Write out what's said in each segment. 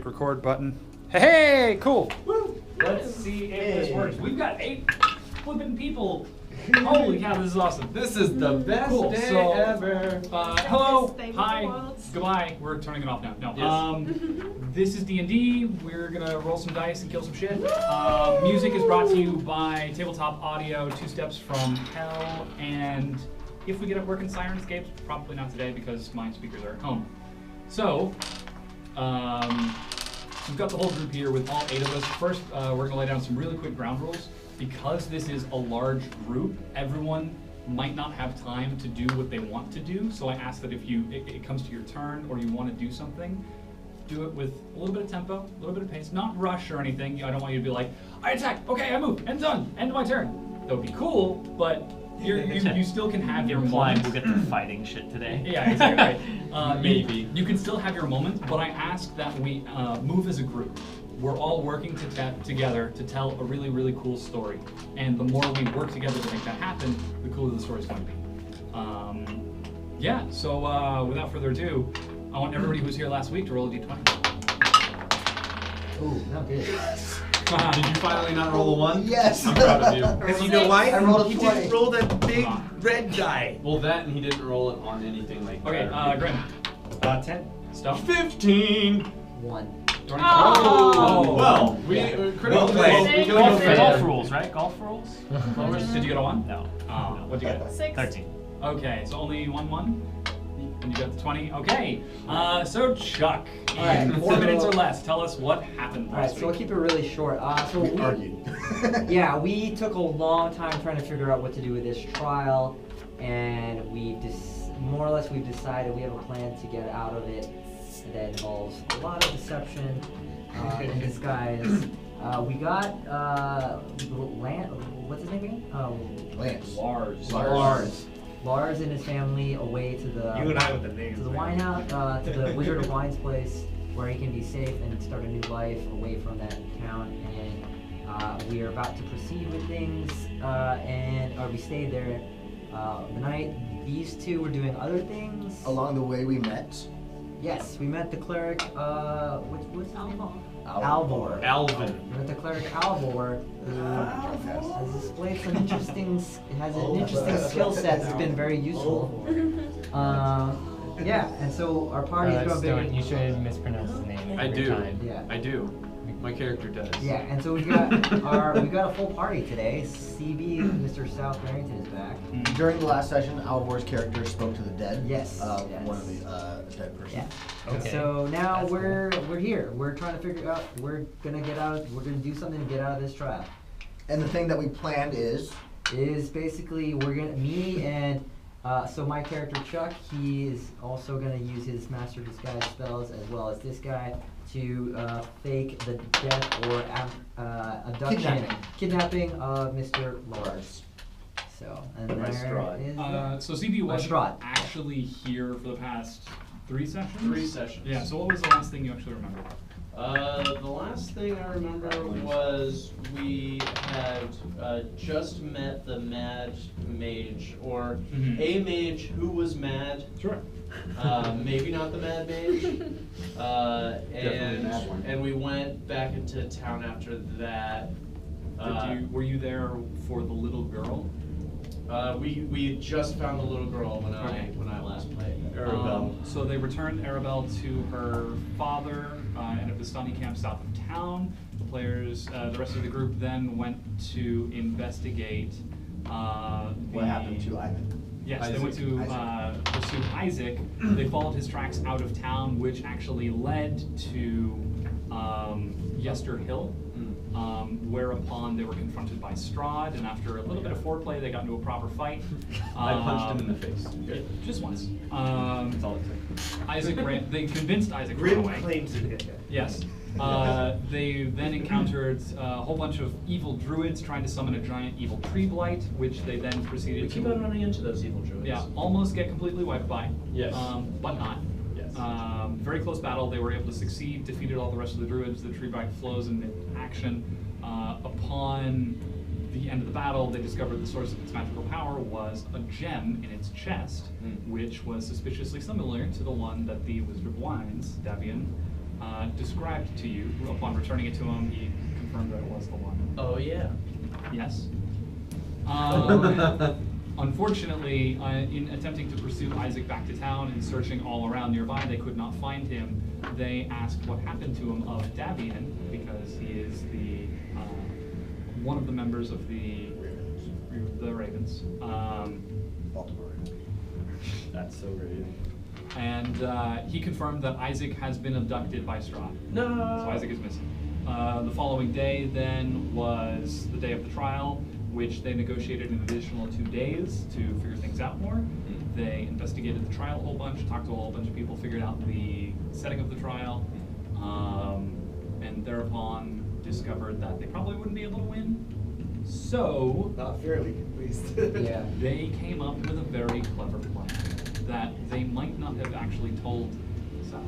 Record button. Hey, cool. Woo. Let's see if this works. We've got 8 flipping people. Holy cow, this is awesome. This is the best day ever. Hello, hi, goodbye. We're turning it off now. No. Yes. This is D&D. We're gonna roll some dice and kill some shit. Music is brought to you by Tabletop Audio, 2 Steps from Hell, and if we get it working, Sirenscapes, probably not today because my speakers are at home. So, we've got the whole group here with all 8 of us. First, we're going to lay down some really quick ground rules. Because this is a large group, everyone might not have time to do what they want to do. So I ask that if it comes to your turn or you want to do something, do it with a little bit of tempo, a little bit of pace. Not rush or anything. I don't want you to be like, I attack, okay, I move, and done, end of my turn. That would be cool, but you still can have your moment. We'll get to fighting shit today. Yeah, exactly. Maybe. You can still have your moment, but I ask that we move as a group. We're all working together to tell a really, really cool story. And the more we work together to make that happen, the cooler the story's going to be. Yeah, so without further ado, I want everybody who was here last week to roll a d20. Ooh, not good. Did you finally not roll a 1? Yes. I'm proud of you. Because you know why? I rolled a 20. He didn't roll that big red die. Well, that and he didn't roll it on anything like Okay, that. Grim. 10. Stuff. 15! 1. Oh! Well, we Well played. Golf rules, right? Golf rules? Did you get a 1? No. What'd you get? 6. 13. Okay, so only 1. And you got the 20. Okay, so Chuck, in Alright, 4 minutes or less, tell us what happened Alright, last so we'll week. keep it really short. So we argued. Yeah, we took a long time trying to figure out what to do with this trial, and more or less we've decided we have a plan to get out of it that involves a lot of deception and disguise. We got what's his name again? Lance. Lars and his family away to the You and I with the names. to the wine house, to the Wizard of Wine's place, where he can be safe and start a new life away from that town. And we are about to proceed with things, or we stayed there the night. These two were doing other things. Along the way we met Yes, we met the cleric. What's his name? Alvor. Alvin. We met the cleric Alvor, who has displayed some interesting, skill set that's been very useful. Yeah, and so our party's going to Stohne, you should mispronounce his name every time. Yeah. I do. My character does. Yeah, and so we got a full party today. CB, Mr. South Barrington is back. During the last session, Alvor's character spoke to the dead. Yes. One of the dead person. Yeah. Okay. So now That's we're here. We're trying to figure out. We're gonna get out. We're gonna do something to get out of this trial. And the thing that we planned is Basically me and so my character Chuck, he is also gonna use his master disguise spells as well as this guy to fake the death or abduction, kidnapping of Mr. Lars. So, and there is So CB was Strahd. actually here for the past 3 sessions? 3 sessions. Yeah, so what was the last thing you actually remember? The last thing I remember was we had just met the mad mage, or a mage who was mad. Sure. Maybe not the mad mage. Definitely a mad one. And we went back into town after that. Were you there for the little girl? We just found the little girl when I last played. So they returned Arabelle to her father in a Stohne camp south of town. The players, the rest of the group then went to investigate what happened to Aidan. Yes, Isaac. they went to pursue Isaac. They followed his tracks out of town, which actually led to Yester Hill. Whereupon they were confronted by Strahd, and after a little bit of foreplay, they got into a proper fight. I punched him in the face. Yeah, just once. That's all it took. They convinced Isaac to run Grim away. claims to hit that. Yes. They then encountered a whole bunch of evil druids trying to summon a giant evil tree blight, which they then proceeded We to keep on running into those evil druids. yeah, almost get completely wiped by. Yes. But not. Yes. Very close battle. They were able to succeed, defeated all the rest of the druids. The tree blight flows into action. Upon the end of the battle, they discovered the source of its magical power was a gem in its chest, which was suspiciously similar to the one that the Wizard of Wines, Davian, described to you. Upon returning it to him, he confirmed that it was the one. Oh yeah. Yes. Unfortunately, in attempting to pursue Isaac back to town and searching all around nearby, they could not find him. They asked what happened to him of Davian, because he is the one of the members of the Ravens. Baltimore. That's so great. And he confirmed that Isaac has been abducted by Strahd. No. So Isaac is missing. The following day then was the day of the trial, which they negotiated an additional 2 days to figure things out more. They investigated the trial a whole bunch, talked to a whole bunch of people, figured out the setting of the trial, and thereupon discovered that they probably wouldn't be able to win. So Not fairly, at least. Yeah. they came up with a very clever plan that they might not have actually told South.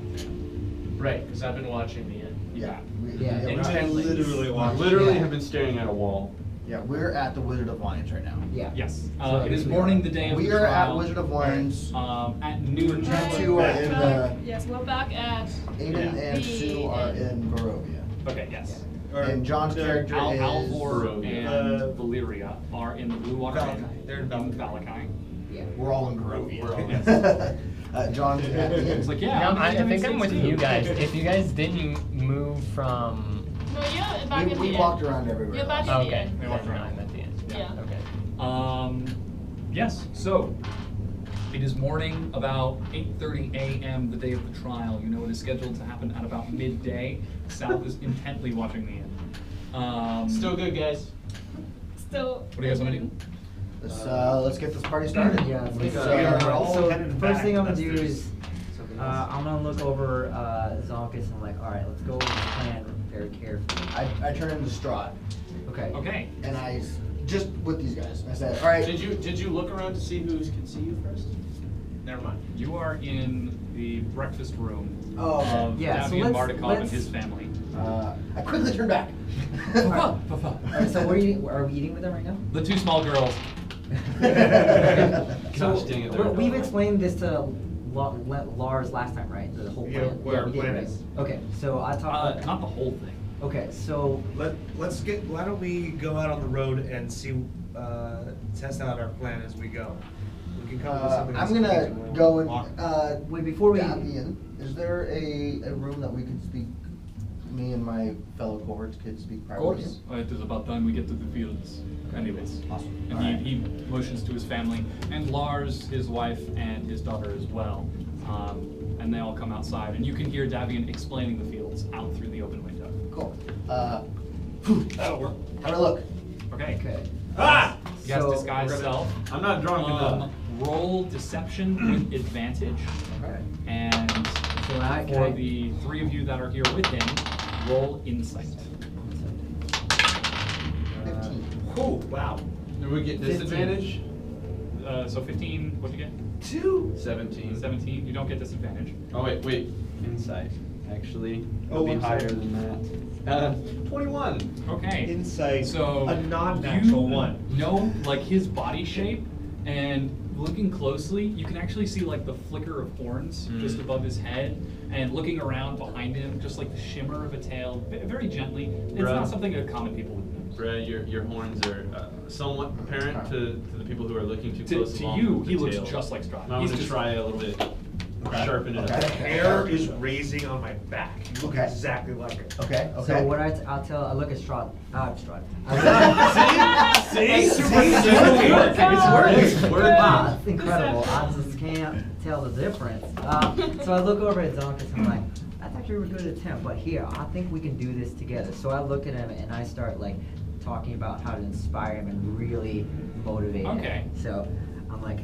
Right, because I've been watching the end. Yeah. Yeah. we're Intently. at- Literally watching. Literally Yeah. have been staring at a wall. Yeah, we're at the Wizard of Lions right now. Yeah. Yes. So It is we morning are- the day of We the are at trial. Wizard of Lions. At noon. You two are in the. Yes, we're back at. Aiden Yeah. and Sue are in Barovia. Okay, yes. And John's character is. Alvor Barovia. and Valeria are in the Blue Water Inn. Valakai. They're in Valakai. Yeah. We're all in Barovia. We're all in- John's at the It's like, yeah. No, I that makes think I'm sense with too. you guys. If you guys didn't move from... No, you're back at the we end. walked around everywhere. You're back else. at the Okay, end. We walked then around. I'm at the end. Yeah. Okay. Yes, so it is morning about 8:30 a.m. the day of the trial. You know it is scheduled to happen at about midday. South is intently watching the end. Still good, guys. Still. What do you guys want to do? Let's get this party started. Yeah, let's get So, started. we're all So heading first back thing I'm gonna unless do there's is something else. I'm gonna look over Zankas and I'm like, all right, let's go over this plan very carefully. I turned into Strahd, Okay. Okay. and just with these guys. I said, all right. Did you look around to see who can see you first? Never mind. You are in the breakfast room Oh, okay. of Yeah, so Davian let's- Mardukov and let's- his family. I quickly turned back. All right, so are we eating with them right now? The two small girls. So Gosh dang it, they're we've adorable. explained this to Lars last time, right? The whole Yeah, plan. what our we did, plan right? is. Okay, so I talked. Not the whole thing. Okay, so Why don't we go out on the road and see, test out our plan as we go? We can come up with something. I'm else gonna and we'll go and, walk. wait before we. Davian, is there a room that we could speak, me and my fellow cohorts could speak Of privately? course. It is about time we get to the fields. Anyways. Awesome. And All right. he motions to his family, and Lars, his wife, and his daughter as well. And they all come outside, and you can hear Davian explaining the fields out through the open window. Cool. That'll work. Have a look. Okay. Okay. Ah! You guys So- disguise self. I'm not drunk enough. Roll deception with advantage. Okay. And So I for can. the three of you that are here with him, roll insight. 15. Oh, wow. Do we get 15. disadvantage? So 15, what'd you get? 17. 17, you don't get disadvantage. Oh wait. Insight. Actually, Oh, it'll be I'm higher sorry. than that. 21. Okay. Insight, So a non-natural you one. know, like his body shape, and looking closely, you can actually see like the flicker of horns just above his head, and looking around behind him, just like the shimmer of a tail, very gently. It's Bruh. not something that common people would notice. Brad, your horns are somewhat apparent to the people who are looking too To close. along you, with the he looks tail. just like Strahd. I'm He's gonna just try a little bit, sharpen it Okay. up. The hair is raising on my back. You look Okay. exactly like it. Okay, okay. So what I'll tell, I look at Strahd. Strahd. See? It's See? working. It's It's working. Wow, that's incredible. I just can't tell the difference. So I look over at Zankas and I'm like, I thought you were a good attempt, but here, I think we can do this together. So I look at him and I start like talking about how to inspire him and really motivate Okay. him. So I'm like,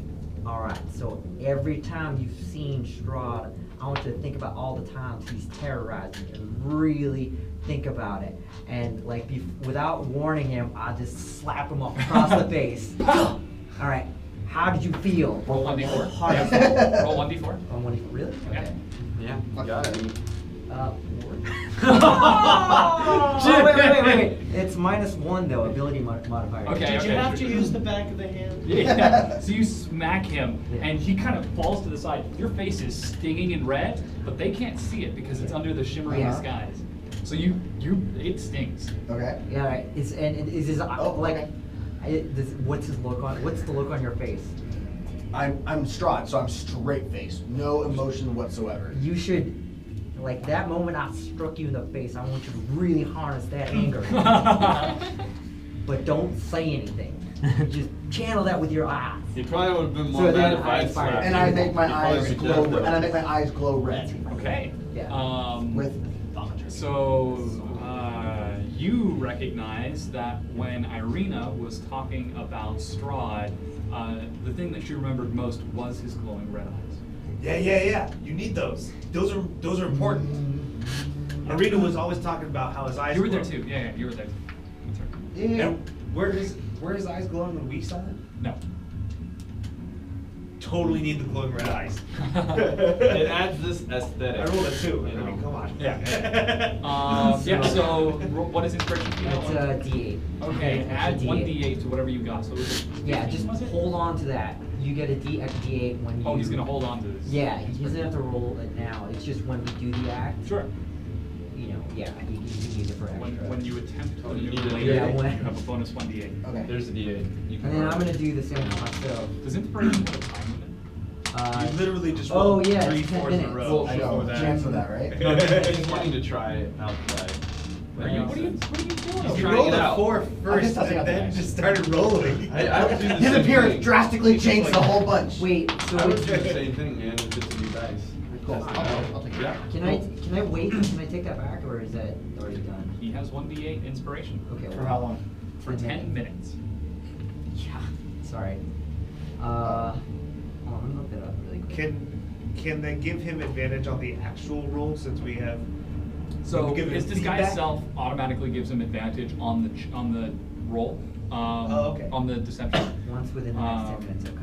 all right, so every time you've seen Strahd, I want you to think about all the times he's terrorized you and really think about it. And like without warning him, I just slap him across the face. All right, how did you feel? Roll 1d4. Hard. Roll 1d4. Oh, really? Yeah. Okay. Yeah, got it. 4. Wait. It's -1 though, ability modifier. Okay. Did you have to use the back of the hand? Yeah. So you smack him, and he kind of falls to the side. Your face is stinging in red, but they can't see it because it's under the shimmering Yeah. disguise. So it stings. Okay. Yeah, right. Is his like? okay. What's his look on? What's the look on your face? I'm Strahd, so I'm straight faced. No emotion whatsoever. You should, like that moment I struck you in the face. I want you to really harness that anger, but don't say anything. Just channel that with your eyes. He probably would have been So more then mad if I I had fire. slapped And him. I make my He probably eyes would glow. have done And I make my eyes glow red. Okay. Yeah. With So you recognize that when Irina was talking about Strahd, the thing that she remembered most was his glowing red eyes. Yeah. You need those. Those are important. Arena was always talking about how his eyes. You were there glow. too. Yeah, you were there too. That's right. yeah. And where his eyes glowing when we saw it? No. Totally need the glowing red eyes. It adds this aesthetic. I rolled a 2. you I mean, know. come on. Yeah. So what is inspiration? Do you know? It's a D8. Okay, It's a add D8. 1d8 to whatever you got. So is it Yeah, 15, just was it? hold on to that. You get a D8 when you. Oh, he's gonna hold on to this. Yeah, he doesn't have to roll it now. It's just when we do the act. Sure. You know, yeah, you can use it for extra. When you attempt to Oh, you maneuver need it later, Yeah, you when- have a bonus 1d8. Okay. There's the D8. You can And then mark. I'm gonna do the same for myself. Does inspiration have a time limit? You literally just Oh, rolled yeah, 3 it's 10 4s in a minutes. row. I know. Chance for that, right? No, he's wanting to try it outside. What are you doing? He's You trying rolled it a out. 4 I'm first, just testing out and the then dice. just started rolling. I would do the His same appearance thing. drastically changed the whole bunch. Wait, so I would it's, do the same thing, man, if it's a new dice. Cool. Test it I'll out. take it. Yeah. can I wait? Can I take that back, or is that already done? He has 1d8 inspiration. Okay. For how long? For 10 minutes. Yeah. Sorry. Hold on, let me look that up really quick. Can they give him advantage on the actual roll since we have? So Give it his disguise feedback? self automatically gives him advantage on the roll. Okay. On the deception. Once within the next 10 minutes. Okay.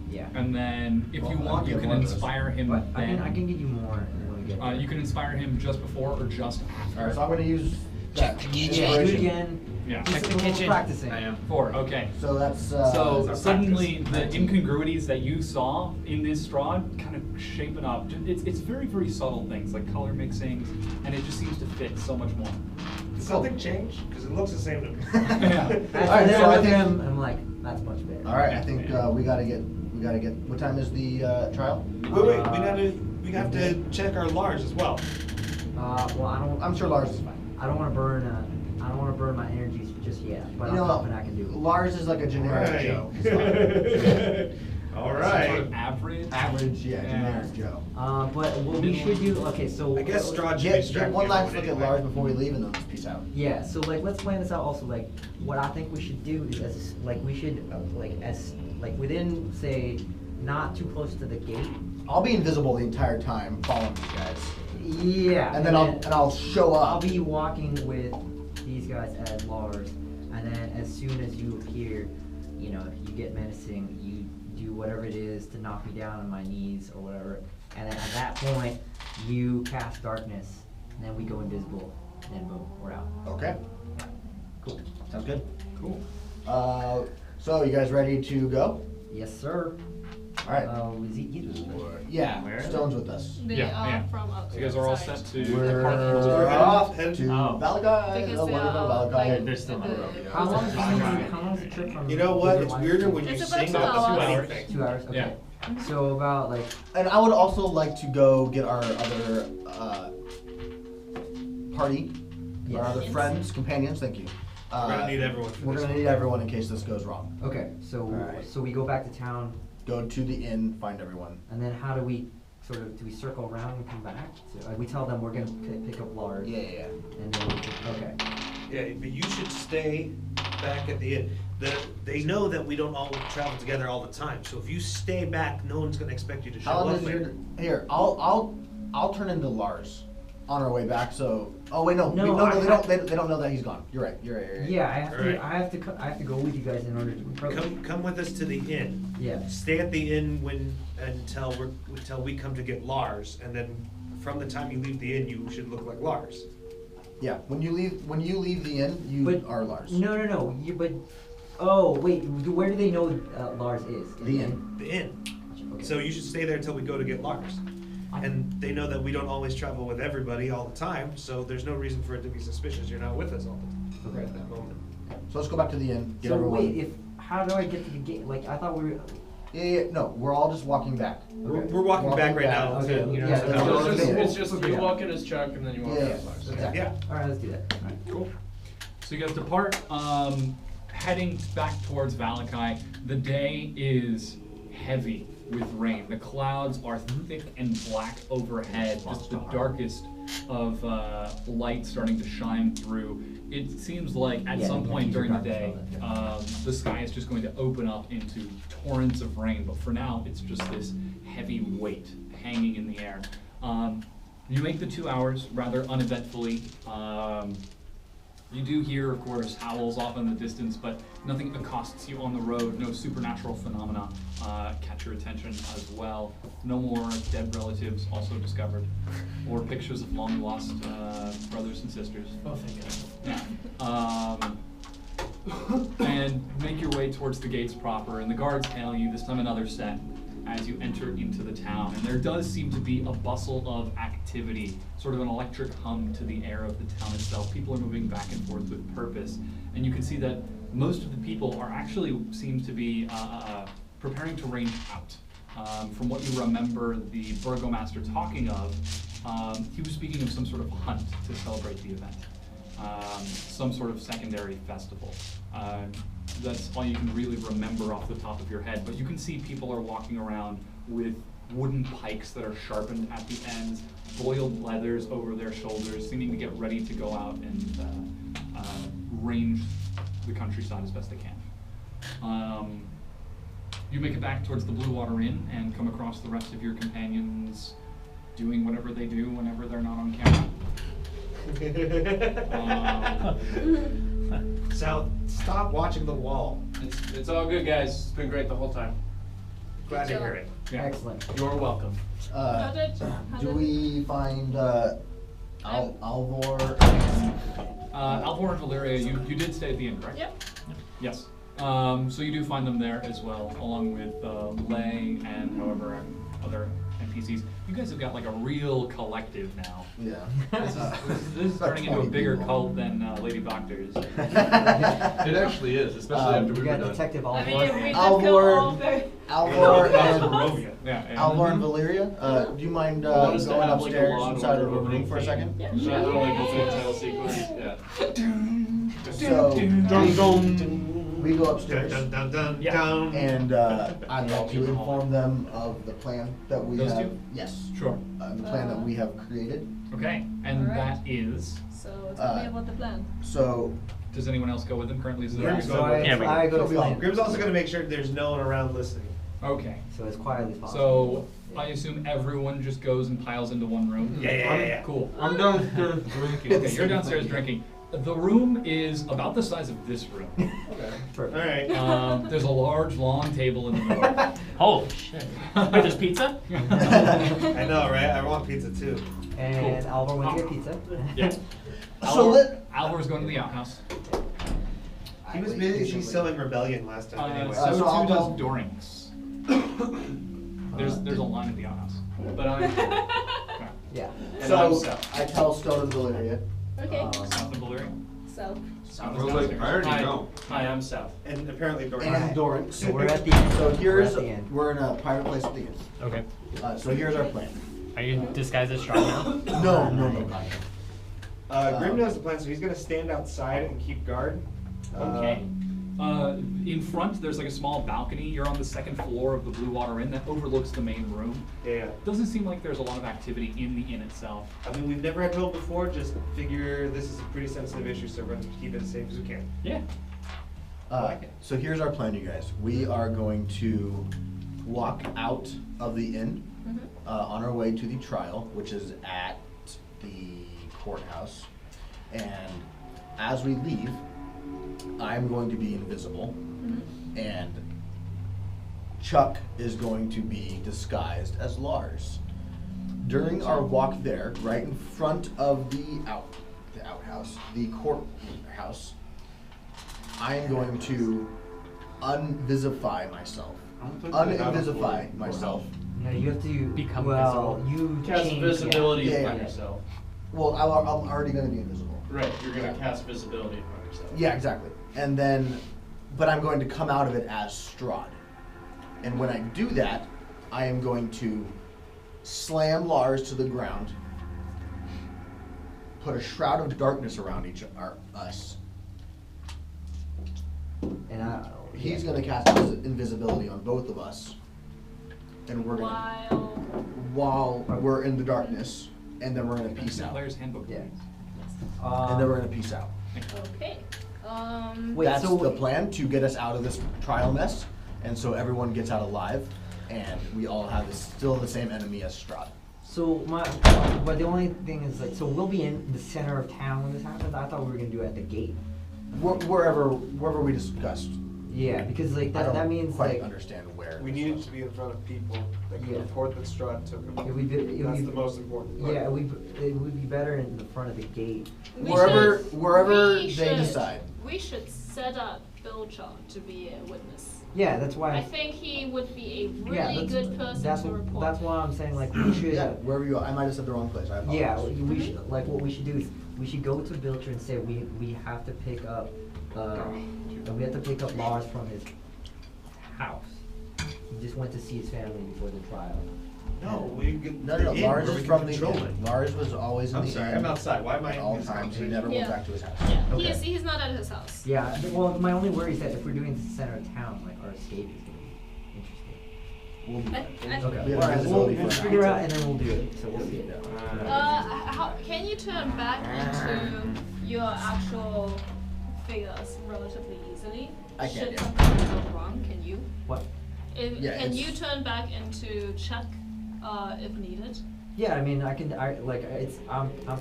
Yeah. And then if you Well, want, I you can can get one of those. inspire him But I then. can get you more when we get. You can inspire him just before or just after. Alright, so I'm gonna use that. Yeah, do it inspiration. again. Yeah. Just Check a the little kitchen. practicing. I am. 4, okay. So that's So that's suddenly the practice. incongruities that you saw in this Strahd kind of shape it up. It's very, very subtle things like color mixing, and it just seems to fit so much more. Did something change? Because it looks the same to me. Yeah. After Alright, that so I with think- him, I'm like, that's much better. All right, I think we gotta get. What time is the trial? Wait, we have to check our Lars as well. Well, I'm sure Lars is fine. I don't want to burn. I don't want to burn my energies just yet, but You I'm know, confident I can do it. Lars is like a generic Joe. He's fine. All Some sort right. of average. Average, yeah, generic Joe. But what we should do, okay, so. I guess Strahd should be Get striking one last everyone look at anyway. Lars before we leave, and then just peace out. Yeah, so like, let's plan this out also, like, what I think we should do is we should, within, say, not too close to the gate. I'll be invisible the entire time following these guys, Yeah. and then I'll show up. I'll be walking with these guys as Lars, and then as soon as you appear, you know, if you get menacing, you do whatever it is to knock me down on my knees or whatever, and then at that point, you cast darkness, and then we go invisible, and then boom, we're out. Okay. Cool. Sounds good. Cool. So you guys ready to go? Yes, sir. All right. Is he? Yeah. Where? Stone's with us. They Yeah, are yeah. from outside. So you guys are all set to. We're We're off headed- to Oh. Valakai. Because We're they going to are, Valakai. They're still on the road. How long is the trip from? You know what? is it It's like weirder when you It's about sing 2 about hours. anything. 2 hours? Okay. Yeah. So about like, And I would also like to go get our other party, our Yes. other friends, companions. Thank you. We're gonna need everyone for We're this gonna one. need everyone in case this goes wrong. okay, so Alright. so we go back to town, Go to the inn, find everyone. and then how do we do we circle around and come back? So we tell them we're gonna pick up Lars. Yeah. And then okay. Yeah, but you should stay back at the inn. They know that we don't all travel together all the time. So if you stay back, no one's gonna expect you to show How long up is later. your? Here, I'll turn into Lars on our way back. So, oh wait, no, No, they don't know that he's gone. You're right. You're right. Yeah, I have to. Alright. I have to go with you guys in order to approach. Come with us to the inn. Yeah. Stay at the inn until we come to get Lars, and then from the time you leave the inn, you should look like Lars. Yeah, when you leave the inn, you But- are Lars. No. Oh, wait. Where do they know Lars is? The inn. The inn. Okay. So you should stay there until we go to get Lars. And they know that we don't always travel with everybody all the time, so there's no reason for it to be suspicious. You're not with us all the time at that moment. So let's go back to the inn. Get So everyone. wait, how do I get to the gate? Like, I thought we were. Yeah, no, we're all just walking back. We're walking back right now. Okay, To, you know, yeah, to- that's So what it's just, Yeah. it's just you walk in as Chuck and then you walk in Yeah, as Lars. exactly. yeah. All right, let's do that. All right. Cool. So you guys depart, heading back towards Valakai. The day is heavy with rain. The clouds are thick and black overhead, just the darkest of light starting to shine through. It seems like at Yeah, some you point can during the use day, your dark the sky is just going to open up into torrents of rain, but for now it's just this heavy weight hanging in the air. You make the 2 hours rather uneventfully. You do hear, of course, howls off in the distance, but nothing accosts you on the road. No supernatural phenomena catch your attention as well. No more dead relatives also discovered, or pictures of long lost brothers and sisters. Oh, thank God. Yeah. And make your way towards the gates proper, and the guards hail you, this time another set, as you enter into the town. And there does seem to be a bustle of activity, sort of an electric hum to the air of the town itself. People are moving back and forth with purpose. And you can see that most of the people are actually seem to be preparing to range out. From what you remember the burgomaster talking of, he was speaking of some sort of hunt to celebrate the event. Some sort of secondary festival. That's all you can really remember off the top of your head, but you can see people are walking around with wooden pikes that are sharpened at the ends, boiled leathers over their shoulders, seeming to get ready to go out and range the countryside as best they can. You make it back towards the Blue Water Inn and come across the rest of your companions doing whatever they do whenever they're not on camera. Sal, stop watching the wall. It's all good, guys. It's been great the whole time. Glad to hear it. Yeah. Excellent. You're welcome. How did Do we find Alvor? Alvor and Valeria, you did stay at the inn, correct? Yep. Yes. So you do find them there as well, along with Lay and however other NPCs. You guys have got like a real collective now. Yeah. This is turning into a bigger cult than Lady Doctor's. It actually is, especially after We we were got done. Detective I Alvor. mean, we did Alvor- kill all the. Alvor and Barovia. Yeah. Alvor and Valeria. Do you mind Want us to going have, like, a upstairs law and inside of order the room for a second? Yeah, So sure. like the full title sequence. Yeah. So we go Dun, upstairs. dun, dun, dun, Yeah. dun. And I'd like to inform them of the plan that we Those have. two? Yes. Sure. The plan that we have created. Okay. And Alright. that is. So tell me about the plan. So Does anyone else go with him currently? Is there Grim's So going with I him. go He'll be on. explain. Grim's also going to make sure there's no one around listening. Okay. So as quietly as possible. So I assume everyone just goes and piles into one room. Yeah. Cool. I'm downstairs drinking. Okay, you're downstairs drinking. The room is about the size of this room. Perfect. All right. There's a large, long table in the middle. Holy shit. Wait, there's pizza? I know, right? I want pizza too. And Alvor went to get pizza. Yeah. So let- Alvor's going to the outhouse. He was busy selling Rebellion last time anyway. So so I'll too does tell- Dorynx. There's a line at the outhouse. But I'm. Okay. Yeah. And I'm So south. I tell Stohne and Valeria. Okay. South of Valeria. So. South I was like, I already know. Hi, I'm south. And apparently Dorynx. And Dorynx. So we're at the end. So here's We're at the end. we're in a private place at the end. Okay. So here's our plan. Are you disguised as Strahd now? No. Grim knows the plan, so he's going to stand outside and keep guard. Okay. In front, there's like a small balcony. You're on the second floor of the Blue Water Inn that overlooks the main room. Yeah. Doesn't seem like there's a lot of activity in the inn itself. I mean, we've never had trouble before. Just figure this is a pretty sensitive issue, so we're going to keep it as safe as we can. Yeah. So here's our plan, you guys. We are going to walk out of the inn on our way to the trial, which is at the courthouse. And as we leave, I'm going to be invisible, and Chuck is going to be disguised as Lars. During our walk there, right in front of the outhouse, the courthouse, I am going to unvisify myself. Uninvisify myself. No, you have to Become well, visible. you Cast change, visibility Yeah, upon yeah. yourself. Well, I'm already going to be invisible. Right, you're gonna cast visibility upon yourself. Yeah, exactly. And then, but I'm going to come out of it as Strahd. And when I do that, I am going to slam Lars to the ground, put a shroud of darkness around us. And He's going to cast invisibility on both of us. And we're going to, while we're in the darkness, and then we're going to peace out. Player's handbook. Yeah. And then we're going to peace out. Okay. Wait, That's so the plan, to get us out of this trial mess, and so everyone gets out alive, and we all have still the same enemy as Strahd. So but the only thing is like, so we'll be in the center of town when this happens. I thought we were gonna do it at the gate. Wherever we discussed. Yeah, because like I don't that means quite like understand where. We needed to be in front of people that can Yeah. report that Strahd took him. it would be, That's the most important part. yeah, it would be better in the front of the gate. Wherever We they should- decide. We should set up Bilchar to be a witness. Yeah, that's why. I think he would be a really yeah, good person to report. That's why I'm saying like we should. Yeah, wherever you are. I might have said the wrong place. I apologize. Yeah, we should like what we should do is we should go to Bilcher and say we have to pick up Lars from his house. He just went to see his family before the trial. No, we get No. the inn Lars where is we from can the control inn. it. Lars was always in I'm the sorry, inn I'm outside. Why am I at in all this times. He conversation? never went Yeah. back to his house. Yeah, Okay. he's not at his house. Yeah, well, my only worry is that if we're doing the center of town, like our escape is gonna be interesting. We'll be I- Okay, We have alright, visibility we'll for figure now. out and then we'll do it. So we'll see. Can you turn back into your actual figures relatively easily? I can, Should yeah. something go wrong, can you? What? Yeah, Can you it's- turn back into check if needed? Yeah, I mean, I'm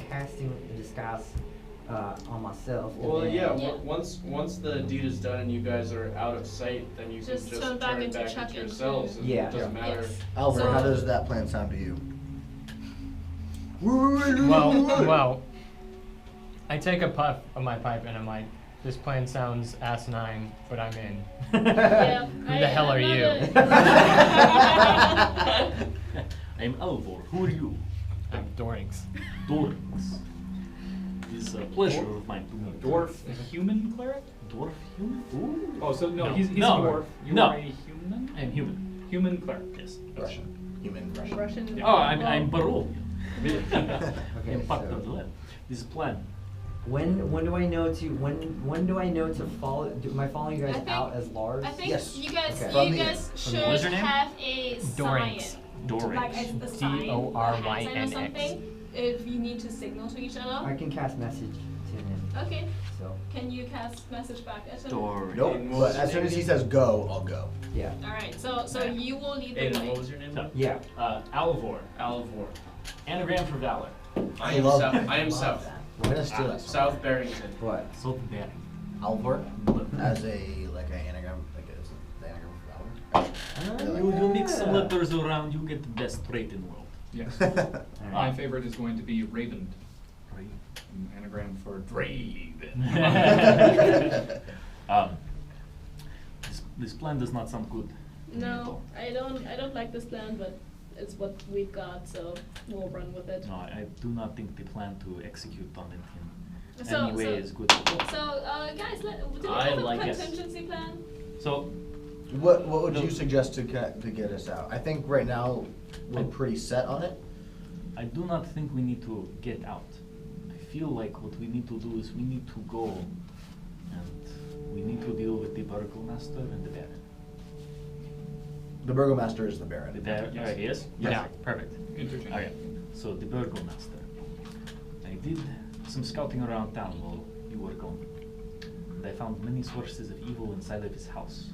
casting a disguise on myself. and Well, then- yeah, Yeah. once the deed is done and you guys are out of sight, then you Just can just turn back turn it into back check into into- yourselves, and Yeah. it doesn't matter. Yes. Alvor, So- how does that plan sound to you? Well, I take a puff of my pipe and I'm like, this plan sounds asinine, but I'm in. Yeah. Who the hell are you? I'm Alvor. Who are you? I'm Dorynx. Dorynx. It's a pleasure of mine to meet you. Dwarf, a human cleric? Dwarf human? Ooh. Oh, so no, No. he's No. a dwarf. You No. are a human? I'm human. Human cleric. Yes. Russian. Human Russian. Russian. Oh, I'm Barovia. Okay, Impact so- of the land. This plan. When do I know to follow? Am I following you guys I think- out as Lars? I think Yes. you guys, Okay. From you the guys inn. should What is her name? have a Dorynx. sign. Dorynx. Like a sign, Dorynx. a hand sign or something. If you need to signal to each I other. can cast message to him. Okay. So Can you cast message back at him? Dorynx. Nope. And But what's as your soon as he name? says go, I'll go. yeah, Alright, so you will lead the Aidan, way. what was your name? No. yeah. Alvor. Alvor. Anagram for valor. I am love south. that. I am south. We're gonna steal that. South Barrington. What? So bad. Alvor as a like an anagram, like the anagram for valor. You mix some letters around, you get the best trait in the world. Yes. Alright. My favorite is going to be Raven. Right. An anagram for Raven. This plan does not sound good. No, I don't like this plan, but it's what we've got, so we'll run with it. No, I do not think the plan to execute on it in So- any way so- is good. So, guys, do we I have a like it. contingency plan? So, What would you suggest to get us out? I think right now we're pretty set on it. I do not think we need to get out. I feel like what we need to do is we need to go and we need to deal with the Burgomaster and the Baron. The Burgomaster is the The Baron. Baron, Yes. he is? Yes. Yeah, perfect. interchange. Okay, so the Burgomaster. I did some scouting around town while you were gone. And I found many sources of evil inside of his house.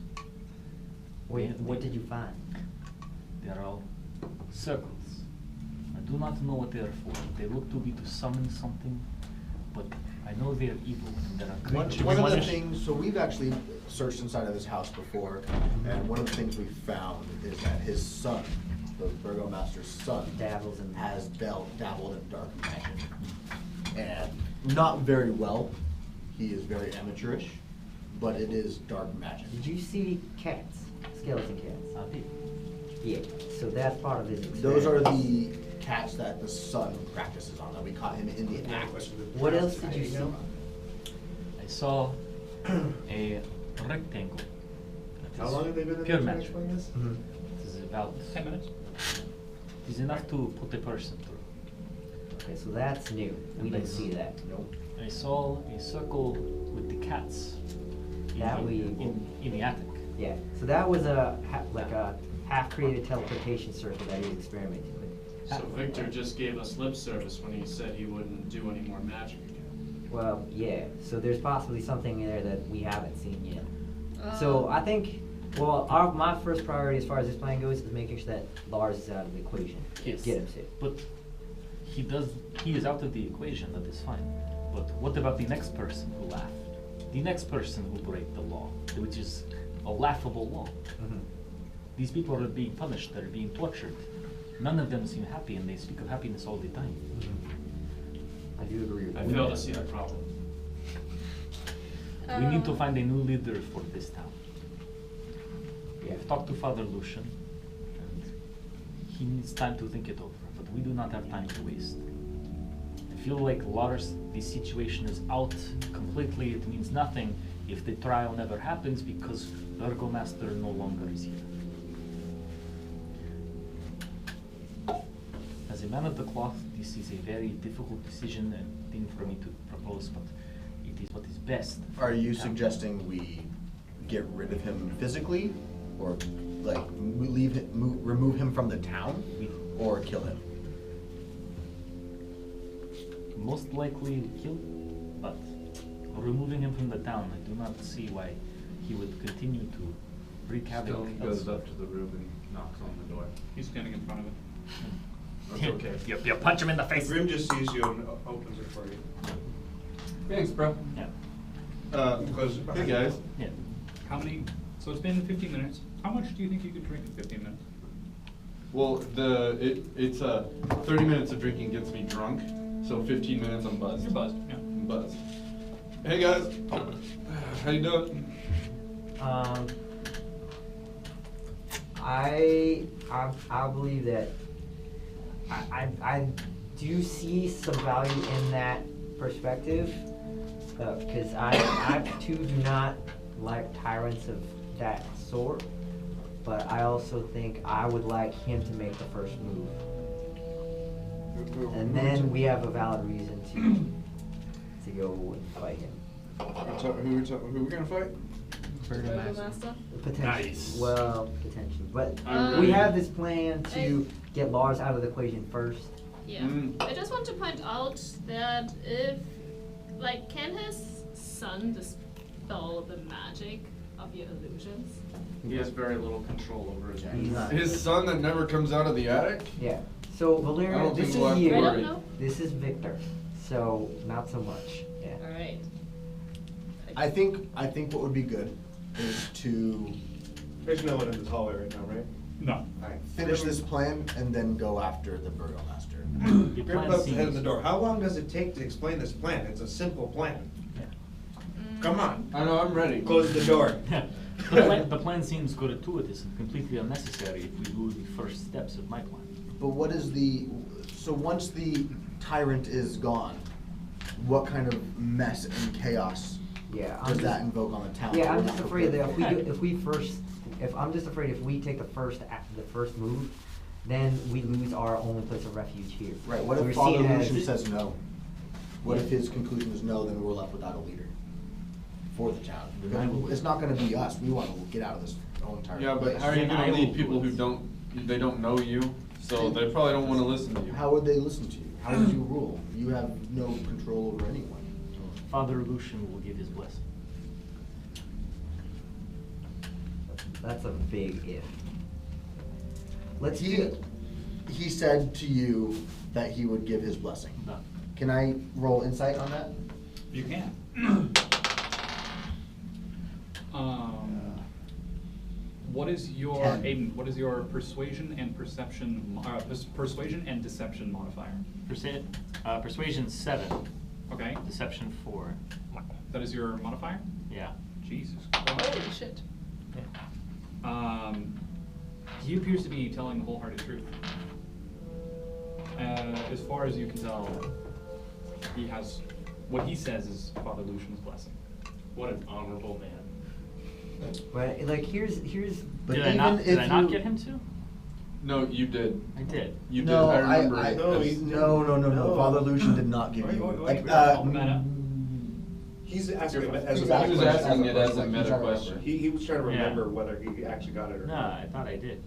Wait, what did you find? They are all circles. I do not know what they are for. They look to be to summon something, but I know they are evil and there are creatures. One of the things, so we've actually searched inside of his house before, and one of the things we found is that his son, the Burgomaster's son, Dabbles in has dabbled in dark magic. And not very well. He is very amateurish, but it is dark magic. Did you see cats? Skeleton cats? I did. Yeah, so that's part of his experience. Those are the cats that the son practices on, that we caught him in the act. What else did you see? I saw a rectangle. that How is long have they been in pure there magic. explaining this? Mhm. It is about 10 minutes. It is enough to put a person through. Okay, so that's new. We didn't see that. Nope. I saw a circle with the cats in, That the, we- in the attic. Yeah, so that was a half-created teleportation circle that he was experimenting with. So Victor just gave us lip service when he said he wouldn't do any more magic again. Well, yeah, so there's possibly something there that we haven't seen yet. So I think, well, my first priority as far as this plan goes is making sure that Lars is out of the equation. Yes. Get him safe. But he is out of the equation, that is fine. But what about the next person who laughed? The next person who broke the law, which is a laughable law. Mhm. These people are being punished, they're being tortured. None of them seem happy, and they speak of happiness all the time. I do agree with I that. fail to see the problem. We need to find a new leader for this town. Yeah. I've talked to Father Lucian, and he needs time to think it over, but we do not have time to waste. I feel like Lars, the situation is out completely. It means nothing if the trial never happens because Burgomaster no longer is here. As a man of the cloth, this is a very difficult decision and thing for me to propose, but it is what is best. Are you suggesting we get rid of him physically, or like remove him from the town, or kill him? Most likely kill, but removing him from the town, I do not see why he would continue to wreak havoc. Stohne goes up to the room and knocks on the door. He's standing in front of it. That's okay. You punch him in the face. Grim just sees you and opens it for you. Thanks, bro. Yeah. Closes it Hey behind you. guys. Yeah. How many? So it's been 15 minutes. How much do you think you could drink in 15 minutes? Well, it's 30 minutes of drinking gets me drunk, so 15 minutes I'm buzzed. You're buzzed. Yeah. I'm buzzed. Hey guys, how you doing? I believe that I do see some value in that perspective, because I too do not like tyrants of that sort, but I also think I would like him to make the first move, and then we have a valid reason to go and fight him. Who we gonna fight? Burgomaster. Potentially. Nice. Well, potentially, but I'm we ready. have this plan to get Lars out of the equation first. Yeah. Mm. I just want to point out that if, like, can his son dispel the magic of your illusions? He has very little control over his He's not- His son that never comes out of the attic? Yeah. So I Valeria, don't this think is we'll have to I you. don't worry. know. This is Victor. So not so much. Yeah. Alright. I think what would be good is to There's no one in this hallway right now, right? No. Alright. finish this plan and then go after the Burgomaster. The Grim plan pokes the head in seems- the door. How long does it take to explain this plan? It's a simple plan. Come on. I know, I'm ready. Close the door. The plan seems gratuitous and completely unnecessary if we do the first steps of my plan. But what is so once the tyrant is gone, what kind of mess and chaos Yeah. does that invoke on the town? Yeah, We're I'm not just afraid that prepared for. if we take the first move, then we lose our only place of refuge here. Right, what So if we're Father seen as- Lucian says no? What if his conclusion is no, then we're left without a leader for the town? Because it's not gonna be us, we wanna get out of this whole entire Yeah, but place. how are you Then I gonna lead will people do who it. they don't know you, so they probably don't wanna listen to you. How would they listen to you? How would you rule? You have no control over anyone. Father Lucian will give his blessing. That's a big if. Let's He, do. he said to you that he would give his blessing. Done. Can I roll insight on that? You can. What is your 10. Aidan? What is your persuasion and perception? Persuasion and deception modifier. Persuasion 7. Okay. Deception 4. That is your modifier. Yeah. Jesus. Holy shit. He appears to be telling the wholehearted truth. As far as you can tell, he has what he says is Father Lucian's blessing. What an honorable man. But like here's. But Did I not get him to? No, you did. I did. You No, did. I remember. no. Father Lucian did not give you. Like, He's asking it He as a was meta asking it as a He's meta trying to question. He was trying to remember Yeah. whether he actually got it or No, not. I thought I did.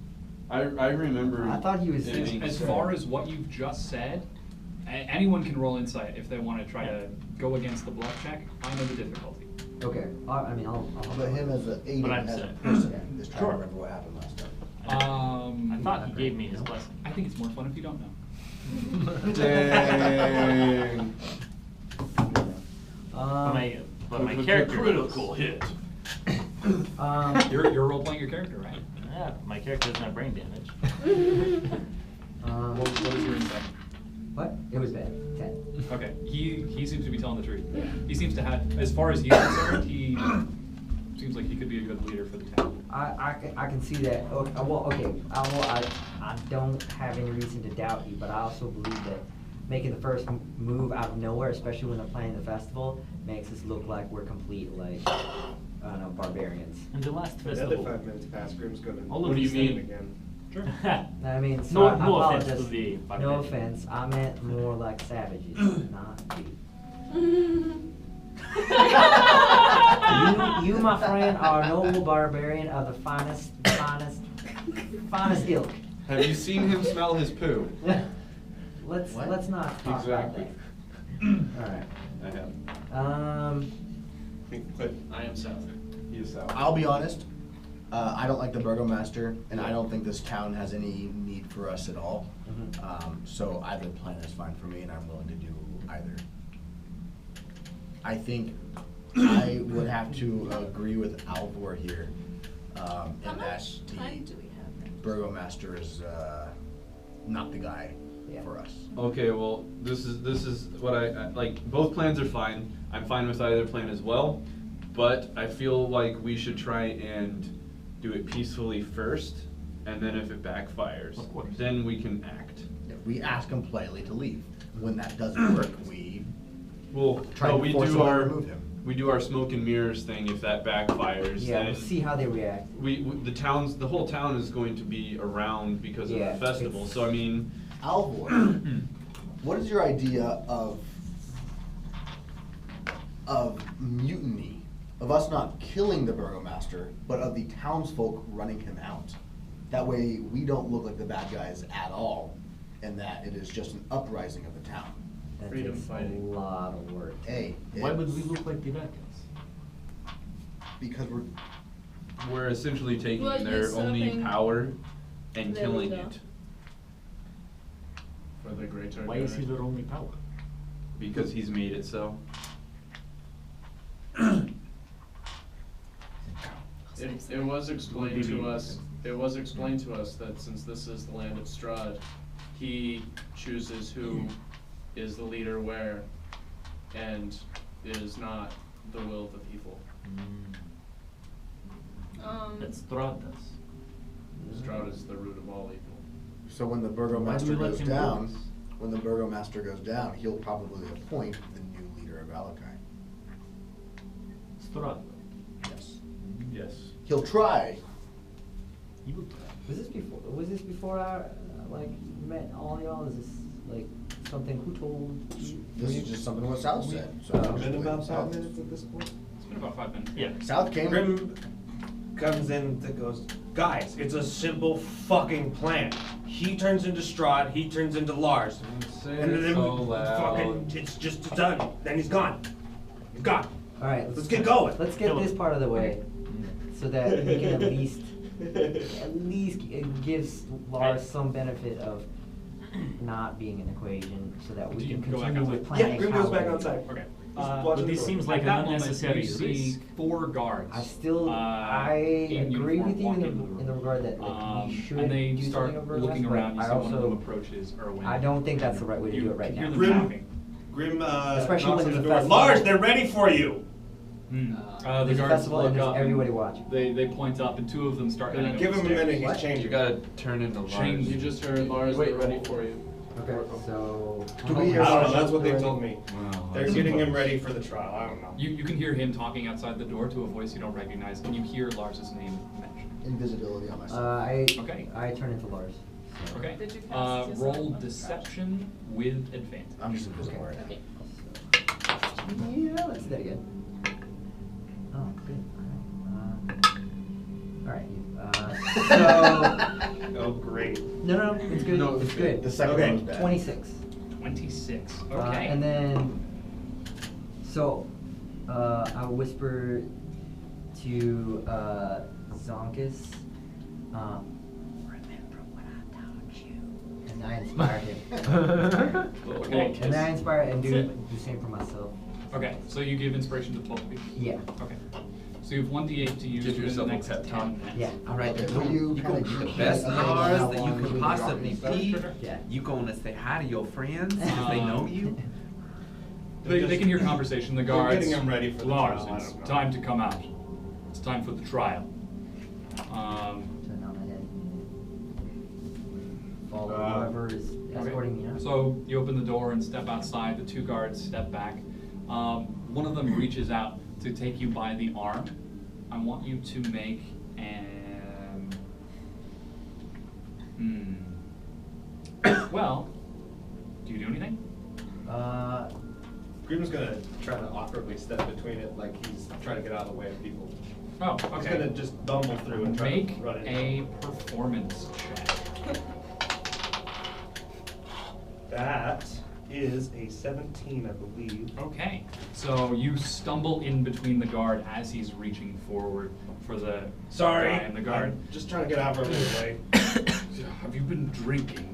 I remember. I thought he was. it being As said. far as what you've just said, anyone can roll insight if they want to try to go against the bluff check. I know the difficulty. Okay. I mean, I'll. But him as a Aidan, But I'm as a saying- person, is trying Sure. to remember what happened last time. I thought he gave me his blessing. I think it's more fun if you don't know. Dang. But my character. Critical hit. You're role playing your character, right? Yeah, my character doesn't have brain damage. What is your insight? What? It was bad. 10. Okay, he seems to be telling the truth. He seems to have, as far as he's concerned, he seems like he could be a good leader for the town. I can see that. Okay. I don't have any reason to doubt you, but I also believe that making the first move out of nowhere, especially when they're playing the festival, makes us look like we're complete, like, I don't know, barbarians. And the last Another festival. 5 minutes pass, Grim's gonna. All of What do you these mean? Again. Sure. I mean, so No- I no offense apologize. to the No barbarians. offense. I meant more like savages, not you. You, my friend, are a noble barbarian of the finest ilk. Have you seen him smell his poo? Let's not talk Exactly. about that. I have. All right. But I am south. He is out. I'll be honest, I don't like the Burgomaster, and I don't think this town has any need for us at all. So either plan is fine for me, and I'm willing to do either. I think I would have to agree with Alvor here, How in that much time the do we have? Burgomaster is not the guy Yeah. for us. Okay, well, this is what I like. Both plans are fine. I'm fine with either plan as well, but I feel like we should try and do it peacefully first, and then if it backfires, Of course. then we can act. We ask him politely to leave. When that doesn't work, we Well, try no, to we force do him to our remove him. smoke and mirrors thing. If that backfires, Yeah, then we'll see how they react. the whole town is going to be around because of Yeah, the festival. it's- So I mean, Alvor, what is your idea of mutiny? Of us not killing the Burgomaster, but of the townsfolk running him out? That way, we don't look like the bad guys at all, and that it is just an uprising of the town. That Freedom takes fighting. a lot of work. Hey, Why would we look like the bad guys? because we're essentially taking Well, their only usurping power and their killing leader. it For the greater Why is he their only power? because he's made it so. It was explained to us. It was explained to us that since this is the land of Strahd, he chooses who is the leader where, and it is not the will of the people. That's Strahd does. Strahd is the root of all evil. so when the Why do Burgomaster we let goes him do down, this? when the Burgomaster goes down, he'll probably appoint the new leader of Alakai. Strahd. Yes. Yes. He'll try. He will try. Was this before I met all y'all? Is this like something who told you? This is just something what South said. So It's been about 5 minutes at this point. It's been about 5 minutes. Yeah. South came. Grim comes in that goes, guys, it's a simple fucking plan. He turns into Strahd, he turns into Lars. Say And it then so we loud. fucking, it's just done. Then he's gone. He's gone. All right, Let's get going. Let's get this part of the way, so that we can at least it gives Lars some benefit of not being an equation, so that we Do you can go back continue with outside? planning. Yeah, Grim how goes back we- outside. Okay. But this seems like at an that moment, unnecessary you see risk. 4 guards. I in agree uniform with you walk in into the room. regard that like, we should and they do start something over looking this, around. You but see I one of them also approaches Erwin. I don't think that's the right way to do it right you hear now. them Grim- tapping. Grim, Especially knocks when on the there's a door. festival. Lars, they're ready for you. The There's a guards festival look and there's up everybody watching. They point up and 2 of them start heading up Give the him a stairs. minute, he's What? changing. You gotta turn into Lars. Change. You just heard Lars, Wait, they're ready for you. Okay, so Do we hear I don't know, Lars that's what they already? told me. Wow, They're that's getting him close. ready for the trial, I don't know. You can hear him talking outside the door to a voice you don't recognize, and you hear Lars's name mentioned. Invisibility on myself. Okay. I turn into Lars. So. Okay. Did you cast yourself Roll on deception with advantage. I'm just invisible right now. Okay. Yeah, let's do that again. Oh, good. Alright. So Oh, great. no, it's good. No, it's good. The second Okay. one was bad. 26. Okay. And then, so, I'll whisper to Zankas, remember what I taught you. And I inspire him. Okay. And then I inspire and do the same for myself. Okay, so you give inspiration to both of you. Yeah. Okay. So you have 1d8 to use Give within the yourself a next pep 10 talk. minutes. Yeah. All right, Okay, then will you you kinda gonna be the keep best an eye on Lars how that you long can we possibly drop be. these Yeah. You gonna say hi to your friends because they know you. They can hear conversation. The We're guards. getting him ready for the Lars, trial, I it's don't know. time to come out. It's time for the trial. Turn on my head. Follow whoever is escorting me out. So you open the door and step outside. The 2 guards step back. One of them reaches out to take you by the arm. I want you to make an. Well, do you do anything? Grim's gonna try to awkwardly step between it like he's trying to get out of the way of people. Oh, He's okay. gonna just bumble through and try Make to run it. a performance check. That is a 17, I believe. Okay, so you stumble in between the guard as he's reaching forward for the Sorry, guy in the guard. I'm just trying to get out of everyone's way. Have you been drinking?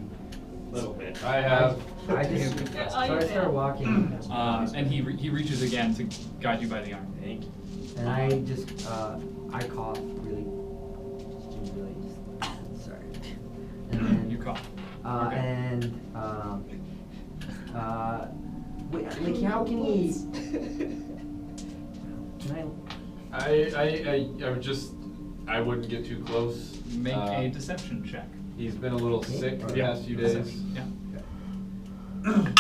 A little bit. I have. I just so I start walking, And he reaches again to guide you by the arm. Thank you. and I just I cough really just sorry, and then You cough. Okay. and wait, like how can he? Can I would just. I wouldn't get too close. Make a deception check. He's been a little Okay. sick the Yeah, past few days. deception, yeah.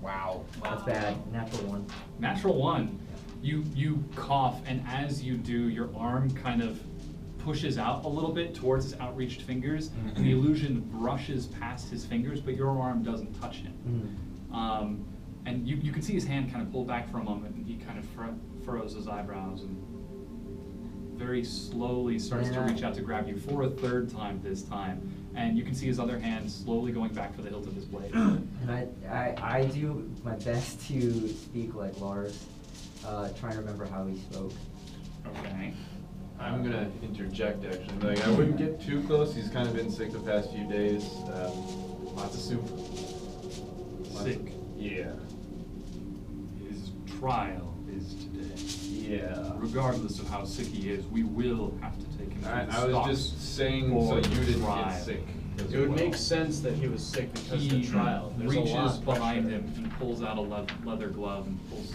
Wow. That's bad. Natural one. Natural 1. You cough, and as you do, your arm kind of pushes out a little bit towards his outreached fingers, and the illusion brushes past his fingers, but your arm doesn't touch him. And you can see his hand kind of pull back for a moment, and he kind of furrows his eyebrows and very slowly starts to reach out to grab you for a 3rd time this time. And you can see his other hand slowly going back for the hilt of his blade. And I do my best to speak like Lars, trying to remember how he spoke. Okay. I'm gonna interject actually. Like I wouldn't get too close. He's kind of been sick the past few days. Lots of soup. Sick. Yeah. His trial is today. Yeah. Regardless of how sick he is, we will have to take him to the I was stocks just saying so for you the didn't trial. get sick. as It would well. make sense that he was sick because of He the trial. There's a reaches lot of behind pressure. him and pulls out a leather glove and pulls.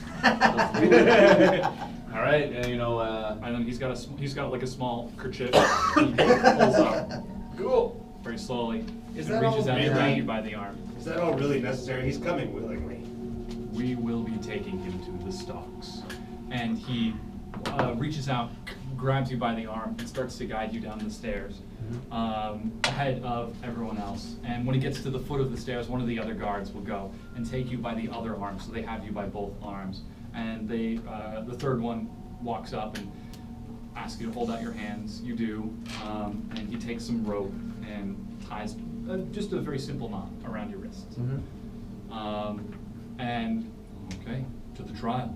All right, and you know. And then he's got like a small kerchief. He pulls out Cool. very slowly Is and that reaches all out to grab really- you by the arm. Is that all really necessary? He's coming willingly. We will be taking him to the stocks. And he reaches out, grabs you by the arm, and starts to guide you down the stairs ahead of everyone else. And when he gets to the foot of the stairs, one of the other guards will go and take you by the other arm, so they have you by both arms. And they, the 3rd one walks up and asks you to hold out your hands. You do. And he takes some rope and ties just a very simple knot around your wrists. And, okay, to the trial.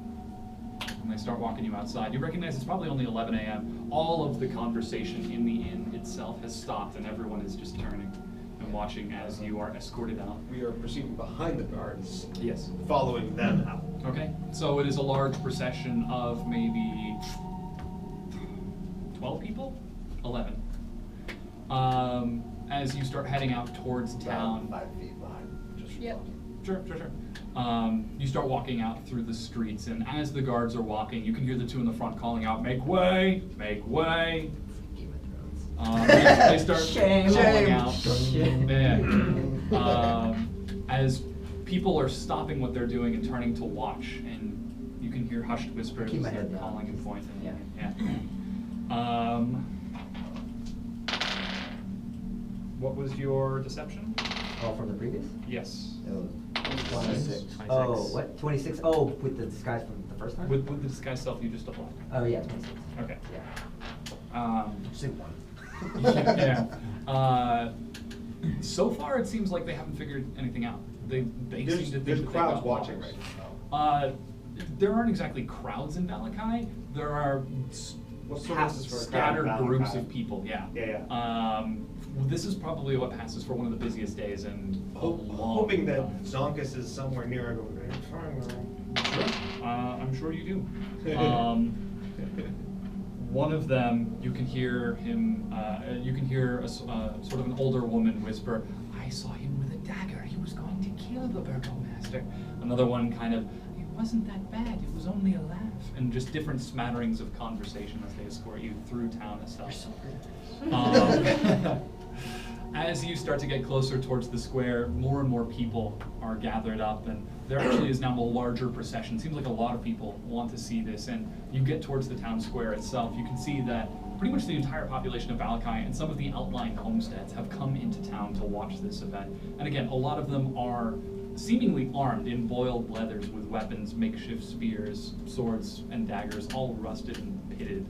And they start walking you outside. You recognize it's probably only 11 a.m. All of the conversation in the inn itself has stopped, and everyone is just turning. and watching as you are escorted out. We are proceeding behind the guards, Yes. following them out. Okay. So it is a large procession of maybe 12 people? 11. As you start heading out towards town. 5 feet behind. Just Yep. Sure. You start walking out through the streets, and as the guards are walking, you can hear the two in the front calling out, "Make way! Make way!" Game of Thrones. They start Shame. calling Shame. out. Shame. Yeah. As people are stopping what they're doing and turning to watch, and you can hear hushed whispers Keep my as head they're down. calling and pointing. Yeah. What was your deception? Oh, from the previous? Yes. It was 26. Oh, what? 26? Oh, with the disguise from the first time? With the disguise self you just applied. Oh, yeah, 26. Okay. Yeah. Say 1. Yeah. So far, it seems like they haven't figured anything out. They There's- seem to think there's that they crowds got watching lost. right There aren't exactly crowds in Valakai. There are What sort of half this is for a crowd scattered in groups Valakai? of people. Yeah. Yeah. This is probably what passes for one of the busiest days and Hoping that Zankas is somewhere near. I go, Sure. I'm sure you do. One of them, you can hear him. You can hear a sort of an older woman whisper, "I saw him with a dagger. He was going to kill the burgomaster." Another one kind of, "It wasn't that bad. It was only a laugh." And just different smatterings of conversation as they escort you through town itself. As you start to get closer towards the square, more and more people are gathered up, and there actually is now a larger procession. Seems like a lot of people want to see this, and you get towards the town square itself. You can see that pretty much the entire population of Valakai and some of the outlying homesteads have come into town to watch this event. And again, a lot of them are seemingly armed in boiled leathers with weapons, makeshift spears, swords, and daggers, all rusted and pitted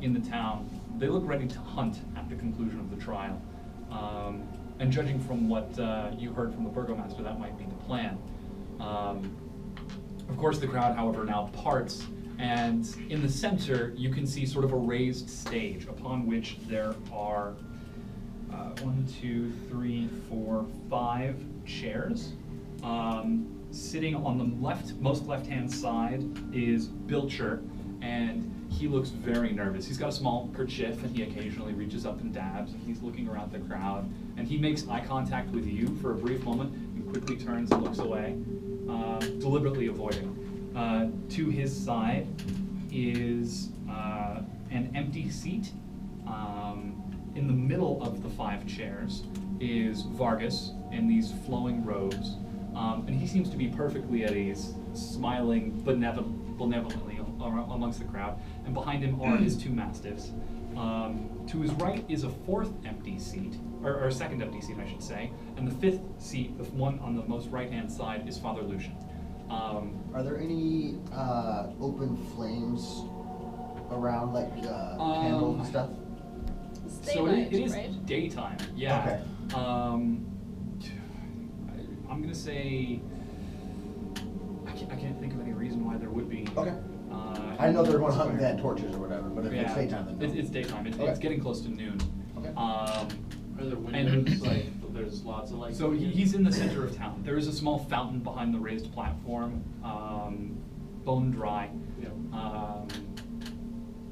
in the town. They look ready to hunt at the conclusion of the trial. And judging from what you heard from the burgomaster, that might be the plan. Of course, the crowd, however, now parts, and in the center, you can see sort of a raised stage upon which there are 5 chairs. Sitting on the most left-hand side is Bilcher, and he looks very nervous. He's got a small kerchief, and he occasionally reaches up and dabs, and he's looking around the crowd, and he makes eye contact with you for a brief moment, and quickly turns and looks away, deliberately avoiding. To his side is an empty seat. In the middle of the 5 chairs is Vargas in these flowing robes, and he seems to be perfectly at ease, smiling benevolently amongst the crowd, and behind him are his 2 mastiffs. To his right is a 4th empty seat, or 2nd empty seat, I should say, and the 5th seat, the one on the most right-hand side, is Father Lucian. Are there any open flames around, like candles and stuff? It's So daylight, it is right? daytime, yeah. Okay. I'm gonna say I can't think of any reason why there would be. Okay. I know they're going to hunt and they had torches or whatever, but if it's daytime, then no. It's daytime. It's Okay. getting close to noon. Okay. Are there windows, like, there's lots of, like... So he's in the center of town. There is a small fountain behind the raised platform, bone dry. Yeah.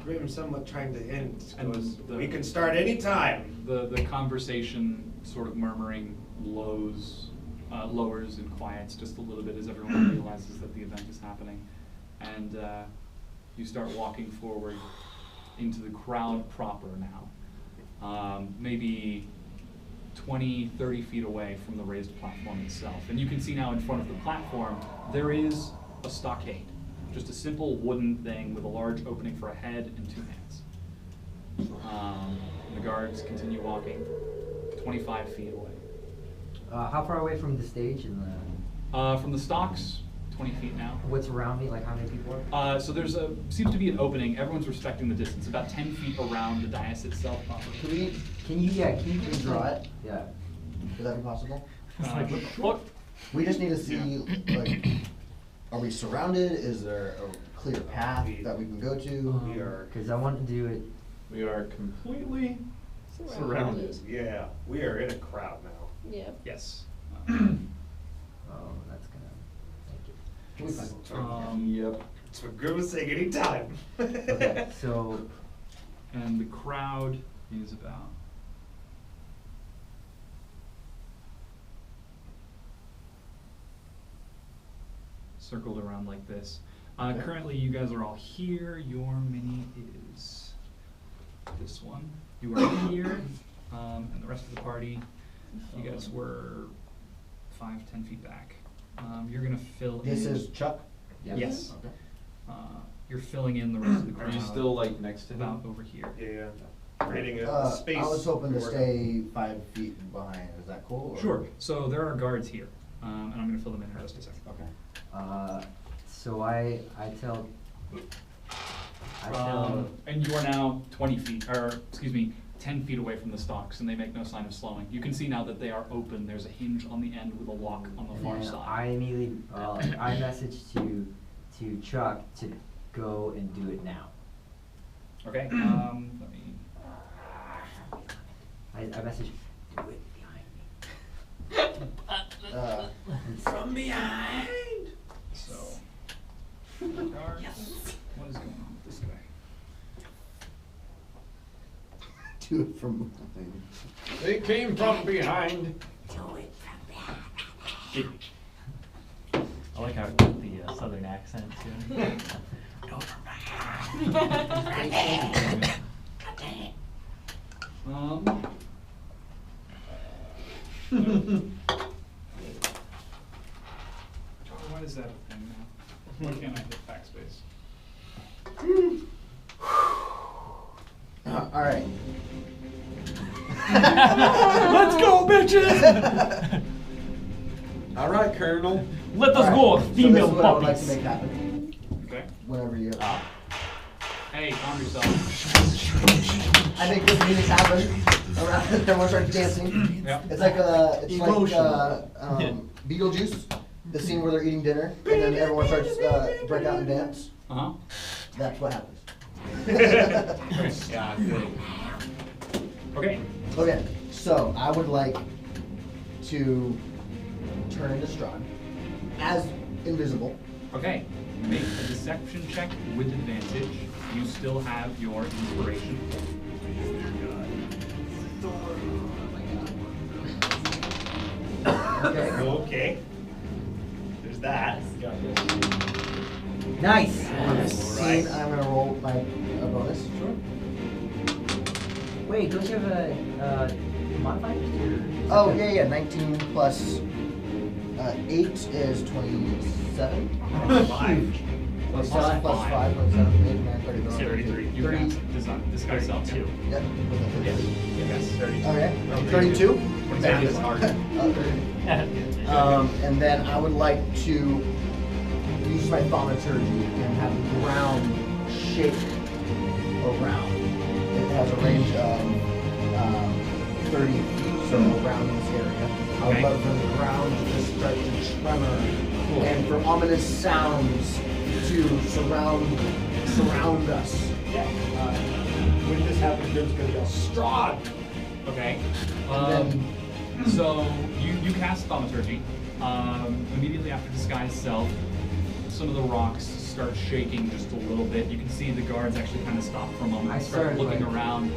Grim somewhat trying to hint, And goes, the- we can start any time. The conversation sort of murmuring lowers and quiets just a little bit as everyone realizes that the event is happening. And you start walking forward into the crowd proper now. Maybe 20, 30 feet away from the raised platform itself. And you can see now in front of the platform, there is a stockade. Just a simple wooden thing with a large opening for a head and 2 hands. And the guards continue walking 25 feet away. How far away from the stage and the... From the stocks, 20 feet now. What's around me? Like how many people are? So there's seems to be an opening. Everyone's respecting the distance, about 10 feet around the dais itself. Can you draw it? Yeah. Would that be possible? Sure. We just need to see, like, are we surrounded? Is there a clear path that we can go to? We are Because I want to do it. We are completely Surrounded. Yeah, we are in a crowd now. Yeah. Yes. Oh, that's gonna make it. Can we find Yep. It's for goodness sake, anytime. Okay, so And the crowd is about. Circled around like this. Okay. Currently, you guys are all here. Your mini is this one. You are here, and the rest of the party, you guys were 5-10 feet back. You're gonna fill in. This is Chuck? Yes. Okay. You're filling in the rest of the Are crowd. you still like next to about him? over here? Yeah. Creating a I space. was hoping to work. stay 5 feet behind. Is that cool? or- Sure. So there are guards here, and I'm gonna fill them in just a second. Okay. so I tell. And you are now 20 feet, or excuse me, 10 feet away from the stalks, and they make no sign of slowing. You can see now that they are open. There's a hinge on the end with a lock on the far And side. I immediately, I message to Chuck to go and do it now. Okay. Let me. I message, do it behind me. From behind. So. Guards. What is going on with this guy? Do it from behind. They came from behind. I like how it got the southern accent too. Why is that a thing now? Why can't I hit backspace? All right. Let's go, bitches! All right, Colonel. Let us All go, right, female so this is what I would like to puppies. make happen. Okay. Whenever you. Hey, calm yourself. I think this meeting's happen. Around, everyone starts dancing. Yep. It's like Emotional. Beetlejuice, the scene where they're eating dinner, and then everyone starts break out and dance. Uh-huh. That's what happens. Yeah, good. Okay. Okay, so I would like to turn into Strahd as invisible. Okay. Make a deception check with advantage. You still have your inspiration. Okay. Okay. There's that. Nice. On this scene, I'm gonna roll my bonus. Sure. Wait, don't you have a modifiers or? Oh yeah, 19 plus 8 is 27. 5. Plus Plus 5, 27, 8, 9, 30. 33. You can disguise self too. Yep. Yes. 32. Okay. 32. That is hard. And then I would like to use my thaumaturgy and have the ground shake around. It has a range of 30 feet, so around this area. I would Okay. love for the ground to just start to tremor and for ominous sounds to surround us. When this happens, there's gonna be a Strahd. Okay. And So you cast thaumaturgy. Immediately after disguise self, some of the rocks start shaking just a little bit. You can see the guards actually kind of stop for a moment I and start started, looking like, around.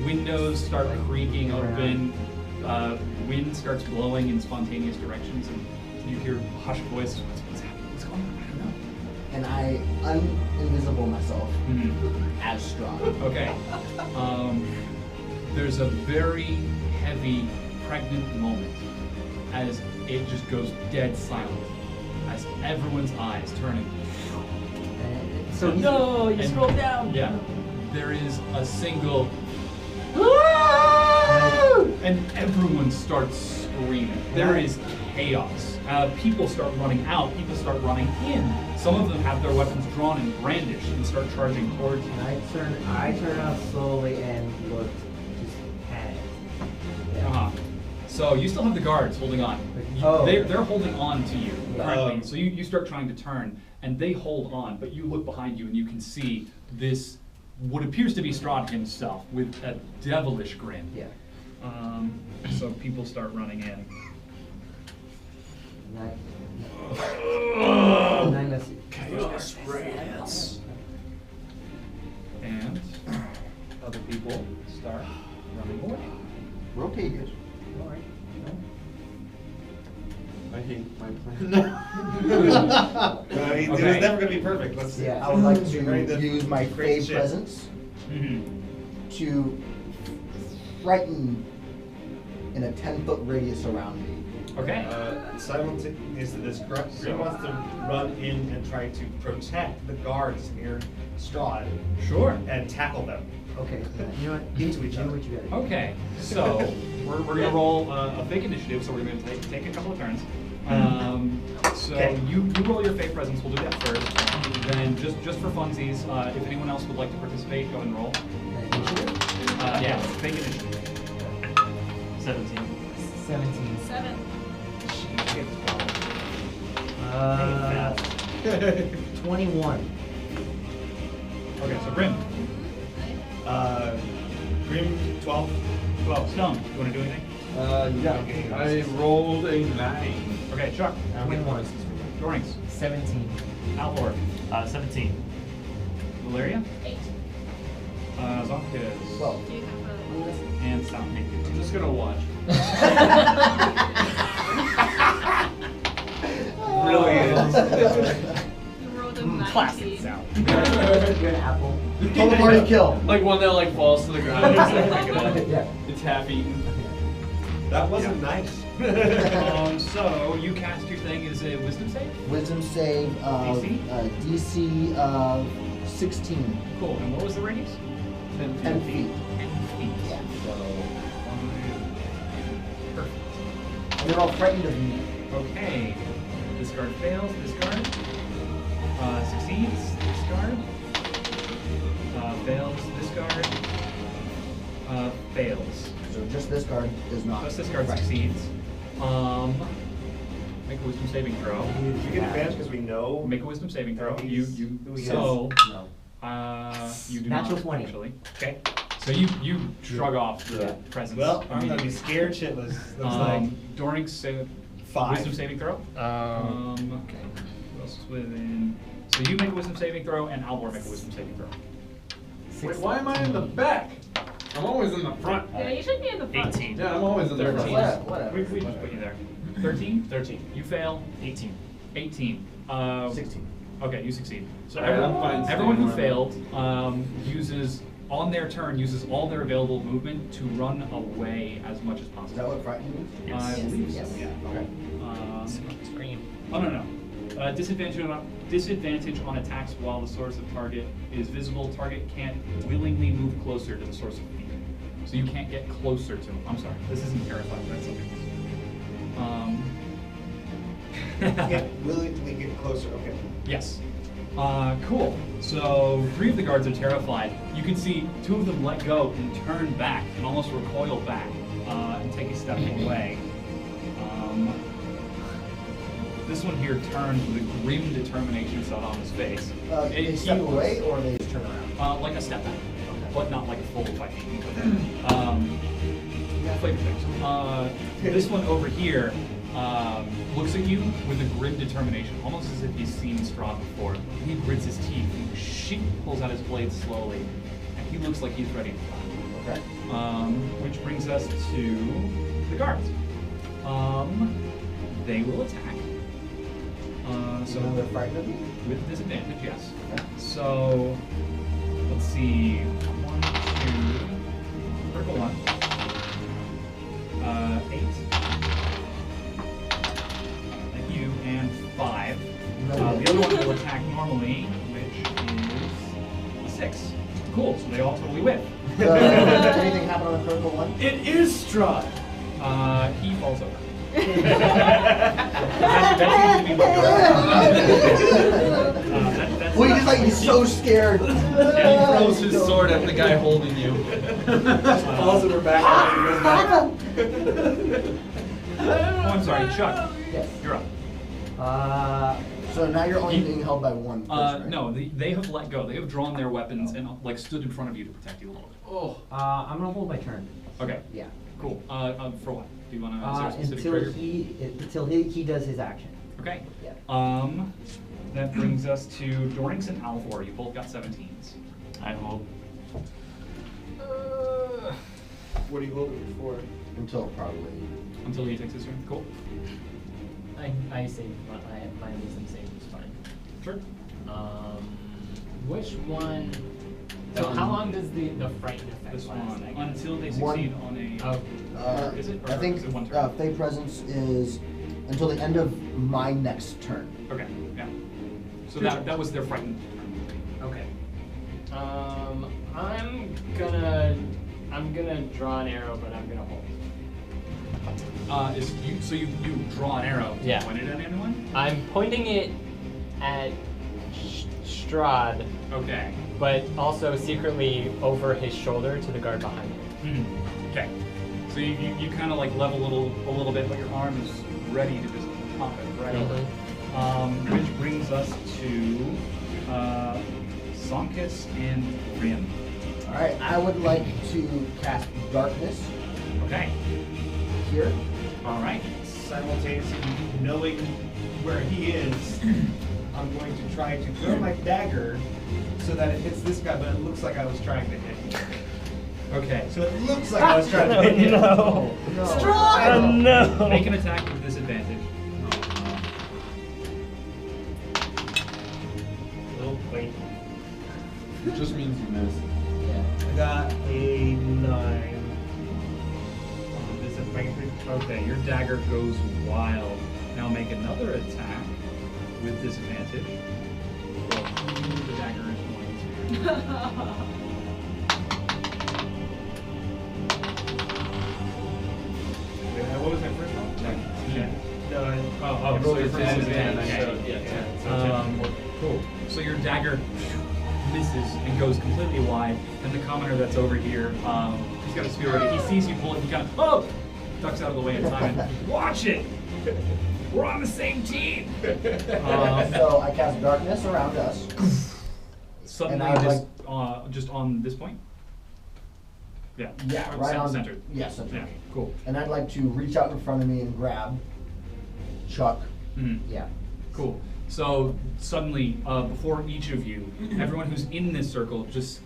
Windows start creaking around. open. Wind starts blowing in spontaneous directions, and you hear a hushed voice. What's happening? What's going on? I don't know. and I uninvisible myself Mhm. as Strahd. Okay. There's a very heavy, pregnant moment as it just goes dead silent, as everyone's eyes turning. So he's, No, you And- scroll down. Yeah. There is a single, and everyone starts screaming. There is chaos. People start running out. People start running in. Some of them have their weapons drawn and brandished and start charging towards you. and I turn out slowly and looked just panicked. Uh-huh. So you still have the guards holding on. Oh. They're holding on to you currently. Oh. So you start trying to turn, and they hold on, but you look behind you and you can see this what appears to be Strahd himself with a devilish grin. Yeah. So people start running in. Nine misses. Chaos radiance. And other people start running away. Rotate it. I hate my plan. It was Okay. never gonna be perfect. Let's see. I would like Be ready to use my create Fey shit. presence Mm-hmm. to frighten in a 10-foot radius around me. Okay. Simultaneously, this Green wants to run in and try to protect the guards near Strahd Sure. and tackle them. Okay. You know what? Into each Do other. what you gotta do. Okay, so we're gonna roll a fake initiative, so we're gonna take a couple of turns. So Okay. you roll your fake presence. We'll do that first. Then just for funsies, if anyone else would like to participate, go ahead and roll. Initiative? Yeah, fake initiative. 17. 17. 7. 21. Okay, so Grim. Grim 12. 12. Stohne, you want to do anything? Yeah. I rolled a 9. Okay, Chuck. 21. Dorynx. 17. Alvor. 17. Valeria. 8. Zankas. 12. Do you have a list? And Stohne. I'm just gonna watch. You rolled a 19. Classic sound. You're an apple. Total party kill. Like one that like falls to the ground. Just like pick it up. Yeah. It's half eaten. That wasn't nice. So you cast your thing. Is it Wisdom save? Wisdom save of DC? DC of 16. Cool. And what was the radius? 10 feet. 10 feet. Yeah. So, 5. Perfect. And they're all frightened of me. Okay. This card fails. This card succeeds. This card fails. This card fails. So just this card does not. Plus this card frighten. succeeds. Make a wisdom saving throw. We get advantage because we know. Make a wisdom saving throw. He's- You who he so No. you do Natural not 20. actually. Okay. So you shrug off the Yeah. presence. Well, I'm gonna be immediately. scared shitless. Looks like Dorynx save 5. wisdom saving throw. Okay. Who else is within? So you make a wisdom saving throw, and Alvor make a wisdom saving throw. Wait, why am I in the back? I'm always in the front. Yeah, you should be in the front. 18. Yeah, I'm always in the 13. front. Whatever. We just put you there. 13? 13. You fail. 18. 18. 16. Okay, you succeed. So Alright, I'm fine everyone who staying where failed uses, on their turn, uses all their available movement to run away as much as Is that possible. what frightening is? I believe so, Yes. yeah. Okay. Scream. Oh, no. Disadvantage on attacks while the source of target is visible. Target can't willingly move closer to the source of fear. So you can't get closer to him. I'm sorry, this isn't terrifying, that's something else. Yeah, willingly get closer. Okay. Yes. Cool. So 3 of the guards are terrified. You can see 2 of them let go and turn back and almost recoil back and take a step away. This one here turns with a grim determination set on his face. They He step looks- away or they just turn around? like a step back, but not like a full 5 feet. Flavor things. This one over here looks at you with a grim determination, almost as if he's seen Strahd before. He grits his teeth and pulls out his blade slowly, and he looks like he's ready to fly. Okay. Which brings us to the guards. They will attack. So So they're frightened of me? with disadvantage, yes. Okay. So let's see. 1, 2, critical 1. 8. Thank you, and 5. The other one will attack normally, which is 6. Cool, so they all totally whiff. Anything happen on a critical one? It is Strahd. He falls over. that seems to be what that's Well, he's like, he's so scared. Yeah, he throws his sword at the guy holding you. Falls in her back and goes back. Oh, I'm sorry, Chuck. Yes. You're up. So now you're only being held by one person, right? No, they have let go. They have drawn their weapons and like stood in front of you to protect you a little bit. Oh. I'm gonna hold my turn. Okay. Yeah. Cool. For what? Do you want to? Is there a specific Until trigger? he does his action. Okay. Yeah. That brings us to Dorynx and Alvor. You both got 17s. I hope. What are you holding for? Until probably. Until he takes his turn. Cool. I say my wisdom save is fine. Sure. Which one? So how long does the frighten effect This last? one I guess? until they succeed on a. Oh, is it? Or I think is it one turn? Fey Presence is until the end of my next turn. Okay. Yeah. So that was their frightened. okay. I'm gonna draw an arrow, but I'm gonna hold. So you draw an arrow. Yeah. Point it at anyone? I'm pointing it at Strahd, Okay. but also secretly over his shoulder to the guard behind him. Okay. So you kind of like level a little bit, but your arm is ready to just pop it right over. Which brings us to Zankas and Rim. Alright, I would like to cast Darkness Okay. here. All right. Simultaneously knowing where he is, I'm going to try to throw my dagger so that it hits this guy, but it looks like I was trying to hit him. Okay. So it looks like I was trying to hit him. No. No. Make an attack with disadvantage. Oh, wait. It just means you missed. I got a 9. Disadvantage. Okay, your dagger goes wild. Now make another attack with disadvantage. The dagger is going to. What was my first roll? 10. No, Oh, You so rolled your a first 10, is and I okay. showed, yeah, 10. So 10. Cool. So your dagger misses and goes completely wide, and the commoner that's over here, he's got his spear ready. He sees you pull it, he kind of ducks out of the way in time and watch it. We're on the same team. So I cast Darkness around us. Suddenly, And I would just on this point. Yeah. Yeah, right on. Centered. Yes, centered. Yeah. Cool. And I'd like to reach out in front of me and grab Chuck. Mm-hmm. Yeah. Cool. So suddenly, before each of you, everyone who's in this circle, just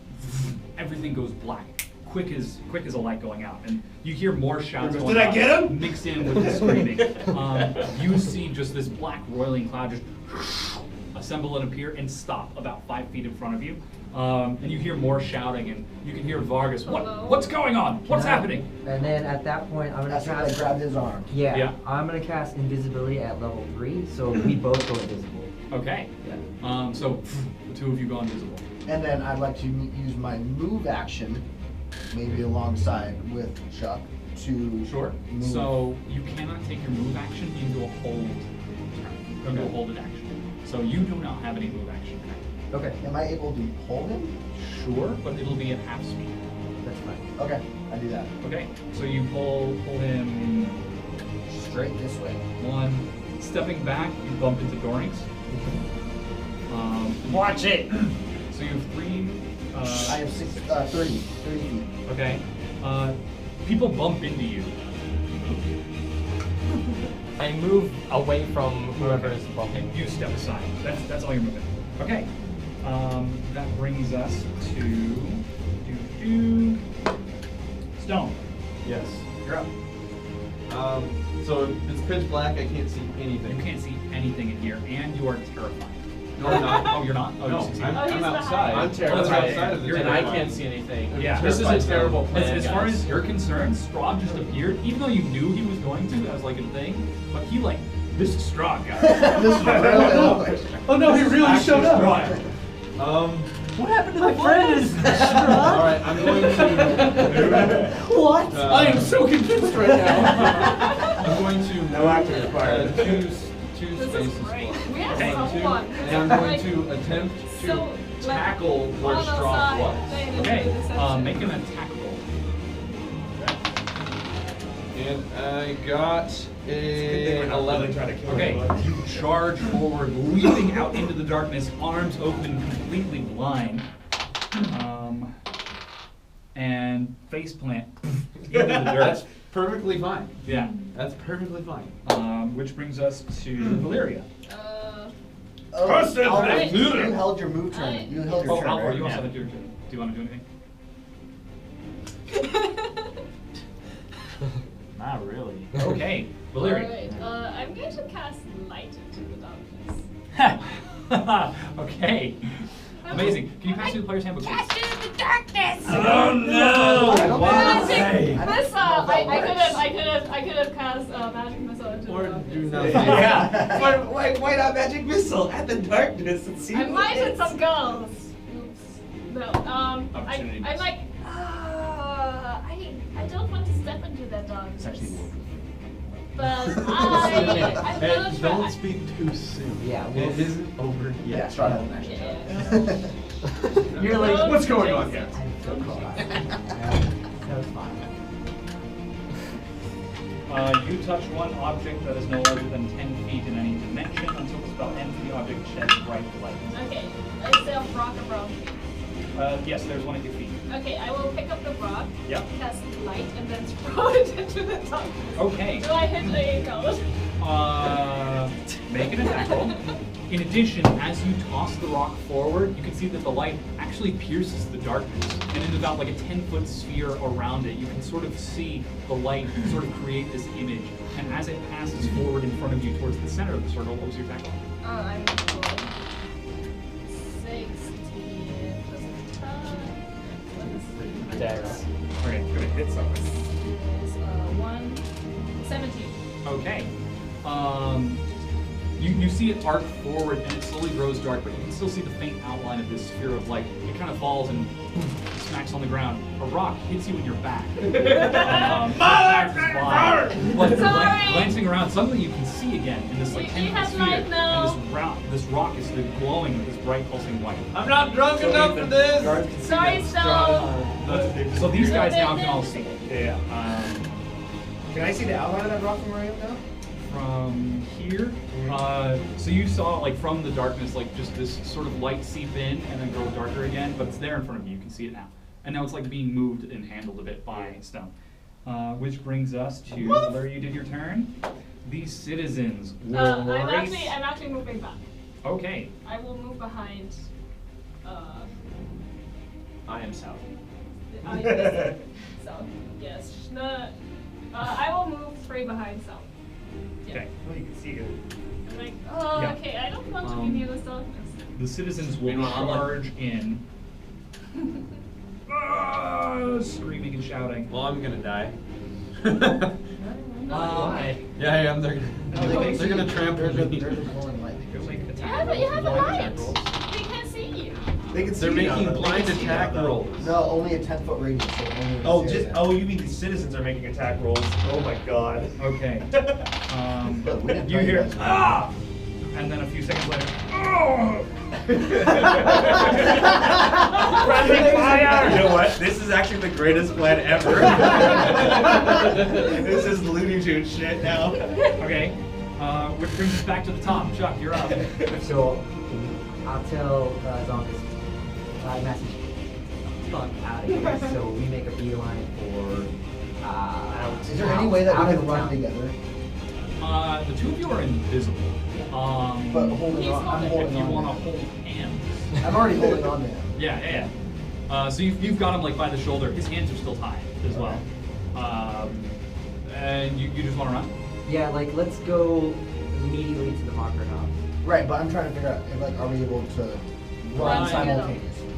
everything goes black, quick as a light going out, and you hear more shouts. Did going I on, get him? Mixed in with the screaming. You see just this black roiling cloud just assemble and appear and stop about 5 feet in front of you, and you hear more shouting, and you can hear Vargas. What's going on? What's happening? And then at that point, I'm gonna That's when I cast. grabbed his arm. Yeah, Yeah. I'm gonna cast invisibility at level 3, so we both go invisible. Okay. Yeah. So the two of you go invisible. And then I'd like to use my move action, maybe alongside with Chuck, to Sure. move. So you cannot take your move action into a hold turn, into a holded action. So you do not have any move action. Okay, Am I able to hold him? Sure, but it'll be at half speed. that's fine. Okay, I do that. Okay. So you pull him Straight this way. one. Stepping back, you bump into Dorynx. Watch it. So you have 3. I have 30 feet. Okay. People bump into you. I move away from whoever is bumping. You step aside. That's all you're moving. Okay. That brings us to Stohne. Yes. You're up. So it's pitch black. I can't see anything. You can't see anything in here, and you are terrified. No, I'm not. Oh, you're not? Oh, No, you succeed. I'm he's outside. I'm terrified. I'm outside of the And I terrified. can't see anything. Yeah. This is a Terrified terrible zone. plan, As far guys. as you're concerned, Strahd just appeared, even though you knew he was going to as like a thing, but he this is Strahd, guys. This is really awkward. Oh no, he really Actually showed up. Strahd. What happened to my friend? All right, I'm going to. What? I am so convinced right now. I'm going to No acting required. two This spaces. is great. We have Okay. someone. And I'm going to attempt to So, tackle where on Strahd outside, was. they didn't do Okay, the deception. make an attack roll. And I got We're a not 11. really trying to kill Okay, anyone. you charge forward, leaping out into the darkness, arms open, completely blind, and face plant into the dirt. That's perfectly fine. Yeah. That's perfectly fine. Which brings us to Valeria. Oh, Curse of Alvor, Strahd. you held your move turn. You held your Oh, turn. Alvor, right? you also Yeah. have your turn. Do you want to do anything? Not really. Okay, Valeria. Alright, I'm going to cast light into the darkness. Okay. Amazing. Can you pass me the player's handbook, please? Cast it in the darkness! Oh no! I don't Why? think- Missile! that I could have cast magic missile into Or the darkness. do nothing. Yeah. Why not magic missile at the darkness and see I what might it hit is? some girls. Oops. No. Opportunity I'm miss. like, I don't want to step into that darkness. It's actually more. But I'm gonna try. Don't speak too soon. Yeah, we'll- It isn't over Yeah, yet. Strahd hasn't actually Yeah. You're like, What's going on here? I'm so close. That was fine. You touch one object that is no larger than 10 feet in any dimension until the spell ends and the object sheds bright light. Okay, I still have rock around me. Yes, there's one at your feet. Okay, I will pick up the rock, Yep. cast light, and then throw it into the darkness. Okay. Do I hit a goat? Make an attack roll. In addition, as you toss the rock forward, you can see that the light actually pierces the darkness. And in about like a 10-foot sphere around it, you can sort of see the light sort of create this image. And as it passes forward in front of you towards the center of the circle, what was your attack roll? I'm rolling 16 plus 10. Dex. Okay, gonna hit something. Is 17. Okay. You see it arc forward and it slowly grows dark, but you can still see the faint outline of this sphere of light. It kind of falls and smacks on the ground. A rock hits you in your back. But Sorry! glancing around, suddenly you can see again in this like You 10-foot have sphere, light now. and this rock is glowing with this bright pulsing white. I'm not drunk enough for this! Sorry, Stone. So these guys now can all see. Yeah. Can I see the outline of that rock from where I am now? From here, so you saw like from the darkness, like just this sort of light seep in and then grow darker again, but it's there in front of you. You can see it now, and now it's like being moved and handled a bit by Stone. Which brings us to Valeria. You did your turn. These citizens will I'm race. actually moving back. Okay. I will move behind. I am south. So yes, no. I will move 3 behind South. Yeah. Okay. Well, you can see it. I'm like, oh, Yeah. okay. I don't want to be near this darkness. The citizens will Meanwhile, I'm like- charge in, screaming and shouting. Well, I'm gonna die. Why? Yeah, I am. They're gonna trample There's a me. glowing light. Go make You attack have a rolls, light. attack rolls. They can't see you. They can see They're you now, making though. They blind can see you attack now, though. rolls. No, only a 10-foot radius. So only in Oh, this just area. you mean the citizens are making attack rolls? Oh my god. Okay. Look, we didn't You tell hear guys. ah, and then a few seconds later, oh. Rapid fire! You know what? This is actually the greatest plan ever. This is Looney Tunes shit now. Okay. Which brings us back to the top. Chuck, you're up. So, I'll tell Zankas, message, fuck out of here. So we make a beeline for, Is there any way that out we of can run town. together? The two of you are invisible. But holding He's on, I'm holding- If holding you on. want to to hold hands. him. I'm already holding on to him. Yeah. So you've got him like by the shoulder. His hands are still tied as well. And you just want to run? Yeah, like, let's go immediately to the Hawker House. Right, but I'm trying to figure out, like, are we able to run Right. simultaneously?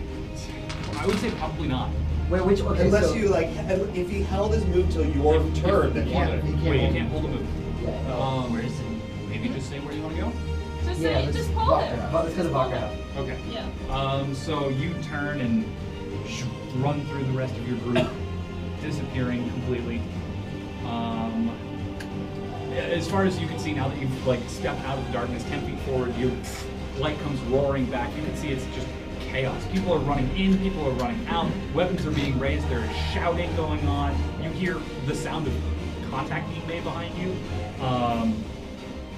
I would say probably not. Wait, which, okay, Unless so, you like, if he held his move till your turn, then He can't. He can't. Wait, you can't hold a move. yeah, Where is it? Maybe just say where you want to go. Just Yeah, say, let's just hold walk it. it out. let's go to the Hawker House. Okay. Yeah. So you turn and run through the rest of your group, disappearing completely. As far as you can see, now that you've like stepped out of the darkness 10 feet forward, light comes roaring back. You can see it's just chaos. People are running in, people are running out. Weapons are being raised. There is shouting going on. You hear the sound of contact being made behind you,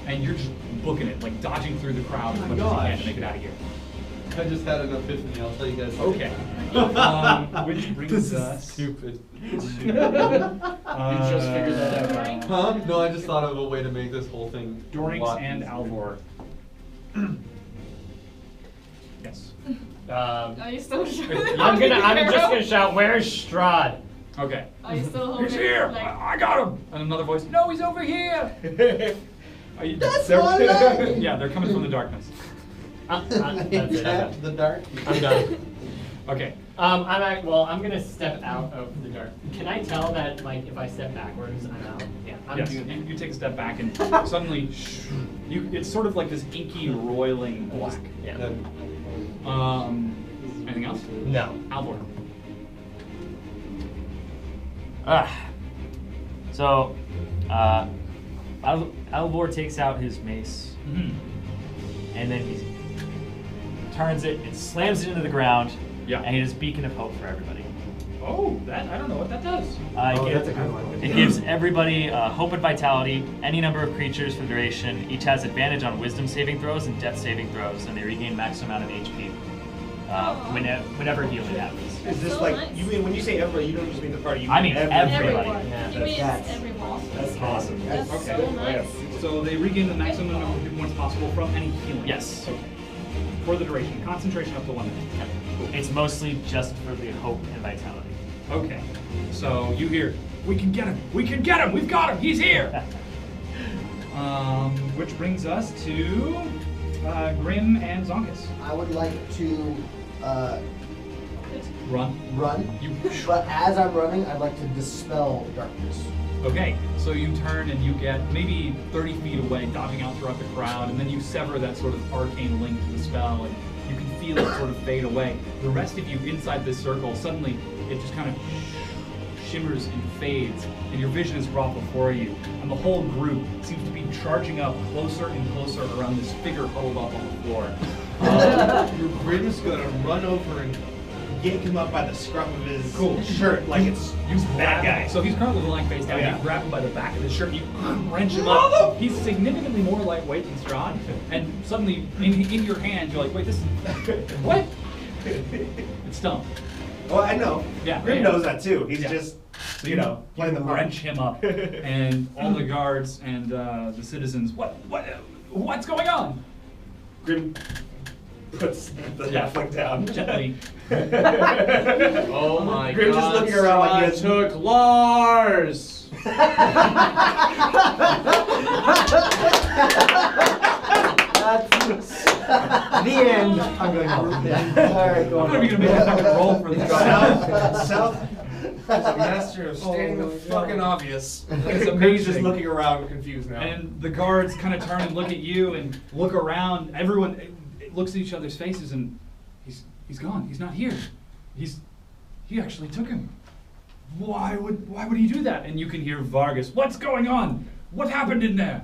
and you're just booking it, like dodging through the crowd as much as you can to make it out of here. I just had an epiphany. I'll tell you guys. Okay. Which brings This is us. stupid. You just figured that out, right? Huh? No, I just thought of a way to make this whole thing. a Dorynx lot and easier. Alvor. Yes. Are you still sure? I'm just gonna shout, "Where's Strahd?" Okay. Are you still holding? He's here! Like, I got him! And another voice, no, he's over here! Are you, That's they're- my line! Yeah, they're coming from the darkness. That's it. I'm done. The dark. I'm done. Okay. I'm gonna step out of the dark. Can I tell that, like, if I step backwards, I'm out? Yeah. Yes, you take a step back and suddenly, it's sort of like this inky, roiling black. Yeah. Anything else? No. Alvor. So, Alvor takes out his mace, and then he turns it and slams it into the ground. Yeah. And he does Beacon of Hope for everybody. Oh, that, I don't know what that does. That's a good one. It gives everybody hope and vitality, any number of creatures for the duration. Each has advantage on wisdom saving throws and death saving throws, and they regain maximum amount of HP whenever healing happens. Is this So like, nice. you mean, when you say everybody, you don't just mean the party, you I mean everybody. everyone. Yeah, He means that's- everyone. That's awesome. That's Okay. so nice. So they regain the maximum number of hit points possible from any healing. Yes. Okay. For the duration. Concentration up to 1 minute. It's mostly just for the hope and vitality. Okay. So you hear, we can get him! We can get him! We've got him! He's here! Which brings us to Grim and Zonkas. I would like to Run. run, but as I'm running, I'd like to dispel darkness. Okay, so you turn and you get maybe 30 feet away, dodging out throughout the crowd, and then you sever that sort of arcane link to the spell, and you can feel it sort of fade away. The rest of you inside this circle, suddenly it just kind of shimmers and fades, and your vision is brought before you, and the whole group seems to be charging up closer and closer around this figure huddled up on the floor. Grim's gonna run over and yank him up by the scruff of his Cool. shirt like it's bad guy. So he's currently lying face down. Oh, yeah. You grab him by the back of his shirt, and you wrench him up. He's significantly more lightweight than Strahd, and suddenly in your hand, you're like, wait, this is what? It's Stohne. Oh, I know. Yeah, Grim yeah. knows that too. He's Yeah. just, you know, playing the part. wrench him up, and all the guards and the citizens. What's going on? Grim puts the Yeah. halfling down. Gently. Oh my Grim god. just looking around like he has took Lars! The end. I'm going home. Alright, go I'm on. gonna be gonna make a fucking roll for this guy. South is a master of stating the fucking obvious. It's Grim's just amazing. looking around confused now. And the guards kind of turn and look at you and look around. Everyone looks at each other's faces, and he's gone. He's not here. He actually took him. Why would he do that? And you can hear Vargas. What's going on? What happened in there?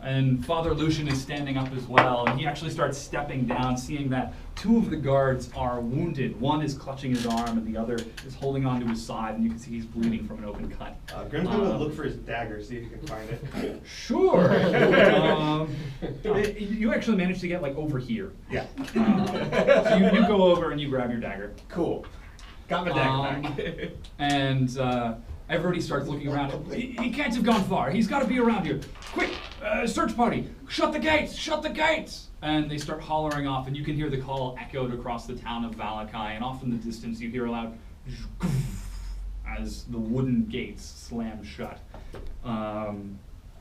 And Father Lucian is standing up as well, and he actually starts stepping down, seeing that two of the guards are wounded. One is clutching his arm, and the other is holding onto his side, and you can see he's bleeding from an open cut. Grim's gonna look for his dagger, see if he can find it. Sure. You actually managed to get like over here. Yeah. So you go over and you grab your dagger. Cool. Got my dagger back. And everybody starts looking around. He can't have gone far. He's got to be around here. Quick, search party! Shut the gates! Shut the gates! And they start hollering off, and you can hear the call echoed across the town of Valakai. And off in the distance, you hear a loud as the wooden gates slam shut.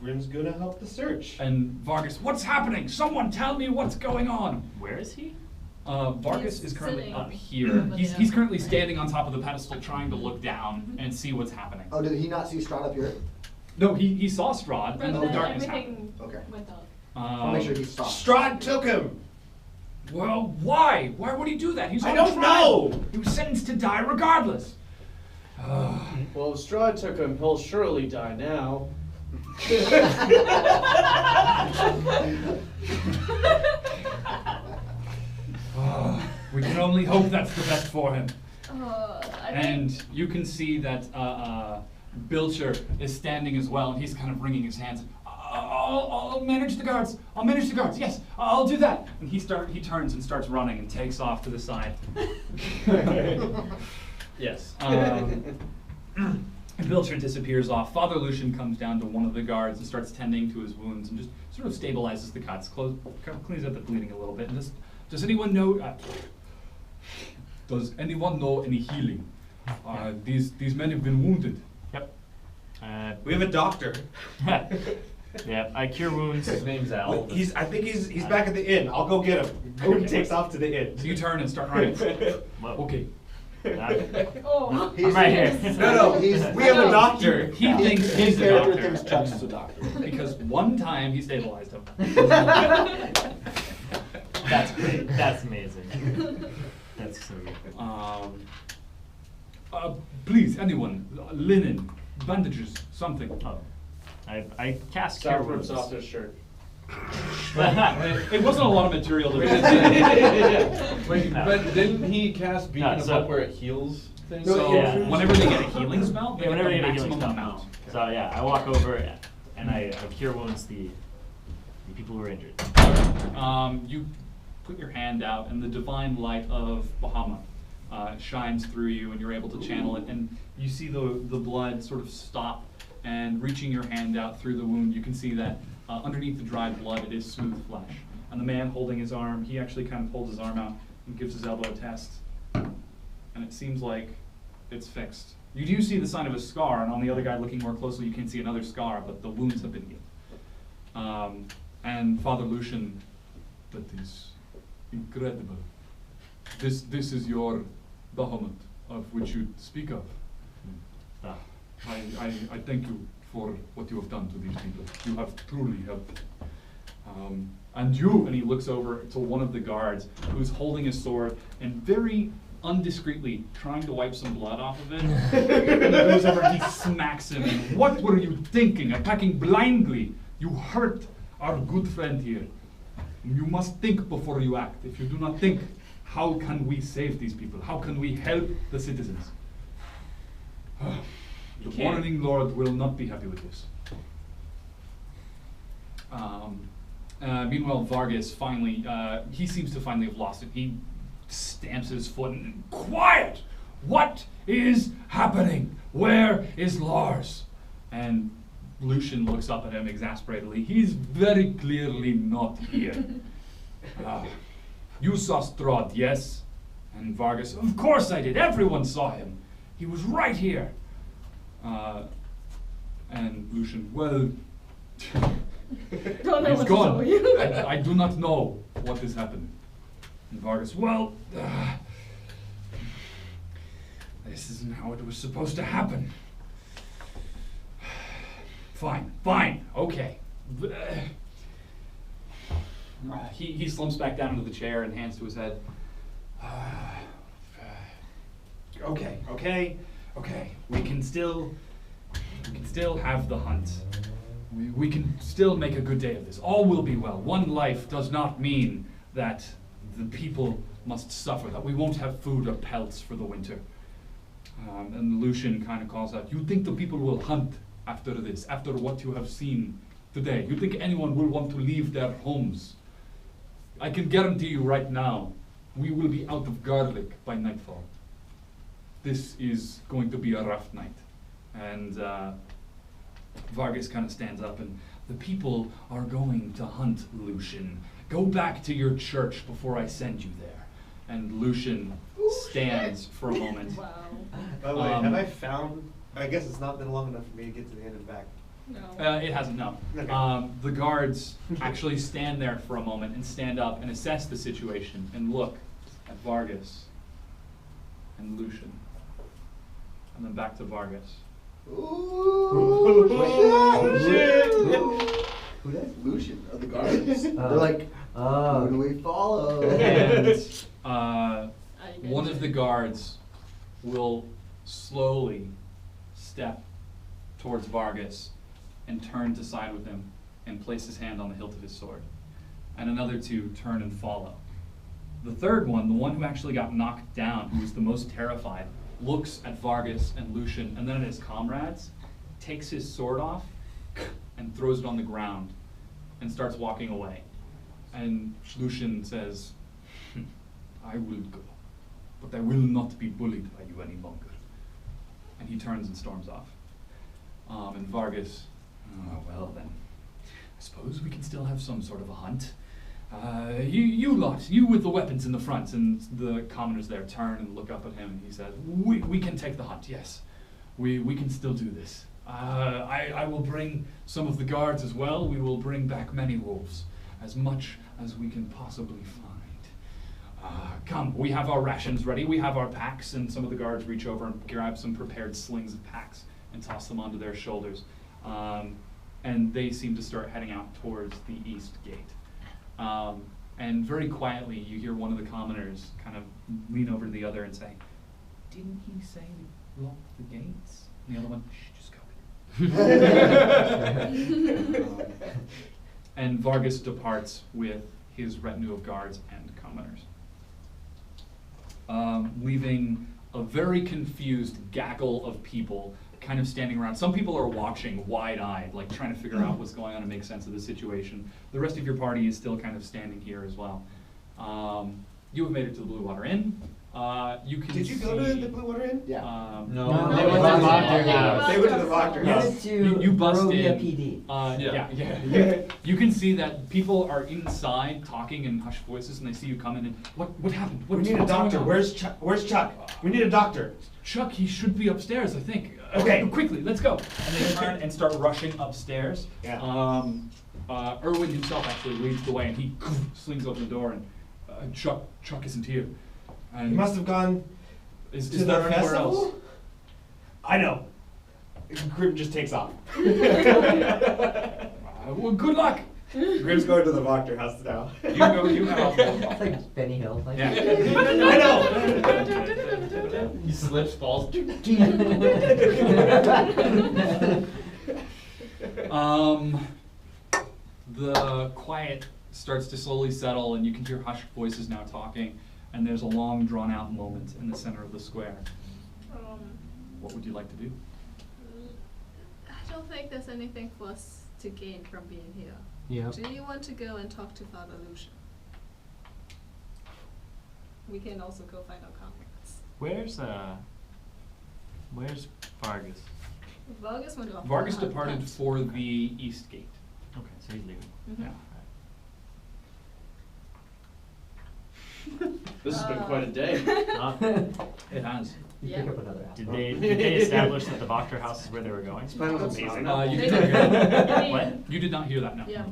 Grim's gonna help the search. And Vargas, what's happening? Someone tell me what's going on. Where is he? Vargas He's is currently sitting up here. over He's there. currently standing on top of the pedestal trying to look down and see what's happening. Oh, did he not see Strahd up here? No, he saw Strahd, But and the then darkness happened. everything Okay. went off. I'll make sure he stops. Strahd took him! Well, why? Why would he do that? He's I on don't trial. know! He was sentenced to die regardless. Well, if Strahd took him, he'll surely die now. We can only hope that's the best for him. I think And you can see that Bilcher is standing as well, and he's kind of wringing his hands. I'll manage the guards. I'll manage the guards. Yes, I'll do that. And he turns and starts running and takes off to the side. Yes. And Bilcher disappears off. Father Lucian comes down to one of the guards and starts tending to his wounds and just sort of stabilizes the cuts, cleans up the bleeding a little bit. And does anyone know? Does anyone know any healing? These men have been wounded. Yep. We have a doctor. Yeah, I cure wounds. His name's Al. I think he's back at the inn. I'll go get him. Okay. He takes off to the inn. So you turn and start running. Whoa. Okay. Oh. I'm right here. No, He's, we have a doctor. He thinks his he's the character doctor. thinks Chuck's the doctor. Because one time he stabilized him. That's great. That's amazing. That's so good. Please, anyone, linen, bandages, something. Oh, I cast cure South wounds. rips off his shirt. It wasn't a lot of material to Wait, but didn't he cast Beacon of so- Hope where it heals things? So Yeah. whenever they get a healing spell, they Yeah, whenever get you the get a healing maximum spell. amount. So yeah, I walk over and I cure wounds the people who are injured. You put your hand out, and the divine light of Bahamut shines through you, and you're able to channel it. And you see the blood sort of stop, and reaching your hand out through the wound, you can see that underneath the dried blood, it is smooth flesh. And the man holding his arm, he actually kind of holds his arm out and gives his elbow a test. And it seems like it's fixed. You do see the sign of a scar, and on the other guy looking more closely, you can see another scar, but the wounds have been healed. And Father Lucian, that is incredible. This is your Bahamut of which you speak of. Ah. I thank you for what you have done to these people. You have truly helped. And he looks over to one of the guards who's holding a sword and very undiscreetly trying to wipe some blood off of it. And he goes over and he smacks him. And, what were you thinking? Attacking blindly. You hurt our good friend here. You must think before you act. If you do not think, how can we save these people? How can we help the citizens? The Morning Lord will not be happy with this. Meanwhile, Vargas finally, he seems to finally have lost it. He stamps his foot and, quiet! What is happening? Where is Lars? And Lucian looks up at him exasperatedly. He's very clearly not here. You saw Strahd, yes? And Vargas, of course I did. Everyone saw him. He was right here. And Lucian, well, Don't know he's what gone. to tell you. I do not know what is happening. And Vargas, well, this isn't how it was supposed to happen. Fine, okay. He slumps back down into the chair and hands to his head. Okay. We can still have the hunt. We can still make a good day of this. All will be well. One life does not mean that the people must suffer, that we won't have food or pelts for the winter. And Lucian kind of calls out, you think the people will hunt after this, after what you have seen today? You think anyone will want to leave their homes? I can guarantee you right now, we will be out of garlic by nightfall. This is going to be a rough night. And Vargas kind of stands up, and the people are going to hunt, Lucian. Go back to your church before I send you there. And Lucian stands for a moment. Wow. By the way, have I found? I guess it's not been long enough for me to get to the end and back. No. It hasn't, no. Okay. The guards actually stand there for a moment and stand up and assess the situation and look at Vargas and Lucian. And then back to Vargas. Ooh, shit. Who that's Lucian of the guards? They're like, who do we follow? And one of the guards will slowly step towards Vargas and turn to side with him and place his hand on the hilt of his sword. And another two turn and follow. The third one, the one who actually got knocked down, who was the most terrified, looks at Vargas and Lucian and then at his comrades, takes his sword off and throws it on the ground and starts walking away. And Lucian says, I will go, but I will not be bullied by you any longer. And he turns and storms off. And Vargas, oh, well then, I suppose we can still have some sort of a hunt. You lot, you with the weapons in the front. And the commoners there turn and look up at him, and he says, we can take the hunt, yes. We can still do this. I will bring some of the guards as well. We will bring back many wolves, as much as we can possibly find. Come, we have our rations ready. We have our packs, and some of the guards reach over and grab some prepared slings of packs and toss them onto their shoulders. And they seem to start heading out towards the east gate. And very quietly, you hear one of the commoners kind of lean over to the other and say, "Didn't he say lock the gates?" And the other one, "Shh, just go." And Vargas departs with his retinue of guards and commoners, leaving a very confused gaggle of people kind of standing around. Some people are watching wide-eyed, like trying to figure out what's going on and make sense of the situation. The rest of your party is still kind of standing here as well. You have made it to the Blue Water Inn. You can Did you go to the Blue Water Inn? Yeah. No. They went to the Doctor House. They went to the Doctor You House. went to You bust Barovia in. PD. Yeah. You can see that people are inside talking in hushed voices, and they see you come in and what happened? We need a what's going doctor. on?" Where's Chuck? Where's Chuck? We need a doctor. Chuck, he should be upstairs, I think. Okay. Quickly, let's go. And they turn and start rushing upstairs. Yeah. Erwin himself actually leads the way, and he slings open the door, and Chuck isn't here. And He must have gone is to there the anywhere festival? else? I know. Grim just takes off. Well, good luck. Grim's going to the Doctor House now. You go. You have. It's like Benny Hill. Like Yeah. I know. He slips, falls. The quiet starts to slowly settle, and you can hear hushed voices now talking, and there's a long, drawn-out moment in the center of the square. What would you like to do? I don't think there's anything for us to gain from being here. Yeah. Do you want to go and talk to Father Lucian? We can also go find our comrades. Where's Vargas? Vargas went off. on Vargas a hunt. departed for the east gate. Okay, so he's leaving. Mhm. Yeah. This has been quite a day. It has. You Yeah. pick up another apple. Did they establish that the Doctor House is where they were going? This plan was amazing. You They did not hear that. They- What? You did not hear that, no. Yeah,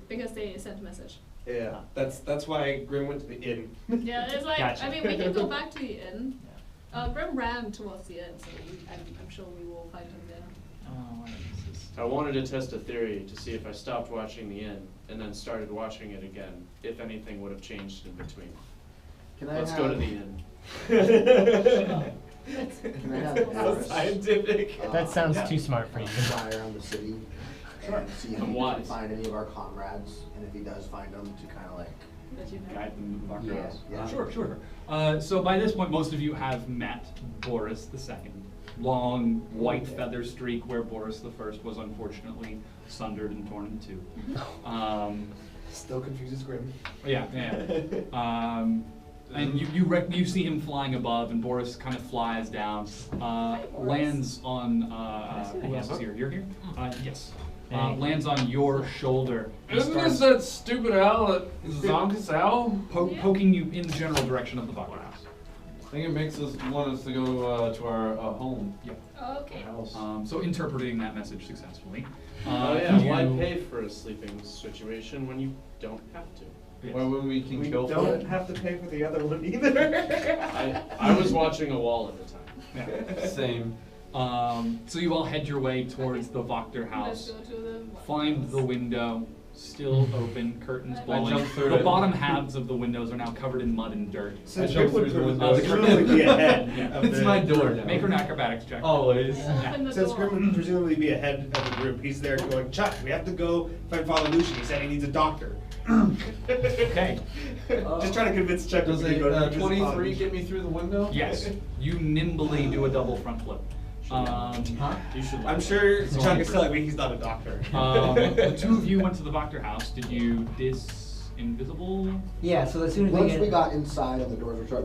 because they sent a message. Yeah, that's why Grim went to the inn. Yeah, it's like, Gotcha. I mean, we can go back to the inn. Grim ran towards the inn, so I'm sure we will find him there. Oh, what is this? I wanted to test a theory to see if I stopped watching the inn and then started watching it again, if anything would have changed in between. Can I Let's have, go to the inn. Can I have How Boris, scientific. That sounds yeah, too smart for you. fly around the city and see if I'm he wise. can find any of our comrades, and if he does find them, to kind of like, That you know. Guide them to the Doctor Yeah, House. yeah. Sure. So by this point, most of you have met Boris II. Long white feather streak where Boris I was unfortunately sundered and torn in two. Still confuses Grim. Yeah. And you see him flying above, and Boris kind of flies down, lands on. Who else is here? You're here. Yes. Lands on your shoulder. and Isn't starts this that stupid owl at Zankas owl? poking you in the general direction of the Doctor House. I think it makes us want us to go to our home. Yep. Okay. House. So interpreting that message successfully. Oh yeah, why you- pay for a sleeping situation when you don't have to? Yes. Why wouldn't we can We kill for don't it? have to pay for the other one either. I was watching a wall at the time. Yeah. Same. So you all head your way towards the Wachter Let's house. go to the Find the window, still open, curtains I blowing. jumped through The it. bottom halves of the windows are now covered in mud and dirt. Since jumped Grim would through the window. presumably be ahead Yeah. of It's the my door group. now. Make her an acrobatics check. Always. Open the Since door. Grim would presumably be ahead of the group, he's there going, Chuck, we have to go find Father Lucian. He said he needs a doctor. Okay. Just trying to convince Chuck Does to go to a visit Father 23 Lucian. get me through the window? Yes. You nimbly do a double front flip. You should. I'm sure Chuck is telling me he's not a doctor. The two of you went to the Doctor house. Did you invisible? Yeah. So as soon as Once we we get, got inside and the doors were shut,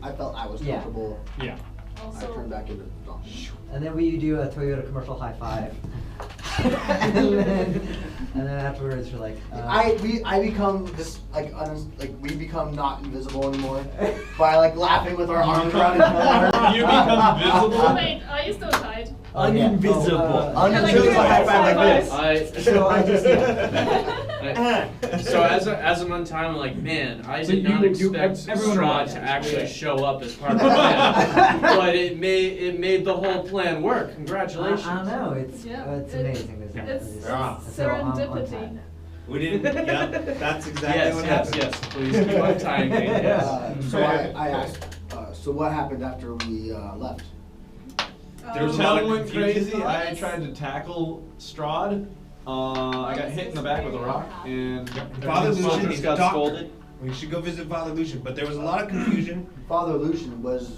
I felt I was Yeah. comfortable. Yeah. I Also, turned back into Stohne. and then we do a Toyota commercial high five. and then afterwards we're like, I become just we become not invisible anymore by like laughing with our arms around each other. You become visible. wait, are you still tied? oh, yeah. Uninvisible. Uninvisible Yeah, like, high five like this. So I just yeah. So as I'm untied, I'm like, man, I So did not you- expect everyone Strahd arrives. to actually show up as part of the plan, but it made the whole plan work. Congratulations. I know it's Yeah, it's amazing. Isn't it? It's Yeah. So I'm serendipity. untied. We didn't. Yeah, that's exactly Yes, what yes, happened. yes. Please keep untying me. Yes. So I asked, so what happened after we left? There was The a lot town of went confusion. crazy. I tried to tackle Strahd. I got hit in the back with a rock, and Father Lucian, Soldiers he's a got doctor. scolded. We should go visit Father Lucian, but there was a lot of confusion. Father Lucian was.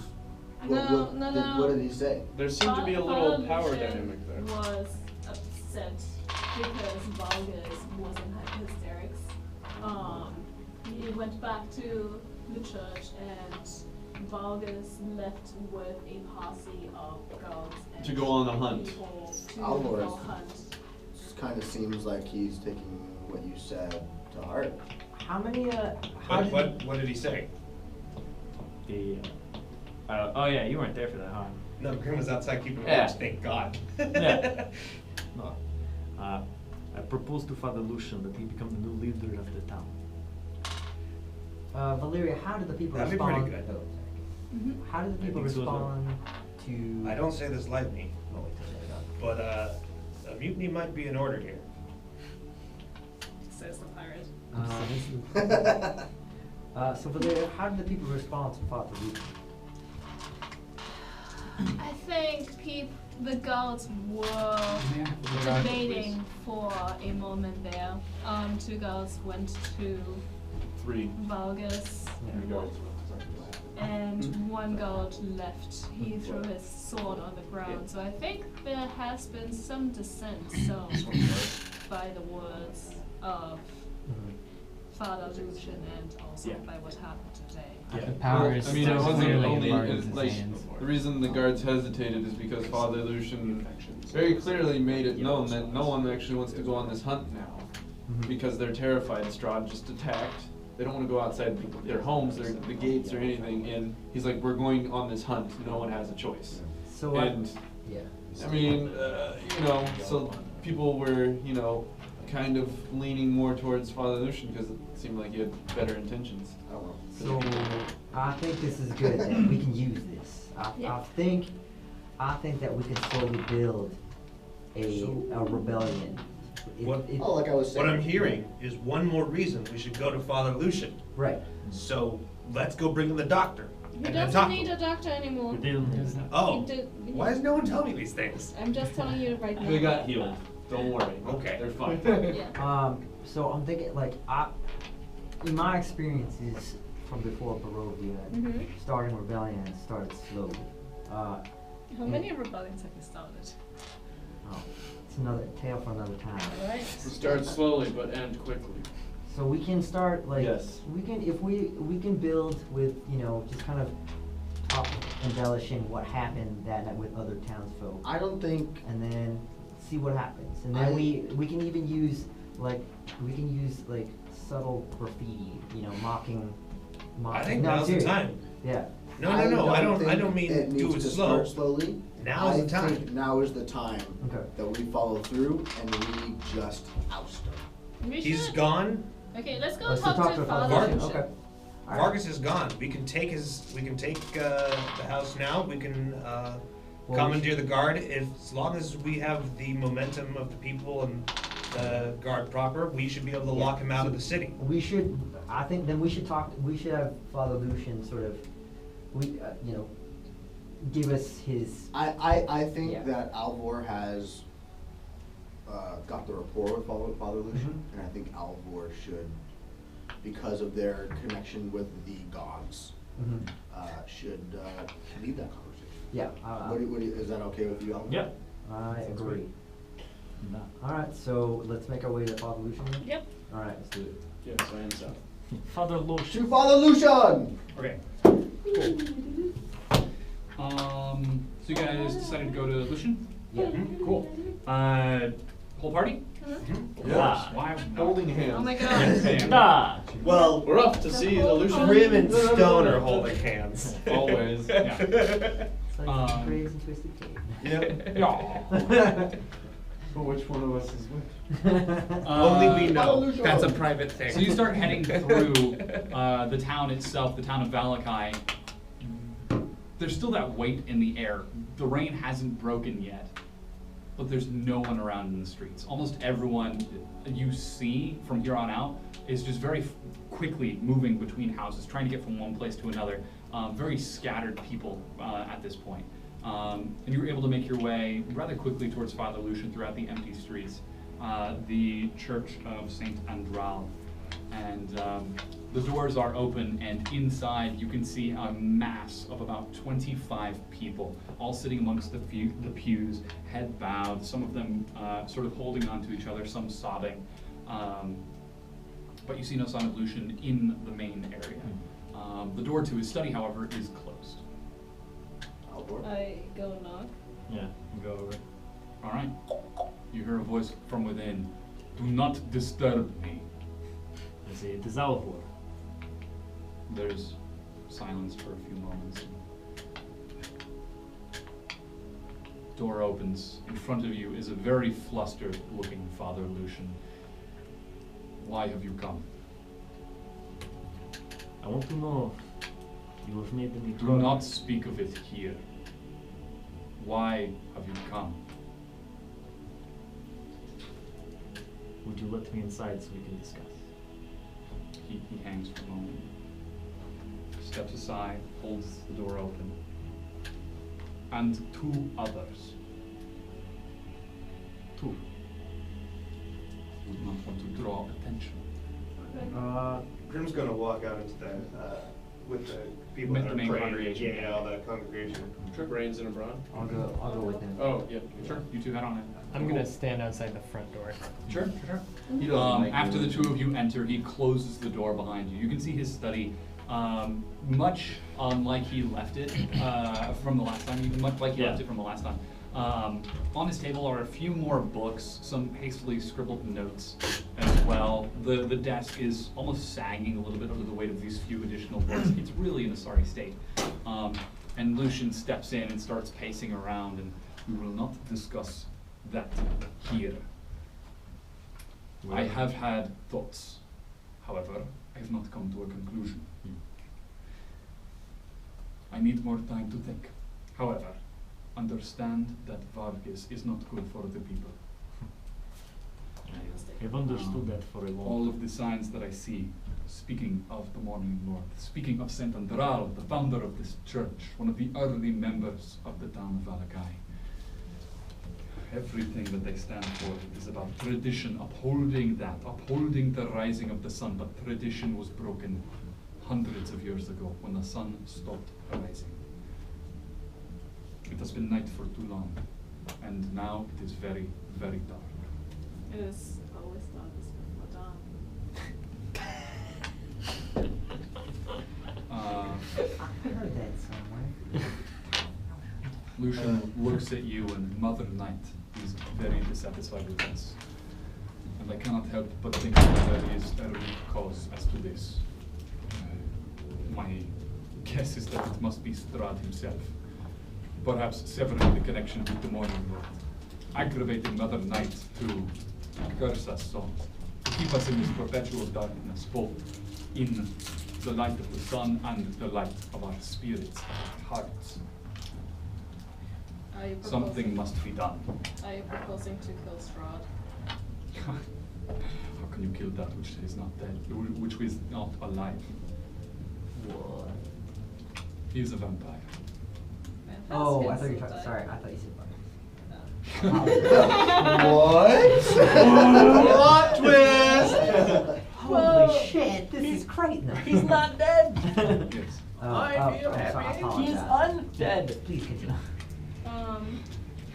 What did he say? There seemed to be a little Father power Lucian dynamic there. Was upset because Valgus was in hysterics. He went back to the church and Valgus left with a posse of guards and To go on a hunt. people to Alvor go is- hunt. Just kind of seems like he's taking what you said to heart. How many? How But did what did he say? Oh yeah, you weren't there for that, huh? No, Grim was outside keeping Yeah. watch. Thank God. Yeah. No. I proposed to Father Lucian that he become the new leader of the town. Valeria, how did the people That'd be respond? pretty good. Mhm. How did the people think so as well. respond to? I don't say this lightly, Oh, wait, till later. but a mutiny might be in order here. Says the pirate. So Valeria, how did the people respond to Father Lucian? I think the guards were debating for a moment there. Two guards went to 3. Valgus, and one guard left. He threw his sword on the ground. So I think there has been some dissent sown by the words of Father Lucian and also Yeah. by what happened today. Yeah. The power is I mean, it so wasn't clearly only in Vargas' like hands. the reason the guards hesitated is because Father Lucian very clearly made it known that no one actually wants to go on this hunt now because they're terrified. Strahd just attacked. They don't want to go outside their homes, the gates, or anything. And he's like, "We're going on this hunt. No one has a choice." So And yeah. I mean, so people were, kind of leaning more towards Father Lucian because it seemed like he had better intentions. I don't know. So I think this is good that we can use this. I think that we can slowly build a rebellion. Like I was saying. What I'm hearing is one more reason we should go to Father Lucian. Right. So let's go bring in the doctor. He and then doesn't talk need to a him. doctor anymore. Oh, He did- why is no one telling me these things? I'm just telling you right now. They got healed. Don't worry. Okay. They're fine. Yeah. So I'm thinking in my experiences from before Barovia, Mhm. starting rebellion started slowly. How many rebellions have you started? It's another tale for another time. Alright. So start slowly but end quickly. So we can start Yes. we can build with just kind of embellishing what happened that night with other townsfolk. I don't think. And then see what happens. And then we can even use subtle graffiti, mocking. I think No, I'm now's the serious. time. Yeah. No, I don't think mean it do needs it to slow. start slowly. Now's the I time. think now is the time Okay. that we follow through and we just oust him. We He's should- gone. Okay, let's go Let's talk to Father Vargas. Lucian. Okay. All right. Vargas is gone. We can take the house now. We can Well, commandeer the guard. As long as we have the momentum of the people and the guard proper, we should be able to lock him out of the city. We should. I think then we should talk. We should have Father Lucian sort of, give us his. I think Yeah. that Alvor has got the rapport with Father Lucian, Mhm. and I think Alvor should, because of their connection with the gods, should lead that conversation. Yeah. Is that okay with you, Alvor? Yeah. I agree. No. Alright, so let's make our way to Father Lucian then? Yep. Alright, let's do it. Yes, I am so. Father Lucian. To Father Lucian! Okay. Cool. So you guys decided to go to Lucian? Yeah. Cool. Whole party? Yeah. Why? Holding hands. Oh my god. Ah. Well, We're off to see the Lucian. Rim and Stohne are holding hands. Always. Yeah. It's like Graves and Twisted Cave. Yep. Yeah. But which one of us is which? Only we know. Lucian. That's a private thing. So you start heading through the town itself, the town of Valakai. There's still that weight in the air. The rain hasn't broken yet, but there's no one around in the streets. Almost everyone you see from here on out is just very quickly moving between houses, trying to get from one place to another. Very scattered people at this point. And you were able to make your way rather quickly towards Father Lucian throughout the empty streets, the Church of Saint Andral. And the doors are open, and inside you can see a mass of about 25 people, all sitting amongst the pews, head bowed, some of them sort of holding on to each other, some sobbing. But you see no sign of Lucian in the main area. The door to his study, however, is closed. I go knock. Yeah. Go over. All right. You hear a voice from within. Do not disturb me. I say it is Alvor. There's silence for a few moments. Door opens. In front of you is a very flustered looking Father Lucian. Why have you come? I want to know if you have made any Do progress. not speak of it here. Why have you come? Would you let me inside so we can discuss? He hangs for a moment. Steps aside, holds the door open. And two others. Two. Would not want to draw attention. Grim's gonna walk out into the with the people With that the are main praying. congregation. Yeah, all the congregation. Brains in a bra. I'll go with him. Oh, yeah. Sure, you two head on it. I'm gonna stand outside the front door. Sure. He doesn't like After the me. two of you enter, he closes the door behind you. You can see his study, much unlike he left it from the last time. Much like he left it from the last time. On his table are a few more books, some hastily scribbled notes as well. The desk is almost sagging a little bit under the weight of these few additional books. It's really in a sorry state. And Lucian steps in and starts pacing around, and we will not discuss that here. I have had thoughts. However, I have not come to a conclusion. I need more time to think. However, understand that Vargas is not good for the people. I've understood that for a long All of the signs that I see, speaking of the Morning Lord, speaking of Saint Andral, the founder of this church, one of the early members of the town of Valakai. Everything that they stand for is about tradition, upholding that, upholding the rising of the sun, but tradition was broken hundreds of years ago when the sun stopped rising. It has been night for too long, and now it is very, very dark. It is always darkest before dawn. I heard that somewhere. Lucian looks at you, and Mother Night is very dissatisfied with this. And I cannot help but think that there is a root cause as to this. My guess is that it must be Strahd himself. Perhaps severing the connection with the Morning Lord. Aggravating Mother Night to curse us so, to keep us in this perpetual darkness, both in the light of the sun and the light of our spirits and hearts. Are you Something proposing- must be done. Are you proposing to kill Strahd? How can you kill that which is not dead, which is not alive? What? He is a vampire. Oh, I Fantastic thought you were sometimes. talking. Sorry, I thought you said What? Plot twist! Holy shit, this is great now. He's not dead. Yes. He is undead. Please continue.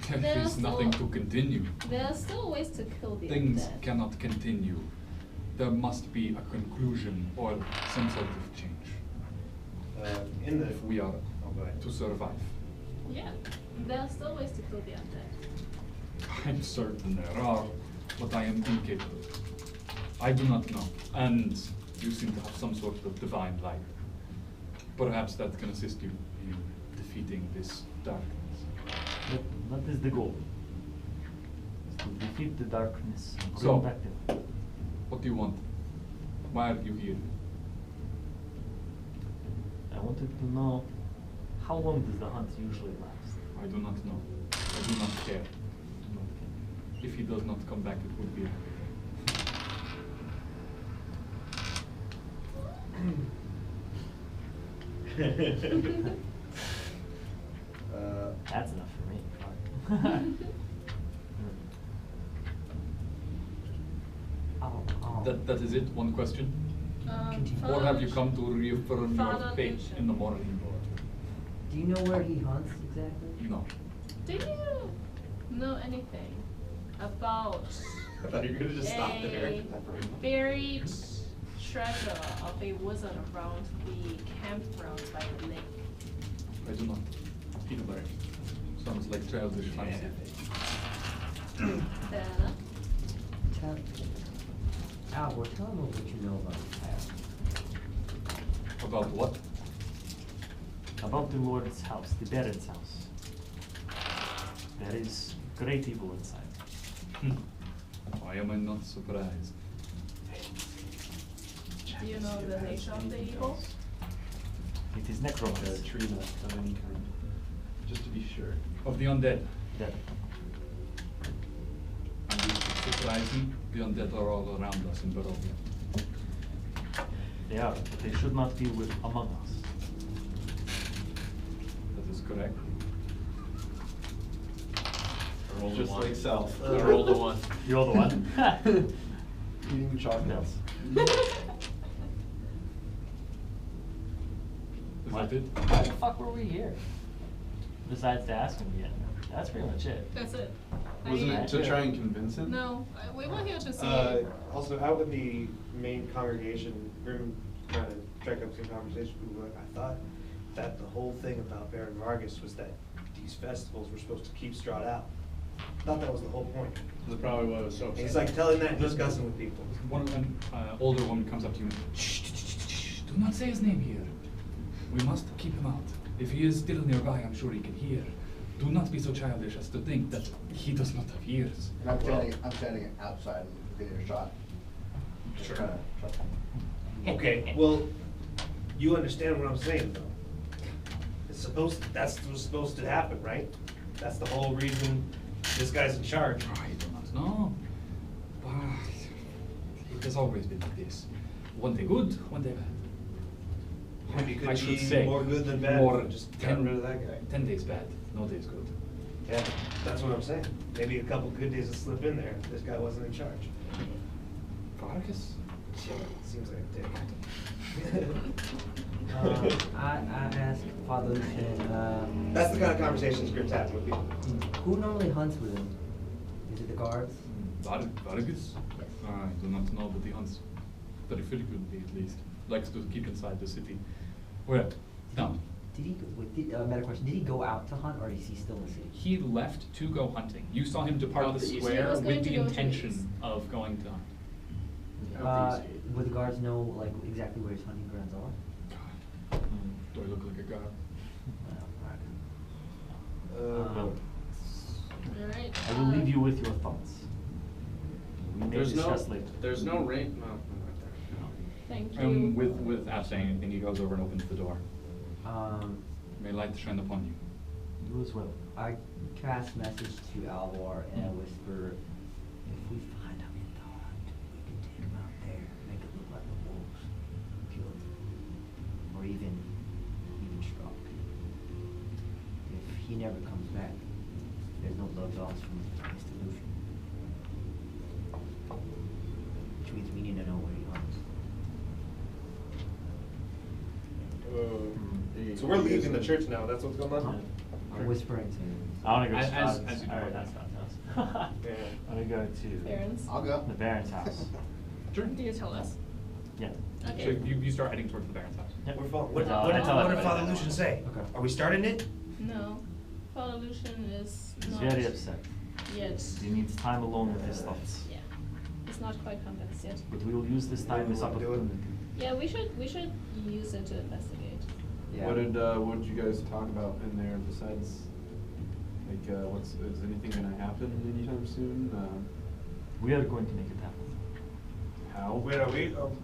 There There's is nothing still- to continue. There are still ways to kill the Things undead. cannot continue. There must be a conclusion or some sort of change In the. if we are Oh, go ahead. to survive. Yeah, there are still ways to kill the undead. I'm certain there are, but I am incapable. I do not know. And you seem to have some sort of divine light. Perhaps that can assist you in defeating this darkness. That is the goal. Is to defeat the darkness and So- bring back the What do you want? Why are you here? I wanted to know how long does the hunt usually last? I do not know. I do not care. If he does not come back, it would be a That's enough for me. That is it? One question? Or have you come to reaffirm your Father faith Nation. in the morning Lord? Do you know where he hunts exactly? No. Do you know anything about I thought you were gonna just stop there. a buried treasure of a wizard around the campground by the lake? I do not. Peanut butter. Sounds like childish fancy. Fair enough. Alvor, tell him what you know about the past. About what? About the Lord's house, the Baron's house. There is great evil inside. Why am I not surprised? Do you know the nature of the evil? It is necromancy. tree nut of any kind, just to be sure. Of the undead. Dead. And it surprise me, the undead are all around us in Barovia. They are, but they should not be with among us. That is correct. I rolled a Just one. like South. I rolled a one. You rolled a one? Eating chocolates. Is that it? Why the fuck were we here? Besides to ask him again. That's pretty much it. That's it. Wasn't I- it to try and convince him? No, we were here to see. Also, out in the main congregation, Grim kind of struck up some conversation. We were like, I thought that the whole thing about Baron Vargas was that these festivals were supposed to keep Strahd out. I thought that was the whole point. That's probably what it was so. And he's like telling that and discussing with people. An older woman comes up to you and shh, shh, shh, shh, shh, do not say his name here. We must keep him out. If he is still nearby, I'm sure he can hear. Do not be so childish as to think that he does not have ears. And I'm standing outside and getting a shot. Just Sure. kinda shut down. Okay, well, you understand what I'm saying, though. That's what's supposed to happen, right? That's the whole reason this guy's in charge. I do not know. But it has always been like this. One day good, one day bad. Maybe it could I should be say more good than bad. More if we just got rid of that guy. 10 days bad, no days good. Yeah, that's what I'm saying. Maybe a couple good days will slip in there if this guy wasn't in charge. Vargas? Seems like a dick. I asked Father Lucian, That's the kind of conversations Grim's having with people. who normally hunts with him? Is it the guards? Vargas? I do not know, but he hunts very frequently at least. Likes to keep inside the city. Well, no. Did he, meta question, did he go out to hunt or is he still in the city? He left to go hunting. You saw him depart Out the the east. square He was going with to the go to the intention east. of going to hunt. Would the guards know like exactly where his hunting grounds are? God. Do I look like a god? Alright. I will leave you with your thoughts. We may There's no, discuss later. there's no rate, no, right Thank you. And without saying anything, he goes over and opens the door. Um, May light shine upon you. You as well. I cast message to Alvor and I whisper, if we find him in the hunt, we can take him out there, make it look like the wolves killed him, or even struck. If he never comes back, there's no blood loss from Mr. Lucian. Which means we need to know where he hunts. So we're leaving the church now, that's what's going on? I'm whispering to him. I want to go to As Strahd's. you do. Alright, that's Strahd's house. Yeah. I want to go to Baron's. I'll go. the Baron's house. Sure. Do you tell us? Yeah. Okay. So you start heading towards the Baron's house. Yep. We're following. What- What did I tell everybody Father that. Lucian say? Okay. Are we starting it? No. Father Lucian is He's not very upset. yet. He needs time alone with his thoughts. Yeah. He's not quite convinced yet. But we will use this time, this Wanna do it? opportunity. Yeah, we should use it to investigate. Yeah. What did you guys talk about in there besides, like, is anything gonna happen anytime soon? We are going to make it happen. How? Wait,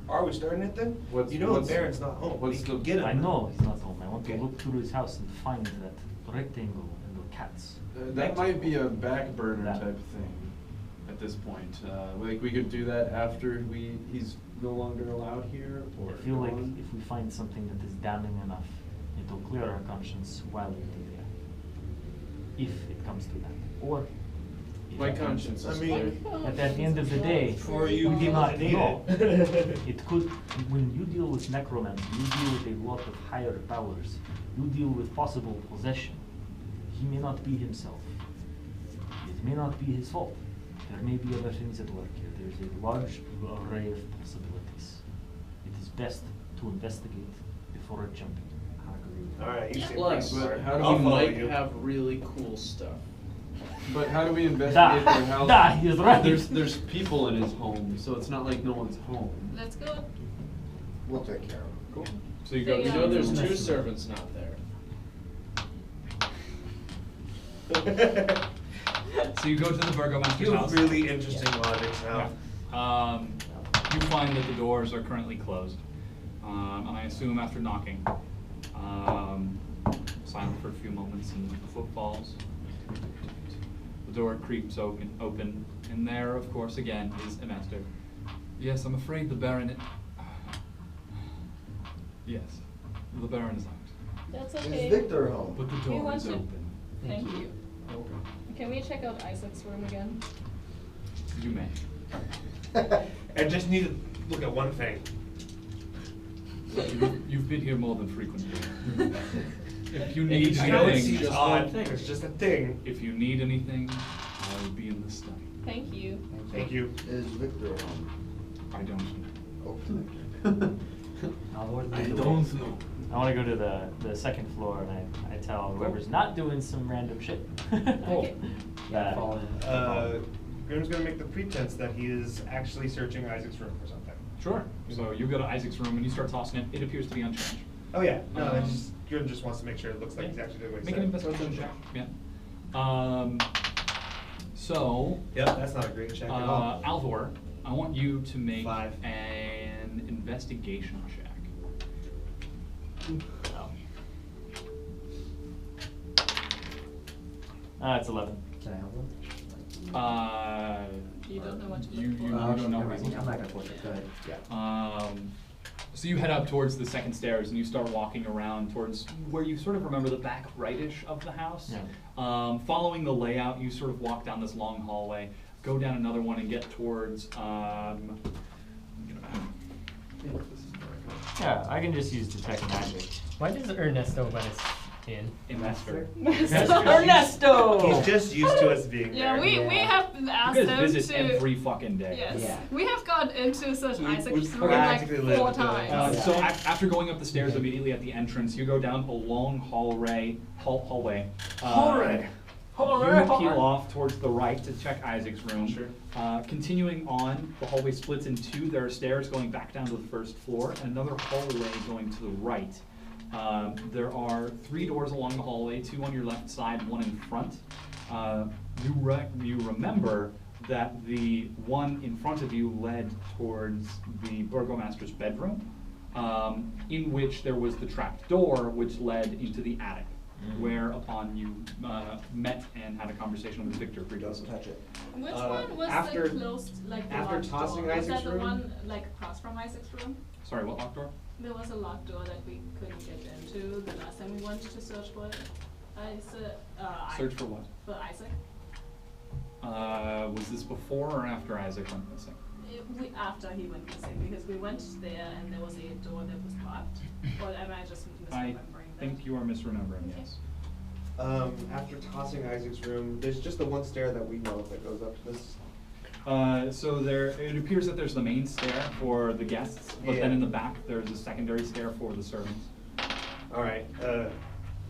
are we starting it then? What's- You know what's- the Baron's not home. what's We the- can get him. I know he's not home. I want Okay. to look through his house and find that rectangle and the cats. That might be a back burner That- type thing at this point. Like, we could do that after he's no longer allowed here, or I feel like gone? if we find something that is damning enough, it will clear our conscience while we're there. If it comes to that. Or if My it comes- conscience is I mean, clear. At the end of the day, For you we do people not that need know. it. It could, when you deal with necromancy, you deal with a lot of higher powers. You deal with possible possession. He may not be himself. It may not be his fault. There may be other things at work here. There is a large array of possibilities. It is best to investigate before jumping. Alright, you seem Plus, pretty smart. how do I'll we follow might you. have really cool stuff. But how do we investigate their house? Da, he's right. There's people in his home, so it's not like no one's home. Let's go. We'll take care of it. Cool. So you go. They, You know there's Yeah. two servants not there. So you go to the Burgomaster's You house. have really interesting logics now. Yeah. You find that the doors are currently closed. And I assume after knocking, silent for a few moments and the footfalls. The door creeps open, and there, of course, again, is Emester. Yes, I'm afraid the Baron... Yes, the Baron is out. That's Is okay. Victor home? But the We door want is to- open. Thank you. Can we check out Isaac's room again? You may. I just need to look at one thing. You've been here more than frequently. If you And need I know it anything, seems odd, it's just a thing. if you need anything, I will be in the study. Thank you. Thank you. Is Victor home? I don't know. Okay. Alvor, I lead the way. don't know. I want to go to the second floor and I tell whoever's not doing some random shit. Okay. Yeah, follow him. Grim's gonna make the pretense that he is actually searching Isaac's room for something. Sure. So you go to Isaac's room and you start tossing it. It appears to be unchanged. Oh yeah, no, Um, it's just, Grim just wants to make sure it looks like he's actually doing what he Make said. an investigation check. Yeah. So, Yep, that's not a great check at all. Alvor, I want you to make 5. an investigation check. It's 11. Can I help him? You don't know what to You look for. don't know never what mind. to I'm not look gonna force it. Go ahead. Yeah. So you head up towards the second stairs and you start walking around towards where you sort of remember the back rightish of the house. Yeah. Following the layout, you sort of walk down this long hallway, go down another one and get towards, Yeah, I can just use detect magic. Why does Ernesto let us in? Investor. Ernesto! He's just used to us being Yeah, there. we Yeah. have You asked guys them visit to. every fucking day. Yes. Yeah. We have gone into such We- Isaac's we room like practically 4 lived times. there. So after going up the stairs immediately at the entrance, you go down a long hallway. You peel off towards the right to check Isaac's room. Sure. Continuing on, the hallway splits in two. There are stairs going back down to the first floor, and another hallway going to the right. There are 3 doors along the hallway, 2 on your left side, 1 in front. You remember that the one in front of you led towards the Burgomaster's bedroom, in which there was the trap door which led into the attic, whereupon you met and had a conversation with Victor previously. Doesn't touch it. Which Uh, one was after- the closed, like the after locked tossing door? Was Isaac's that the room? one like across from Isaac's room? Sorry, what locked door? There was a locked door that we couldn't get into the last time we wanted to search for it. Search for what? For Isaac. Was this before or after Isaac went missing? After he went missing, because we went there and there was a door that was locked. Or am I just misremembering? think you are misremembering, yes. After tossing Isaac's room, there's just the one stair that we know of that goes up to this. So it appears that there's the main stair for the guests, but then Yeah. in the back there's a secondary stair for the servants. Alright,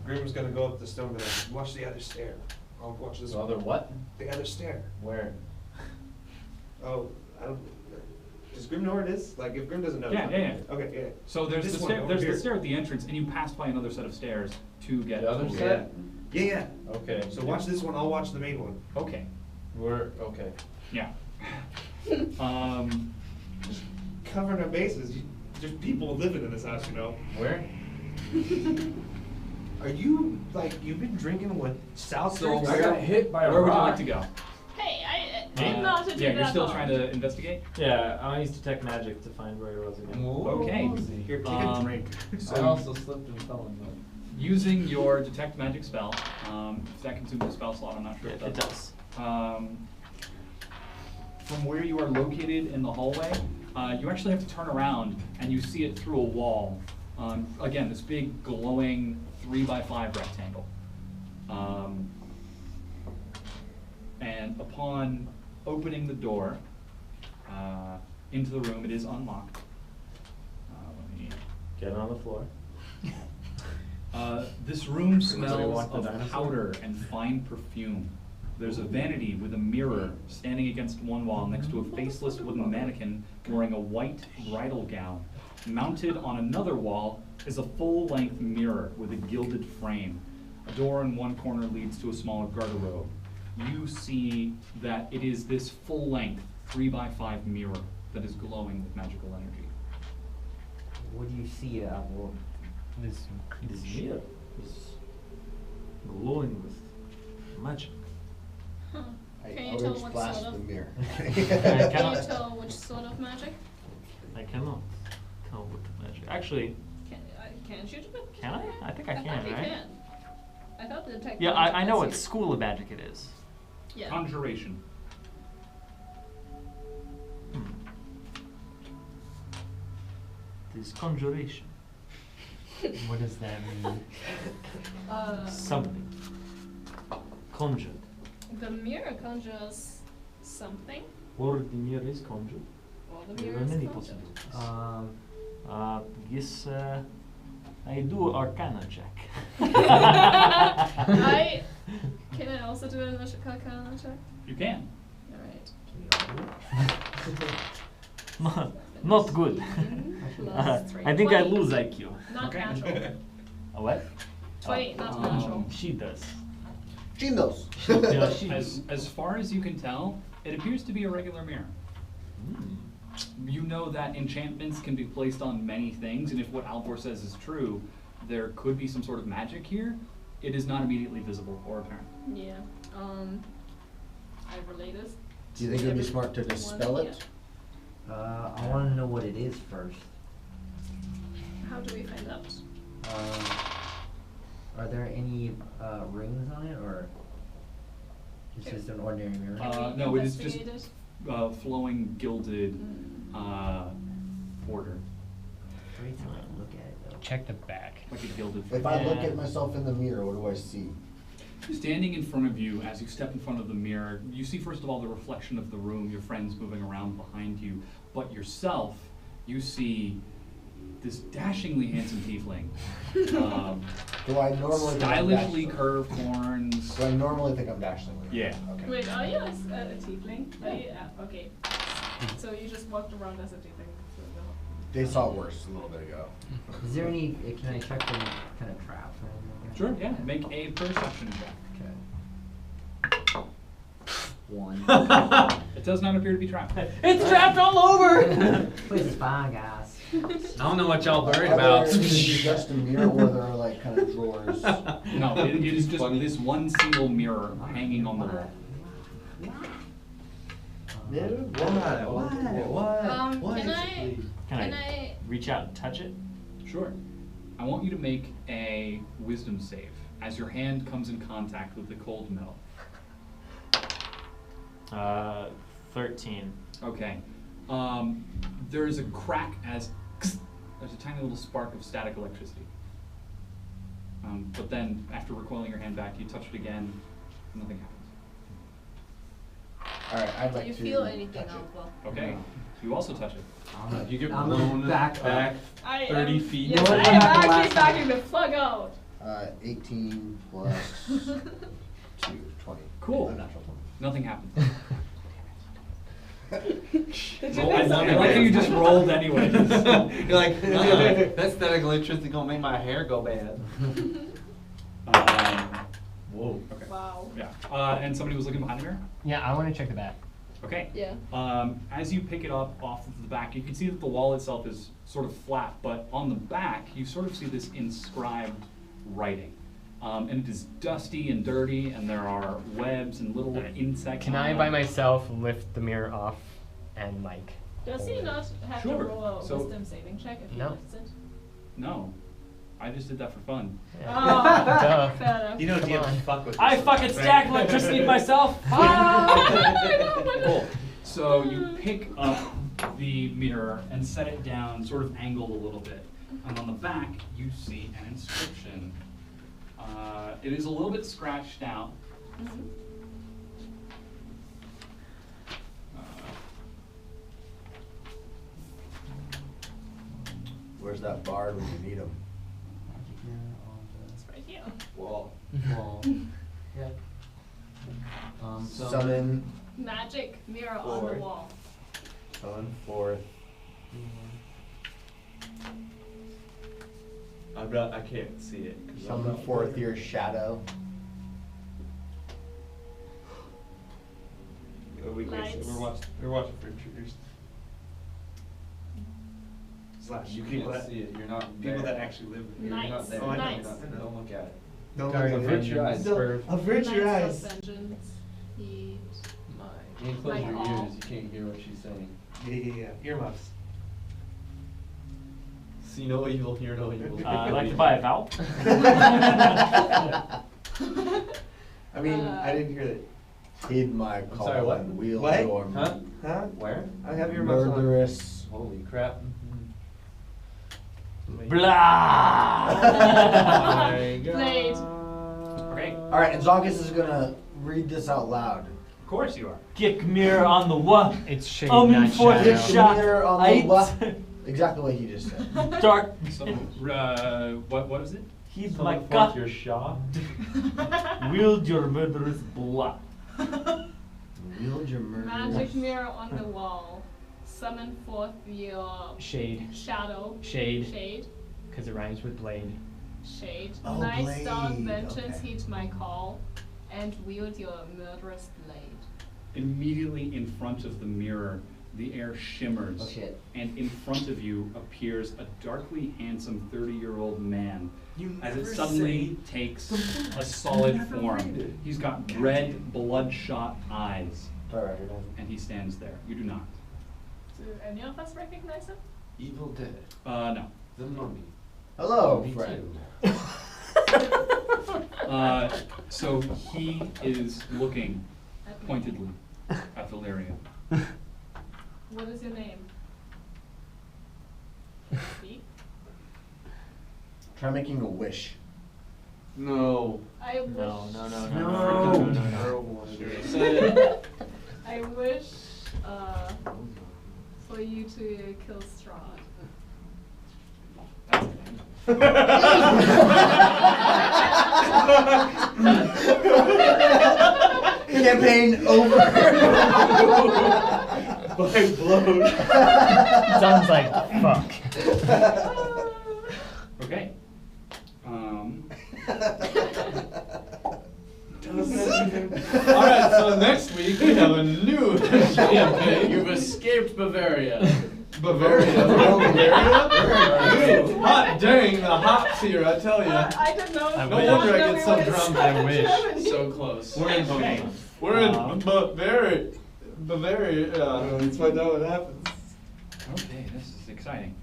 Grim's gonna go up the stone and watch the other stair. I'll watch this The one. other what? The other stair. Where? Oh, I don't. Does Grim know where it is? Like, if Grim doesn't know. Yeah, yeah. Okay, yeah. So there's This the one stair. over There's here. the stair at the entrance, and you pass by another set of stairs to get The other to set? Yeah, yeah. Okay. So watch this one, I'll watch the main one. Okay. We're, okay. Yeah. Covering our bases. There's people living in this house, you know. Where? Are you, like, you've been drinking what, South So Drinks? I got hit by a where would you rock. like to go? Hey, I did not do Yeah, that. you're still hard. trying to investigate. Yeah, I use detect magic to find where it was again. Okay. Here, take a drink. I also slipped and fell in the. Using your detect magic spell, if that consumes a spell slot, I'm not sure if It that does. From where you are located in the hallway, you actually have to turn around and you see it through a wall. Again, this big glowing 3x5 rectangle. And upon opening the door into the room, it is unlocked. Let me Get on the floor. This room Somebody smells walk the of dinosaur? powder and fine perfume. There's a vanity with a mirror standing against one wall next to a faceless wooden mannequin wearing a white bridal gown. Mounted on another wall is a full-length mirror with a gilded frame. A door in one corner leads to a smaller garderobe. You see that it is this full-length 3x5 mirror that is glowing with magical energy. What do you see, Alvor? This mirror is glowing with magic. Huh. I Can you tell orange what blast sort the of? mirror. I Can you cannot. tell which sort of magic? I cannot tell what the magic. Actually, Can't you do it? can I? I think I can, thought you right? can. I thought the detect. Yeah, magic I know lets what you- school of magic it is. Yeah. Conjuration. This conjuration. What does that mean? Something. Conjured. The mirror conjures something. Or the mirror is conjured. Or the There mirror are is many conjured. possibilities. Yes, I do Arcana check. Can I also do an Arcana check? You can. Alright. Not good. Plus 3. I think I 20. lose IQ. Not Okay. natural. A what? 20, not natural. She does. Jindos. Yeah, she As far as you can tell, it appears to be a regular mirror. You know that enchantments can be placed on many things, and if what Alvor says is true, there could be some sort of magic here. It is not immediately visible or apparent. Yeah. I relate this. Do you think it would be smart to One, dispel it? I want to know what it is first. How do we find out? Are there any rings on it, or it's Okay. just an ordinary mirror? No, it is just Investigate flowing gilded border, Every time I look at it, though. Check the back. like a gilded. If I look Yeah. at myself in the mirror, what do I see? Standing in front of you, as you step in front of the mirror, you see first of all the reflection of the room, your friends moving around behind you, but yourself, you see this dashingly handsome tiefling. Do I normally think I'm Stylishly dashing? curved horns. Do I normally think I'm dashing? Yeah. Okay. Wait, are you a tiefling? Are you, okay. So you just walked around as a tiefling through the They saw worse a little bit ago. Is there any? Can I check for any kind of traps or anything like that? Sure, yeah. Make a perception check. Okay. 1. It does not appear to be trapped. It's trapped all over! Place is fine, guys. I don't know what y'all worried Are about. there- Is it just a mirror where there are like kind of drawers? No, it is just this one single mirror hanging on the wall. Can I Can Can I I reach out and touch it? Sure. I want you to make a wisdom save as your hand comes in contact with the cold metal. 13. Okay. There is a crack as there's a tiny little spark of static electricity. But then, after recoiling your hand back, you touch it again, nothing happens. Alright, I'd Do like you to feel anything, touch it. Alvor? Okay, you also touch it. You get I'm blown back back, up. I 30 am, feet. Yes, You know what I am happened actually last time? backing the fuck out. 18 plus 2, 20. Cool. A natural 20. Nothing happens. Did you Roll, miss I it? like how you just rolled anyways. You're like, that static electricity gonna make my hair go bad. Whoa. Okay. Wow. Yeah. And somebody was looking behind the mirror? Yeah, I want to check the back. Okay. Yeah. As you pick it up off of the back, you can see that the wall itself is sort of flat, but on the back, you sort of see this inscribed writing. And it is dusty and dirty, and there are webs and little insects. Can I, by myself, lift the mirror off and like? Does he not have Sure. to roll a So- wisdom saving check if he No. lifts it? No. I just did that for fun. Oh, Duh. fair enough. You know, Come DM on. fuck with I this fucking stuff, stack right? electricity myself. Cool. So you pick up the mirror and set it down, sort of angled a little bit. And on the back, you see an inscription. It is a little bit scratched out. Mhm. Where's that bard when you need him? It's right here. Wall. Yeah. Summon Magic mirror on the Forward. wall. Summon forth. I can't see it. 'Cause I'm summon not forth there. your shadow. Lights. We're watching for intruders. Slash You people can't that see it. You're not people there. that actually live here. You're Nice. not there. Oh, I know. Nice. Don't look at it. Don't Guard look of at avert your eyes. Vengeance. Avert your Knights eyes. of vengeance. Heat. You can't close Like your all. ears. You can't hear what she's saying. Yeah. Earmuffs. See no evil, hear no evil. I'd like to buy a vowel. I mean, Uh, I didn't hear that. Heed my call sorry, what? and wield What? your Huh? Huh? Where? I have earmuffs on. murderous. Holy crap. Blah. Blade. Okay. Alright, and Zankas is gonna read this out loud. Of course you are. Kick mirror on the what? It's shade, I'm not in for the shadow. shot. Mirror on the Eight. left. Exactly what he just said. Dark. So, what is it? Heed Summon my forth gut. your shot. Wield your murderous blood. Wield your murderous. Magic mirror on the wall. Summon forth your Shade. shadow. Shade. Shade. Because it rhymes with blade. Shade. Oh, Nice dark blade, vengeance, okay. heed my call, and wield your murderous blade. Immediately in front of the mirror, the air shimmers. Oh shit. And in front of you appears a darkly handsome 30-year-old man. As it suddenly takes a solid form. He's got red, bloodshot eyes, Alright, and he stands there. You do not. Do any of us recognize him? Evil Dead. No. The Mummy. Hello, Me friend. too. So he is looking pointedly at Valeria. What is your name? Speak. Try making a wish. No. I wish. No. Terrible one. You said it. I wish for you to kill Strahd. Campaign over. Mind blown. Sounds like fuck. Okay. Alright, so next week we have a new campaign. You've escaped Bavaria. Bavaria. Bavaria? Hot dang, the hops here, I tell you. I don't know. I No wish. wonder I get so drunk. I wish. So close. We're in Okay. We're in Bavaria. Bavaria. Let's find out what happens. Okay, this is exciting.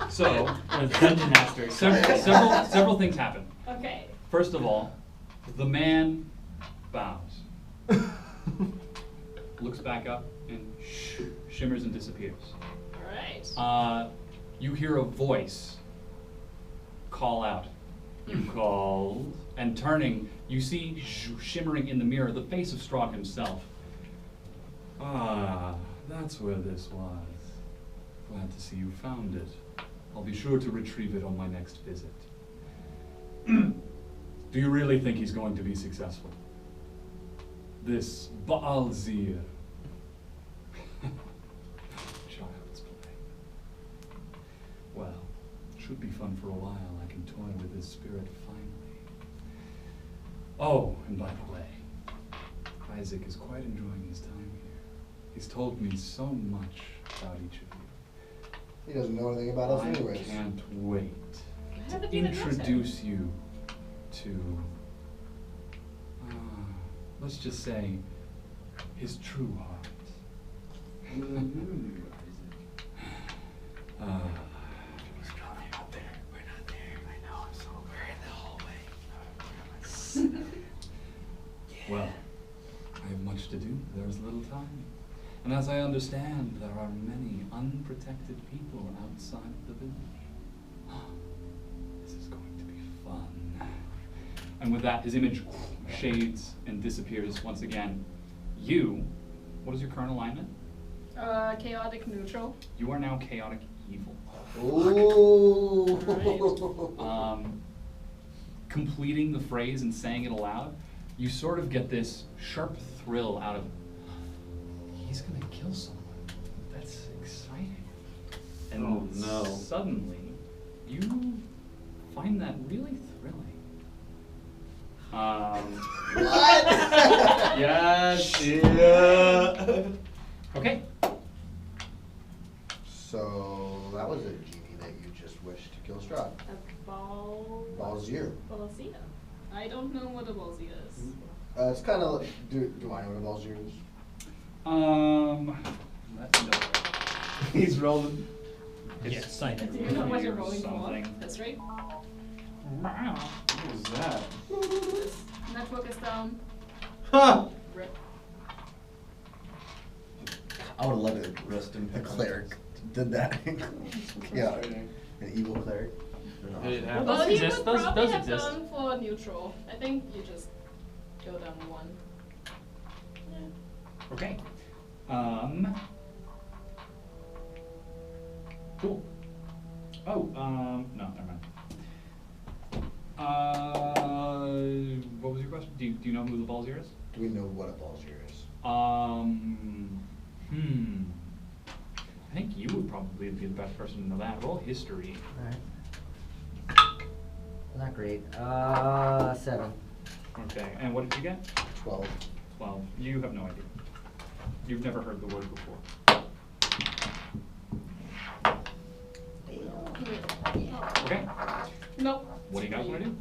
So, Dungeon Master. several things happen. Okay. First of all, the man bows, looks back up, and shimmers and disappears. Alright. You hear a voice call out, You called. And turning, you see shimmering in the mirror the face of Strahd himself. Ah, that's where this was. Glad to see you found it. I'll be sure to retrieve it on my next visit. Do you really think he's going to be successful? This Baalzir. Child's play. Well, should be fun for a while. I can toy with his spirit finally. Oh, and by the way, Isaac is quite enjoying his time here. He's told me so much about each of you. He doesn't know anything about us I anyways. can't wait to haven't even met him. introduce you to, let's just say, his true heart. Well, I have much to do. There is little time. And as I understand, there are many unprotected people outside the village. This is going to be fun. And with that, his image shades and disappears once again. You, what is your current alignment? Chaotic neutral. You are now chaotic evil. Ooh. Completing the phrase and saying it aloud, you sort of get this sharp thrill out of, he's gonna kill someone. That's exciting. And Oh, no. suddenly, you find that really thrilling. What? Yes. Yeah. Okay. So that was a genie that you just wished to kill Strahd. A Baalzir. Ballsia. I don't know what a Ballsia is. It's kind of like, do I know what a Baalzir is? Let's know. He's rolling. Yes, I Do do. you know what you're rolling for? Something. That's right. What was that? Network is down. Ha! Rip. I would love it. Rest in A cleric did that. Yeah, an evil cleric. They're not It awesome. happens. Well, he exist, would those probably have exist. gone for neutral. I think you just go down one. Yeah. Okay. Cool. Oh, no, never mind. What was your question? Do you know who the Ballsier is? Do we know what a Baalzir is? I think you would probably be the best person to know that. Roll history. Alright. Not great. 7. Okay, and what did you get? 12. 12. You have no idea. You've never heard the word before. Okay. Nope. What do you guys want to do?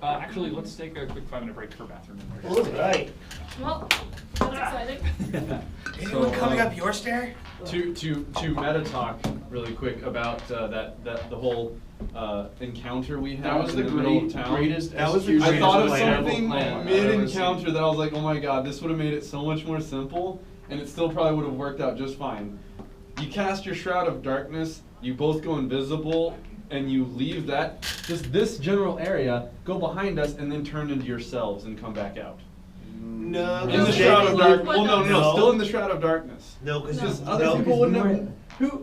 Actually, let's take a quick 5-minute break for bathroom. Alright. Well, that's exciting. Anyone coming up your stair? To meta talk really quick about the whole encounter we had That was in the middle of great, town. greatest That was the execution I thought of of a plan. something Plan I've mid ever encounter seen. that I was like, oh my god, this would have made it so much more simple, and it still probably would have worked out just fine. You cast your Shroud of Darkness, you both go invisible, and you leave that, just this general area, go behind us, and then turn into yourselves and come back out. No. In the Shroud of Darkness. Well, no, still in the Shroud of Darkness. No, because Because other people wouldn't have.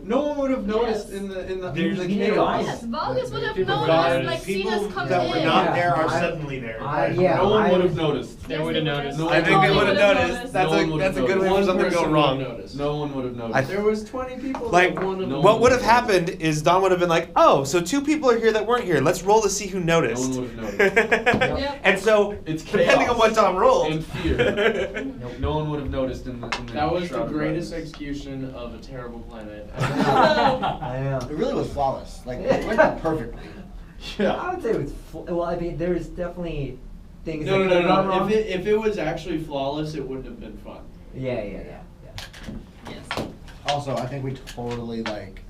No one would have noticed Yes. in the There's chaos. Yes, Vargas would have People known got us, it. like seen us come that in. were not Yeah. there are I- suddenly there. Yeah, No one I would have was- noticed. They would have noticed. No I one think they would would have have noticed. No one would That's have a good way for noticed. something to go Person wrong. would have noticed. No one would have noticed. There was 20 people. Like, that one of no them- what would have one would have happened is Don would have been like, oh, so 2 people are here that weren't here. Let's roll to see who No noticed. one would have noticed. Yep. And so, It's depending chaos on what Dom rolled. and fear. No one would have noticed in the That was the Shroud of greatest Darkness. execution of a terrible planet. I know. It really was flawless. Like, it went out perfectly. Yeah. I would say it was. Well, I mean, there's definitely things. No, that no, could've gone no, no. wrong. If it was actually flawless, it wouldn't have been fun. Yeah. Yes. Also, I think we totally, like,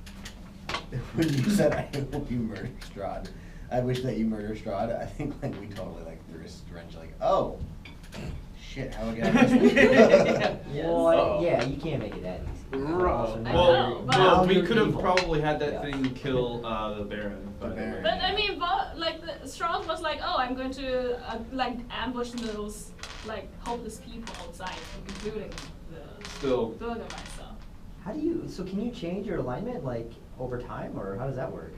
when you said, I hope you murder Strahd, I wish that you murder Strahd, I think, like, we totally, like, threw a wrench, like, oh, shit, how do I get out of this? Well, Uh-oh. yeah, you can't make it that easy. So now Well, know, but- well, now we you're could have evil. probably had that Yeah. thing kill the Baron. The Baron. But I mean, like the Strahd was like, oh, I'm going to like ambush those like hopeless people outside, including the Still. Bürgermeister. How do you? So can you change your alignment like over time, or how does that work?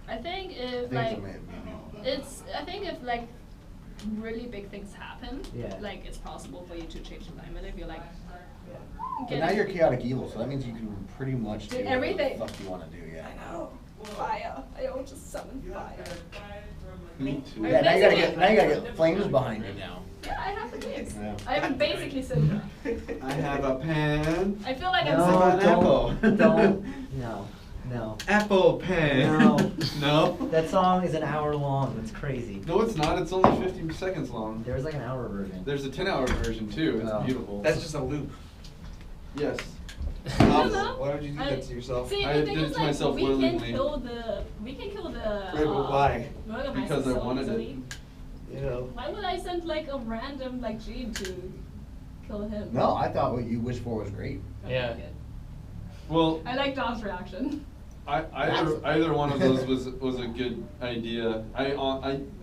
I think I if think like it's a manual. I think if like really big things happen, Yeah. like it's possible for you to change alignment if you're like But get now you're chaotic evil, so that means you can pretty much Do do everything. what the fuck you want to do. Yeah. I know fire. I don't just summon fire. Me too. Yeah. Now you gotta get flames behind you now. Yeah, I have the games. Yeah. I'm basically Cinder. I have a pen. I feel like I'm No, an apple. don't. No. Apple pen. No. No. That song is an hour long. It's crazy. No, it's not. It's only 50 seconds long. There's like an hour version. There's a 10-hour version too. It's Oh. beautiful. That's just a loop. Yes. No, no. Why would you do that to yourself? See, I the thing did is it to like myself we can willingly. kill the Wait, but why? Bürgermeister Because I so wanted it. easily. You know. Why would I send like a random like Gene to kill him? No, I thought what you wished for was great. Okay, Yeah. good. Well, I like Don's reaction. either one of those was a good idea. I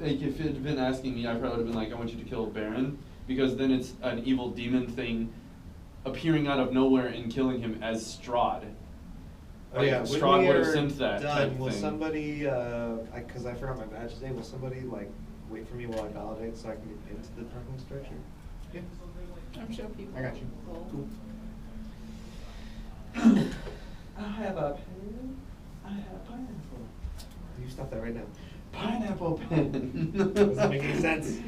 like if it had been asking me, I probably would have been like, I want you to kill Baron, because then it's an evil demon thing appearing out of nowhere and killing him as Strahd. Oh Like, yeah, when Strahd we would have are sent that done, type will thing. somebody, because I forgot my badge today, will somebody like wait for me while I validate so I can get into the darkness structure? Yeah. I'm sure people I got you. will. Cool. I have a pen. I have pineapple. You stop that right now. Pineapple pen. Doesn't make any sense.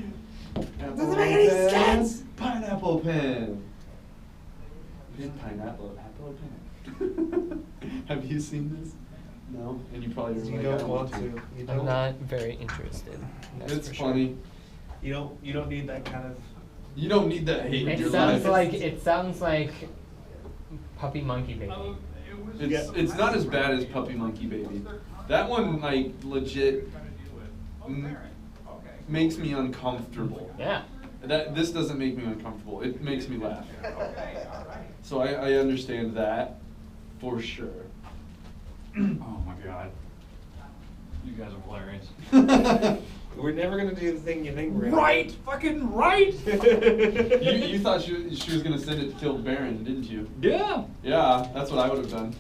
Doesn't make any sense. Pineapple pen. Pineapple apple pen. Have you seen this? No, and you probably You really don't want to. You I'm don't. not very interested. That's It's for sure. funny. You don't need that kind of. You don't need that hate in It your sounds life. like puppy monkey baby. It's not as bad as Puppy Monkey Baby. That one like legit makes me uncomfortable. Yeah. This doesn't make me uncomfortable. It makes me laugh. So I understand that for sure. Oh my god. You guys are hilarious. We're never gonna do the thing you think we're gonna. Right! Fucking right! You thought she was gonna send it to kill Baron, didn't you? Yeah! Yeah, that's what I would have done.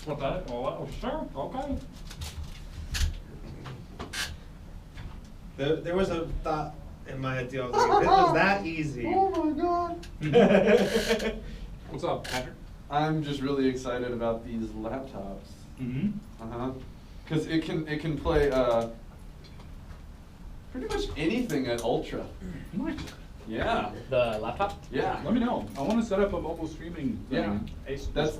What that? Oh, sure, okay. There was a thought in my head too. I was like, if it was that easy. Oh my god. What's up, Patrick? I'm just really excited about these laptops. Mm-hmm. Because it can play pretty much anything at Ultra. Nice. Yeah. The laptop? Yeah. Let me know. I want to set up a mobile streaming thing. Yeah. Ace- That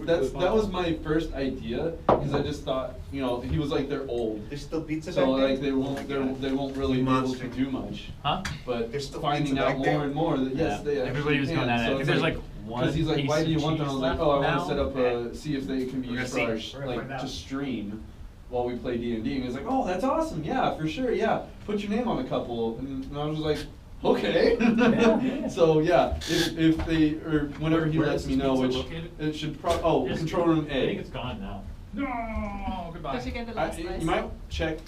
was my first idea, because I just thought, he was like, they're old. There's still pizza So back there? like they Oh won't my God. they won't really You be able monster. to do much. Huh? But There's still finding pizza out back more there? and more that yes Yeah. they actually Everybody was can. going at it. So I think it's there's like one because he's like, piece why do you of want that? I cheese was like, left oh, I want now. to set up see if they can be We're gonna see. charged We're gonna find like out. to stream while we play D&D. And he's like, oh, that's awesome. Yeah, for sure. Yeah, put your name on a couple. And I was just like, okay. Yeah. So yeah, if they or whenever he Where lets is me this know, pizza which located? it should Yes. control room I think A. it's gone now. No, goodbye. Did you get the last slice? You might check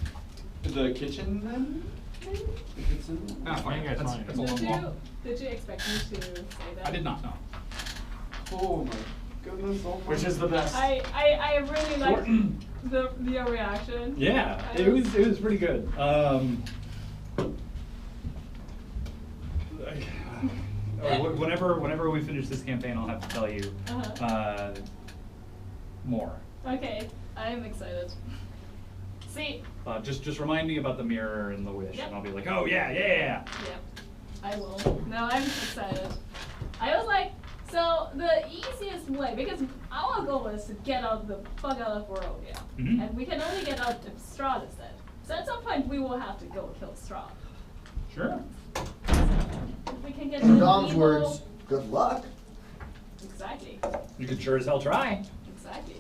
the kitchen then. Maybe? If it's in Ah, I think it's that's, fine. that's a long Did walk. you expect me to say that? I did not know. Oh my goodness! Oh my Which is the best? I really liked your reaction. Yeah, I it was pretty good. Whenever we finish this campaign, I'll have to tell you more. Okay, I am excited. See, Just remind me about the mirror and the wish, Yep. and I'll be like, oh yeah. yeah, I will. No, I'm excited. I was like, so the easiest way, because our goal is to get out the fuck out of Barovia, Mhm. and we can only get out if Strahd is dead. So at some point we will have to go kill Strahd. Sure. If we can get In the Dom's evil- words, good luck. Exactly. You could sure as hell try. Exactly.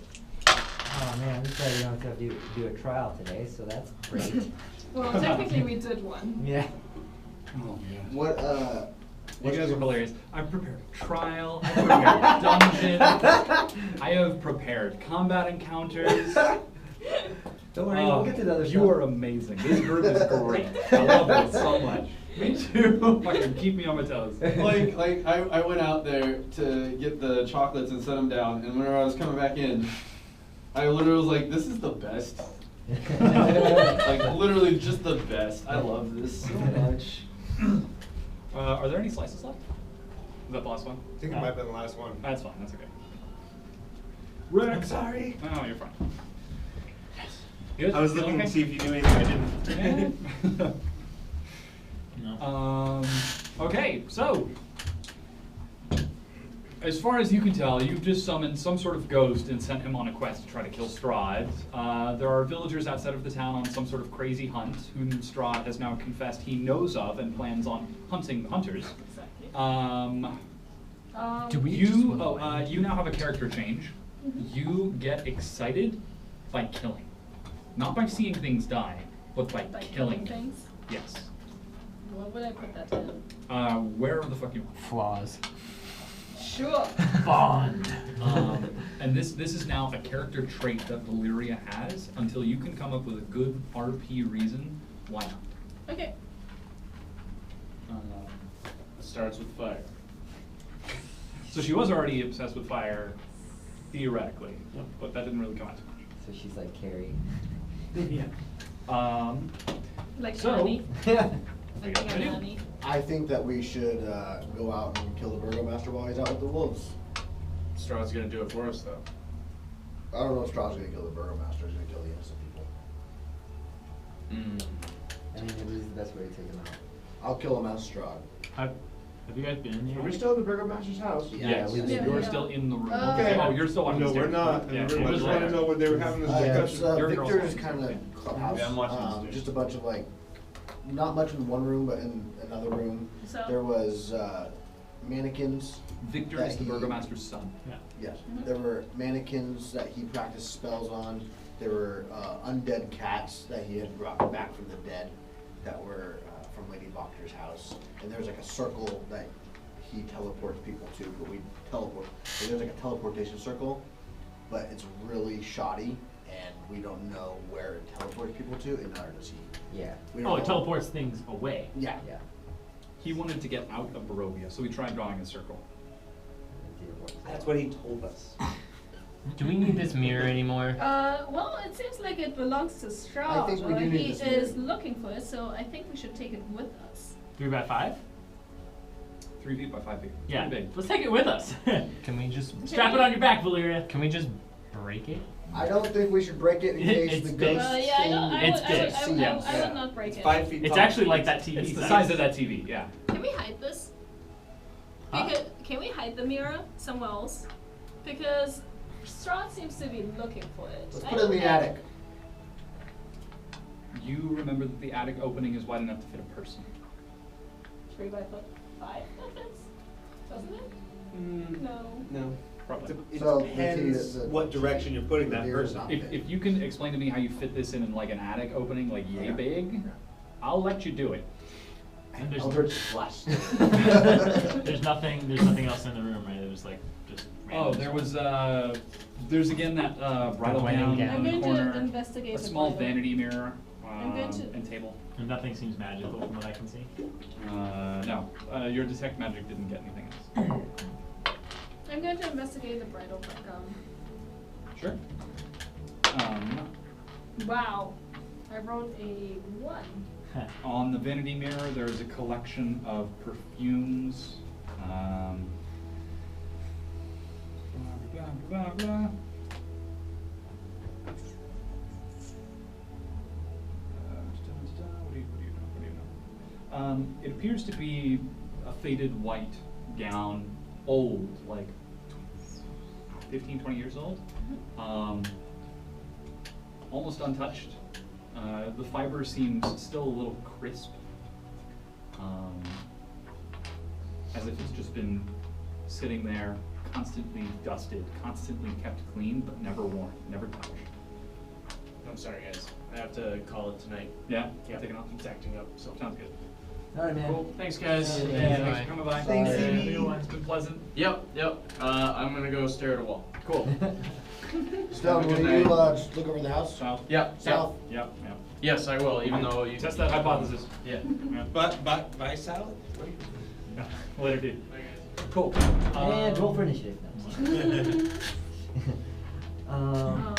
Oh man, this guy don't have to do a trial today, so that's great. Well, technically we did one. Yeah. Oh yeah. What You guys are hilarious. I've prepared a trial. I've prepared a dungeon. I have prepared combat encounters. Don't worry, we'll get to the other You stuff. are amazing. This group is great. I love it so much. Me too. Fucking keep me on my toes. Like I went out there to get the chocolates and set them down, and whenever I was coming back in, I literally was like, this is the best. Like literally just the best. I love this so much. Are there any slices left? Is that the last one? I think it might have been the last one. That's fine. That's okay. I'm sorry. Oh, you're fine. Good? I was Feeling looking okay? to see if you knew anything I didn't. No. Okay, so as far as you can tell, you've just summoned some sort of ghost and sent him on a quest to try to kill Strahd. There are villagers outside of the town on some sort of crazy hunt, whom Strahd has now confessed he knows of and plans on hunting the hunters. Exactly. Do we just You, wanna win? you now have a character change. You get excited by killing, not by seeing things die, but by By killing them. things. Yes. What would I put that in? Where the fuck you? Flaws. Sure. Bond. And this is now a character trait that Valeria has until you can come up with a good RP reason why not. Okay. It starts with fire. So she was already obsessed with fire, theoretically, but that didn't really come out too So she's like Carrie. much. Yeah. Like So- Annie. Yeah. Like Ready? Annie. I think that we should go out and kill the Burgomaster while he's out with the wolves. Strahd's gonna do it for us, though. I don't know if Strahd's gonna kill the Burgomaster, he's gonna kill the innocent people. I mean, it was the best way to take him out. I'll kill him as Strahd. Have you guys been in Are here? we still at the Burgomaster's house? Yes, we Yeah, you're yeah. still in the room. Okay. Oh, you're still watching No, the we're stairs. not. Yeah, And it I was just want to there. know what they were having this It's discussion. Your Victor's girl's kind of clubhouse. Yeah, I'm watching the stairs. Just a bunch of like, not much in one room, but in another room. So- There was mannequins. Victor that is the he- Burgomaster's son. Yeah. Yes. Mhm. There were mannequins that he practiced spells on. There were undead cats that he had brought back from the dead that were from Lady Bokter's house. And there's like a circle that he teleports people to, but we teleport. So there's like a teleportation circle, but it's really shoddy, and we don't know where it teleports people to, and neither does he. Yeah. We don't Oh, it know- teleports things away. Yeah. Yeah. He wanted to get out of Barovia, so he tried drawing a circle. That's what he told us. Do we need this mirror anymore? Well, it seems like it belongs to Strahd. I think we do or need he this is mirror. looking for it, so I think we should take it with us. 3 by 5? 3 feet by 5 feet. Yeah. Pretty big. Let's take it with us. Can we just Strap it on your back, Valeria. can we just break it? I don't think we should break it in case It's the big. ghost Yeah, I, don't, I, It's would, I, would, big. I, would, Yeah. I would not break it. 5 feet It's tall. actually like that TV. It's the size. size of that TV, yeah. Can we hide this? Huh? Because, can we hide the mirror somewhere else? Because Strahd seems to be looking for it. Let's I put it in don't the think- attic. You remember that the attic opening is wide enough to fit a person. 3 by 5 that fits? Doesn't it? Mm, No. no. Probably. It So, depends the- what direction you're putting that the mirror's person. not If, big. if you can explain to me how you fit this in like an attic opening, like yay big, I'll let you do it. And there's, I'll hurt your flesh. there's nothing else in the room, right? It was like just. Oh, random there stuff. was there's again that bridal wedding gown gown. in I'm the going corner, to investigate a the small bridal. vanity mirror, I'm going to- and table. And nothing seems magical from what I can see. No, your detect magic didn't get anything else. I'm going to investigate the bridal gown. Sure. Wow. I rolled a 1. On the vanity mirror, there's a collection of perfumes. Blah, blah, blah, blah. What do you know? It appears to be a faded white gown, old, like 15, 20 years old. Almost untouched. The fiber seems still a little crisp, as if it's just been sitting there, constantly dusted, constantly kept clean, but never worn, never touched. I'm sorry, guys. I have to call it tonight. Yeah? Yeah, Taking off? it's acting up. So Sounds good. All right, man. Cool. Thanks, guys. Yeah, Yeah, bye. thanks for coming by. Thanks, CB. It's been pleasant. Yep. I'm gonna go stare at a wall. Cool. Stone, Have a will good you night. just look over the house? South. Yep. South? Yep. Yes, I will. Even though you Test that hypothesis. Yeah. Yeah. But by salad? Later, dude. Cool. And roll for initiative. No.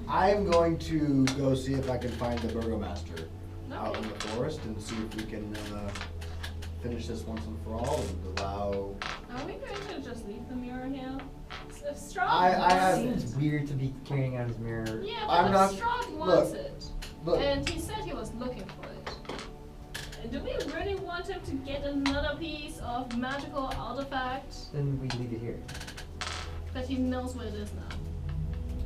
I'm going to go see if I can find the burgomaster out in Okay. the forest and see if we can finish this once and for all and allow. Are we going to just leave the mirror here? If Strahd I wants Seems it. weird to be carrying out his mirror. Yeah, I'm but not- if Strahd wants look, it, Look, and he said he was looking for it. Do we really want him to get another piece of magical artifact Then we leave it here. that he knows where it is now?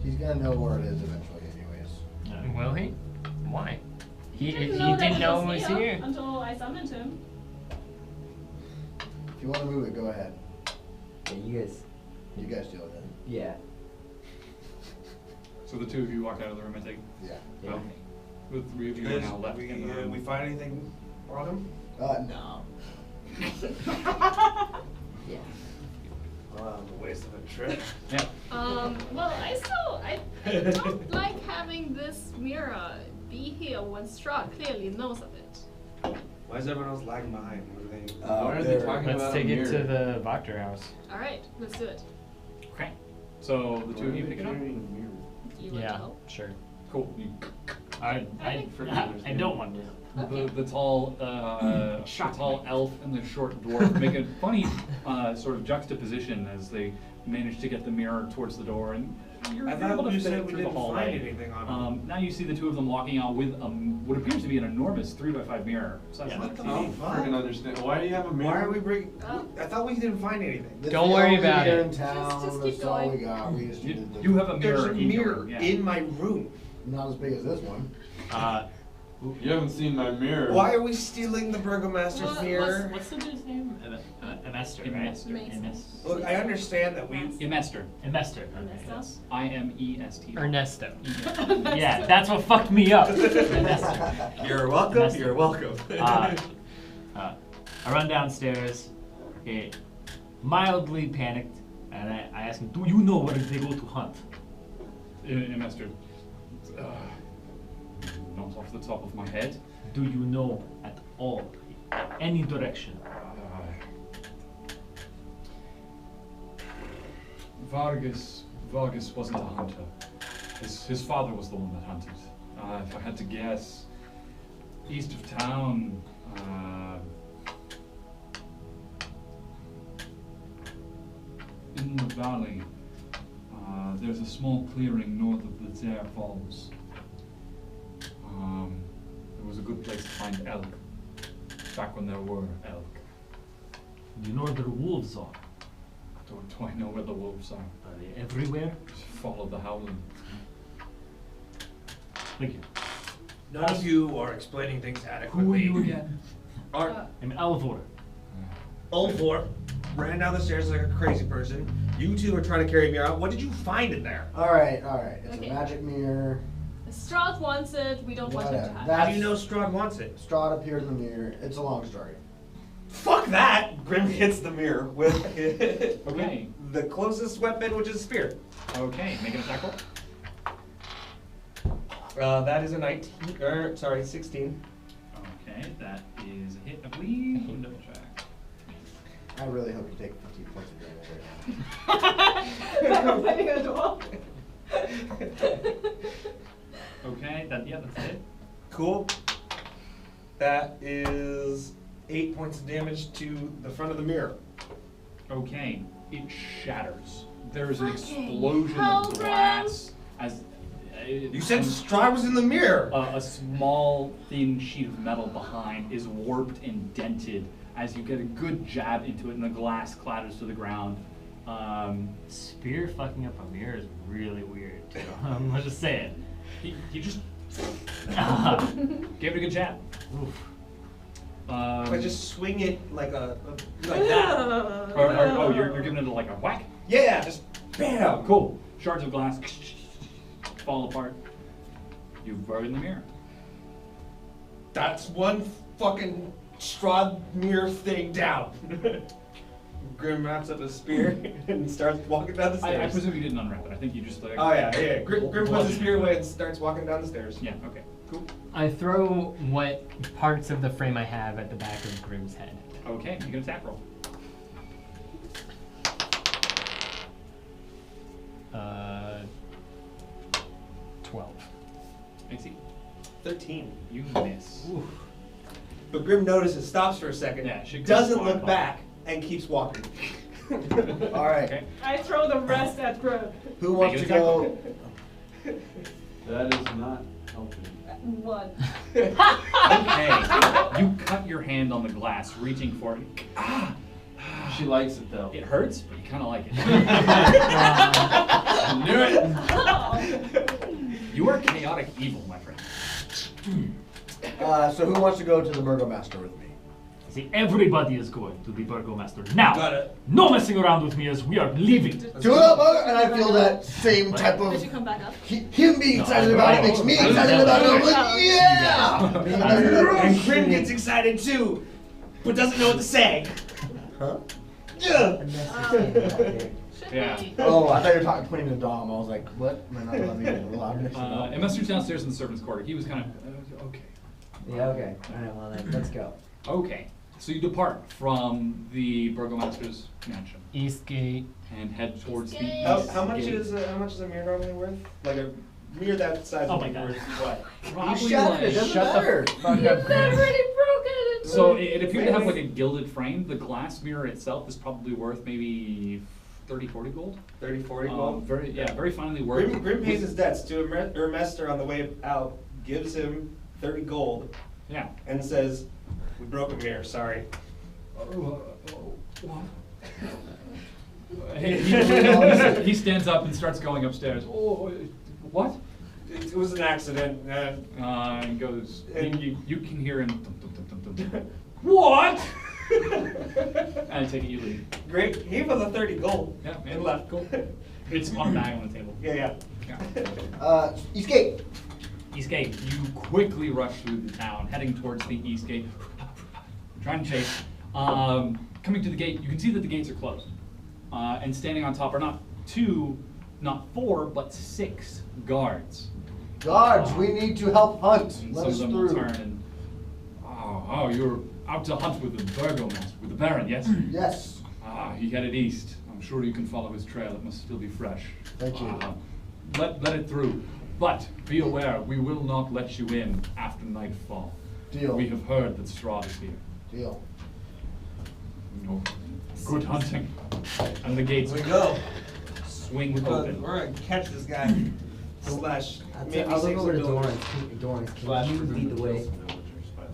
he's gonna know where it is eventually, anyways. Will he? Why? He didn't didn't know that it was here. until I summoned him. If you want to move it, go ahead. Yeah, You guys deal with it. yeah. So the two of you walk out of the room, I take. Yeah. Yeah. Okay. The three of you are now left in the room. We find anything on him? No. Yeah. Waste of a trip. Yeah. Well, I don't like having this mirror be here when Strahd clearly knows of it. Why is everyone else lagging behind? What are they? Why are they talking Let's about take a it to mirror? the Voctor house. Alright, let's do it. Okay. So the two of you pick it up. Do you want to Yeah, help? sure. Cool. You I don't want to. The tall elf and the short dwarf make a funny sort of juxtaposition as they manage to get the mirror towards the door, and you're I able thought to you fit said it we through the didn't find hallway. anything on him. Now you see the two of them walking out with what appears to be an enormous 3x5 mirror. So that's Yeah, not I TV. don't freaking understand. Why do you have a mirror? Why are we bringing? I thought we didn't find anything. This Don't is the worry only about mirror it. in town. Just keep That's all we going. got. We just needed the. You have a mirror There's a in your mirror room, yeah. in my room. Not as big as this one. You haven't seen my mirror. Why are we stealing the burgomaster's mirror? What's the dude's name? Emester, right? Emester. Mason. Look, I understand that we. Emester. Emester. Ernesto? IMEST. Ernesto. Yeah, that's what fucked me up. Emester. You're welcome. Ernesto. You're welcome. I run downstairs, mildly panicked, and I ask him, "Do you know where they go to hunt?" Emester. Not off the top of my head. Do you know at all any direction? Vargas wasn't a hunter. His father was the one that hunted. If I had to guess, east of town, in the valley, there's a small clearing north of the Zare Falls. It was a good place to find elk, back when there were elk. Do you know where the wolves are? Do I know where the wolves are? Are they everywhere? Just follow the howling. Thank you. None of you are explaining things adequately. Who are you again? I'm Alvor. Alvor ran down the stairs like a crazy person. You two are trying to carry me out. What did you find in there? Alright. It's Okay. a magic mirror. If Strahd wants it, we don't want him to Whatever. have That- How do you know Strahd wants it? Strahd appeared in the mirror. It's a long story. Fuck that! Grim hits the mirror with Okay. the closest weapon, which is a spear. Okay, make an attack roll. That is a 19. Sorry, 16. Okay, that is a hit, I believe. Let me double check. I really hope you take 15 points of damage right now. By fighting a dwarf. Okay, that's a hit. Cool. That is 8 points of damage to the front of the mirror. Okay, it shatters. There is an Fucking explosion hell, of glass as You said Strahd was in the mirror! a small, thin sheet of metal behind is warped and dented as you get a good jab into it, and the glass clatters to the ground. Spear fucking up a mirror is really weird, too. I'm just saying. He just gave it a good jab. Oof. If I just swing it like like that. Oh, you're giving it like a whack? Yeah, just bam! Cool. Shards of glass fall apart. You've broken the mirror. That's one fucking Strahd mirror thing down. Grim wraps up his spear and starts walking down the stairs. I presume you didn't unwrap it. I think you just like. Oh yeah. Grim puts his spear away and starts walking down the stairs. Yeah. Okay. Cool. I throw what parts of the frame I have at the back of Grim's head. Okay. You get an attack roll. 12. I see. 13. You miss. But Grim notices, stops for a second, Yeah, she goes doesn't flying look by. back, and keeps walking. All right. Okay. I throw the rest at Grim. Who wants to Make an go? That is not helping. 1. Okay. You cut your hand on the glass, reaching for it. Ah! She likes it though. It hurts, but you kind of like it. Knew it. You are chaotic evil, my friend. So who wants to go to the Burgomaster with me? See, everybody is going to the Burgomaster now. Got it. No messing around with me as we are leaving. Do it up, Bugger, and I feel that same type Did of you come back up? him being excited about it makes me excited about it. I'm like, yeah. And Grim gets excited too, but doesn't know what to say. Huh? Yeah. Should Yeah. be. Oh, I thought you were talking pointing to Dom. I was like, what? Am I not allowed to get a loud mix? And Master's downstairs in the servants' quarter. He was kind of okay. Yeah, okay. Alright, well then, let's go. Okay. So you depart from the Burgomaster's mansion East Gate. and head towards the Gate. east How much gate. is a mirror normally worth? Like a mirror that size Oh would my be God. worth what? Probably You shattered it, like- doesn't Shut matter. the fuck You've up. already broken it. So it appeared to have like a gilded frame. The glass mirror itself is probably worth maybe 30, 40 gold. 30, 40 gold? Very finely worked. Grim pays his debts to a master on the way out, gives him 30 gold, Yeah. and says, "We broke a mirror, sorry." He stands up and starts going upstairs. Oh, what? It was an accident. And goes. And- You can hear him. Dum, dum, dum, dum, dum. What? And I take it you leave. Great. He gave him the 30 gold. Yeah, man. And left. Cool. It's on a bag on the table. Yeah. East Gate. East Gate. You quickly rush through the town, heading towards the East Gate. Trying to chase. Coming to the gate, you can see that the gates are closed. And standing on top are not 2, not 4, but 6 guards. Guards, we need to help hunt. And Let some us of them will through. turn and, oh, you're out to hunt with the Burgomaster, with the Baron, yes? Yes. He headed east. I'm sure you can follow his trail. It must still be fresh. Thank you. Let it through. But be aware, we will not let you in after nightfall. Deal. We have heard that Strahd is here. Deal. No. Good hunting. And the gates We go. swing open. We're gonna catch this guy. Slash. Maybe I'll look save over to some villagers. Dorynx. Slash Can you remove lead the way Villagers, by the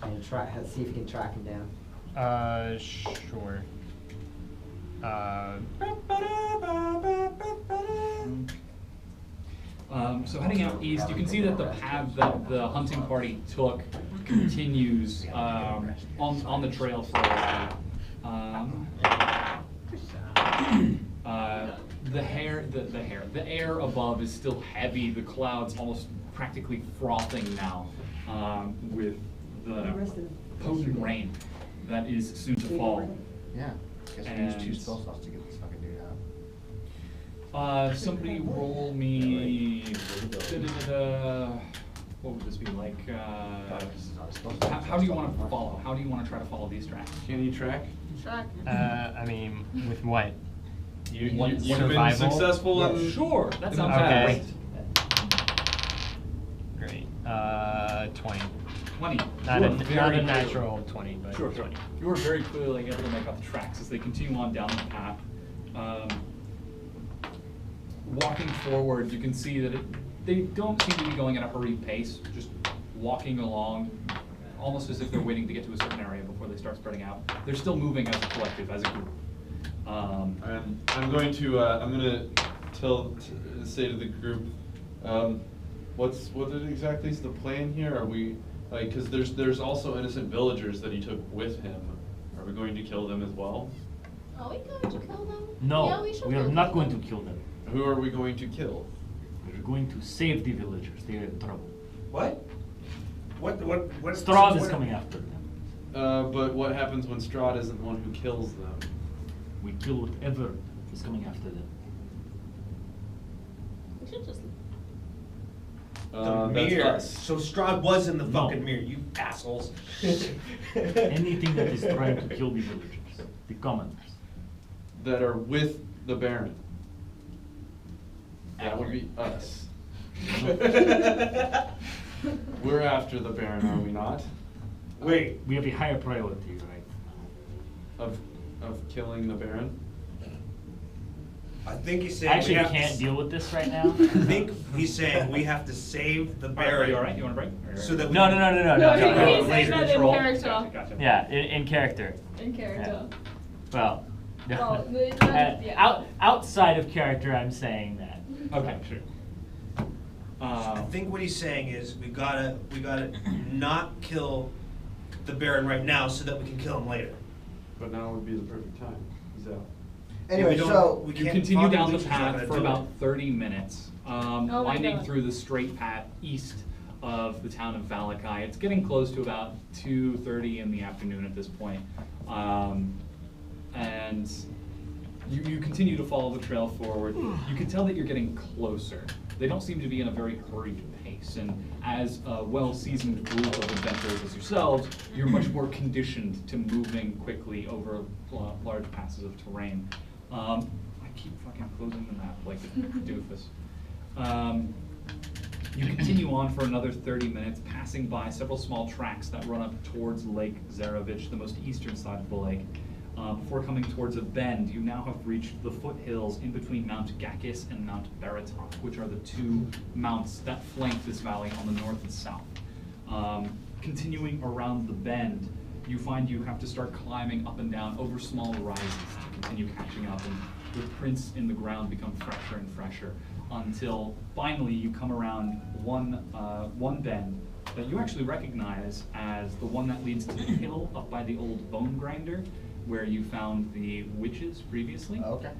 way. and see if you can track him down? Sure. So heading out east, you can see that the path that the hunting party took continues on the trail for a while. The air above is still heavy. The clouds almost practically frothing now with the potent rain that is soon to fall. Yeah. Guess we And- use 2 spell slots to get this fucking dude out. Somebody roll me. What would this be like? How do you want to follow? How do you want to try to follow these tracks? Can you track? Track. I mean, with what? You've What, been survival? successful in. Sure, that sounds Okay. great. Great. 20. 20. Not You a, are not very a natural 20, but Sure, sure. 20. You are very clearly able to make out the tracks as they continue on down the path. Walking forward, you can see that they don't seem to be going at a hurried pace, just walking along, almost as if they're waiting to get to a certain area before they start spreading out. They're still moving as a collective, as a group. And I'm going to say to the group, what exactly is the plan here? Are we like, because there's also innocent villagers that he took with him. Are we going to kill them as well? Are we going to kill them? No, Yeah, we should we are kill not them. going to kill them. Who are we going to kill? We are going to save the villagers. They are in trouble. What? What? Strahd is coming after them. But what happens when Strahd isn't the one who kills them? We kill whatever is coming after them. We should just. The That's mirror. us. So Strahd was in the No. fucking mirror, you assholes. Anything that is trying to kill the villagers, the commoners. That are with the Baron. That would be us. We're after the Baron, are we not? Wait, We have a higher priority right now. Of killing the Baron? I think he's saying I actually we have can't to, deal with this right now. I think he's saying we have to save the Are Baron. you alright? You want a break? So that we No, can- no, no, no, no, No, no, no, he's no. saying that in Control. character. Gotcha. Yeah, in character. In character. Well, Well, yeah. outside of character, I'm saying that. Okay, sure. I think what he's saying is we gotta not kill the Baron right now so that we can kill him later. But now would be the perfect time. He's out. Anyway, We don't- so we You can't- continue Bobby down the Leach is not path gonna for do about it. 30 minutes, my winding God. through the straight path east of the town of Valakai. It's getting close to about 2:30 in the afternoon at this point. And you continue to follow the trail forward. You can tell that you're getting closer. They don't seem to be in a very hurried pace, and as a well-seasoned group of adventurers as yourselves, you're much more conditioned to moving quickly over large passes of terrain. I keep fucking closing the map like a doofus. You continue on for another 30 minutes, passing by several small tracks that run up towards Lake Zarovich, the most eastern side of the lake. Before coming towards a bend, you now have reached the foothills in between Mount Gakis and Mount Baratok, which are the two mounts that flank this valley on the north and south. Continuing around the bend, you find you have to start climbing up and down over small rises to continue catching up, and the prints in the ground become fresher and fresher until finally you come around one bend that you actually recognize as the one that leads to the hill up by the old bone grinder, where you found the witches previously. Okay.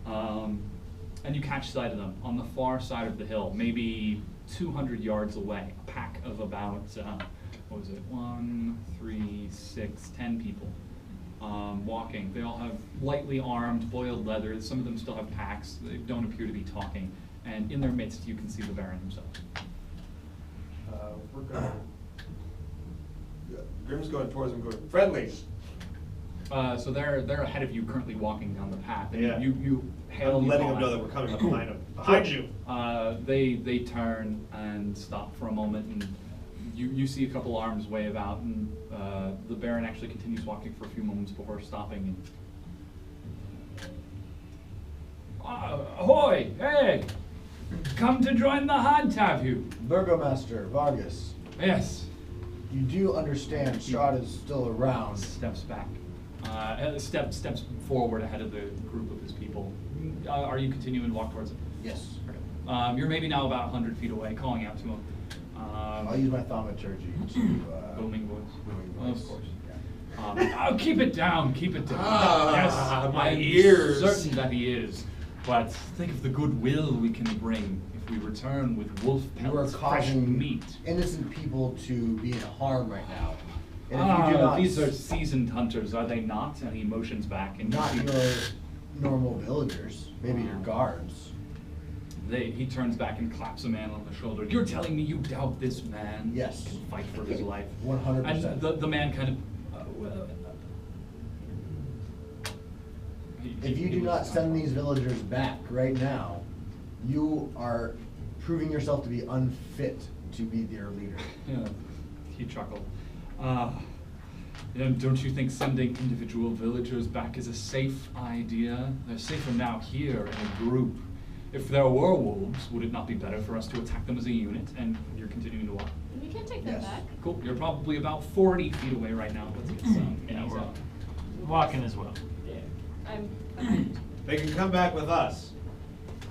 And you catch sight of them on the far side of the hill, maybe 200 yards away. A pack of about, 10 people walking. They all have lightly armed, boiled leather. Some of them still have packs. They don't appear to be talking. And in their midst, you can see the Baron himself. We're going. Grim's going towards him, going friendly. So they're ahead of you, currently walking down the path. And Yeah. you hail. I'm you letting call them know out. that we're coming up behind him. Behind you. They turn and stop for a moment, and you see a couple arms wave out, and the Baron actually continues walking for a few moments before stopping. And, ahoy! Hey! Come to join the hunt, have you? Burgomaster Vargas, Yes. you do understand Strahd is still around. Steps back. Steps forward ahead of the group of his people. Are you continuing to walk towards him? Yes. Okay. You're maybe now about 100 feet away, calling out to him. I'll use my thaumaturgy to Booming voice. booming voice. Of course. Yeah. Oh, keep it down, keep it down. Ah, my I'm ears. certain that he is. But think of the goodwill we can bring if we return with wolf You are pellets, fresh causing meat. innocent people to be in harm right now. And if you do not, These are seasoned hunters, are they not? And he motions back. And not you see- your normal villagers, maybe your guards. He turns back and claps a man on the shoulder. You're telling me you doubt this man? Yes. Can fight for his life. 100%. And the man kind of. If you do not send these villagers back right now, you are proving yourself to be unfit to be their leader. Yeah, he chuckled. Don't you think sending individual villagers back is a safe idea? They're safer now here in a group. If there were wolves, would it not be better for us to attack them as a unit? And you're continuing to walk. We can take them Yes. back. Cool. You're probably about 40 feet away right now. Let's get some. Yeah, ease we're out. walking as well. I'm. They can come back with us.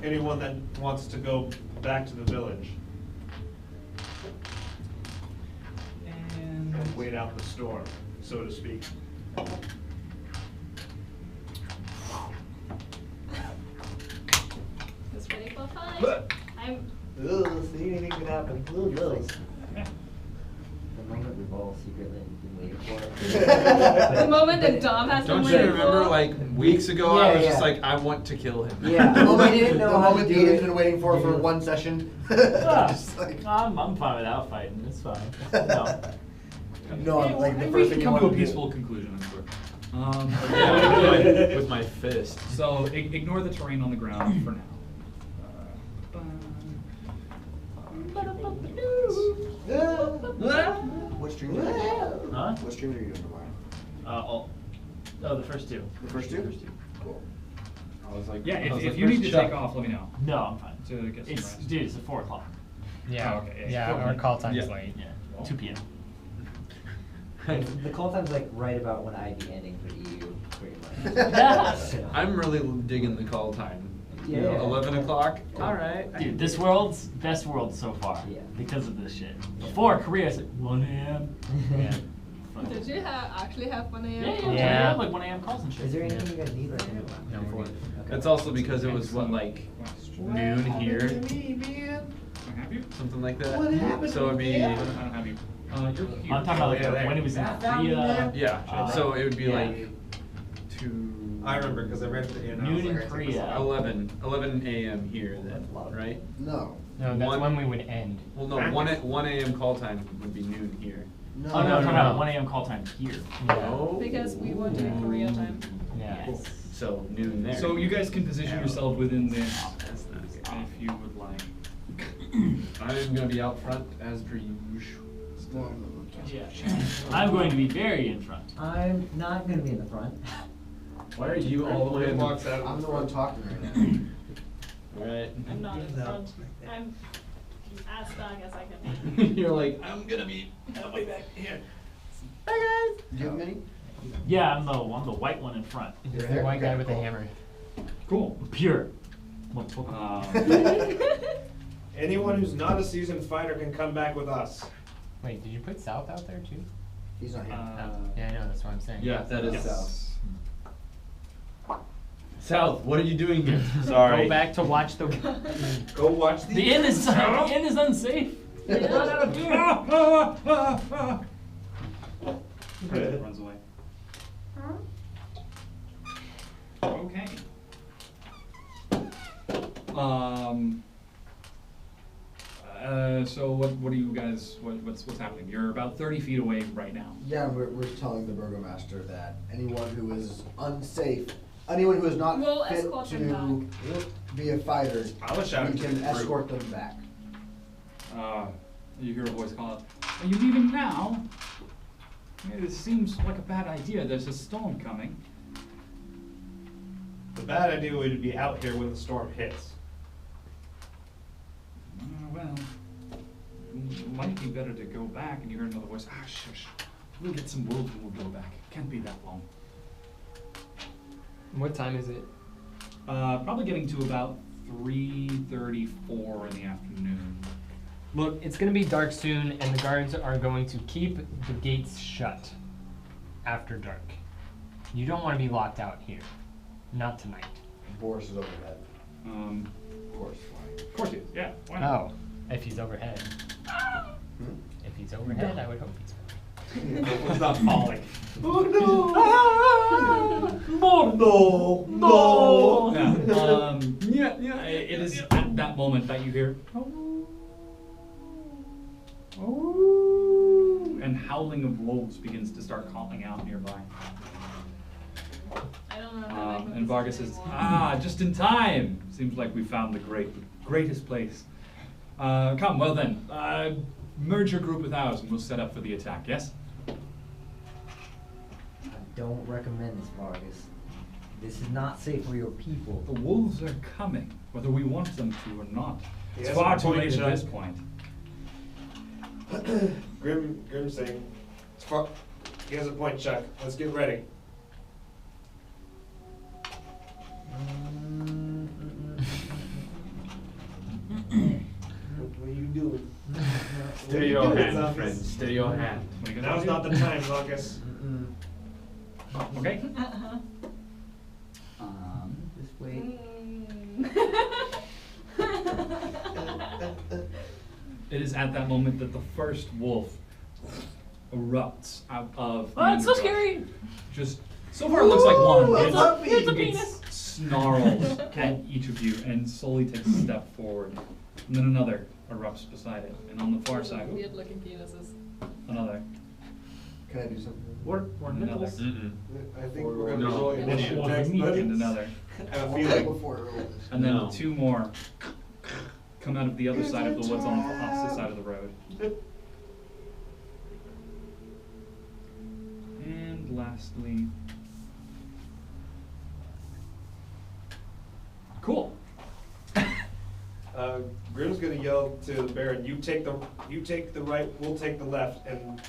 Anyone that wants to go back to the village And and wait out the storm, so to speak. Who's ready for a fight? I'm. Ugh, see, anything could happen. Ugh, The moment we've all secretly been waiting for. The moment that Dom has been Don't you waiting remember, for. like, weeks ago, I Yeah, was just yeah. like, I want to kill him. Yeah. The moment, We didn't know the how to moment do Aidan's it. been waiting for Yeah. one session. Ah, Just like, I'm fine without fighting. It's fine. No. no, like the We first can thing you come want to a to do. peaceful conclusion, I'm sure. Yeah, I do it with my fist. So ignore the terrain on the ground for now. What stream are you doing? Huh? What stream are you doing tomorrow? The first two. The first two? Cool. I was like, Yeah, I was if like, you need "Where's to Chuck?" take off, let me know. No, I'm fine. To get some It's rest. dude, it's at 4 o'clock. Yeah. Oh, okay, yeah, Yeah, cool. our call time's Yeah. late. Yeah, 2 p.m. The call time's like right about when I'd be ending for EU, pretty much. Yeah. So- I'm really digging the call time. You Yeah, know, yeah. 11 o'clock? Alright. Dude, this world's best world so far. Yeah. Because of this shit. Before Korea, it's at 1 a.m. Yeah. Fuck. Did you actually have 1 a.m.? Yeah, yeah, Yeah. We have like 1 a.m. calls and shit. Is there anything you guys need right now? No, we're good. Okay. That's also because it was, what, like, noon here? I have you? Something like that? What happened So it'd be, I don't have you. You're here. I'm talking about like when it was in Korea. yeah, so it would be Yeah. like 2... I remember because I read it and I was Noon like, in I think Korea. 11 a.m. here then, right? No. No, that's One- when we would end. Well, no, 1 a.m. call time would be noon here. No. Oh no, I'm talking no. about 1 a.m. call time here. Oh. Because we were doing Korea time. Yeah. Yes. So noon there. So you guys can position yourself within this Oh, that's nice. if you would like. I'm gonna be out front as per usual. Yeah. I'm going to be very in front. I'm not gonna be in the front. Why are you all the way in the... walks out. I'm the one talking right now. Alright. I'm not in No. front. I'm as dark as I can be. You're like, I'm gonna be way back here. Do you have many? Yeah, I'm the white one in front. It's Your the hair? white guy Okay, with the cool. hammer. Cool. Pure. Anyone who's not a seasoned fighter can come back with us. Wait, did you put South out there too? He's not here. Yeah, I know, that's what I'm saying. Yeah, that is Yes. south. South, what are you doing here? Sorry. Go back to watch the. Go watch the. The inn is unsafe. Yeah. Run out of beer. Runs away. Okay. So what are you guys? What's happening? You're about 30 feet away right now. Yeah, we're telling the burgomaster that anyone who is unsafe, anyone who is not We'll fit escort them to be a fighter, I was shouting we to can the group. escort them back. You hear a voice call out, "Are you leaving now? It seems like a bad idea. There's a storm coming." The bad idea would be out here when the storm hits. Well, it might be better to go back. And you hear another voice, shush. We'll get some wolves and we'll go back. Can't be that long. What time is it? Probably getting to about 3:34 in the afternoon. Look, it's gonna be dark soon, and the guards are going to keep the gates shut after dark. You don't want to be locked out here. Not tonight. Boris is overhead. Of Boris. course he is. Yeah. Why not? Oh, if he's overhead. If he's overhead, I would hope he's fine. It's not falling. No. Yeah. It is at that moment that you hear, and howling of wolves begins to start calling out nearby. I don't know how to make And Vargas says, just in time. Seems like we found the greatest place. Come, well then, merge your group with ours and we'll set up for the attack, yes? I don't recommend this, Vargas. This is not safe for your people. The wolves are coming, whether we want them to or not. He It's has far a too point, late at Chuck. this point. Grim saying, it's far. He has a point, Chuck. Let's get ready. What are you doing? Steady your hand, friend. Steady your hand. What are you gonna Now's do? not the time, Zankas. Okay. Just wait. It is at that moment that the first wolf erupts out of. Oh, it's so the underbrush. scary. Just so far, it looks like one. But It's a it penis. snarls at each of you and slowly takes a step forward. And then another erupts beside it. And on the far side, Weird looking penises. another. Can I do something? Or And another. Mm-mm. I think we're gonna No. roll initiative What? next, Me? buddy. And another. I have a feeling. And then No. two more come out of the other side of the woods on the opposite side of the road. And lastly. Cool. Grim's gonna yell to the Baron, you take the right, we'll take the left, and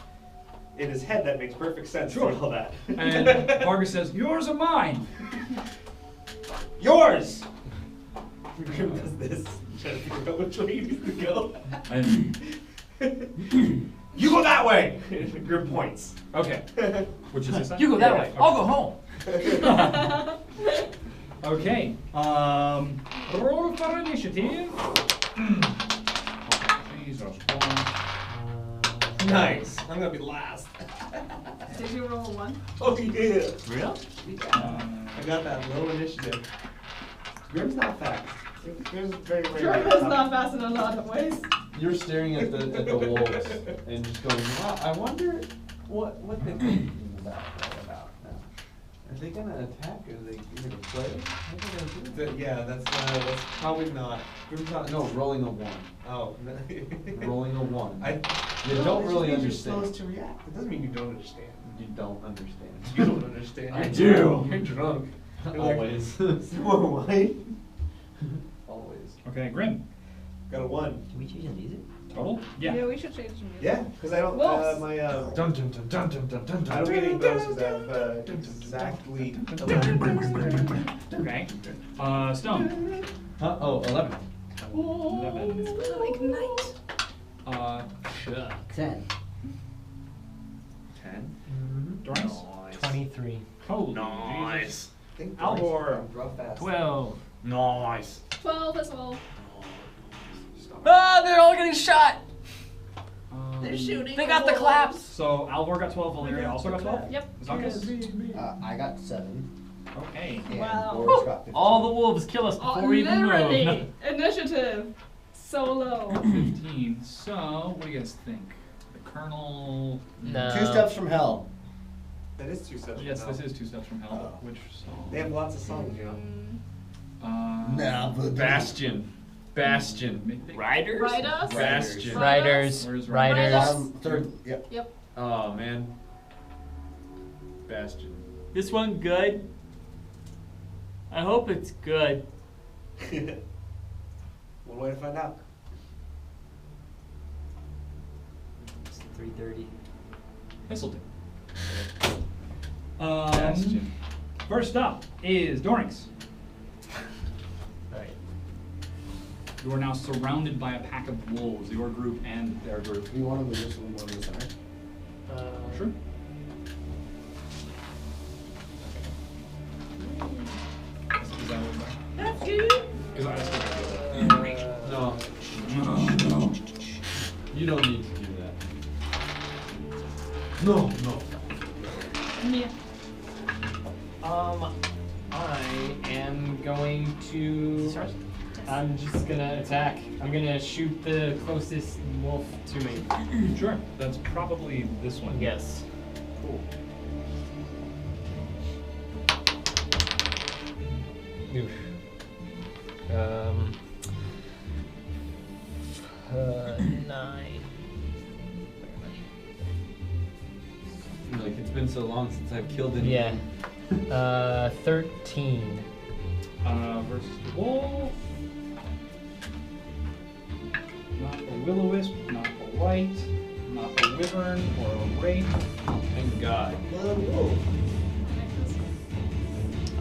in his head that makes perfect sense Sure. to all that. And Vargas says, yours or mine? Yours! Grim does this, trying to figure out which way he needs to go. And, You go that way! Grim points. okay. Which is this side? You go that Yeah. way. I'll go home. Okay. Roll for initiative. Jesus Christ. Nice. I'm gonna be last. Did you roll a 1? Oh yeah. Real? I got that low initiative. Grim's not fast. Grim's very, very Sure, good. it's not fast in a lot of ways. You're staring at the wolves and just going, wow, I wonder what they're thinking about now. Are they gonna attack? Are they gonna play? What are they gonna do? Yeah, that's probably not. Grim's not. No, rolling a 1. Oh. Rolling a 1. You don't really understand. to react. It doesn't mean you don't understand. You don't understand. You don't understand. I You're do. drunk. You're drunk. You're like, Always. "Some more wine?" Always. Okay, Grim. Got a 1. Can we choose and use it? Total? Yeah. we should change the music. Yeah, because I don't. Wolves. My Dun dun dun dun dun dun dun. I don't get any bonuses out of exactly 11. Okay. Stone. Oh, 11. 11. Like night. Chuck. 10. 10. Dorynx. 23. Holy Jesus. Alvor. Draw fast. 12. Nice. 12 as well. Ah, they're all getting shot. They're shooting. They got the claps. So Alvor got 12, Valeria also got 12? Yep. Zankas? I got 7. Okay. And Wow. Boris got 15. All the wolves kill us before we even move. Literally. Initiative. So low. 15. So, what do you guys think? The Colonel. No. 2 steps from hell. That is 2 steps. Yes, from this now. is 2 steps from hell. Oh. Which song? They have lots of songs, you know. Nah, but Bastion. Bastion. Riders? Ride us. Bastion. Riders. Where's Riders. Riders? Third, yep. Yep. Oh man. Bastion. This one good? I hope it's good. One way to find out. It's 3:30. This'll do. Bastion. First up is Dorynx. Alright. You are now surrounded by a pack of wolves, your group and their group. You want to move this one to the center? Sure. Is that what That's good. Because I still No. You don't need to do that. No, no. Yeah. I am going to. I'm just gonna attack. I'm gonna shoot the closest wolf to me. Sure. That's probably this one. Yes. Cool. Oof. 9. Like it's been so long since I've killed anyone. Yeah. 13. Versus the wolf. Not a will-o-wisp, not a wight, not a wyvern or a wraith. Thank God.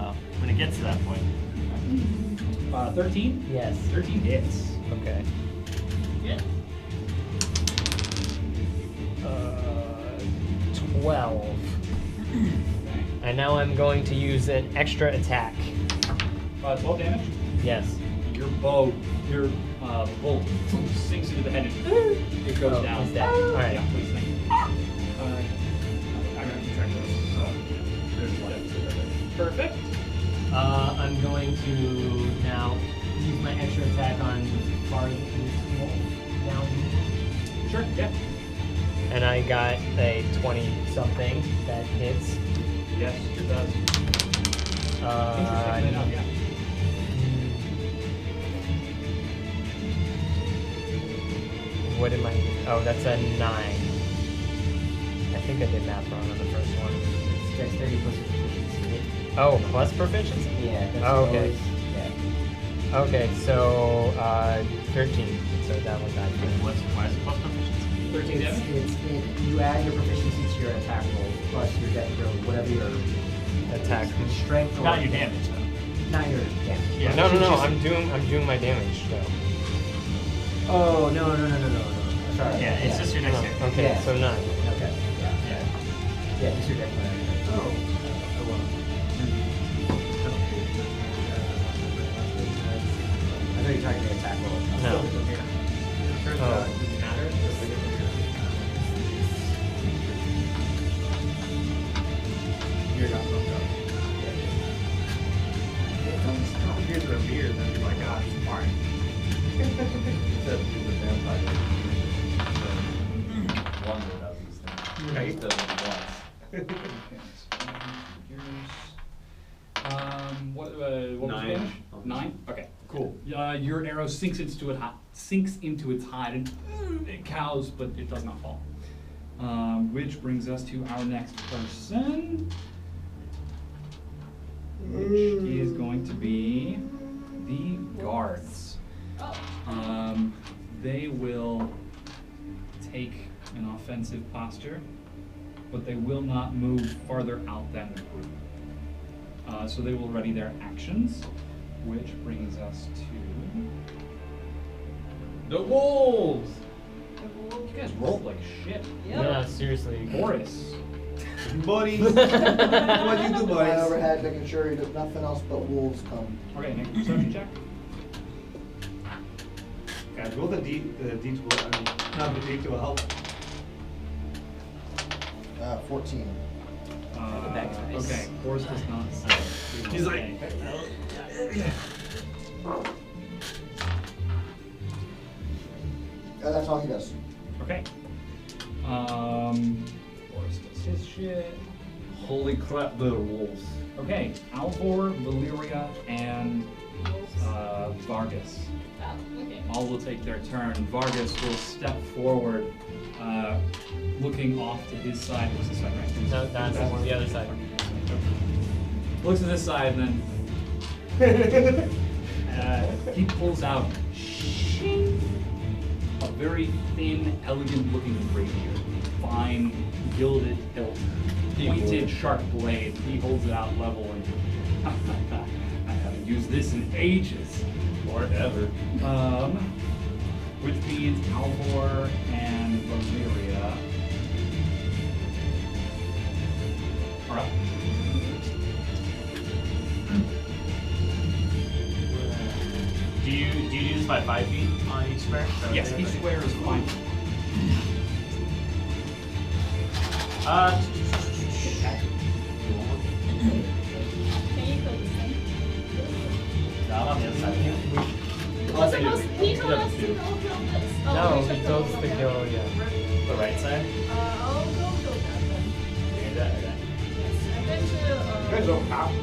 Oh, when it gets to that point. 13? Yes. 13 hits. Okay. Yeah. 12. And now I'm going to use an extra attack. 12 damage. Yes. Your bow, your bolt sinks into the head and it goes down. He's dead. Alright. Yeah, please, thank you. going to now use my extra attack on far wolf down. Sure, yeah. And I got a 20-something that hits. Yes, it does. Interesting enough, yeah. What am I? Oh, that's a 9. I think I did math wrong on the first one. It's dexterity plus proficiency. Oh, plus proficiency? Yeah. That's Oh, okay. always- yeah. Okay, so 13. So that one died. Why is it plus proficiency? 13 damage? You add your proficiency to your attack roll plus your dex roll, whatever your Attack. strength or Not your damage though. not your damage. Yeah. No, I'm doing my damage though. Oh no. Sorry. Yeah, it's just your next hit. Okay, Yeah. so 9. Okay. Yeah. Yeah, just your dex. Oh. I thought you were talking about attack roll. No. Turns Oh. out it didn't matter. Just like you're not fucked up. Here's the beard, then you're like, ah, it's smart. Except he's a vampire. One that does these things. Right. He just does it once. What was the 9. damage? 9? Okay, cool. Your arrow sinks into its hide and it cows, but it does not fall. Which brings us to our next person, which is going to be the guards. They will take an offensive posture, but they will not move farther out than the group. So they will ready their actions, which brings us to... The wolves! You guys rolled like shit. Yeah, seriously. Boris. Buddy, what'd you do, My buddy? overhead, making sure that nothing else but wolves come. Okay, make a perception check. Guys, roll the D12. I mean, not the D12. 14. Okay, Boris does not. He's like, That's all he does. Okay. Boris does his shit. holy crap, they're wolves. Okay, Alvor, Valeria, and Vargas. Oh, okay. All will take their turn. Vargas will step forward, looking off to his side. What's his side, right? No, that's the other side. Looks to this side and then he pulls out a very thin, elegant-looking rapier, fine, gilded hilt, pointed, sharp blade. He holds it out level and I haven't used this in ages, or ever. Which means Alvor and Valeria are up. Do you do this by 5 feet on each square? Yes, each square is fine. Can you go this thing? No, I'm on the other side. What's supposed he told us to go kill this. Oh, No, we he should told go us to over go, there. yeah. The right side? I'll go kill that then. Okay, okay. Yes, I've been You guys to, don't have to.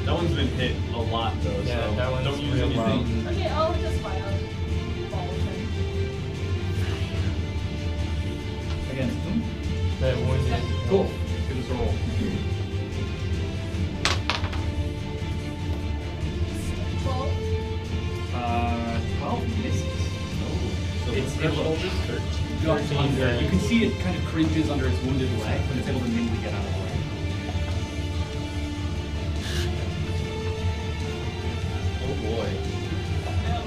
That one's been hit a lot though, Yeah, so that one's don't use real anything. low. okay, I'll just fire ball with him. Against him. The wounded. Cool. Give us a roll. 12. 12 misses. So It's the threshold able- is 13. Just 13 under. damage. You can see it kind of cringes under its wounded leg, but it's able to nimbly get out of the way. Oh boy.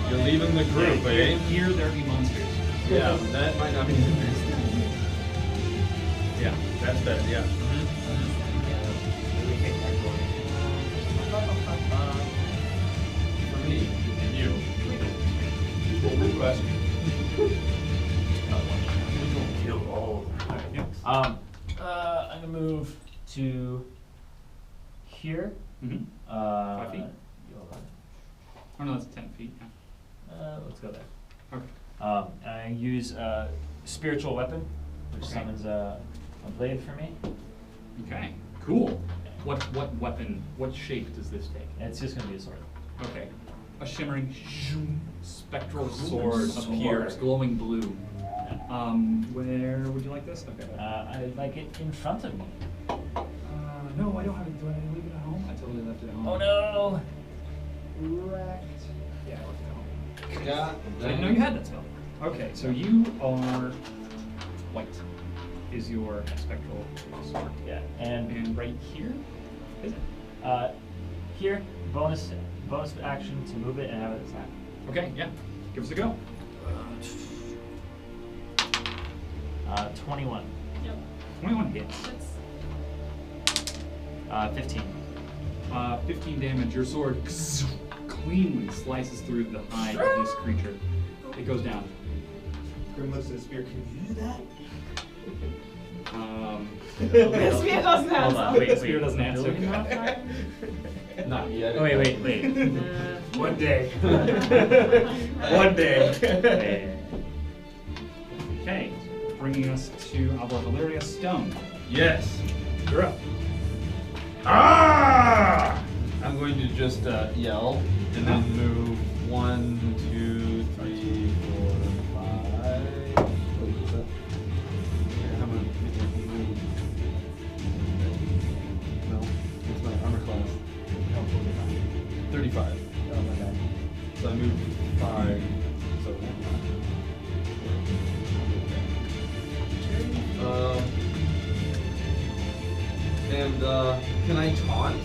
You're leaving the group, eh? Here there be monsters. Yeah, that might not be the best. Yeah, that's better, yeah. For me and you. I'm gonna move to here Mm-hmm. 5 feet? Oh no, that's 10 feet. Yeah. Let's go there. Okay. I use a spiritual weapon, which Okay. summons a blade for me. Okay. Cool. What weapon? What shape does this take? And it's just gonna be a sword. Okay. A shimmering spectral sword appears, glowing blue. Where would you like this? Okay. I'd like it in front of me. No, I don't have it. Do I leave it at home? I totally left it at home. Oh no! Wrecked. Yeah, I left it at home. Yeah. I didn't know you had that spell. Okay, so you are white. Is your spectral sword? Yeah, and right here is it? here bonus action to move it and have it attack. Okay, yeah. Give us a go. 21. Yep. 21 hits. That's 15. 15 damage. Your sword cleanly slices through the hide of this creature. It goes down. Grim looks at his spear. Can you do that? The spear doesn't Hold on, answer. wait. Spear doesn't answer. Building modifier? Not yet. Oh, wait. One day. One day. Okay, bringing us to Alvor, Valeria, Stohne. Yes. You're up. Ah! I'm going to just yell and then move 1, 2, 3, 4, 5. Wait, what's that? Yeah, I'm gonna move. No, it's my armor class. 35. Oh my god. So I move 5. So can I taunt?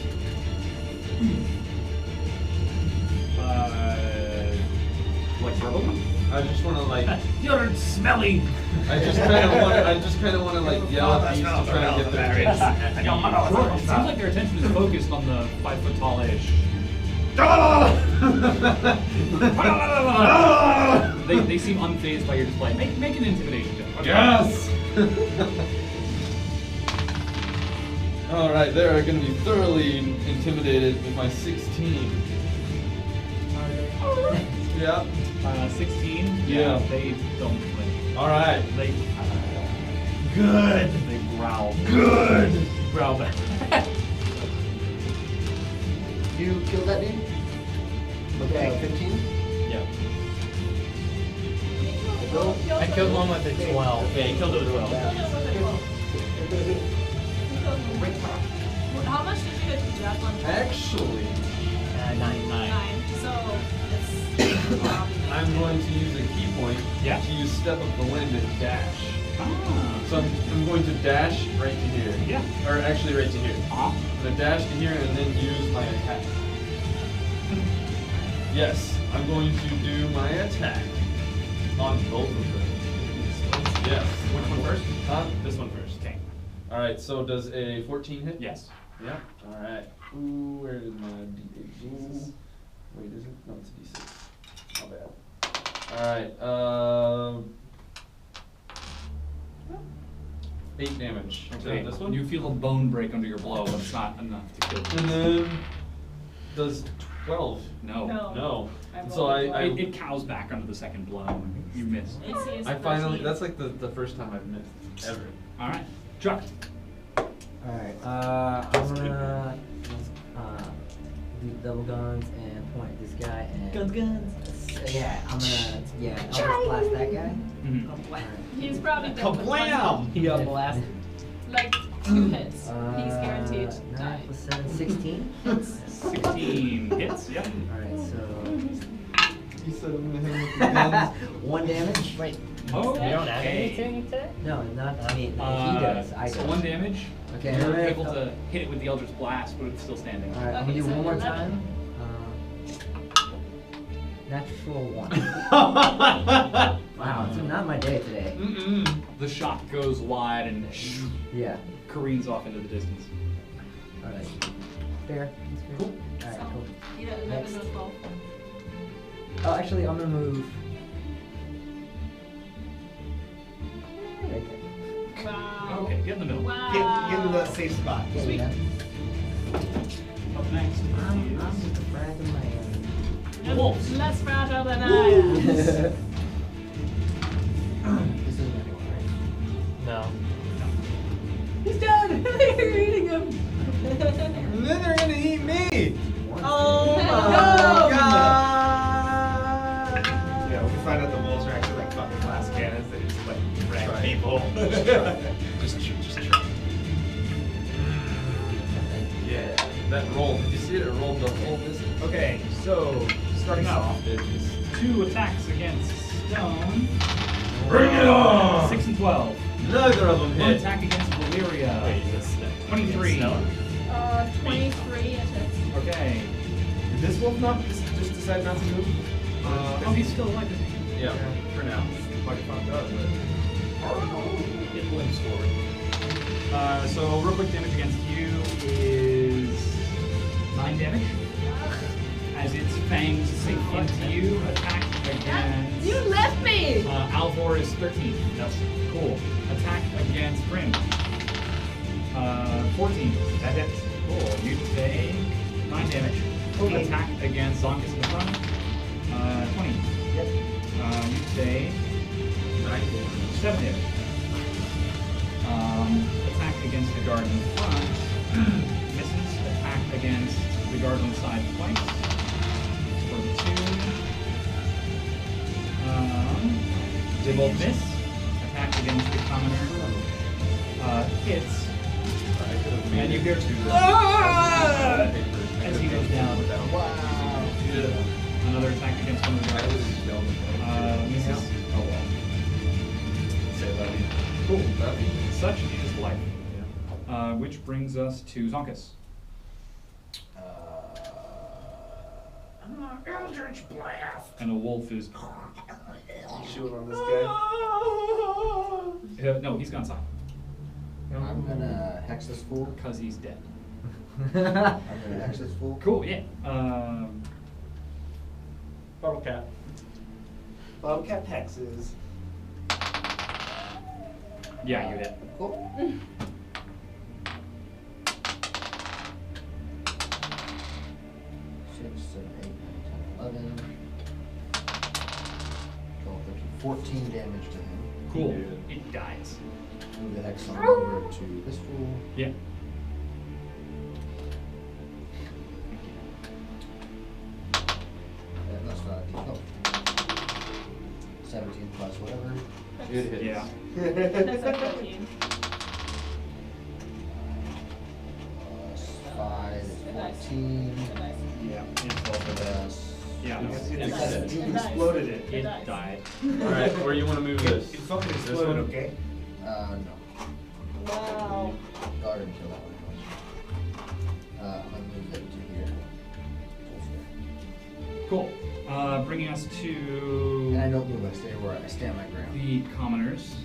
Like verbal? I just want to like. You're smelly! I just kind of want to like yell at these to try and get their attention. Sure. It seems like their attention is focused on the 5-foot-tall-ish. They seem unfazed by your display. Make an intimidation check. Okay. Yes! Alright, they are going to be thoroughly intimidated with my 16. Yeah. 16? Yeah. They don't flinch. Alright. They Good! They growl. Good! Growl back. You killed that dude? Okay, 15? Yeah. I killed one with a 12. Yeah, he killed it with 12. How much did you hit with that one? Actually, 9. 9. So it's I'm going to use a key point Yeah. to use Step of the Wind and dash. Ah. So I'm going to dash right to here. Yeah. Or actually right to here. Ah. I'm going to dash to here and then use my attack. Yes, I'm going to do my attack on both of them. Yes. Which one first? This one first. Okay. Alright, so does a 14 hit? Yes. Yeah. Alright. Ooh, where is my D8? Jesus. Wait, is it? No, it's a D6. Not bad. Alright, 8 damage Okay. to this one. You feel a bone break under your blow, but it's not enough to kill And you. then does 12. No. No. I So rolled a It cows back under the second blow. You missed. It's I finally, that's like the first time I've missed, ever. All right. Chuck. Alright, I'm gonna do double guns and point at this guy and guns. Yeah, I'm gonna I'll just blast that guy. Mhm. Alright. He's probably dead with one. Kablam! He got blasted. Like 2 hits. He's guaranteed to 9 die. plus 7, 16. 16 hits. Yep. Alright, so He said I'm gonna hit him with the guns. 1 damage. Wait, Oh, you don't add okay. anything to it? No, not I mean he does. I So don't. 1 damage. Okay, You're alright. able to hit it with the Eldritch Blast, but it's still standing. Alright, I'm Okay, gonna do so one more 11. time. Natural 1. Wow, it's not my day today. Mm-mm. The shot goes wide and Yeah. careens off into the distance. Alright. Fair. That's fair. Cool. Alright, So, cool. either 11 Next. or 12. Oh, actually, I'm gonna move. Right there. Wow. Okay, get in the middle. Wow. Get into that safe spot. Okay, Sweet. yeah. Up next I'm is just a fragile man. Wolves. Less fragile than I am. This isn't anyone, right? No. He's dead. You're eating him. And then they're gonna eat me! Oh my god! Yeah, we can find out the wolves are actually like fucking glass cannons. They just like drag Try it. people. Just try. Yeah, that roll. Did you see it? It rolled the whole distance. Okay, so starting out, Soft edges. 2 attacks against Stohne. Bring it on! 6 and 12. Neither of them 1 hit. attack against Valeria. Wait, that's 23. 23 it is. Okay. Did this wolf not just decide not to move? Oh, he's still alive, isn't he? Yeah, for now. Fucking fucked up, but. It limps forward. So real quick damage against you is 9 damage. As its fangs sink into you, attack against... You left me! Alvor is 13. That's cool. Attack against Grim. 14. That hits. Cool. You take 9 damage. Okay. Attack against Zankas in the front. 20. Yep. You take 7 damage. Attack against the guard in the front. Misses. Attack against the guard on the side twice. For 2. They both miss. Attack against the commoner. Hits. And you hear as he goes down. Wow. Another attack against one of the guards. Misses. Oh well. Say levy. Cool. Levy. Such is life. Which brings us to Zankas. Eldritch Blast! And the wolf is. Chewing on this guy. No, he's gone silent. I'm gonna hex this fool. Because he's dead. I'm gonna hex this fool. Cool, yeah. Bottle cap. Bottle cap hexes. Yeah, you hit. Cool. 6, 7, 8, 9, 10, 11. 12, 13, 14 damage to him. Cool. Yeah. It dies. Move the hex on over to this fool. Yeah. That's not a 17 plus whatever. It hits. Yeah. That's a 13. Plus 5 is Nice. 14. Nice. Yeah. It's also dead. Plus Yeah. You can see It's the dead. you It dies. exploded it. It dies. died. Alright, where you want to move this? It fucking This exploded, one? okay? no. Wow. Guard until that one. I'm gonna move it to here. Cool. Bringing us to And I don't move, I stay where I stand my ground. the commoners.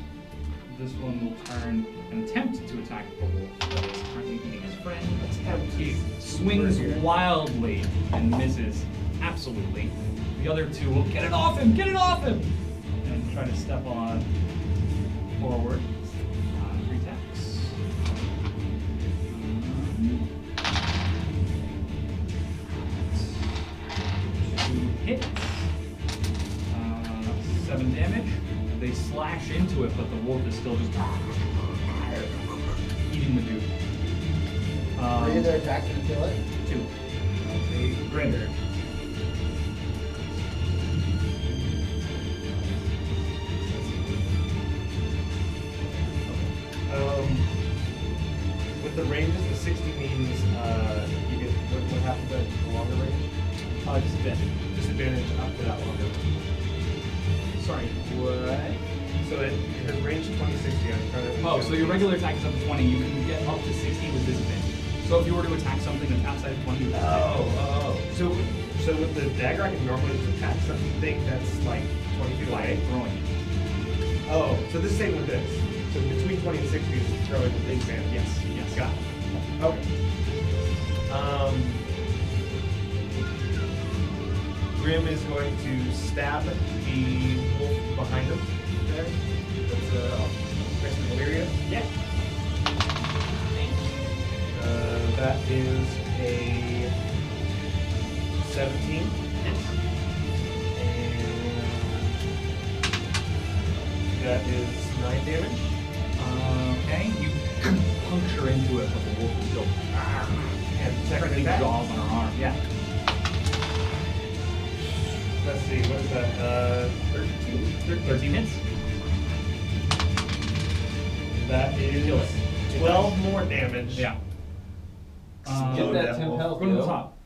This one will turn and attempt to attack the wolf that is currently eating his friend. He swings wildly and misses absolutely. The other two will get it off him, and try to step on forward. 3 attacks. 2 hits. 7 damage. They slash into it, but the wolf is still just eating the dude. Are you either attacking to kill it? 2. They grinder. With the ranges, the 60 means you get what happens at the longer range? Disadvantage. Disadvantage up to that longer. Sorry, what? So it has range 2060. I'm trying to. Oh, so your regular attack is up to 20. You can get up to 60 with disadvantage. So if you were to attack something that's outside of 20, you would So with the dagger, I can normally just attack something that's like 20 feet away. throwing it. Oh, so this is same with this. So between 20 and 60 is throwing the big fan. Yes. Got it. Okay. Grim is going to stab the wolf behind him. There. That's next to Valeria. Yeah. That is a 17. And that is 9 damage. Okay, you puncture into it, but the wolf is still And second pressing attack. jaws on her arm. Yeah. Let's see, what is that? 13. 13 hits. That Kill is it. 12 more damage. Yeah. Get that 10 health, Go to the yo. top.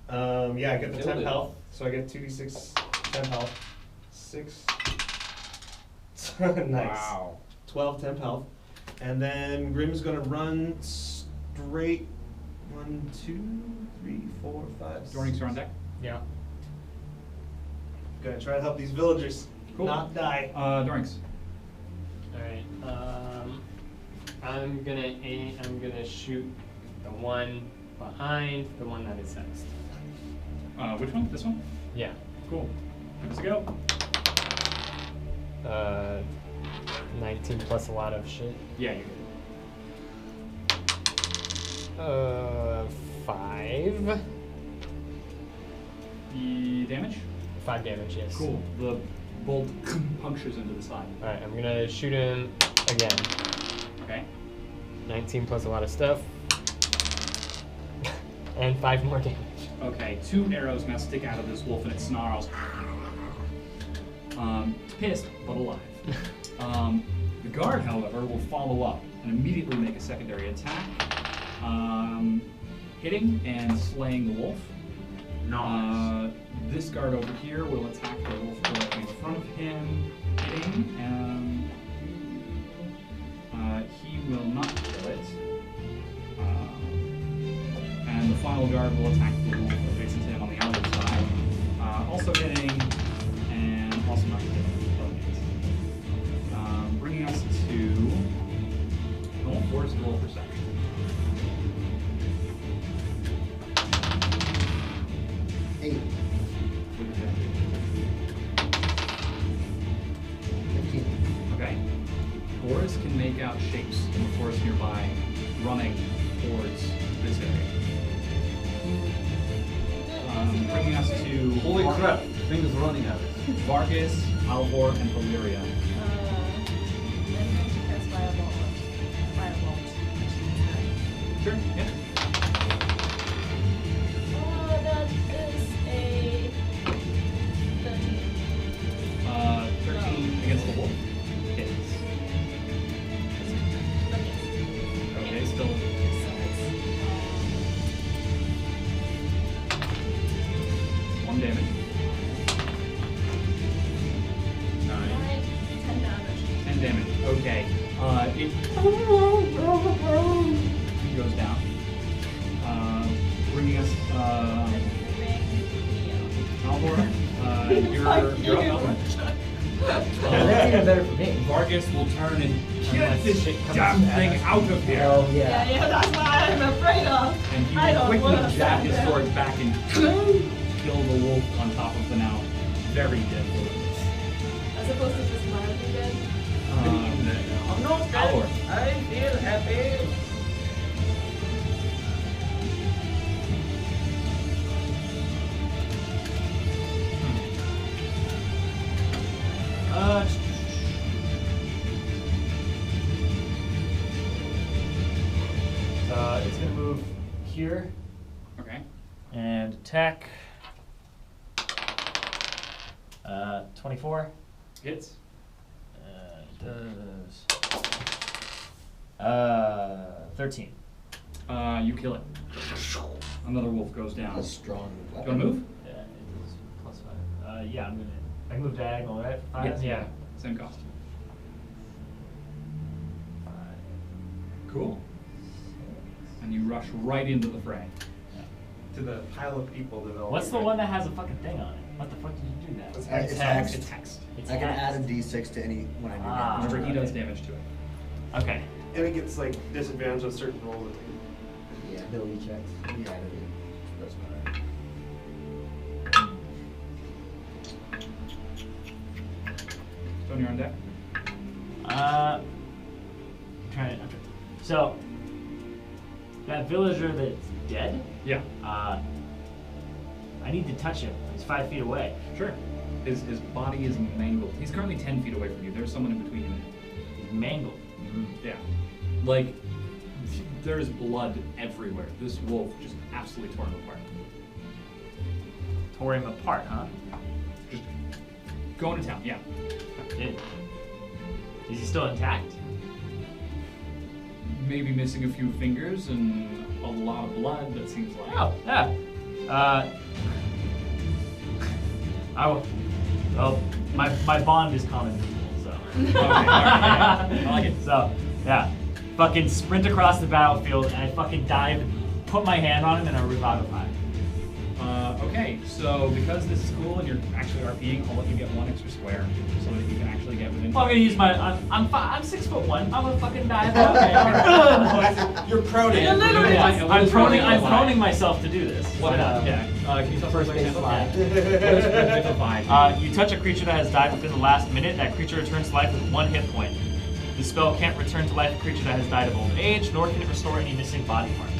Yeah, I get the Killed 10 it. health. So I get 2d6 10 health. 6. Nice. Wow. 12 temp health. And then Grim's gonna run straight 1, 2, 3, 4, 5. Dorynx, you're on deck. Yeah. Gonna try to help these villagers Cool. not die. Dorynx. Alright. I'm gonna shoot the one behind the one that is next. Which one? This one? Yeah. Cool. Let's go. 19 plus a lot of shit. Yeah, you get 5. the damage. 5 damage, yes. Cool. The bolt punctures into the side. Alright, I'm gonna shoot him again. Okay. 19 plus a lot of stuff. And 5 more damage. Okay, 2 arrows now stick out of this wolf and it snarls. It's pissed, but alive. The guard, however, will follow up and immediately make a secondary attack. Hitting and slaying the wolf. Nice. This guard over here will attack the wolf directly in front of him. Hitting. He will not kill it. And the final guard will attack the wolf adjacent to him on the other side. Also hitting, and also not killing. Bringing us to... Oh, where's the roll perception? Eight. 15. Okay. Boris can make out shapes in the forest nearby, running towards this area. Bringing us to... Holy crap! Things running at us. Vargas, Alvor, and Valeria. I'm going to cast Firebolt. Sure, yeah. That is a 13. 13 against the wolf. Hits. But yes. Okay, still... So it's 1 damage. 9. 10 damage. 10 damage. Okay. It goes down. Bringing us, Alvor, you're up, Alvor. That's even better for me. Vargas will turn and get Unless this shit comes damn at thing us. out of here. Oh Yeah, yeah. that's what I'm afraid of. And he I will don't quickly wanna jab stand his there. sword back and kill the wolf on top of the now very dead wolf. As opposed to just mildly dead. I'm not Alvor. I feel happy. It's gonna move here Okay. and attack. 24. Hits. Does 13. You kill it. Another wolf goes down. That's a strong Do you weapon. want to move? Yeah, it is +5. Yeah, I'm gonna. I can move diagonal, right? 5. Yes. Yeah. Same cost. 5. Cool. And you rush right into the fray. To the pile of people that all. What's the one that has a fucking thing on it? What the fuck did you do that? It's It's Text. text. It's text. It's I can text. add a d6 to any when I do Ah. damage. Remember, he does damage to it. Okay. And it gets like disadvantage on certain rolls. Yeah. Ability checks. Yeah, I did. That's not right. Stohne, you're on deck. I'm trying to. So, that villager that's dead, Yeah. I need to touch him. He's 5 feet away. Sure. His body is mangled. He's currently 10 feet away from you. There's someone in between you. He's mangled. Yeah. Like, there's blood everywhere. This wolf just absolutely torn him apart. Tore him apart, huh? Just going to town, yeah. Is he still intact? Maybe missing a few fingers and a lot of blood, that seems like. Oh, yeah. Well, my bond is common people, so. Okay, all right, yeah. I like it. So, yeah. Fucking sprint across the battlefield, and I fucking dive, put my hand on him, and I revivify. Okay, so because this is cool and you're actually RPing, I'll let you get 1 extra square so that you can actually get within. I'm gonna use my. I'm 6'1". I'm gonna fucking dive. Okay. You're proning. You're literally just- I'm proning myself to do this. What? Why not? Yeah. Can you tell First us base example? slide. What is Revivify? You touch a creature that has died within the last minute. That creature returns to life with 1 hit point. The spell can't return to life a creature that has died of old age, nor can it restore any missing body parts.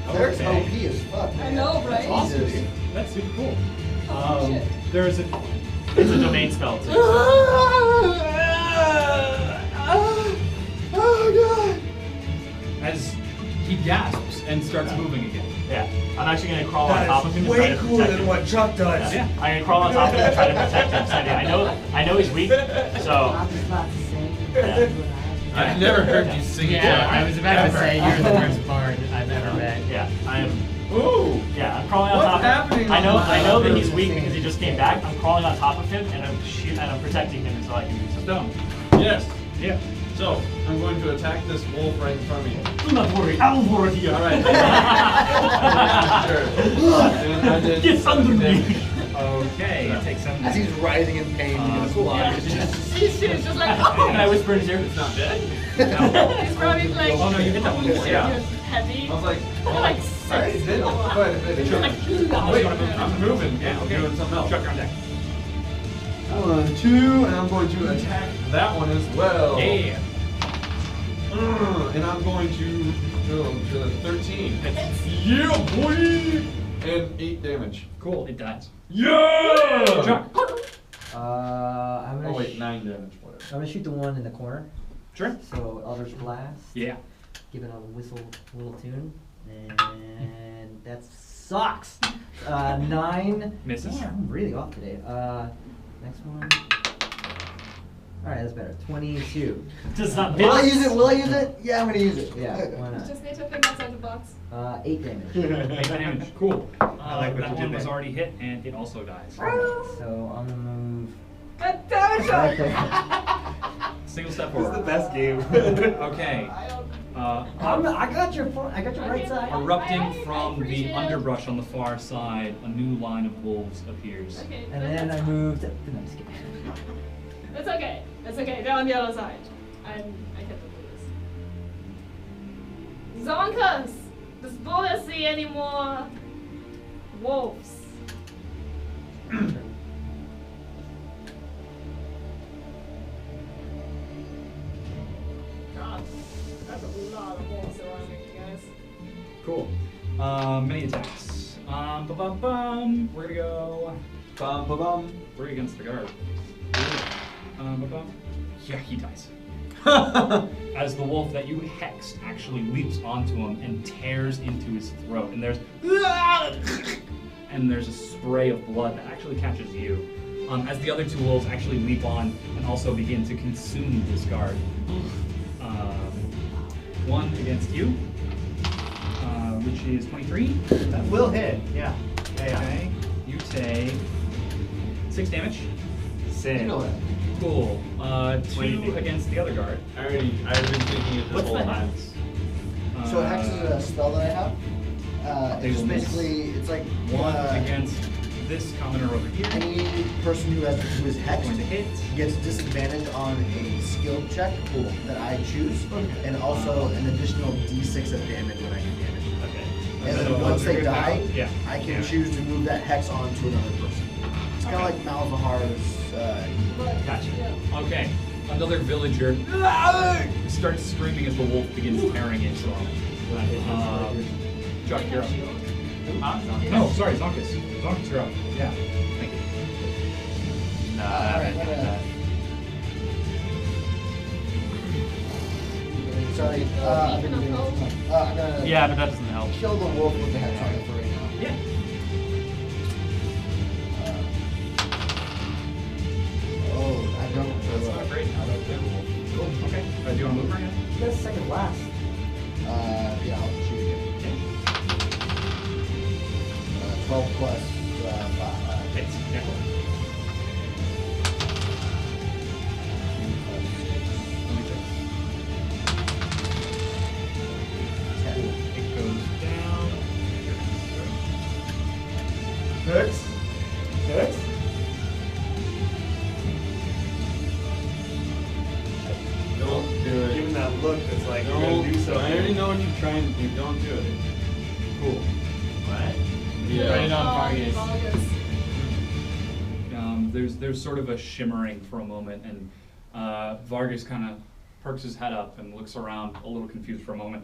Cleric's OP as fuck. I know, right? That's awesome, Jesus. dude. That's super cool. Oh, shit. There's a. It's a domain spell too. Oh As he gasps and starts moving again. Yeah, I'm actually gonna crawl on top of him That and try is to way protect cooler him. than what Chuck does. Yeah. I'm gonna crawl on top of him and try to protect him. So I know he's weak, so I'm just about to say. Yeah. I've never heard you sing. Yeah, I was about to ever. say you're the worst bard I've ever met. yeah, I'm. Ooh. Yeah, I'm crawling on What's top of happening him. I know that he's Same. weak because he just came back. I'm crawling on top of him and I'm protecting him until I can do something. Stohne. Yes. Yeah. So I'm going to attack this wolf right in front of me. Do not worry, Alvor here. All right. Sure. And I did Get under me. Okay, it takes 7 As he's writhing in pain because cool. Yeah. He's just like, And oh! I whisper in his ear, it's not dead. He's probably like, Oh no, you hit that one. Yeah. heavy. I was like, Like I already did it quite a bit. Like, Wait, I'm moving. Yeah, okay. Doing something else. Chuck, on deck. 1, 2, and I'm going to attack that one as well. Yeah. And I'm going to 13. Yeah, boy! And 8 damage. Cool, it dies. Yeah! Chuck. I'm gonna Oh wait, 9 damage. Whatever. I'm gonna shoot the one in the corner. Sure. So Eldritch Blast. Yeah. Give it a whistle little tune. And that sucks. 9. Misses. Yeah, I'm really off today. Next one. Alright, that's better. 22. Does not Will I miss. use it? Will I use it? Yeah, I'm gonna use it. Yeah, why not? just need to think outside the box. 8 damage. 8 damage. Cool. I like what that you one did was there. already hit, and it also dies. So I'm gonna move God damn it, right Chuck! there. Single step This is forward. the best game. Okay. I got your right side. Erupting from the underbrush on the far side, a new line of wolves appears. Okay, And then I moved. No, I'm just kidding. It's okay. It's okay. They're on the other side. I can do this. Zankas! Does Bola see any more wolves? God, that's a lot of wolves around me, guys. Cool. Many attacks. We're gonna go. Bum, ba, bum. We're against the guard. Yeah, he dies. As the wolf that you hexed actually leaps onto him and tears into his throat, and there's a spray of blood that actually catches you. As the other 2 wolves actually leap on and also begin to consume this guard. One against you, which is 23. That will hit. Yeah. Okay. You take 6 damage. You know that. Cool. What do you 2 think? against the other guard. I've been thinking it this What's whole the time. hex? So Hex is a spell that I have. They It's just will miss. basically, it's like One against this commoner over here. any person who is hexed Going to hit. gets disadvantage on a skill check that I choose, and also an additional d6 of damage when I do damage. Okay. And So then once they you're die, down. Yeah. I can Yeah. choose to move that hex onto another person. It's kind of like Malzahar's. Gotcha. Okay. Another villager starts screaming as the wolf begins tearing into him. Chuck, you're up. No, sorry, Zankas. Zankas, you're up. Yeah, thank you. Alright, sorry, I'm gonna Yeah, but that doesn't help. kill the wolf with the headshot for right now. Yeah. Oh, I don't. That's not great. Cool. Okay. Do you want to move right now? You guys second last. Yeah, I'll shoot again. 12 plus 5. Hits. Yeah. It goes down. Hurts? Hurts? Don't do it. Give him that look that's like, you're gonna Don't. do I already something. know what you're trying to do. Don't do it. Cool. What? Right on target. Valgus. There's sort of a shimmering for a moment, and Vargas kind of perks his head up and looks around, a little confused for a moment.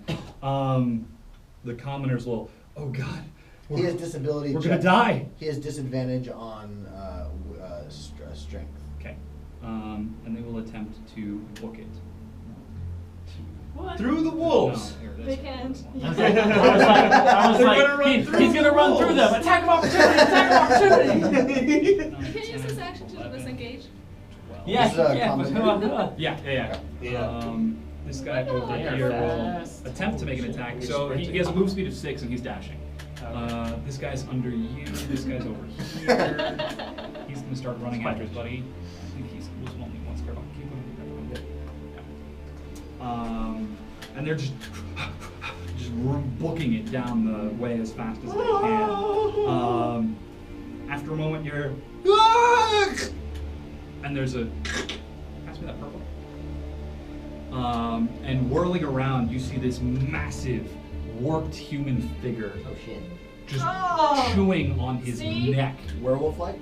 The commoners will, oh God, He has disability. we're gonna die. He has disadvantage on strength. Okay, and they will attempt to book it. What? Through the wolves. No, here it is. They can't. I was like, he's gonna run through them. Attack of opportunity! Attack of opportunity! You can't use this action to disengage. Yeah, This is a yeah, but common- Yeah. This guy over They are here will fast. attempt to make an attack. So he has a move speed of 6 and he's dashing. This guy's under you. This guy's over here. He's gonna start running after his buddy. I think he's only one square. Keep him. And they're just booking it down the way as fast as they can. After a moment, you're and there's a pass me that purple. And whirling around, you see this massive, warped human figure Oh shit. just Oh! chewing on his See? neck. Werewolf-like?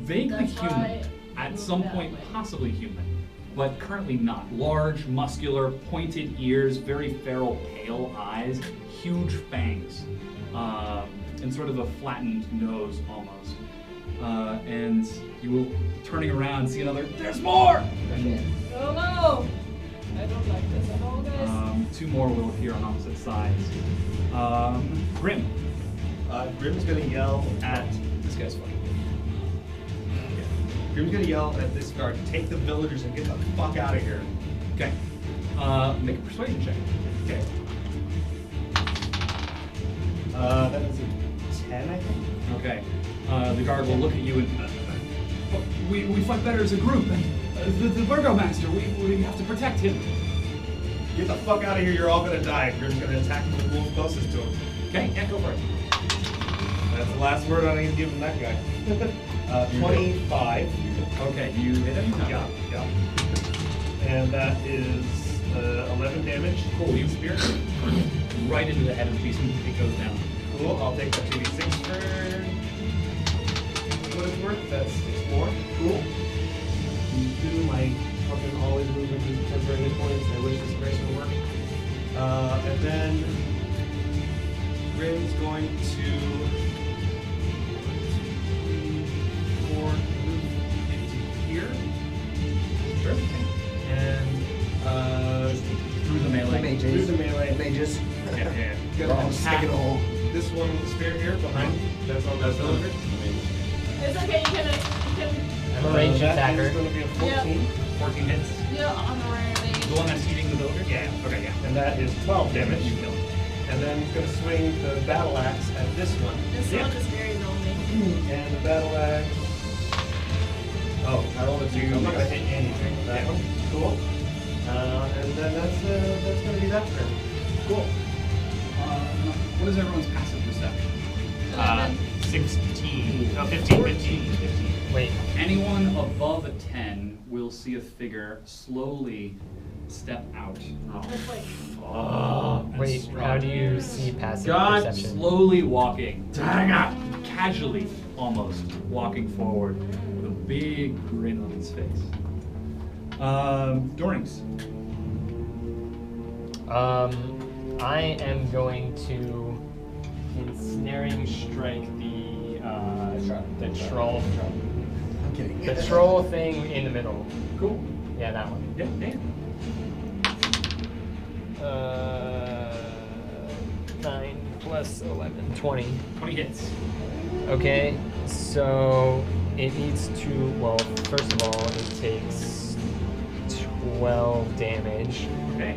Vaguely That's human. why At move some that point, way. possibly human, but currently not. Large, muscular, pointed ears, very feral, pale eyes, huge fangs, and sort of a flattened nose almost. And you will, turning around, see another, there's more! And, Oh no! I don't like this at all, guys. 2 more will appear on opposite sides. Grim. Grim's gonna yell at This guy's funny. Grim's gonna yell at this guard, take the villagers and get the fuck out of here. Okay. Make a persuasion check. Okay. That is a 10, I think. Okay. The guard will look at you and we fight better as a group, and the burgomaster, we have to protect him. Get the fuck out of here, you're all gonna die. Grim's gonna attack the wolf closest to him. Okay, yeah, go for it. That's the last word I'm gonna give him that guy. 25. Okay, you hit him? No. Yeah. And that is 11 damage. Cool, you spear right into the head of the beast and it goes down. Cool, I'll take that 2d6 for what it's worth. That's 6 more. Cool. Do my fucking always move into temporary hit points. I wish this grace would work. And then Grim's going to 4 move into here. Sure. And Through the melee. through the melee. Mages. Yeah. Gonna Oh, stick attack in a hole. this one with the spear here behind. That's all that's villager. It's okay, you can I'm a ranged That attacker. is going to be a 14. 14 hits. you're honorary. The one that's eating the villager? Yeah. Okay, yeah. And that is 12 damage. You kill him. And then he's going to swing the battle axe at this one. This Yeah. one is very lonely. And the battle axe. Oh, I rolled a 2. I'm not going to hit anything with that one. Cool. And then that's going to be that turn. Cool. What is everyone's passive perception? 16. No, 15. 15. Wait, Anyone above a 10 will see a figure slowly step out. It's like, And wait, stride how do you here. see passive God, perception? Slowly walking, casually almost walking forward with a big grin on his face. Dorynx. I am going to ensnaring strike the troll. I'm kidding. The troll thing in the middle. Cool. Yeah, that one. Yeah, damn. 9 plus 11, 20. 20 hits. Okay, so it needs to, well, first of all, it takes 12 damage. Okay.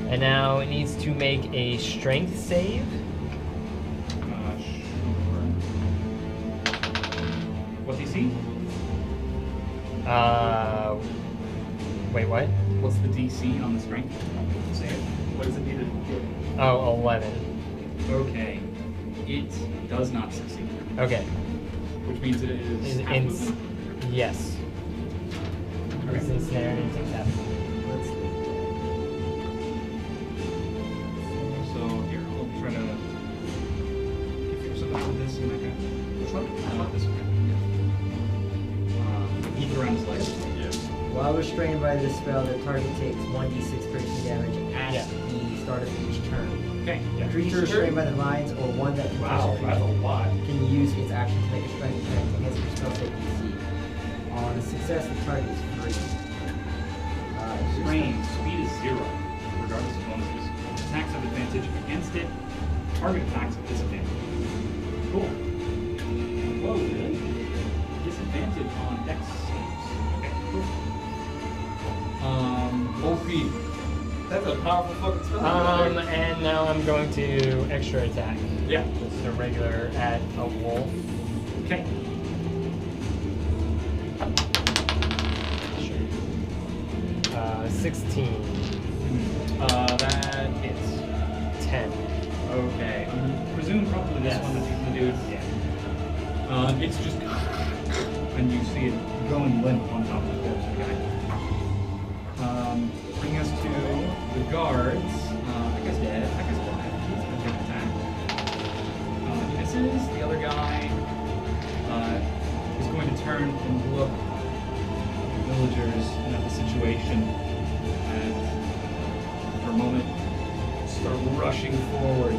And now it needs to make a strength save. Sure. What DC? Wait, what? What's the DC on the strength save? What does it need to get? Oh, 11. Okay. It does not succeed. Okay. Which means it is half It's, movement. yes. It's ensnared and takes half. So here, I'll try to give you something with this and that guy. Which one? This one. Keep it around his legs. While restrained by this spell, the target takes 1d6 piercing damage at Yeah. the start of each turn. Okay. A creature restrained by the vines or one that can touch a creature lot. can use its action to make a strength check against your spell save DC. On a success, the target is free. Strain, speed is 0, regardless of bonuses. Attacks have advantage against it. Target attacks have disadvantage. Cool. Whoa, really? Disadvantage on dex saves. Okay, cool. OP. That's a powerful fucking spell. And now I'm going to extra attack. Yeah. Just a regular at a wolf. Okay. 16. That hits. 10. Okay. Presume probably this Yes. one that you can do. Yeah. It's just, and you see it going limp on top of the corpse of the guy. Bring us to the guards. That guy's dead. That guy's alive. He's gonna take an attack. He misses. The other guy is going to turn and look at the villagers and at the situation, and for a moment start rushing forward.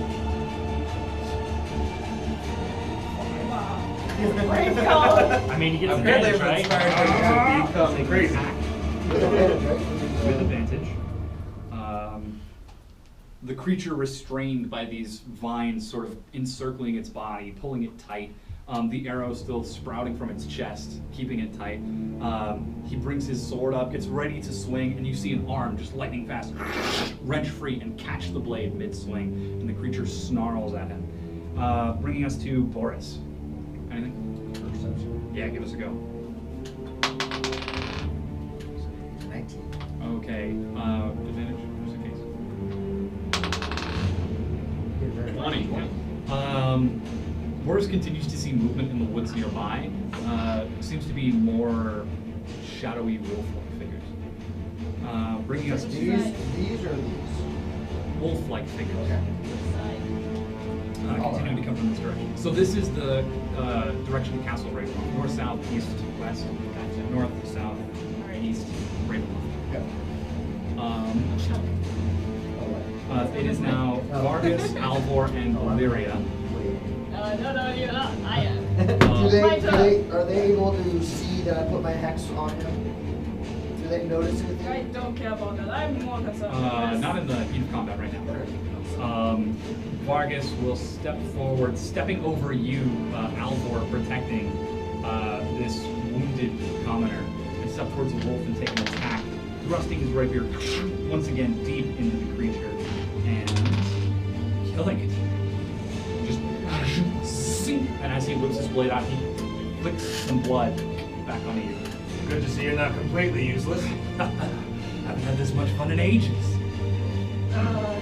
Wow. I mean, he gets Apparently advantage, I'm right? inspired to become crazy. With advantage. The creature restrained by these vines sort of encircling its body, pulling it tight. The arrow still sprouting from its chest, keeping it tight. He brings his sword up, gets ready to swing, and you see an arm just lightning fast, wrench free and catch the blade mid-swing, and the creature snarls at him. Bringing us to Boris. Anything? Yeah, give us a go. 19. Okay, advantage, just in case. 20. Boris continues to see movement in the woods nearby. Seems to be more shadowy wolf-like figures. Bringing us to These or these? wolf-like figures. Okay. Continuing to come from this direction. So this is the direction the castle right along. North, south, east, west. North, south, east, right along. Yep. It is now Vargas, Alvor, and Valeria. No, you're not. I am. Are they able to see that I put my hex on him? Do they notice anything? I don't care about that. I'm more concerned with this. Not in the heat of combat right now. Vargas will step forward, stepping over you, Alvor, protecting this wounded commoner, and step towards the wolf and take an attack, thrusting his rapier once again deep into the creature and killing it. Just sink, and as he whips his blade out, he flicks some blood back onto you. Good to see you're not completely useless. Haven't had this much fun in ages.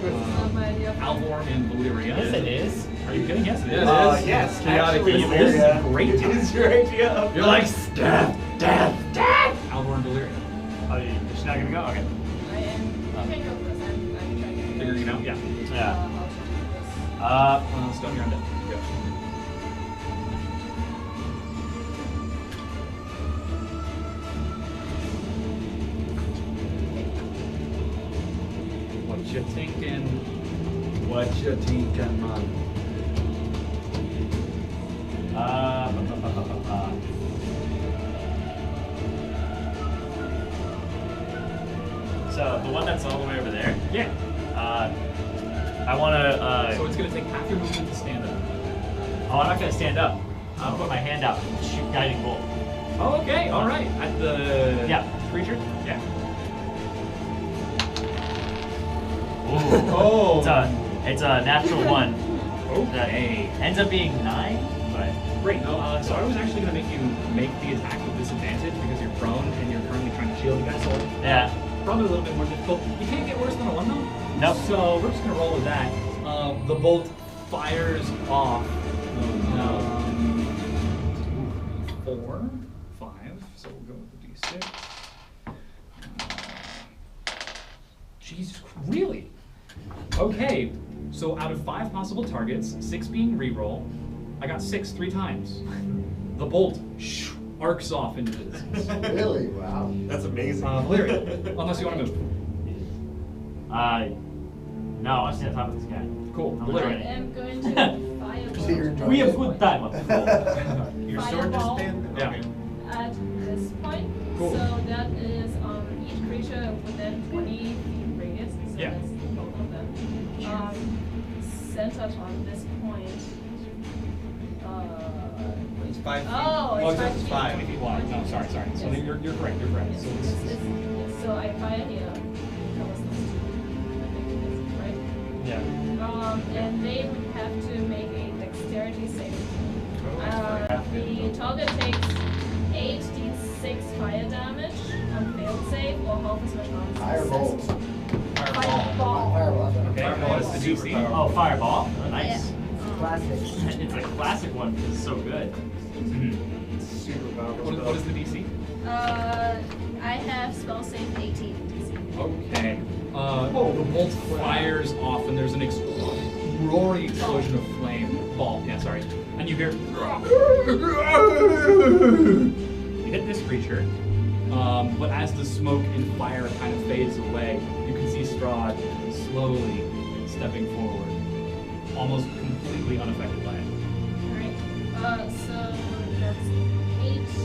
This is not my idea. Alvor and Valeria. Yes, it is. Are you kidding? Yes, it is. Yes, it is. Yes, Chaotic actually, evil. This is a great It time. is your idea. You're like, death. Alvor and Valeria. Oh, you're just not gonna go? Okay. I am. You can go first. I'm trying to Figuring it out? Yeah. Yeah. how to do this. Stohne, you're on deck. What you thinking? What you thinking, man? So the one that's all the way over there. Yeah. I want to. So it's going to take half your movement to stand up. Oh, I'm not gonna stand up. I'll put my hand out and shoot guiding bolt. Oh, okay. All right. At the creature. Yeah. Ooh. Oh. It's a natural one. That Okay. ends up being 9, but Great. So I was actually going to make you make the attack with disadvantage because you're prone and you're currently trying to shield against it. yeah. Probably a little bit more difficult. You can't get worse than a 1 though. Nope. So we're just going to roll with that. The bolt fires off. 4, 5. So we'll go with the d6. Jesus, really? Okay. So out of 5 possible targets, 6 being reroll, I got 6 3 times. The bolt arcs off into the distance. Really? Wow. That's amazing. Valeria, unless you want to move. No, I'll stay on top of this guy. Cool. I'm Valeria. ready. I am going to So you're fireball enjoying We have it. good time up the Your sword just Fireball. stand. Yeah. Okay. at this point. Cool. So that is each creature within 20 feet radius. So Yeah. that's both of them. Centered on this point. It's 5 feet. Oh, Oh, it's so 5 it's feet. 20 feet wide. No, sorry. So Yes. you're correct. You're correct. So Yes, this yes, so I fire here. That was those two. I think it is, right? Yeah. And they would have to make a dexterity saving throw. The target takes 8d6 fire damage on failed save or half as much on Fireball. Fireball. Fireball. Okay. What is the DC? Oh, fireball. Oh, nice. Classic. It's a classic one because it's so good. Super powerful. What is the DC? I have spell save 18 DC. Okay. The bolt fires off, and there's an roaring explosion of flame. Ball. Yeah, sorry. And you hear. You hit this creature, but as the smoke and fire kind of fades away, you can see Strahd slowly stepping forward, almost completely unaffected by it. Alright. So that's 8 d6.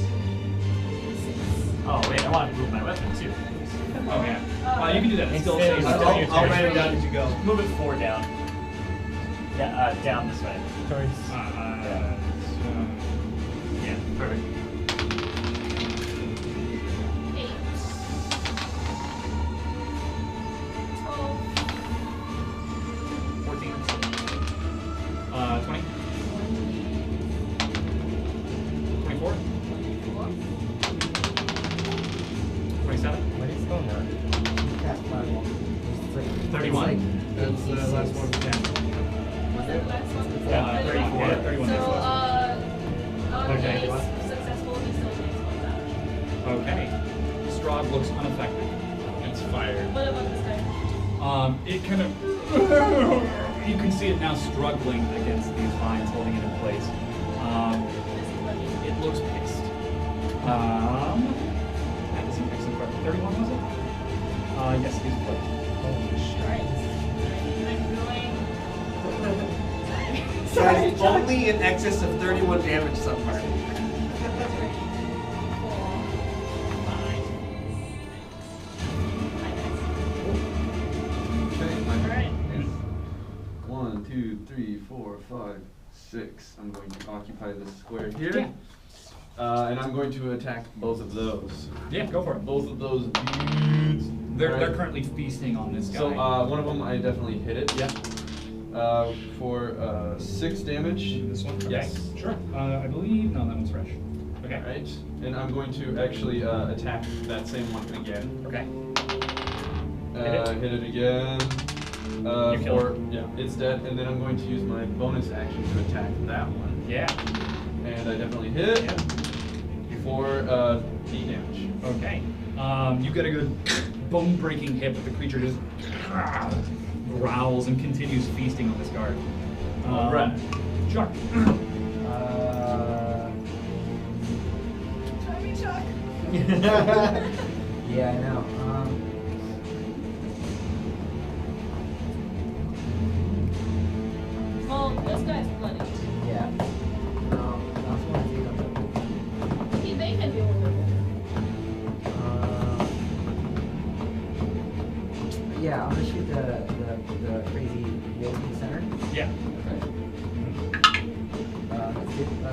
Oh wait, I want to move my weapon too. Oh yeah. You can do that. It's still Instead safe. of- I'll write it down as you go. Move it 4 down. Yeah, down this way. Yeah, perfect. 8. 12. 14. 20. 24. 27. What is going on? Cast fireball. It's like- 31. That's the last one. Was that the last one? Yeah, 34. Yeah, 31. So, Okay. he's successful, he still takes 1 damage. Okay. Strahd looks unaffected. It's fire. What about this guy? It kind of. You can see it now struggling against these vines, holding it in place. Is he bloody? It looks pissed. That is an excellent question. 31 was it? Yes, he's bloody. Alright. Guys, only in excess of 31 damage so far. Okay, Alright. 1, 2, 3, 4, 5, 6. I'm going to occupy this square here. Yeah. And I'm going to attack both of those. Yeah, go for it. Both of those dudes. They're Alright. currently feasting on this guy. So one of them I definitely hit it. Yeah. For 6 damage. This one? Okay. Yes. Sure. I believe. No, that one's fresh. Okay. Alright. And I'm going to actually attack that same one again. Okay. Hit it again. You kill For it. yeah, it's dead. And then I'm going to use my bonus action to attack that one. Yeah. And I definitely hit Yeah. for D damage. Okay. You get a good bone-breaking hit, but the creature just growls and continues feasting on this guard. Right. Sure. Yeah, I know. Well, this guy's bloody. Yeah.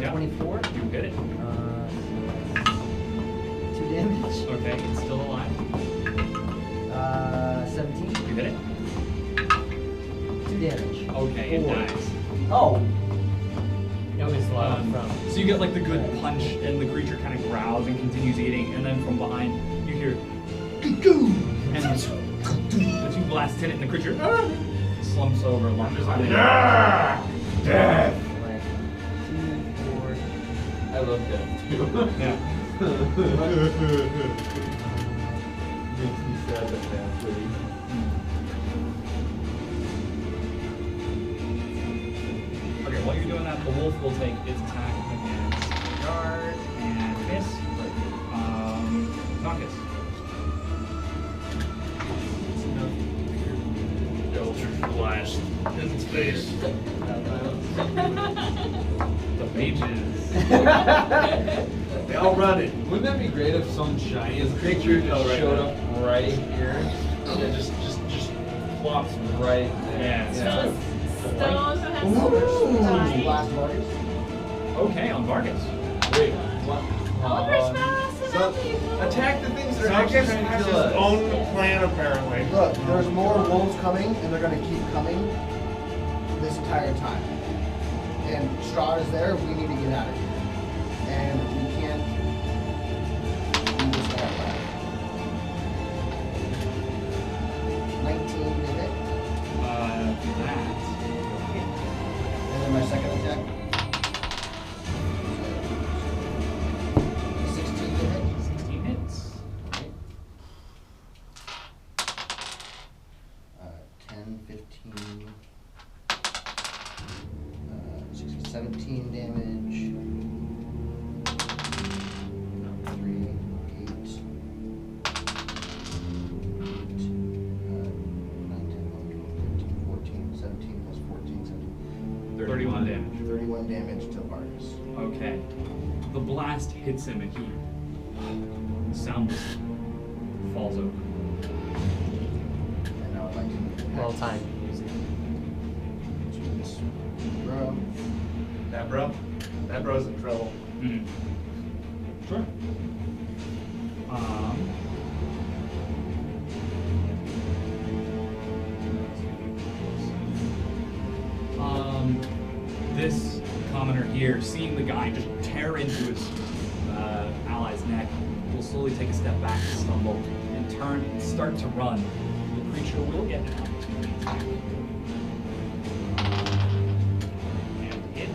Yeah. 24. You hit it. 2 damage. Okay, it's still alive. 17. You hit it. 2 damage. Okay, it 4. dies. Oh. It was low from. So you get like the good punch, and the creature kind of growls and continues eating, and then from behind you hear goo, and the 2 blasts hit it, and the creature slumps over, lunges on it. Death! Like 2, 4. I love death too. Yeah. Makes me sad that that's living. Okay, while you're doing that, the wolf will take its attack against guard and miss. Zankas. Eldritch Blast in its face. The mages. They all run it. Wouldn't that be great if some giant creature just showed up right here? Yeah, just flops right there. Yeah, So Stohne has Ooh! Last Vargas. Okay, on Vargas. Wait, what? Eldritch Blast and So, attack the things that are actually Zankas trying has to his kill us. own plan, apparently. Look, there's more wolves coming, and they're gonna keep coming this entire time. And Strahd is there, we need to get out of here. And we can't do this all back. 19 to hit, That. and then my second attack. 16 to hit. 16 hits. 10, 15, 17 damage. 3, 8, 9, 10, 11, 12, 13, 14, 17 plus 14, 17. 31 damage. 31 damage to Vargas. Okay. The blast hits him and he soundless falls over. And now I'd like to Well timed. Bro. That bro's in trouble. Mm. Sure. This commoner here, seeing the guy just tear into his ally's neck, will slowly take a step back, stumble, and turn and start to run. The creature will get an opportunity attack. And it.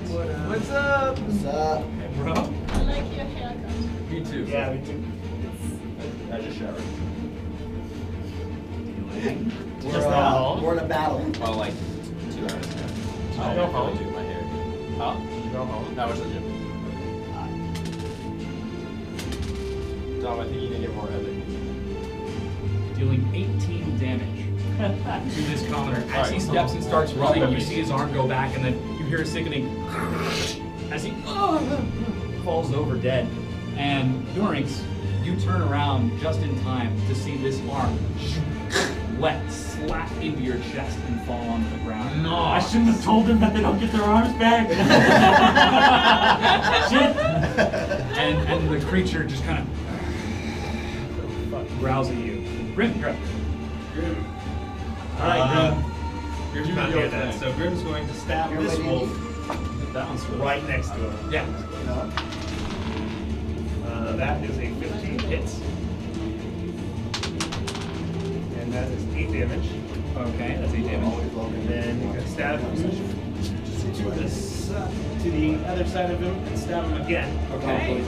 What's up? What's up? Hey, bro. I like your haircut. Me too. Yeah, me too. I just showered. Dealing. We're in a battle. Oh, like 2 hours ago. Go home. Do my hair. Huh? Go home. That was the gym. Dom, I think you need to get more editing. Dealing 18 damage to this commoner. As he Alright. steps and starts running, you see his arm go back, and then you hear a sickening as he falls over dead. And Dorynx, you turn around just in time to see this arm slap into your chest and fall onto the ground. No. I shouldn't have told them that they don't get their arms back. Shit. And the creature just kind of growls at you. Grim, you're up. Grim. Alright, Grim. Grim's You not do near your that, thing. so Grim's going to stab Grim, this what do you wolf That one's cool. right next to him. Yeah. No? That is a 15 Hits. and that is 8 damage. Okay, that's 8 damage. And then you can stab him to the other side of him and stab him again. Okay.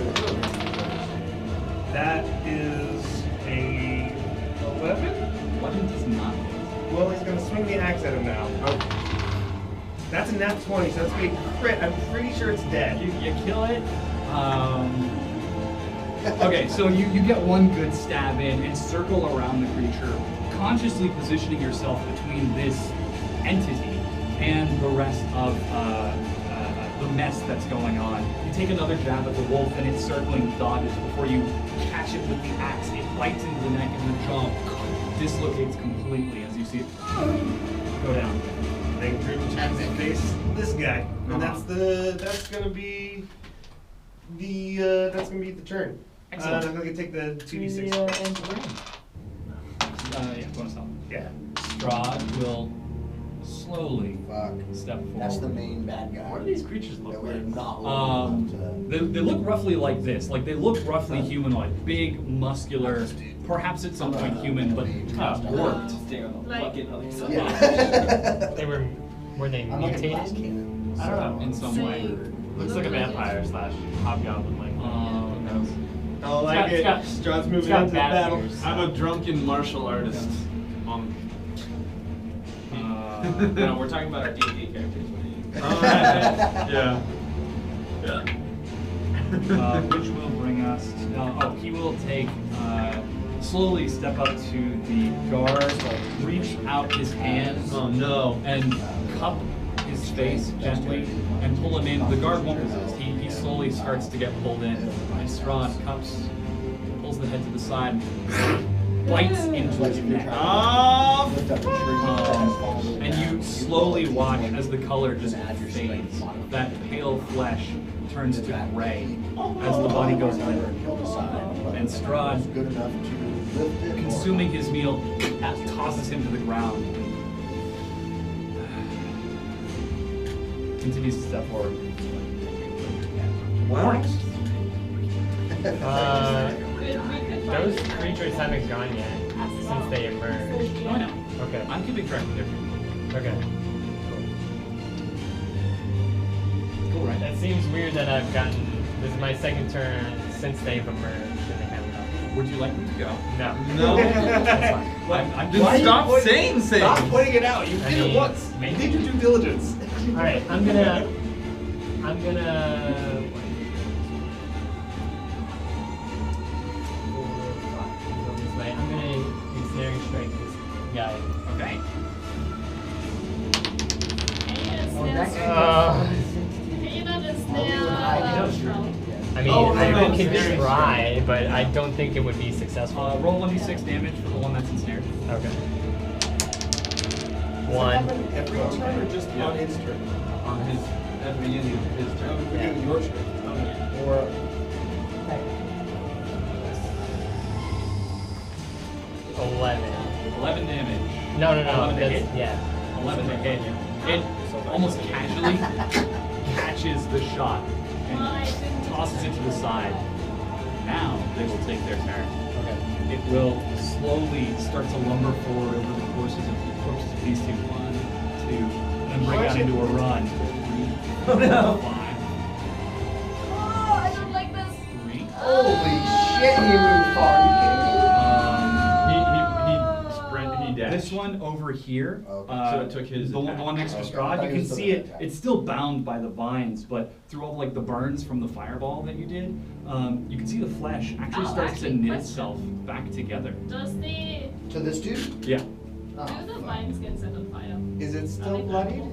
That is a 11. 11 does not hit. Well, he's gonna swing the axe at him now. That's a nat 20, so that's gonna be a crit. I'm pretty sure it's dead. You kill it. Okay, so you get one good stab in and circle around the creature, consciously positioning yourself between this entity and the rest of the mess that's going on. You take another jab at the wolf and it's circling dodges before you catch it with the axe. It bites into the neck and the jaw dislocates completely as you see it go down. Then Grim turns his face this guy, and Uh-huh. that's gonna be the turn. Excellent. I'm gonna take the 2d6. Yeah, bonus help. Yeah. Strahd will slowly Fuck. step forward. That's the main bad guy. What do these creatures look that we're like? not Um, allowed They look roughly like this. Like they look roughly humanoid, big, muscular, perhaps at some point human, but warped. Like, to. Yeah. They were they I'm like a glass mutated? cannon. I don't know. In some way. Looks like a vampire slash hobgoblin, like. Who knows? Oh, It's got- like it. it's got- Strahd's it's moving got into the bad battle. ears. I'm a drunken martial artist. No, we're talking about our D&D characters. Yeah. Which will bring us to, he will take, slowly step up to the guard, reach out his hands, Oh no. and cup his face gently and pull him in. The guard won't resist. He slowly starts to get pulled in. And Strahd cups, pulls the head to the side, bites into his neck. Lift up the tree. And you slowly watch as the color just fades. That pale flesh turns to gray as the body goes limp. And Strahd, good enough to lift it. consuming his meal, tosses him to the ground. Continues to step forward. Dorynx. Those creatures haven't gone yet since they emerged. Oh, I know. Okay. I'm keeping track of everything. Okay. Cool, right? That seems weird that I've gotten. This is my second turn since they've emerged and they haven't gone. Would you like me to go? No. No. That's fine. I'm Then Why are you stop pointing- saying things. Stop pointing it out. You I did it mean, once. You maybe. did your due diligence. All right. I'm gonna. 4, 5, go this way. I'm gonna ensnaring strike this guy. Okay. I mean, Oh, I no, can ensnaring try, but I don't think it would be successful. Roll 1d6 damage for the one that's ensnared. Okay. 1. Every turn or just on his turn? On his, at the beginning of his Oh, turn. we're doing your turn. Or 11. 11 damage. No. 11 to That's, hit? yeah. 11 to hit. It almost casually catches the shot and tosses it to the side. Now they will take their turn. Okay. It will slowly start to lumber forward over the courses of these two. 1, 2, and then break out into a run. 3, 4, 5, Oh, I don't like this. 3. Holy shit, he moved far. Are you kidding me? He dashed. This one over here, Okay. So it took his the attack. one next to Okay. Strahd, you It can was the see it. attack. It's still bound by the vines, but through all like the burns from the fireball that you did, you can see the flesh actually Oh, starts actually, to knit question. itself back together. Does the To this dude? Yeah. Oh, do the fuck. vines get set on fire? Is it Are still they bloodied?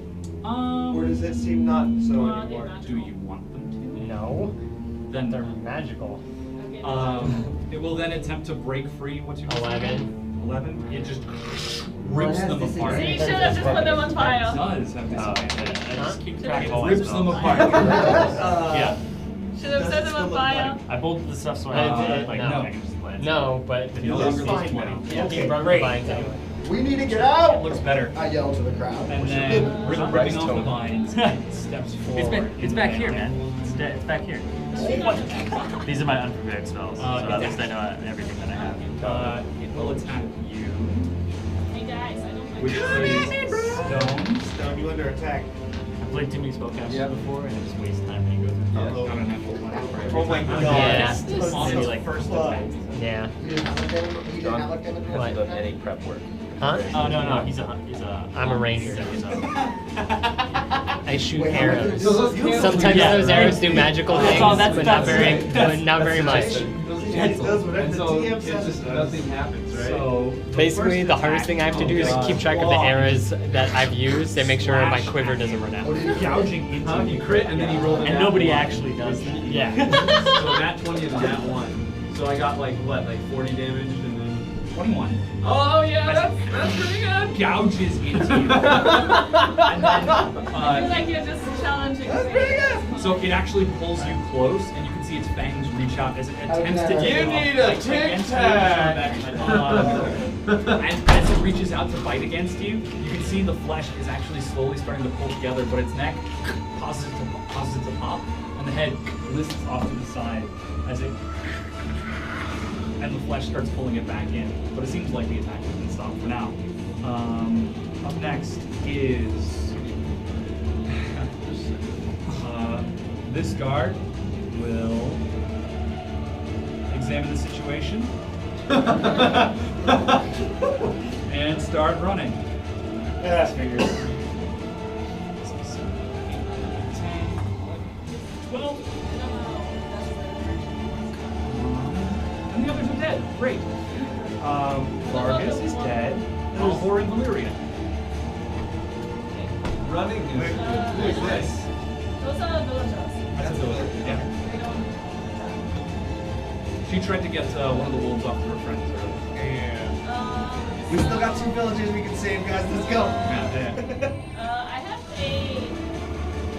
Um, Or does it seem not so They're anymore? magical. do you want them to? No. Then They're magical. Okay, it will then attempt to break free. What's your 11. 11. It just Well, it rips has them this apart. So you advantage. should have just put them on It fire. does have disadvantage. I just keep Should track I of all my Rips them spells. apart. Yeah. Should have Does set it them still on look fire. I bolted the stuff so I Uh, had like no. I can just land. No, but It no longer looks fine 20. now. yeah, Okay, he broke the great. vines anyway. We need to get out! It looks better. I yell to the crowd. And Which you then didn't. ripping off the vines, it steps forward. It's back here, man. It's back here. These are my unprepared spells, so at least I know everything that I have. It will attack you, Hey guys, I don't like which this. is Stone. Stone, you under attack. I've played too many spellcasters before, and it just wastes time when you go through. Not a natural one for every Oh my time. god. Yeah. On the like first attack. Yeah. You didn't have like damage? You didn't have like damage? What? done any prep work. Huh? Oh no, he's a. I'm a ranger. He's a, I shoot Wait, arrows. how much did Sometimes Yeah. those arrows do magical things, that's- but not that's- very, but not very much. It does whatever And the so DM it's says just it does. nothing happens, right? So Basically, the hardest first thing I have to do is attack- keep track of the arrows that I've used and make sure my quiver doesn't run Oh, out. did you gouging into Huh? You crit and then you roll the and nat nobody one. actually does that. Yeah. So nat 20 is nat 1. So I got like what, like 40 damage and then 21. Oh yeah, That's- that's pretty good. Gouges into you. And then, I feel like you're just challenging me. so it actually pulls you close, and you can see its fangs reach out as it attempts to You get need a tic tac. And as it reaches out to bite against you, you can see the flesh is actually slowly starting to pull together, but its neck causes it to pop, and the head lists off to the side as it, and the flesh starts pulling it back in. But it seems like the attack has been stopped for now. Up next is this guard will examine the situation and start running. Yeah, that's figures. 12. And the others are dead. Great. Vargas is dead. Alvor and Valeria. Running is Who is this? Those are villagers. That's a villager. Yeah. They don't. She tried to get one of the wolves off to her friends earlier. And we still got 2 villages we can save, guys. Let's go. I have a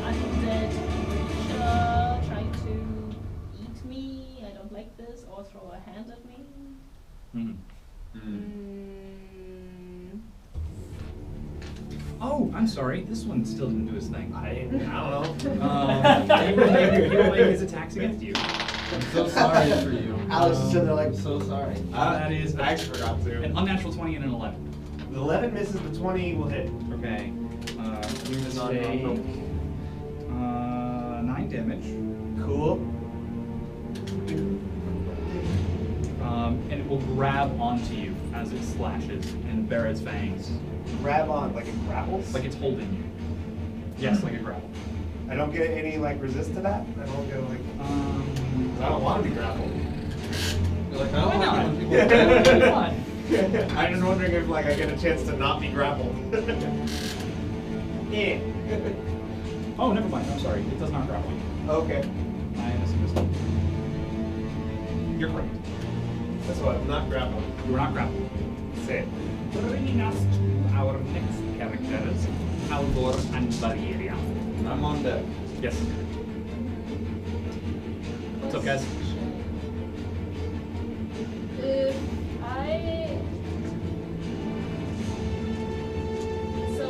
undead creature trying to eat me. I don't like this, or throw a hand at me. Oh, I'm sorry. This one still didn't do his thing. I don't know. He will make his attacks against you. I'm so sorry for you. Alex is sitting there like, so sorry. That is I actually forgot to. an unnatural 20 and an 11. The 11 misses, the 20 will hit. Okay. You It's not take normal. 9 damage. Cool. And it will grab onto you as it slashes and bare its fangs. Grab on, like it grapples? Like it's holding you. Yes, like a grapple. I don't get any, like, resist to that? I don't get, like... I don't want to be grappled. You're like, I don't like it when people Fine. I'm just wondering if, like, I get a chance to not be grappled. Yeah. Oh, never mind. I'm sorry. It does not grapple you. Okay. I misunderstood. You're correct. That's why I'm not grappled. You were not grappled. Say Bringing us to our next characters, Alvor and Valeria. I'm on deck. Yes. What's up, guys? If I... So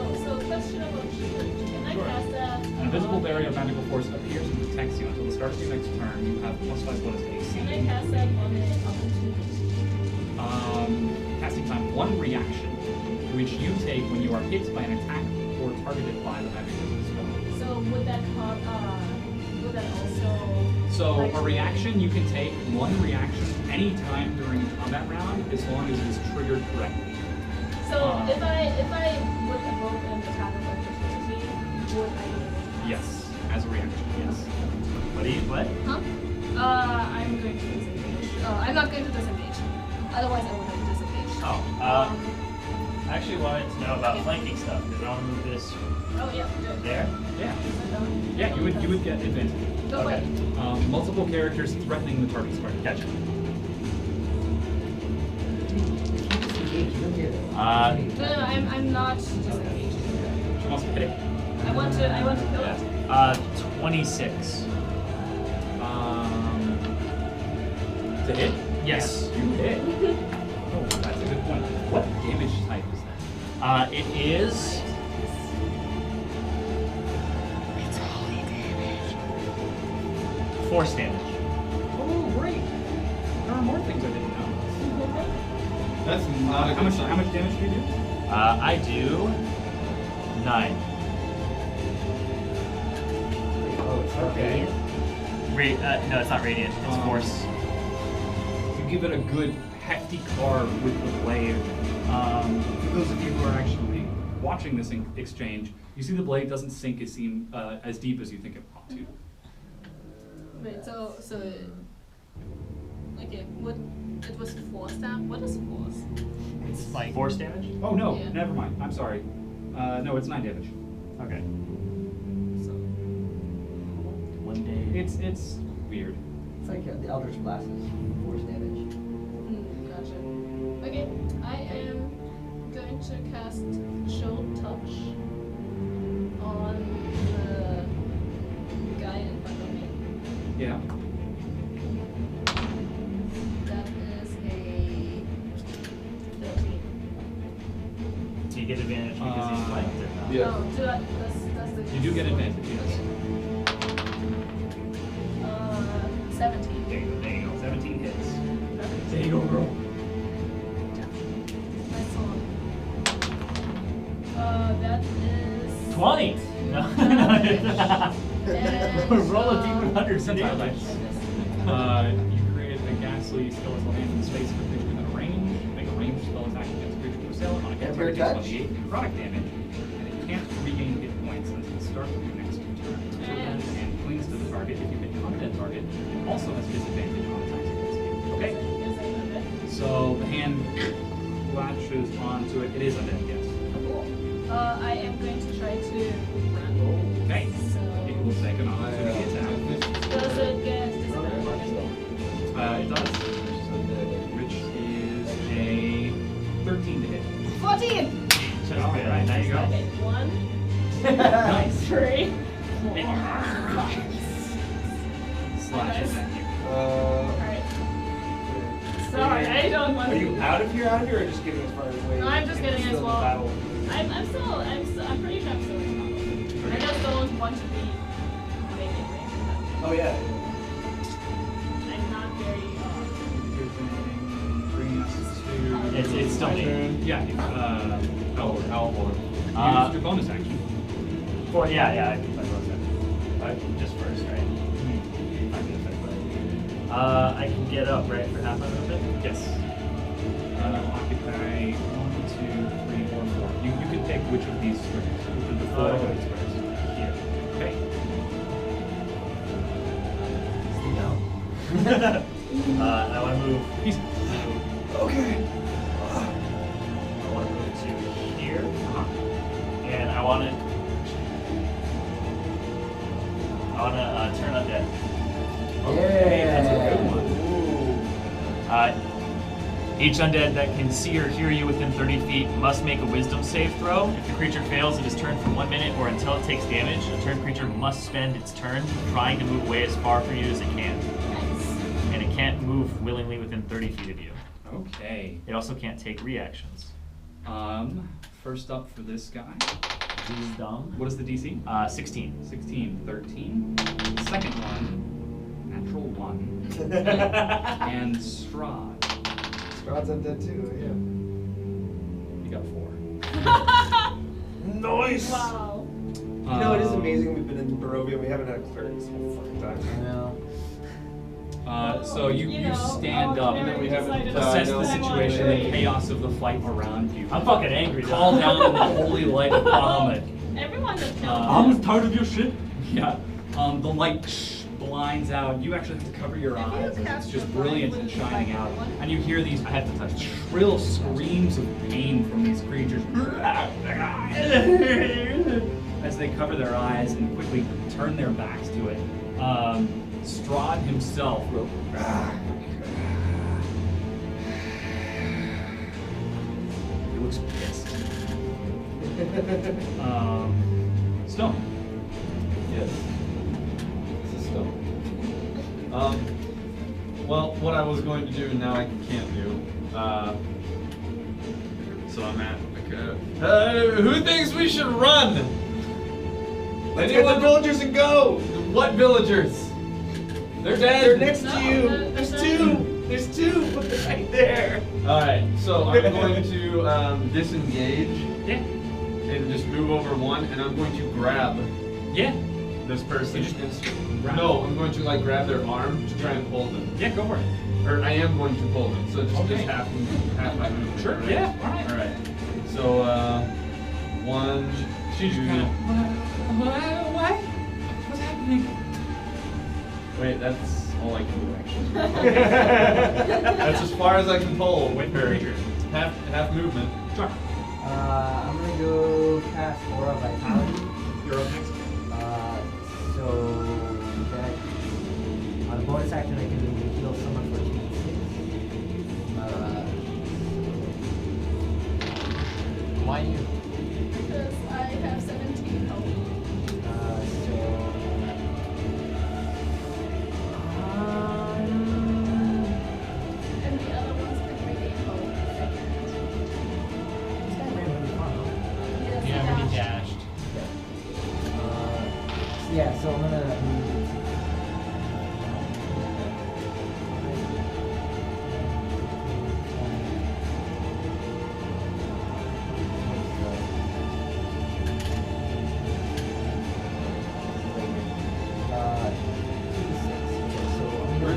question about shield. Can I Sure. cast that? An invisible barrier of magical force appears and protects you until the start of your next turn. You have +5 bonus to AC. Can I cast that on an opportunity? Casting time 1 reaction, which you take when you are hit by an attack or targeted by the magic spell. So would that also... So like, a reaction, you can take 1 reaction anytime during a combat round as long as it is triggered correctly. So if I would evoke an attack of opportunity, would I be able to cast? Yes, as a reaction, yes. What? Huh? I'm going to disengage. I'm not going to disengage. Otherwise I would have disengaged. I actually wanted to know about flanking stuff, because I'll move this Oh yeah, good. there. Yeah. Yeah, you would get advantage. Go away. Multiple characters threatening the target square. Gotcha. No, I'm not disengaged. She wants to hit it. I want to kill it. 26. To hit? Yes. You hit. Oh, that's a good point. What damage type is that? It is. It's holy damage. Force damage. Oh, great. There are more things I didn't know. That's not a How good much sign. damage do you do? I do 9. Oh, it's okay. No, it's not radiant. It's force. You give it a good hefty carve with the blade. For those of you who are actually watching this exchange, you see the blade doesn't sink as deep as you think it ought to. Wait, so okay, what it was force damage? What is force? It's like Force damage? Oh no, Yeah. never mind. I'm sorry. No, it's 9 damage. Okay. So 1 day. It's weird. It's like the Eldritch Blast is force damage. gotcha. action. Okay, I am going to cast Show Touch on the guy in front of me. Yeah. That is a 13. Do you get advantage because he's flanked or not? Yeah. Oh, that's the. You do get advantage, yes. 17. There you go. 17 hits. Perfect. There you go, girl. Nice one. That is 20! No. And, Roll a d100 percentile dice. percentile. You create a ghastly skeletal hand in space for a creature within a range. Make a ranged spell attack against a creature to assail it on a hit Vampire target touch? takes 1d8 necrotic damage, and it can't regain hit points until the start of your next turn. And- And clings to the target if you hit an undead target. It also has disadvantage on attacks against you. Okay? Yes, I know that. So the hand latches onto it. It is undead, yes. Cool. I am going to try to grapple. Okay. So It will take an opportunity attack. does it get disadvantage? It does. Which is a 13 to hit. 14! All right, there you go. Okay, 1, Nice. 3, 4. Slashes at you. Alright. Sorry, I don't want Are to. you out of here, or just getting as far away? No, I'm just getting Still as in well. battle? I'm pretty sure I'm still in battle. I just don't want to be making range. Oh yeah. I'm not very, Good thing. Bring us to. It's still me. Yeah, Alvor. Uh, Use your bonus action. I can play both sides. Just first, right? I can affect that. I can get up, right, for half my movement? Yes. Occupy 1, 2, 3, or 4. You can pick which of these squares. Which of the 4 of these squares. Here. Okay. No. I want to move. He's. Okay. I want to move to here. And I want to turn undead. Okay, that's a good one. Each undead that can see or hear you within 30 feet must make a wisdom save throw. If the creature fails, it is turned for 1 minute or until it takes damage. The turned creature must spend its turn trying to move away as far from you as it can. And it can't move willingly within 30 feet of you. Okay. It also can't take reactions. First up for this guy. Wisdom. What is the DC? 16. 16, 13. Second one, natural 1. And Strahd. Strahd's undead too, You got 4. Nice! wow. You know, it is amazing we've been in Barovia, we haven't had a cleric this whole fucking time. No. So you You know, stand our up, cleric we haven't- decided to assess no, the spend situation, one the day. chaos of the fight around you. I'm fucking angry. though. Call down the holy light of Bahamut. Everyone just tired of your shit. Yeah. The light blinds out. You actually have to cover your If you eyes. As cast it's just your brilliant blind, and would you shining like out. one? And you hear these I have to touch. shrill screams of pain from these creatures as they cover their eyes and quickly turn their backs to it. Strahd himself will. He looks pissed. Stohne. Yes. This is Stohne. Well, what I was going to do now I can't do. So I'm at who thinks we should run? Let's get the villagers and go! What villagers? They're dead. They're next to No, you! they're There's not. 2! There's 2! Right there! Alright, so I'm going to disengage Yeah. and just move over 1, and I'm going to grab Yeah. this person. You just grab No, I'm going to like grab their arm to try and pull them. Yeah, go for it. Or I am going to pull them, so just Okay. half my movement. Sure, right? yeah, alright. Alright. So 1, 2. What? What's happening? Wait, that's all I can do actually. That's as far as I can pull with her. Half movement. Sure. I'm gonna go cast Aura of Vitality. You're up next. So that on a bonus action I can heal someone for 2d6. Why you? Because I have 17 health. And the other ones can regain health second. Yes, You already dash. dashed. Yeah, so I'm gonna move it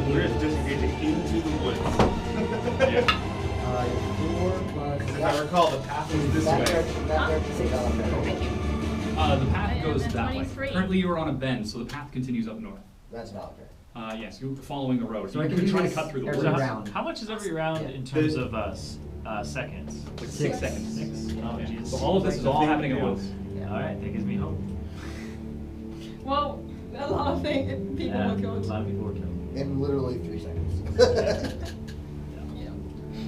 We're just disengaging into the woods. Yeah. 4 plus. If I recall, the path was this That way. direction, that direction, say that one. Thank you. The I path am goes at that 23. way. Currently, you are on a bend, so the path continues up north. That's not fair. Yes, you're following the road. So you I can can do try to this cut through the every woods. round. How much is every round Yeah. in terms of seconds? Like 6 Six. seconds. 6? Oh, jeez. So all of this is all happening at once. Alright, that gives me hope. Well, a lot of people Yeah, were a killed. lot of people were killed. In literally 3 seconds.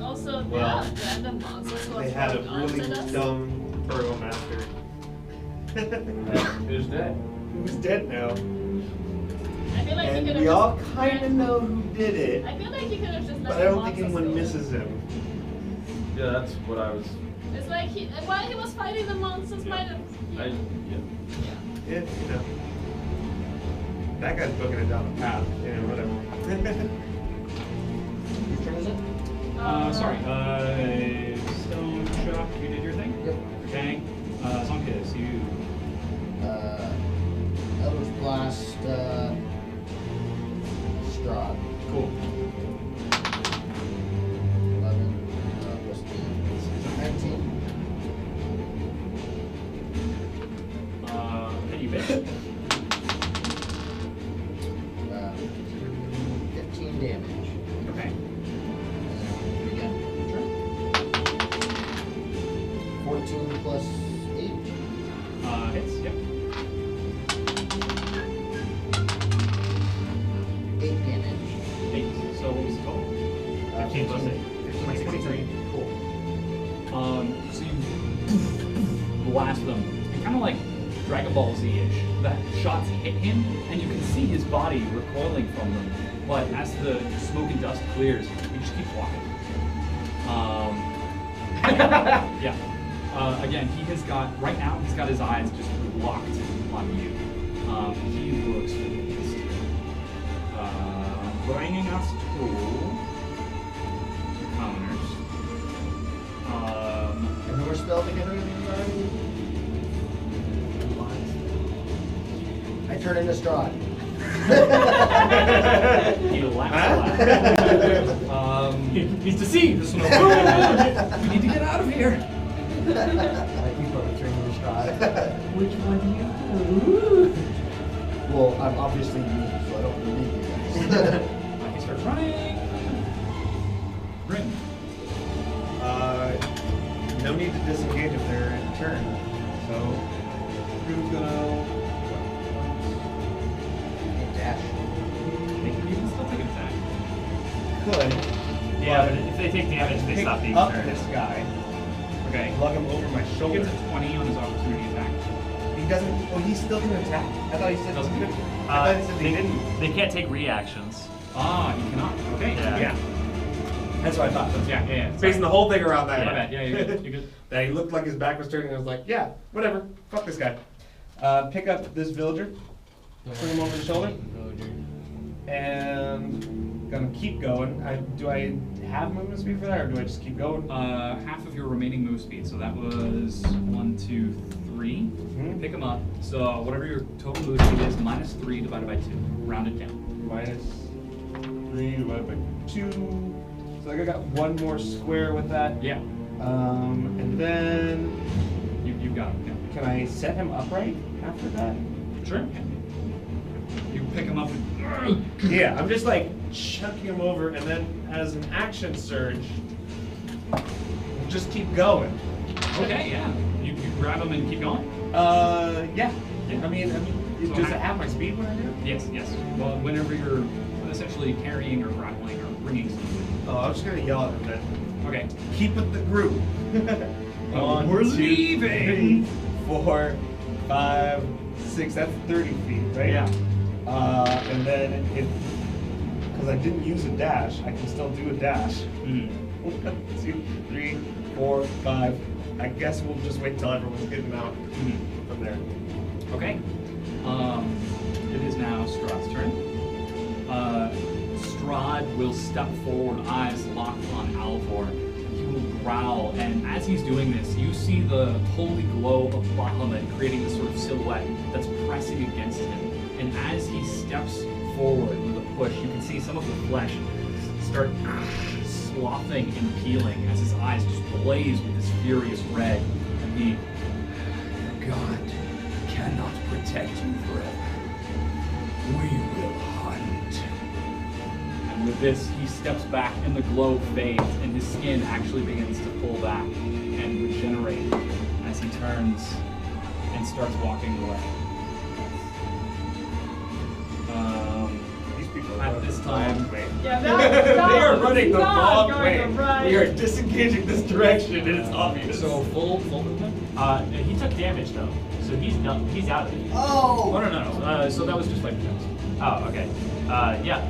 Also, Well, the random monsters who are They had a throwing really arms at us. dumb burgomaster. Who's dead? Who's dead now. I feel like he And could we have all just kind of know who did it, I feel like he could have just let but I the don't think monsters anyone go. misses him. Yeah, that's what I was. It's like while he was fighting the monsters, might have. Yeah. Yeah, you know. That guy's booking it down the path. Yeah, whatever. Whose turn is it? Sorry. Stone Shock, you did your thing? Yep. Okay. Zankas, you. Eldritch Blast, Strahd. Cool. 11 plus 2. 19. Hit you, bitch. 15 damage. Okay. Again. 14 plus 8. Hits, yep. 8 damage. 8. So what was the total? 15 plus 8. 23. Cool. So you blast them. And kind of like Dragon Ball Z-ish. The shots hit him, and you can see his body recoiling from them. But as the smoke and dust clears, he just keeps walking. Yeah. Again, he has got, right now, he's got his eyes just locked on you. He looks pleased. Bringing us to the commoners. And who are spelled together? I turn into Strahd. He laughs loud. He's deceived. This one. We need to get out of here. Like people are turning into Strahd. Which one do you do? Well, I'm obviously me, so I don't need you guys. He starts running. Grim. No need to disengage if they're in turn. So, who's gonna? Dash. You can still take an attack. Could. Yeah, but if they take damage, they pick stop being up turned. this guy, Okay. lug him over my He shoulder. gets a 20 on his opportunity attack. He doesn't. Well, he's still gonna attack. I thought he said Doesn't he he? could. I thought he said he didn't. They can't take reactions. Ah, he cannot. Okay. Yeah. Yeah. That's what I thought. Yeah. Basing the whole thing around that. Yeah. My bad. Yeah, you're good. You're good. That he looked like his back was turning, and I was like, yeah, whatever. Fuck this guy. Pick up this villager, put him over the shoulder, and gonna keep going. Do I have movement speed for that, or do I just keep going? Half of your remaining move speed. So that was 1, 2, 3. Mhm. Pick them up. So whatever your total move speed is, minus 3 divided by 2. Round it down. Minus 3 divided by 2. So I got one more square with that. Yeah. And then You got it. Yeah. can I set him upright after that? Sure. Yeah. You pick him up. And, Yeah, I'm just like chucking him over, and then as an action surge, just keep going. okay. Yeah. You grab him and keep going. Yeah. Yeah. I mean, So does it how- have my speed when I do it? Yes. Yes. Well, whenever you're essentially carrying or grappling or bringing something. Oh, I'm just gonna yell at him then. Okay. Keep with the group. 1, We're 2, leaving. 3, 4, 5, 6. That's 30 feet, right? Yeah. And then because I didn't use a dash, I can still do a dash. Mm. 1, 2, 3, 4, 5. I guess we'll just wait till everyone's getting out from there. Okay. It is now Strahd's turn. Strahd will step forward, eyes locked on Alvor. He will growl, and as he's doing this, you see the holy glow of Bahamut creating this sort of silhouette that's pressing against him. And as he steps forward with a push, you can see some of the flesh start sloughing and peeling as his eyes just blaze with this furious red. And he, God cannot protect you forever. We will hunt. And with this, he steps back and the glow fades and his skin actually begins to pull back and regenerate as he turns and starts walking away. These people At this time, Yeah, they are running the not wrong going way. to run. We are disengaging this direction, and it's obvious. so full movement. He took damage though, so he's out of it. Oh no. So that was just like defense. Oh, okay. Yeah.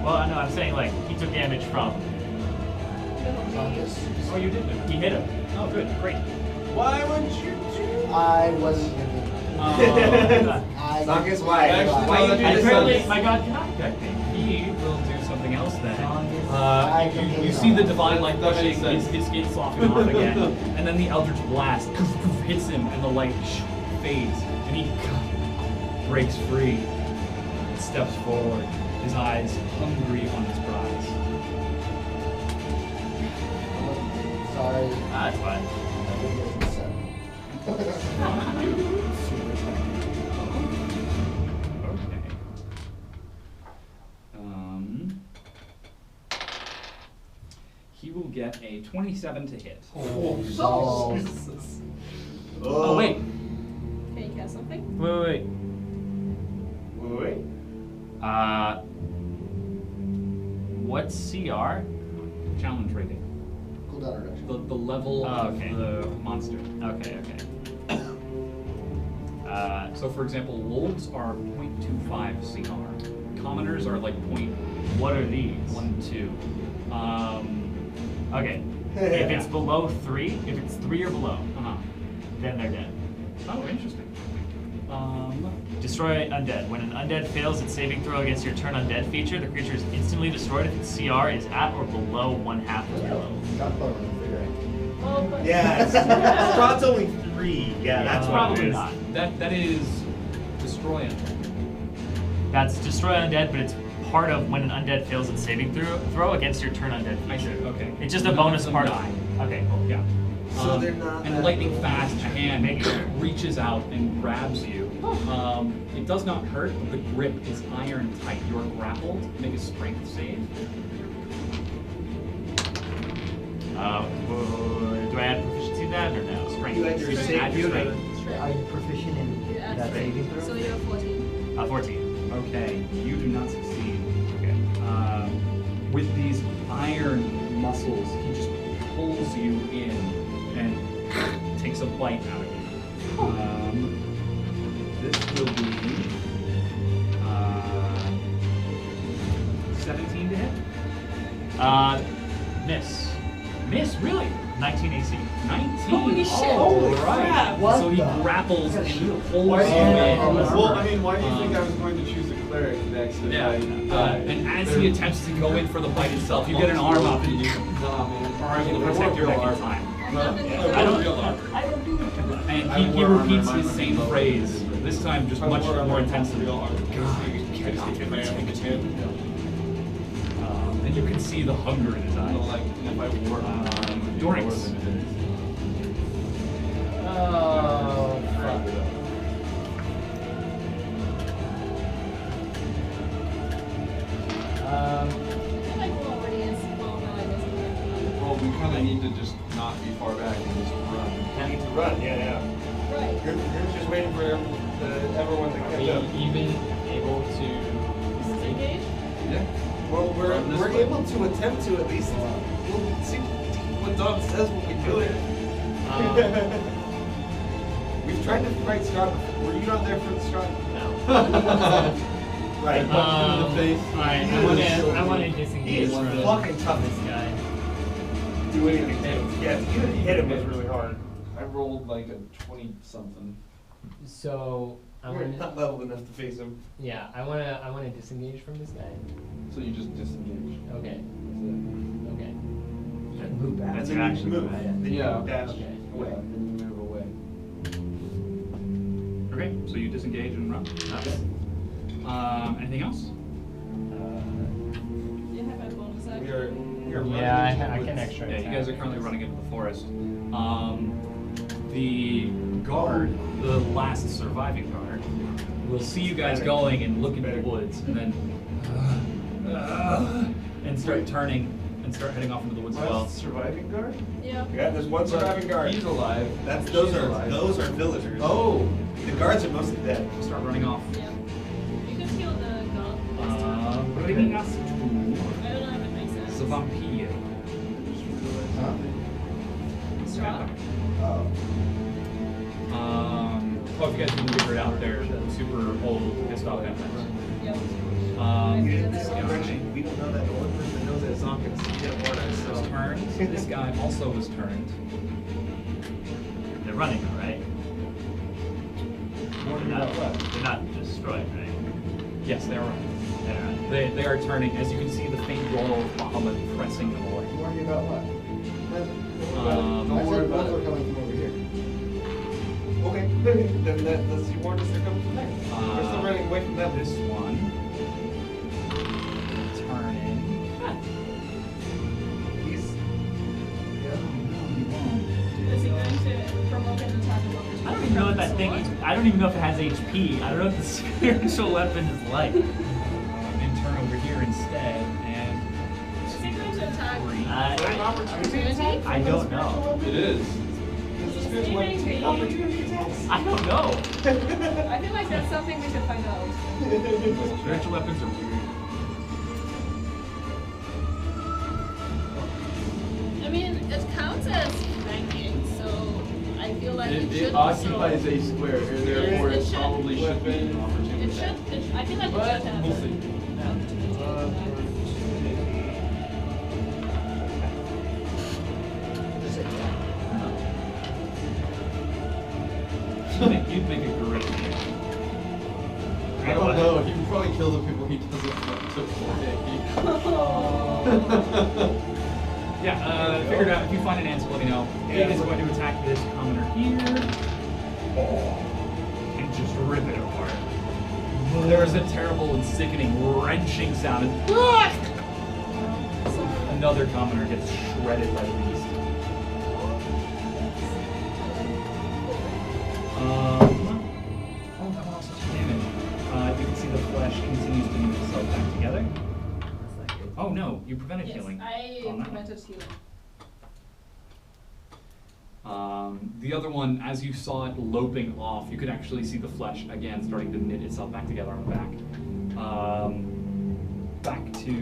Well, no, I'm saying like he took damage from. Oh, you did. He hit him. Oh, good, great. Why would you do? I wasn't gonna. Zankas, why? Actually, Why you do this? Apparently, my god cannot protect me. He will do something else then. I You see the divine light pushing, his skin sloughing off again, and then the eldritch blast hits him, and the light fades, and he breaks free, and steps forward, his eyes hungry on his prize. Sorry. That's fine. Okay. He will get a 27 to hit. Oh. Oh wait. Can you cast something? Wait. What's CR? Challenge rating. Cooldown reduction. The level of okay. the monster. Okay. So for example, wolves are 0.25 CR. Commoners are like What are these? 0.12. Okay. If it's below 3, if it's 3 or below, then they're dead. Oh, interesting. Destroy undead. When an undead fails its saving throw against your turn undead feature, the creature is instantly destroyed if its CR is at or below 1/2 of your level. Got clever on the figure. Oh, but Yeah, Strahd's only 3. Yeah, that's what Probably it is. not. That is destroy it. That's destroy undead, but it's part of when an undead fails its saving throw against your turn undead I see. feature. Okay. It's just a None bonus of them part die. Okay, cool. Yeah. So they're not And that lightning close. fast, a hand reaches out and grabs you. It does not hurt, but the grip is iron tight. You are grappled. Make a strength save. Do I add proficiency to that or no? Strength. You add your So can save add your unit. strength. Are you proficient in You add that strength. saving throw? So you're 14. 14. Okay, you do not succeed. Okay. With these iron muscles, he just pulls you in and takes a bite out of you. This will be 17 to hit. Miss. Miss, really? 19 AC. 19. Holy shit. Holy crap. crap! What So he the- grapples and he pulls Why you do in. you Yeah. well, I mean, why do you think I was going to choose a cleric next? If Yeah. I, And as he attempts to go in for the bite itself, you get an arm up and you Nah, man. are able to protect your neck in time. I'm not I gonna don't- I don't do that. And I he wore armor, repeats mine his was same real phrase, this time just much more intensely. And you can see the hunger in his eyes. Like, if I wore Dorynx. Oh, fuck. I feel like we're already in small values. Well, we kind of need to just not be far back and just run. I need to run, yeah. Right. You're just waiting for everyone to Are catch we up. even able to Engage? Yeah. Well, Run this we're way. able to attempt to at least. We'll see what Dom says when we do it. We've tried to fight Strahd before. Were you not there for the Strahd? No. Right. In the face. Alright, I want to disengage He is from fucking tough. this guy. Do anything to him. Yeah, you hit him was really hard. I rolled like a 20 something. So I You're want not leveled enough to face him. yeah, I want to disengage from this guy. So you just disengage. Okay. Okay. Move back. That's Then your you action, move. right? Then you Yeah. dash Okay. away. Yeah, then you move away. Okay, so you disengage and run. Anything else? You have a bonus action. We are Yeah, I can extra. Yeah, you attack. guys are currently running into the forest. The guard, the last surviving guard, will see you guys going and look into the woods, and then and start turning and start heading off into the woods as well. Last surviving guard? Yeah. Yeah, there's one surviving guard. He's alive. Those She's are alive. villagers. Oh! The guards are mostly dead. Start running off. Yeah. You can kill the god. Bringing us to I don't know if it makes sense. the vampire. Huh? Strahd? Oh. Well, if you guys didn't figure it out, they're super old, pissed off vampires. Yep. This guy We don't know that. The one person that knows that Zankas. was turned. This guy also was turned. They're running, right? They're not destroyed, right? Yes, they are running. They're running. They are turning. As you can see, the faint roll of Bahamut pressing them away. Worry about what? Um, I said ones are coming from over here. Okay, then let's see. Warn us they're coming from there. We're still running away from them. This one turning. He's Is he going to provoke an attack of opportunity? I don't even know what that thing is. I don't even know if it has HP. I don't know what the spiritual weapon is like. And turn over here instead, and Is he going to attack? I don't know. It is. I don't know. I feel like that's something we should find out. spiritual weapons are weird. I mean, it counts as banking, so I feel like it It should occupies also. a square, and therefore It it should- probably should be an opportunity. It should. I feel like it should have. We'll see. You'd make a great game. I don't know. He would probably kill the people he doesn't want to play. Yeah, figure it out. If you find an answer, let me know. Aidan is going to attack this commoner here. And just rip it apart. There is a terrible and sickening wrenching sound. And another commoner gets shredded by the beast. Oh, that one also took damage. You can see the flesh continues to move itself back together. Oh no, you prevented Yes, healing. I on that one. prevented healing. The other one, as you saw it loping off, you could actually see the flesh again starting to knit itself back together on the back. Back to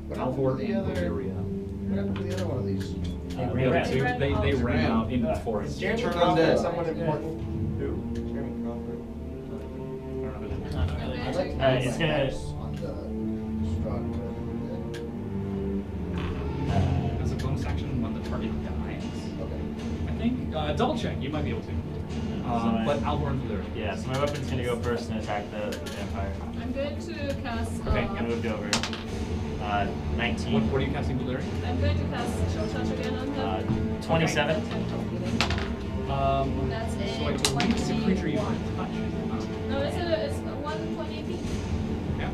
What happened Alvor to the and other- Valeria. What happened to the other one of these? The other two, they ran out into the forest. Jeremy Turn Crawford, undead. someone important. Who? Jeremy Crawford. I don't know who that is. Not I'd really. like to have It's my gonna. house on the Strahd. As a bonus action when the target dies, Okay. I think. Double check, you might be able to. But Alvor and Valeria. Yeah, so my weapon's gonna go first and attack the vampire. I'm going to cast. Okay, I moved over. 19. What are you casting, Valeria? I'm going to cast Show Touch again on them. 27. That's a So I believe it's a creature you 21. can touch. is it not? No, it's a 120 feet. Yeah.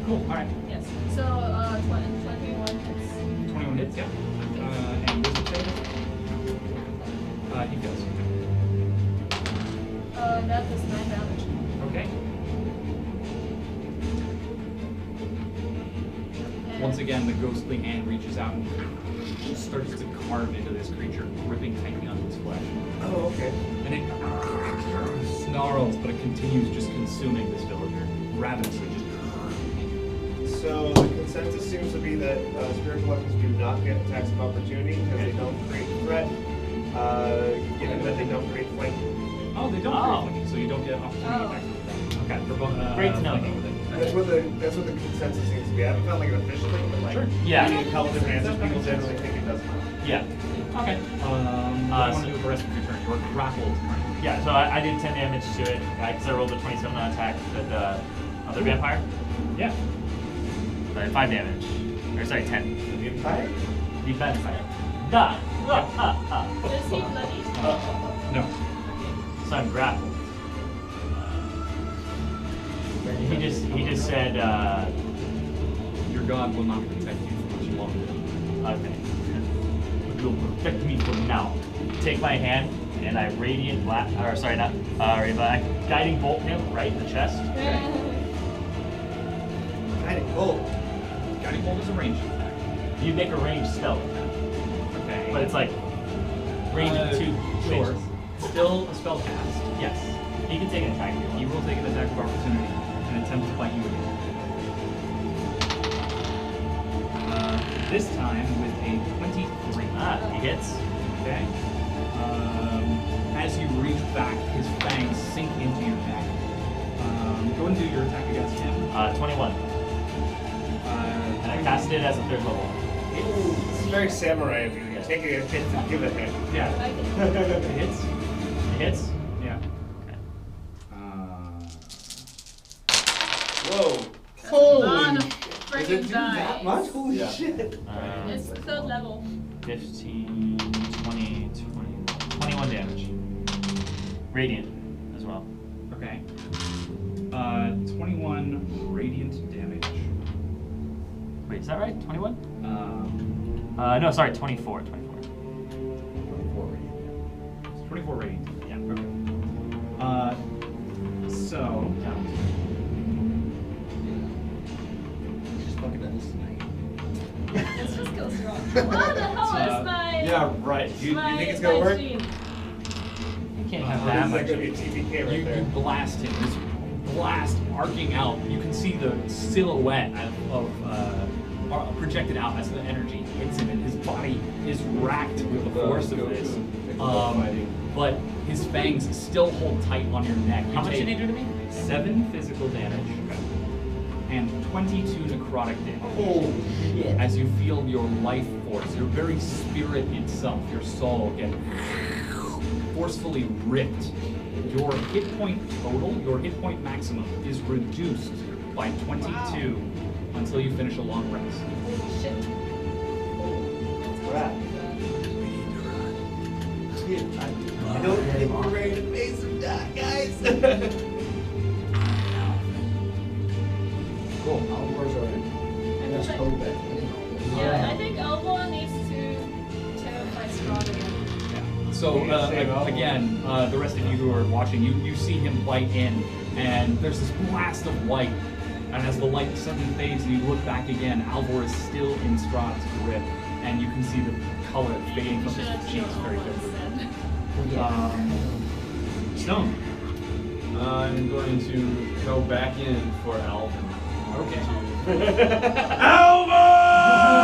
Cool. All right. Yes. So 21 hits. 21 hits. Yeah. And wisdom save. He does. That is 9 damage. Okay. And Once again, the ghostly hand reaches out and starts to carve into this creature, ripping tightly onto its flesh. Oh, okay. And it snarls, but it continues just consuming this villager, ravenously. Just So the consensus seems to be that spiritual weapons do not get attacks of opportunity because they don't create threat. Given that they don't create flank. Oh, they don't Oh. create flanking, so you don't get opportunity attacks with them. Okay, for both. Great to know. flanking with it. That's what the consensus seems to be. I haven't found like an official thing, but like Sure. Yeah. getting a couple different answers, people generally think it does not. Yeah. Okay. What do you want to do with the rest of your turn? You're grappled. Right? Yeah, so I did 10 damage to it, because I rolled a 27 on attack with the other vampire. Yeah. So I had 5 damage. Or sorry, 10. The Empire? The vampire. Da! Is he bloody? No. So I'm grappled. He just said, Your god will not protect you for much longer. okay. It will protect me from now. Take my hand and I radiant blast, or sorry, not guiding bolt him right in the chest. Guiding bolt. Guiding bolt is a ranged attack. You make a ranged spell with that, Okay. but it's like range of 2. Sure. Still a spell cast. Yes. He can take an attack if You you will want. take an attack of opportunity and attempt to bite you again. This time with a 23. Ah, he hits. Okay. As you reach back, his fangs sink into your neck. Go and do your attack against him. 21. And I cast it as a 3rd level. This is very samurai of you. You're taking a hit to give a hit. Yeah. Like It hits. It hits. Yeah. Whoa. a lot of Does it freaking do that much? dice. Holy Yeah. shit. It's 3rd level. 15, 20, 21 damage. Radiant as well. Okay. 21 radiant damage. Wait, is that right? 21? Um, No, sorry, 24. 24 radiant. Yeah. Okay. So. Just fucking done this tonight. Let's just go strong. What the hell is my Yeah, right. You my, think it's gonna my work? shield? You can't have This that is like much. gonna be a TPK right You there. blast him. This blast arcing out. You can see the silhouette of projected out as the energy hits him, and his body is racked with the force of this. But his fangs still hold tight on your neck. You How much take did he do to me? 7 physical damage and 22 necrotic damage. Holy shit. As you feel your life force, your very spirit itself, your soul, get forcefully ripped. Your hit point total, your hit point maximum, is reduced by 22 until you finish a long rest. Holy shit. Crap. I don't think we're ready to face him, guys. Cool. Alvor's already. I That's think code back. Yeah, I think Alvor needs to terrify Strahd again. So again, the rest of you who are watching, you see him bite in, and there's this blast of light. And as the light suddenly fades and you look back again, Alvor is still in Strahd's grip, and you can see the color fading You from should have his cheeks killed very Alvor quickly. instead. Stohne. I'm going to go back in for Alvor. Okay.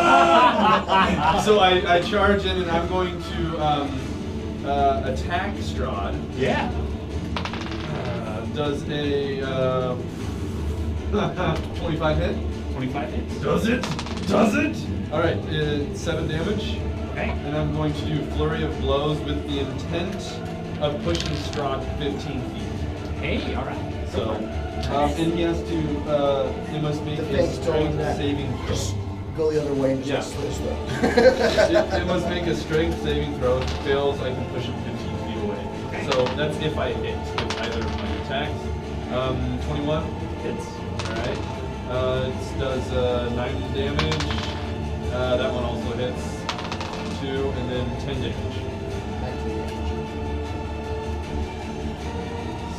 Alvor! So I charge in and I'm going to attack Strahd. Yeah. Does a 25 hit? 25 hits. Does it? Does it? All right, 7 damage. Okay. And I'm going to do Flurry of Blows with the intent of pushing Strahd 15 feet. Hey, all right. So, and he has to, he must make The a thing's throwing strength that. saving throw. Just go the other way and Yeah. just switch them. It must make a strength saving throw. If it fails, I can push him 15 feet away. Okay. So that's if I hit with either of my attacks. 21 hits. Alright. It does 9 damage. That one also hits 2, and then 10 damage.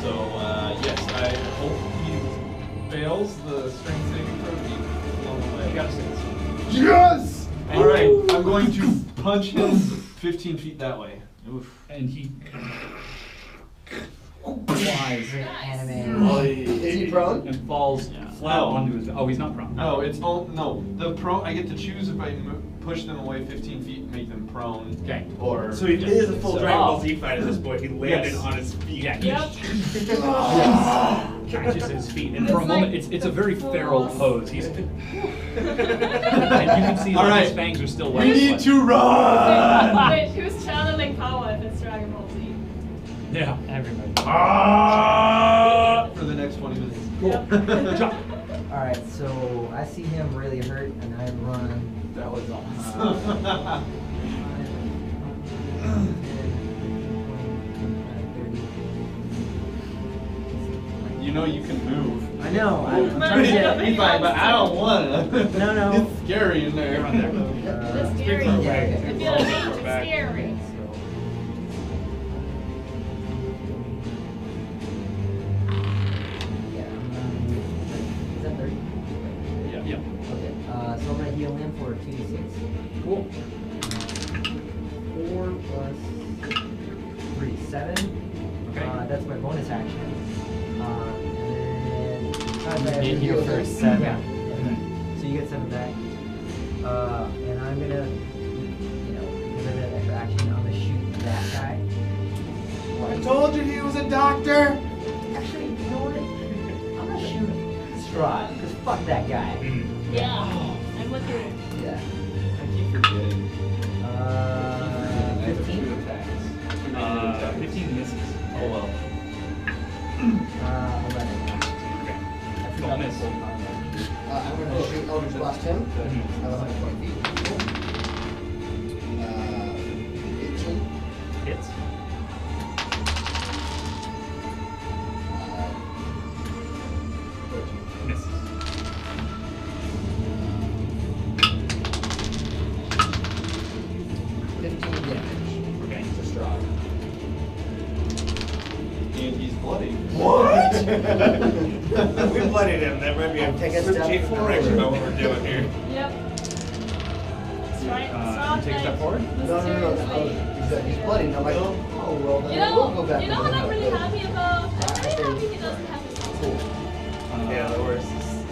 So, yes, I hope he fails the strength saving throw. You got a 6. Yes! Alright, I'm going to punch him 15 feet that way. Oof. And he flies Anime. Is he prone? and falls flat No. onto his. Oh, he's not prone. No, it's all no. The prone. I get to choose if I push them away 15 feet and make them prone. prone. Okay. Or So it is a full so- Dragon Ball Z fight at this point. He landed Yes. on his feet. Yeah, Yep. catches his feet, and It's for a moment, like it's a very the feral force. pose. He's, and you can see All that right. his fangs are still wet. We need to run! Wait, who's channeling power if it's Dragon Ball Z? Yeah. Everybody. For the next 20 minutes. Yep. Alright, so I see him really hurt and I run. That was awesome. You know you can move. I know, I'm trying to get. He's like, but I don't wanna. No, no. It's scary in there. You're on there. It's scary. Yeah, If okay. you're it's scary. Is that 30? Yeah. Yep. Okay, so I'm gonna heal him for 2d6. Cool. 4 plus 3, 7. Okay. That's my bonus action. And then You get healed for 7. Yeah. So you get 7 back. And I'm gonna, because I have extra action, I'm gonna shoot that guy. I told you he was a doctor! Actually, you know what? I'm gonna shoot Strahd, because fuck that guy. Yeah. I'm with you. Yeah. I keep forgetting. 15? 15 misses. Oh well. 11. Okay. That's Don't not miss. full combat. I'm gonna shoot Eldritch Blast him at 120 feet. 18. Hits. Misses. Okay. To Strahd. And he's bloody. What? We bloodied him. That might be a Take a step change of direction about what we're doing here. Yep. Strike. You take a step forward? No. He's bloody, and I'm like, oh well, then I will go back. You know what I'm really happy about? I'm really Okay. happy he doesn't have to talk. Yeah, the worst.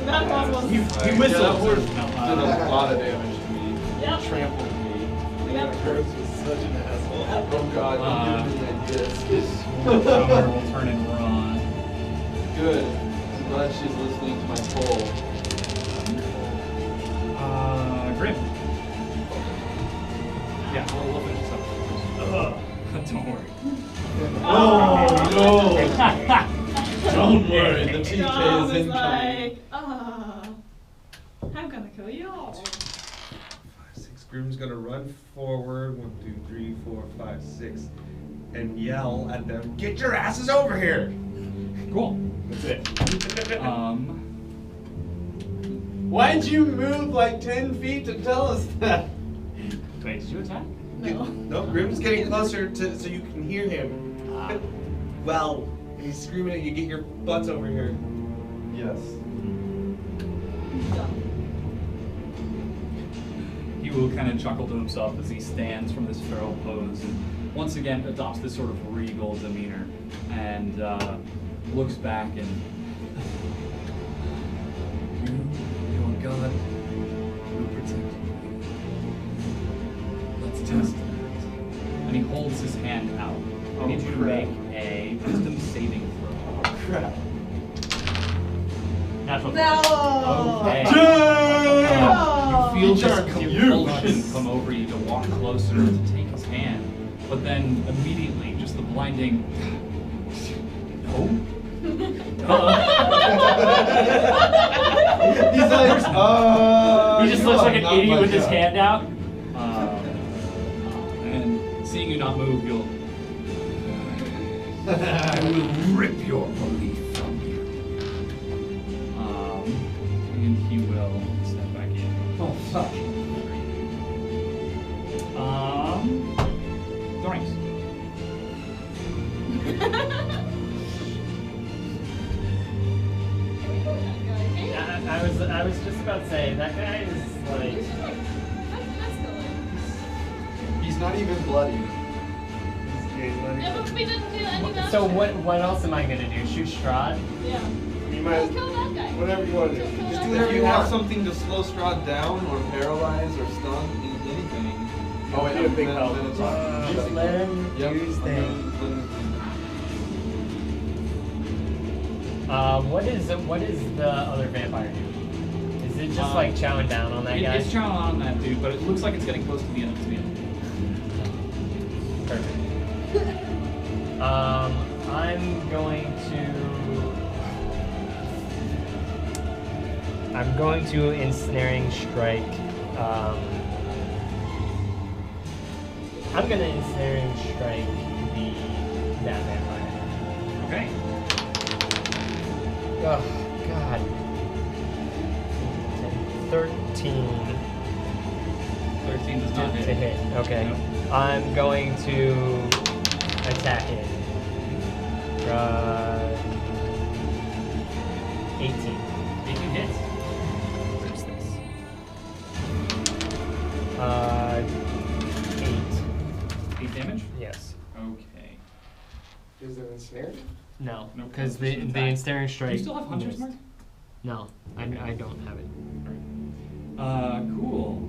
That boss was. He Yeah, whistled. that horse No, did a lot of damage to me. Yep. Trampled me. Yep. Curse was such an asshole. Oh god, don't give me ideas. Summer will turn and run. Good. I'm glad she's listening to my poll. Grim. Yeah, we'll finish this up. Don't worry. Oh no! Don't worry, the TK Dom is is incoming. like, I'm gonna kill you all. 6. Groom's gonna run forward. 1, 2, 3, 4, 5, 6, and yell at them, "Get your asses over here!" Cool. That's it. Why'd you move like 10 feet to tell us that? Wait, did you attack? No. No, Grim's getting closer to so you can hear him. Well, and he's screaming at you, "Get your butts over here!" Yes. He will kind of chuckle to himself as he stands from this feral pose and once again adopts this sort of regal demeanor and looks back and your God will protect you. Let's test it. And he holds his hand out. I need you to make a wisdom saving throw. Oh crap. Natural. No. Okay. You feel this compulsion come over you to walk closer to take his hand, but then immediately just the blinding no. He's like, He just looks like an not idiot my with his job. hand out. And seeing you not move, you'll I will rip your belief from you. And he will step back in. Oh, fuck. Dorynx. I was just about to say that guy is like. He's not even bloody. Yeah, but we didn't do any damage. So what else am I gonna do? Shoot Strahd? Yeah. You might, Kill that guy. whatever you want to do. Kill Just that do guy. whatever If you you have want. something to slow Strahd down or paralyze or stun anything, Oh wait, You're a big then help. it's on. Just let him Yep, do his I'm thing. What is the other vampire doing? Is it just like chowing down on that guy? It's chowing on that dude, but it looks like it's getting close to the end of its meal. Perfect. I'm going to ensnaring strike. I'm gonna ensnaring strike that vampire. Okay. Oh God. 13 13 does not to hit. hit. Okay. Nope. I'm going to attack it. 18. 18 hits. Where's this? 8. 8 damage? Yes. Okay. Is it ensnared? No, Nope, because that's the just the an attack. ensnaring Do strike. you still have Hunter's missed. Mark? No, I don't have it. Cool.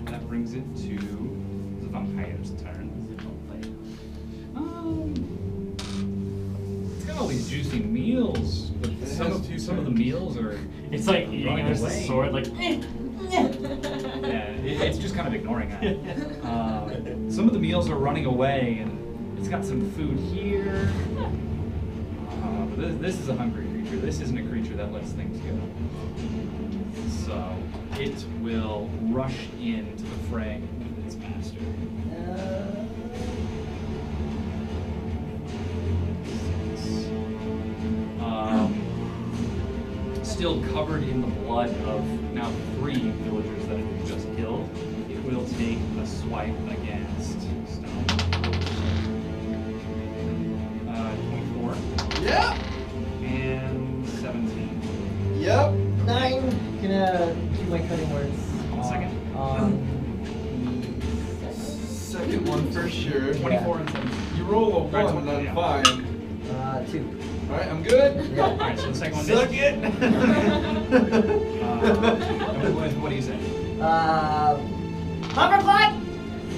That brings it to the vampire's turn. It's got all these juicy meals, but It some has of, two some of the turns. meals are It's like eating running a away. sword, like. Yeah, it's just kind of ignoring that. Some of the meals are running away, and it's got some food here. But this is a hungry creature. This isn't a creature that lets things go. So it will rush into the fray with its master. Still covered in the blood of now 3 villagers that it had just killed, it will take a swipe against Stohne. 24 Yep. and 17. Yep. 9. Gonna keep my cutting words. One second. Second one for sure. 24 and 17. You roll a Right, 1, I'm yeah. fine. 2. Alright, I'm good. Yeah. Alright, so the second one Suck did. it! What do you say? Lumberpot!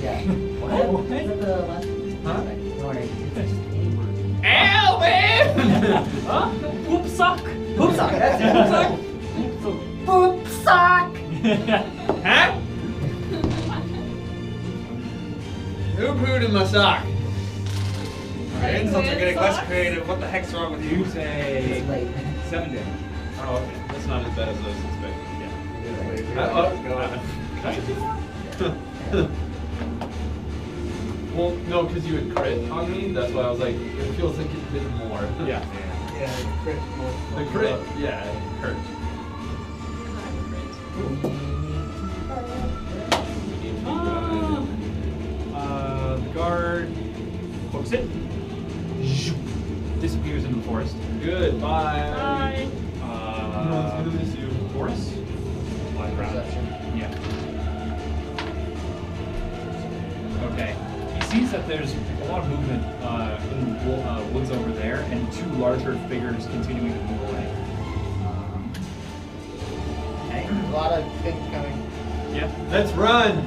Yeah. What? What? Is that the last one? Huh? Don't worry. It's just any word. Alvin! Huh? Whoop sock! Poop sock! That's it. Poop sock! Huh? Who pooed in my sock? Alright, insults are getting less creative. What the heck's wrong with you? You say It's late. 7 damage. Oh, okay. That's not as bad as I was expecting. Well, no, because you had crit on me. That's why I was like, it feels like it did more. Yeah. Yeah, crit. The crit, yeah, it hurt. The guard hooks it, disappears into the forest. Goodbye. Bye. Everyone's gonna miss you. Forest? Flies around. Yeah. Okay. He sees that there's a lot of movement in the woods over there, and 2 larger figures continuing to move away. Okay. A lot of things coming. Yeah. Let's run.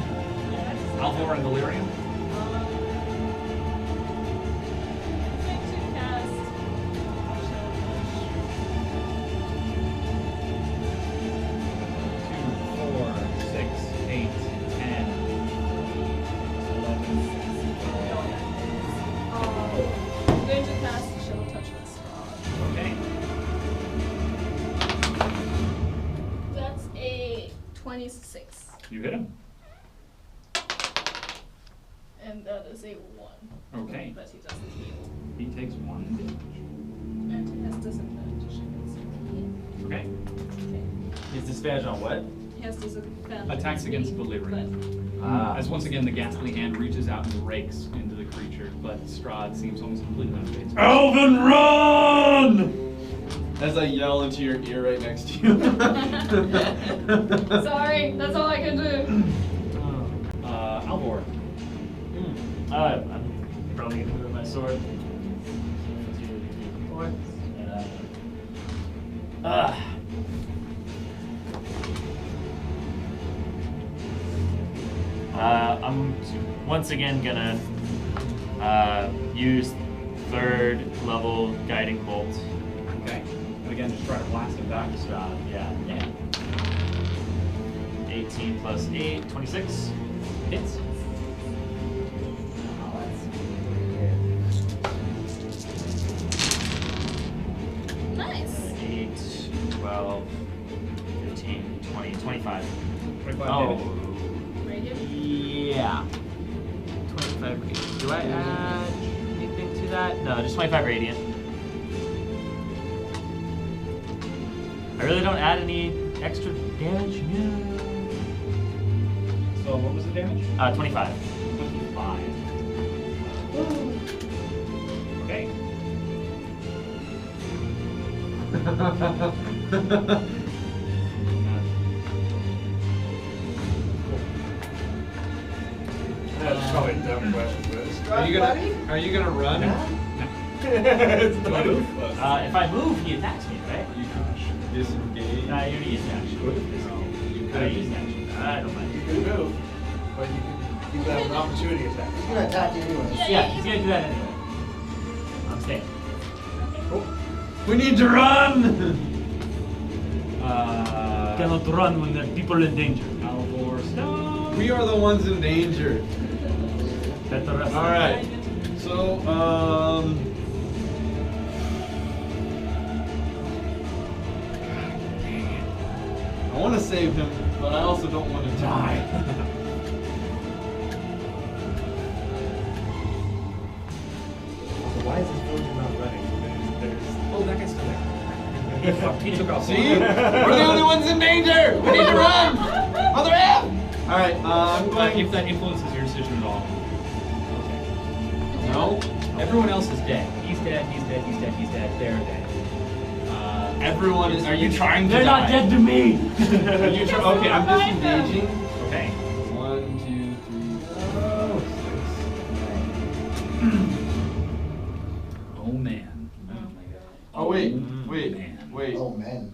Alvor and Valeria. I'm going to cast Shadow Touch on Strahd. Okay. That's a 26. You hit him. And that is a 1. Okay. But he doesn't heal. He takes 1 damage. And he has disadvantage against me. Okay. Okay. Is disadvantage on what? He has disadvantage Attacks against me, Valeria. As once again the ghastly hand reaches out and rakes into the creature, but Strahd seems almost completely unfazed. Alvin, run! As I yell into your ear right next to you. But sorry, that's all I can do. Alvor. I'm probably gonna move my sword. I'm once again gonna use 3rd level guiding bolt. Okay. And again, just try to blast him back. Yeah. 18 plus 8, 26. Hits. Nice. 8, 12, 15, 20, 25. 25 Oh. damage. Radiant. Yeah. 25 radiant. Do I add anything to that? No, just 25 radiant. I really don't add any extra damage. No. So what was the damage? 25. 25. Okay. That's probably a dumb question, but Are you gonna run? it's Do I move? If I move, he attacks me, right? You can disengage. Nah, you already used an action. You I already used an action. I don't mind. You can move, but you can have an opportunity attack. He's gonna attack you anyways. Yeah, he's gonna do that anyway. I'm staying. We need to run! Cannot run when there are people in danger. Alvor, Stohne. We are the ones in danger. Better rest. Alright. So, I want to save him, but I also don't want to die. So why is this villager not running? Oh, that guy's still there. He took off. See? We're the only ones in danger! We need to run! Mother F! Alright, I'm going... If that influences your decision at all. No? Everyone else is dead. He's dead, he's dead, he's dead, he's dead. They're dead. Everyone is... Are you trying to They're not dead to me! Are you okay, I'm disengaging. Okay. 1, 2, 3, 4, 6. Oh man. Oh wait, man. wait. Oh, men.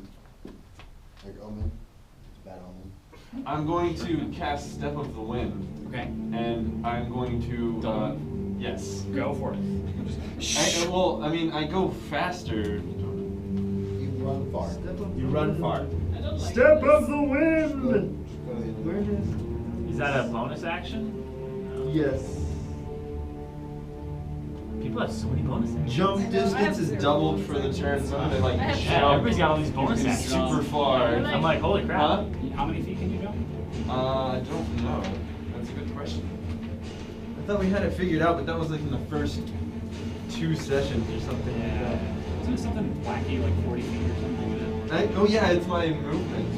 Like omen. It's bad omen. I'm going to cast Step of the Wind, Okay. and I'm going to, yes. Go for it. I go faster. You run far. You run far. I don't like Step this. of the wind! Where Is that a bonus action? Yes. People have so many bonus actions. Jump distance is doubled for the turn, so I'm gonna like I have Yeah, jump everybody's got all these bonus super actions. far. I'm like, holy crap. Huh? How many feet can you jump? I don't know. That's a good question. I thought we had it figured out, but that was like in the first 2 sessions or something like that. Isn't it something wacky like 40 feet or something like Oh yeah, it's my movement.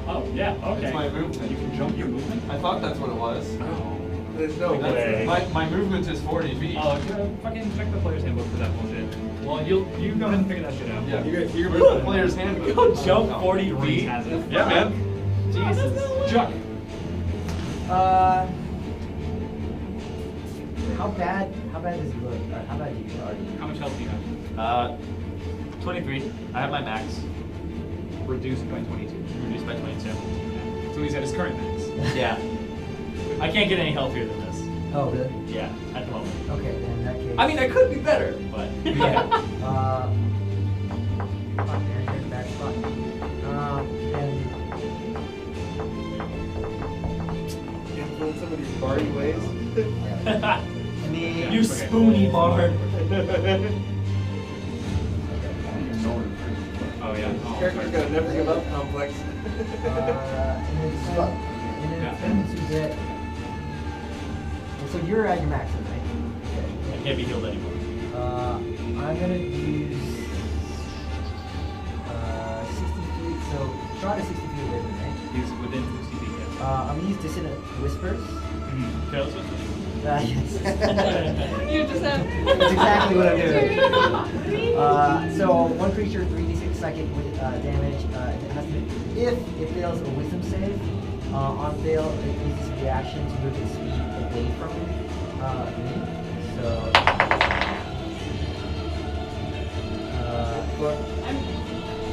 that? Oh, yeah, okay. It's my movement. You can jump your movement? I thought that's what it was. Oh. There's no way. My movement is 40 feet. Oh, fucking check the player's handbook for that bullshit. Well, you go ahead and figure that shit out. Yeah, you're the player's handbook. Go jump Oh. 40 Dorynx feet. has it. Yeah, man. Jesus. Chuck. How bad does he look? How bad are you? How much health do you have? 23. I have my max. Reduced by 22. Reduced by 22. So he's at his current max. Yeah. I can't get any healthier than this. Oh, really? Yeah, at the moment. Okay, then in that case. I mean, I could be better, but Yeah. Fuck, man, you're in a bad spot. And Influence some of these bardy ways. I mean, you spoony bard. Oh, yeah. Oh, Character's got a never give up complex. and then it's going to get. And so you're at your maximum, right? I can't be healed anymore. I'm gonna use 60 feet. So Strahd is 60 feet away from me, right? He's within 60 feet, yeah. I'm gonna use Dissonant Whispers. Fails with me. Yes. You just have. That's exactly what I'm doing. So one creature, 3d6 psychic with damage. It has to, if it fails a wisdom save, on fail, it uses reaction to move its speed away from me. So.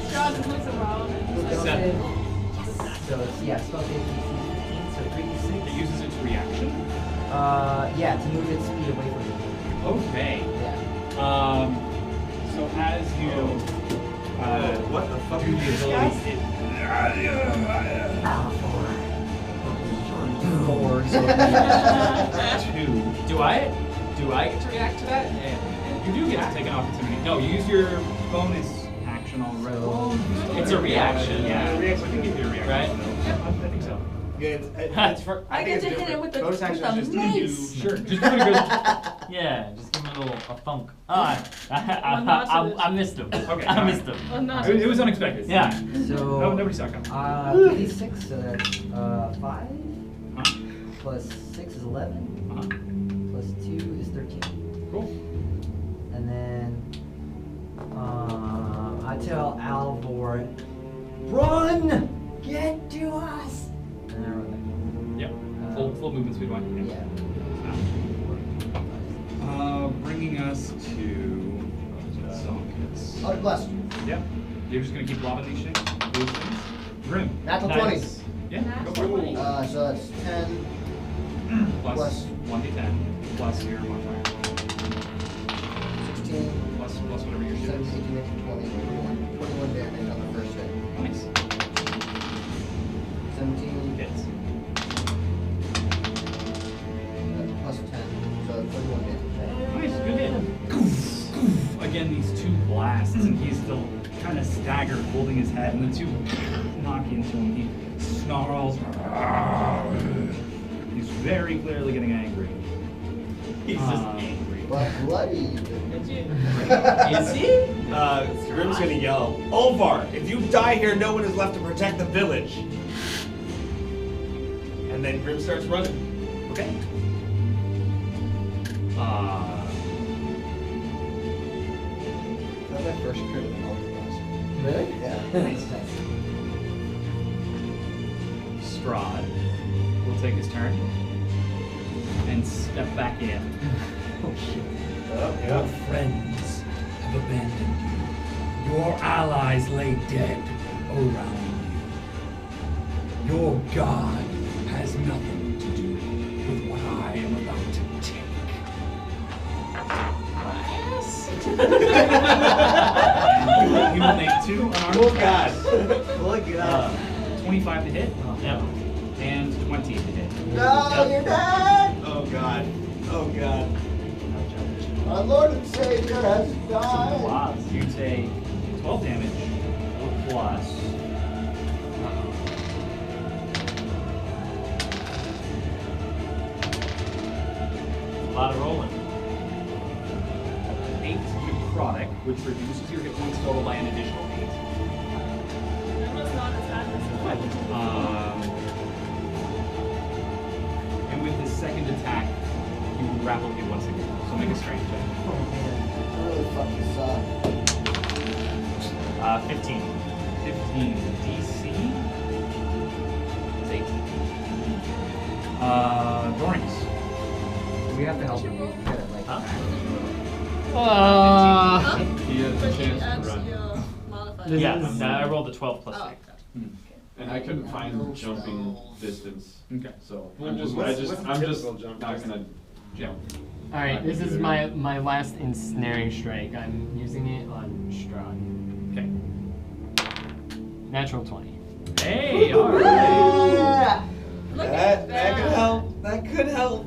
Strahd just looks around and he's like, Spell save. So it's, yeah, spell save DC 15. So so 3d6. It uses its reaction. Yeah, to move its speed away from you. Okay. Yeah. So as you What the fuck do is the this, ability, guys? Four, so two. Do I get to react to that? And You do get to take an opportunity. No, you use your bonus action already. it's a reaction. Yeah, reaction. I can give you a reaction. Right? Yeah, I think so. Yeah, it's for. I think get it's to hit it different. with the Bonus action is just to mace. Sure, just give it a good. Yeah, just give him a little a thunk. not I missed him. Okay, I alright. missed him. Oh, not It was unexpected. Yeah. So. No, nobody saw it coming. 3d6, so that's 5. Huh? Plus 6 is 11. Uh-huh. Plus 2 is 13. Cool. And then I tell Alvor, run! Get to us! And I run Yep. Full movement speed one. back. Bringing us to Zankas. Oh, blessed. Yep. You're just gonna keep lobbing these things. Grim. Natural Nice. 20. Yeah. Go for it. So that's 10. Plus Plus. 1d10 plus your modifier. 16. Plus whatever your shit 17, is. 18, 19, 20, 21 damage on the first hit. Nice. 17. Hits. Plus 10. So 21 damage. Nice, good hit. Goof, goof. Again, these two blasts, and he's still kind of staggered, holding his head, and the two knock into him. He snarls. He's very clearly getting angry. He's just angry. But bloody. Is he? Grim's gonna yell, Alvor, if you die here, no one is left to protect the village. And then Grim starts running. Okay. That's my first crit in all class. Really? Yeah. Nice. Strahd will take his turn and step back in. Your friends have abandoned you. Your allies lay dead around you. Your god has nothing to do with what I am about to take. And he will make two unarmed Oh attacks. god. Look it up. 25 to hit. Yep. And 20 to hit. No, you're dead! Oh god. Oh god. Our Lord and Savior has So died! plus, you take 12 damage plus. A lot of rolling. 8 necrotic, which reduces your hit points total by an additional 8. That was not as bad as it was. And with his second attack, he will grapple you once again. So make a strength check. Oh man. I really fucking suck. 15. 15 DC is 18. Dorynx. We have to help him. We gotta like. He has a But you chance to add run. your modifier. Yeah, I rolled a 12 plus Oh, 6. gotcha. And I couldn't find jumping distance. Okay. So Well, I'm just what's the I'm just typical jump not distance? gonna jump. Alright, this is my last ensnaring strike. I'm using it on Strahd. Okay. Natural 20. Hey, alright. Yeah! Look at That could help. That could help.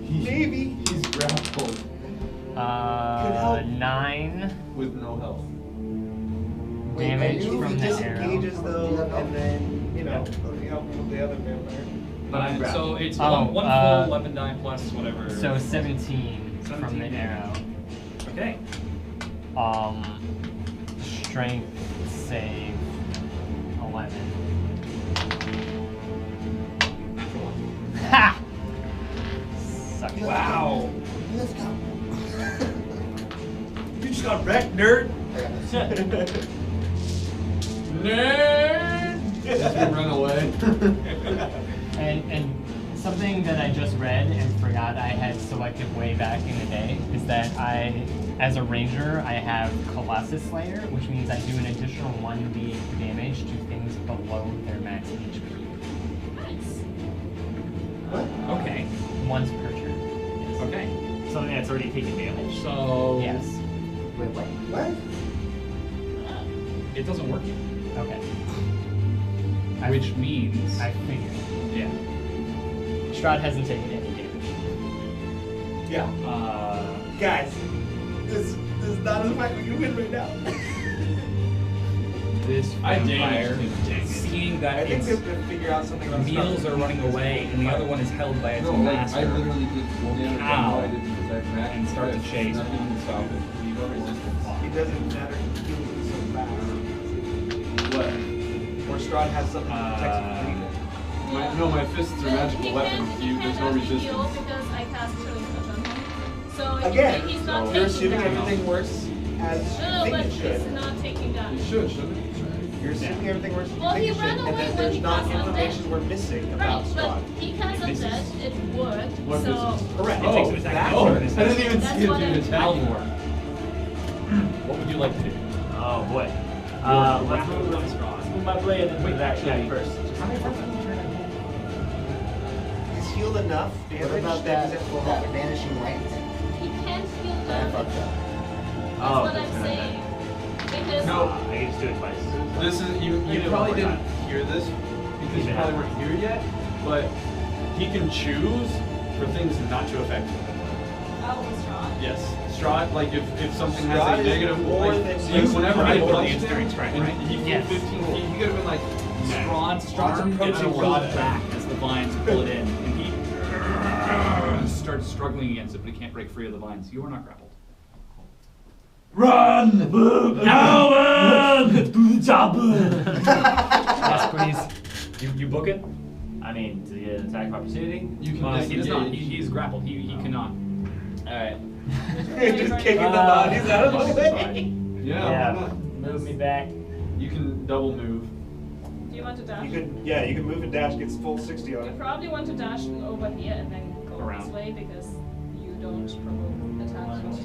Maybe. He's grappled help. 9 with no health. damage If from he the disengages arrow. though, and then, you know, help with the other vampire. But so it's Oh, one uh, full weapon die plus whatever. So 17 from the 17. arrow. Okay. Strength save 11. Natural one. Ha! Suck it. Wow. Let's go. You just got wrecked, nerd. I got this. Nerd! As we run away. And something that I just read and forgot I had selected way back in the day is that as a ranger, I have Colossus Slayer, which means I do an additional 1d8 damage to things below their max HP. twice. Okay. Once per turn. Okay. Something that's already taken damage. So Yes. Wait, what? What? it doesn't work yet. Okay. Which means I figured. yeah. Strahd hasn't taken any damage. Yeah. Guys, this is not a fight we can win right now. This I vampire, damaged him. seeing I that think its we have to figure out something about meals are running away and the other one is held by its No, like, master, I literally did full damage. Ow. I know I did because I've matched and start to this. chase. Nothing can stop it. Leave a resistance. It doesn't matter. He kills it so fast. What? Or Strahd has something that protects him. My fists are magical weapons. There's no resistance. Because I cast Chilling Touch on him. So Again, he's not you're taking assuming damage. everything works as No, you but think it he's should. not taking You damage. should, shouldn't it? You're assuming everything works as Well, you he think it ran should, away and then when there's he not cast undead. information we're missing about Right, but Strahd. he cast undead, it worked, What so... Correct. It takes an attack. that Oh, works. I I didn't even That's see it what do I- an attack. Alvor. What would you like to do? Oh boy. Let's move my blade and Wait, do that guy actually- first. He's healed enough damage What about that that, he's at full that health. vanishing light? He can't feel I damage. fucked up. That's Oh, what that's I'm gonna saying. Because... No. I can just do it twice. This is you do it probably one more didn't hear this because you Yeah. probably weren't here yet, but he can choose for things not to affect him. Oh, Strahd. Yes. Strahd, like if something Strahd has a is negative more like, than like you. whenever I More than punched the enduring him strike, and right? he flew Yes. 15 feet, he could have been like Strahd's Strahd's arm gets approaching pulled Strahd. back as the vines pull it in, and he starts struggling against it, but he can't break free of the vines. You are not grappled. Run! Alvor! Yes, please. You book it? I mean, to get an attack of opportunity. You can He does not. disengage. He's grappled. He cannot. Alright. Just kicking the bodies out of the way. Yeah, why not? Move me back. You can double move. Do you want to dash? You can move and dash, gets full 60 on You it. probably want to dash over here and then go Around. this way because you don't provoke attacks.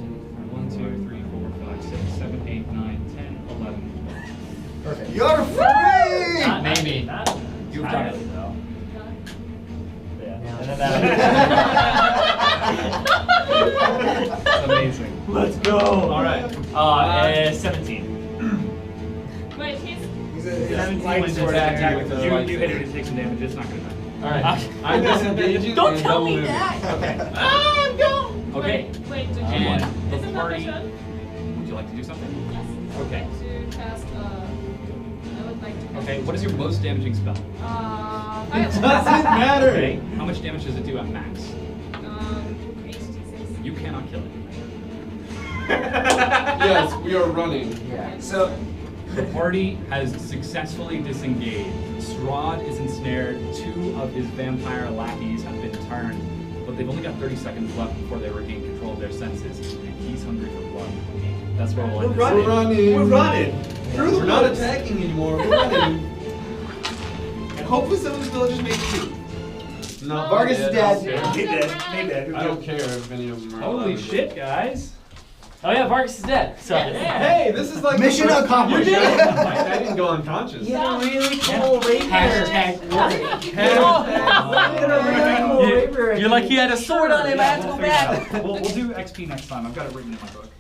1, 2, 3, 4, 5, 6, 7, 8, 9, 10, 11. Perfect. You're free! Not Maybe. Not You've done it. entirely, though. Yeah. Yeah. And then that. Amazing. Let's go. All right. 17. Wait, he's... He's a Light light sword sword attack. attack. with the You light hit sword. it. It takes some damage. It's not gonna die. All right. I'm disengaging Don't and tell double me moving. that. Okay. Ah, go! Okay. Wait, did you... And the Isn't that party. my turn? Would you like to do something? Yes. Okay. To cast, I would like to cast... Okay. What is your most damaging spell? It Fireball. doesn't matter. Okay. How much damage does it do at max? 86. You cannot kill it. Yes, we are running. Yeah. So, The party has successfully disengaged. Strahd is ensnared. 2 of his vampire lackeys have been turned, but they've only got 30 seconds left before they regain control of their senses, and he's hungry for blood. That's where we'll we're end this. running. We're running. We're running. Through the We're not woods. attacking anymore. We're running. And hopefully some of the villagers make it too. No, Vargas is dead. They dead. They dead. I don't care if any of them are Holy alive. shit, guys! Oh yeah, Vargas is dead. So Hey, this is like Mission the first- accomplished. You did it. I didn't go unconscious. He had a really cool rapier. Hashtag You're like he had a sword on him. I had to go back. We'll do XP next time. I've got it written in my book.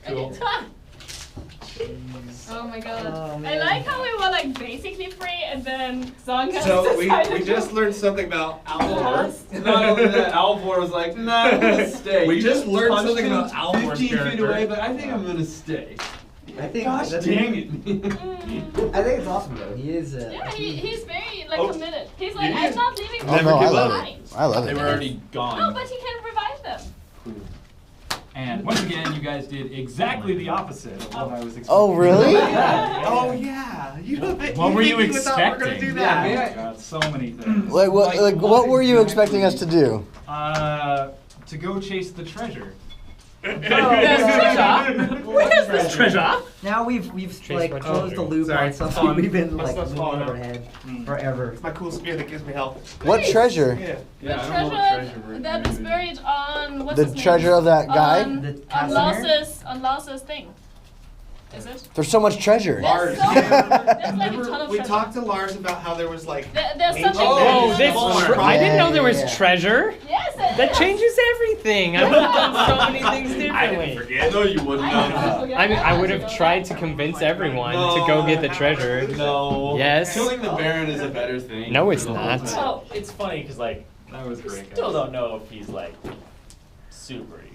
Oh my god. Oh, I man. like how we were like basically free and then Zankas So we decided just to... learned something about Alvor. Not only that, Alvor was like, nah, I'm gonna stay. We You just learned punched something him about Alvor's 15 feet character. away, but I think I'm gonna stay. I think Gosh that's- dang it. Mm. I think it's awesome though. He is. Yeah, he's very like Oh. committed. He's like, Yeah. I'm not leaving. Oh no, I love Fine. it. I love They it. were already No, gone. but he can revive them. And once again, you guys did exactly the opposite of what I was expecting. Oh, really? Oh yeah. You don't think What were you think we thought we were gonna expecting? do Yeah, that? man. Oh, God, so many things. Like what were you expecting us to do? To go chase the treasure. Where's this treasure? Now we've like what closed the you loop Sorry, on it's something fun. we've been Let's like not moving follow over now. head Mm. forever. It's my cool spear that gives me health. What treasure? Yeah. Yeah, the I don't know what treasure we're that is doing. buried on what's The his name? treasure of that guy? The On Casimir? Laus's thing. Is it? There's so much treasure. There's like a ton of We treasure. talked to Lars about how there was like. There's ancient something. Oh, legends this of I didn't know there was Yeah. treasure. Yes, it That is. changes everything. I would have done so many things differently. I know you wouldn't have. I mean, I would have tried to convince everyone to go get the treasure. No. Yes. Killing the Baron is a better thing. No, it's not. Well, it's funny because like That was we great. still guys. don't know if he's like super evil.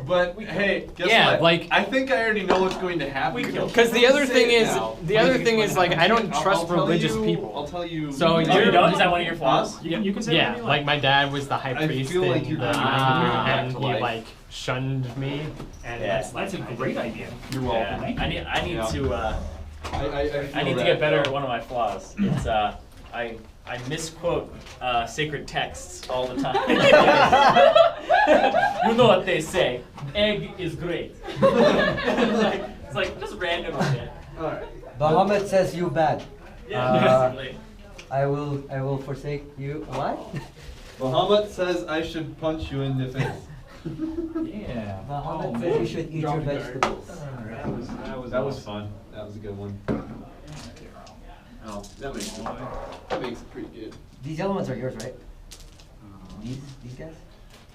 But hey, guess Yeah, what? like- I think I already know what's going to happen. Because the other Say thing it is, now. like, I don't I'll trust tell religious you- people. I'll tell you. So Oh, you're- you don't? Is that one of your flaws? You can say Yeah, whatever you like my dad was the high I priest feel like in you're the bringing United, back and to he life. like shunned me, and Yeah. That's a great idea. You're Yeah. welcome. I need Yeah. to I need to that, get better at though. one of my flaws. It's I misquote sacred texts all the time. You know what they say? Egg is great. It's like just random shit. Alright. Bahamut says you bad. Yeah, basically. I will forsake you. What? Muhammad says I should punch you in the face. Yeah. Bahamut Oh, says you man. should eat Drop your the guard. vegetables. That was fun. That was a good one. Oh, that makes it pretty good. These other ones are yours, right? These guys?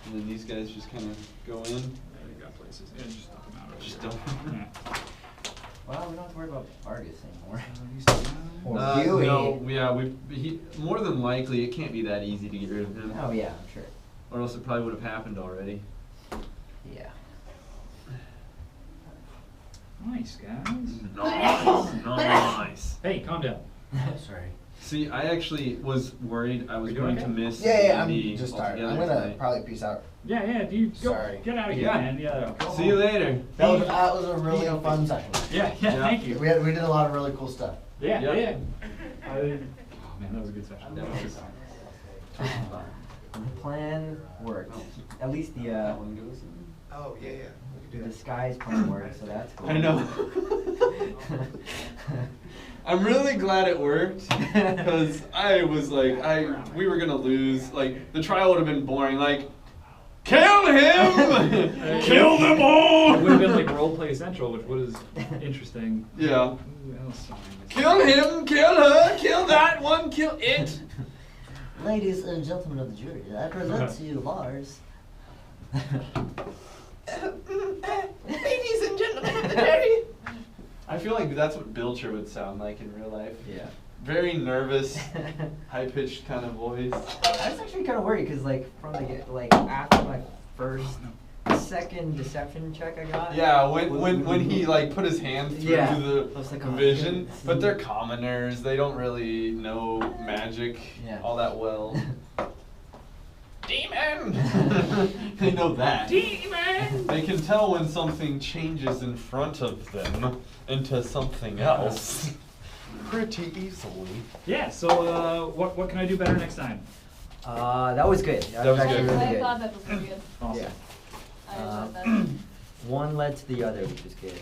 And then these guys just kind of go in. They got places. Yeah, just dump them out. over Just here. don't. Yeah. Well, we don't have to worry about Vargas anymore. Or No, yeah, more than likely it can't be that easy to get rid of him. Oh yeah, I'm sure. Or else it probably would have happened already. Yeah. Nice, guys. Nice. Hey, calm down. Sorry. See, I actually was worried I was You going okay? to miss Yeah, I'm D&D just tired. I'm altogether gonna tonight. probably peace out. Yeah, dude. Go, Sorry. Get out of here, Yeah. man. Yeah. Go See you home. later. That was a really fun session. Yeah, Yeah. thank you. We did a lot of really cool stuff. Yeah. Yeah. Oh man, that was a good session. That was The plan worked. At least the that one goes in. Oh yeah, yeah. We can do that. disguise plan worked, so that's cool. I know. I'm really glad it worked because I was like, we were gonna lose. Like the trial would have been boring. Like, kill him, kill them all. It would have been like roleplay central, which was interesting. Yeah. Who else? Kill him, kill her, kill that one, kill it. Ladies and gentlemen of the jury, I present to you Lars. Ladies and gentlemen of the jury. I feel like that's what Bilcher would sound like in real life. Yeah. Very nervous, high-pitched kind of voice. I was actually kind of worried because, like, from the after my second deception check I got. Yeah, when he like put his hand through Yeah. I the was like, oh, vision, good. but they're commoners. They don't really know magic Yeah. all that well. Demon! They know that. Demon! They can tell when something changes in front of them into something else pretty easily. Yeah. So, what can I do better next time? That was good. That was actually good. really I good. thought that was really good. Awesome. Yeah. I enjoyed that. One led to the other, which was good.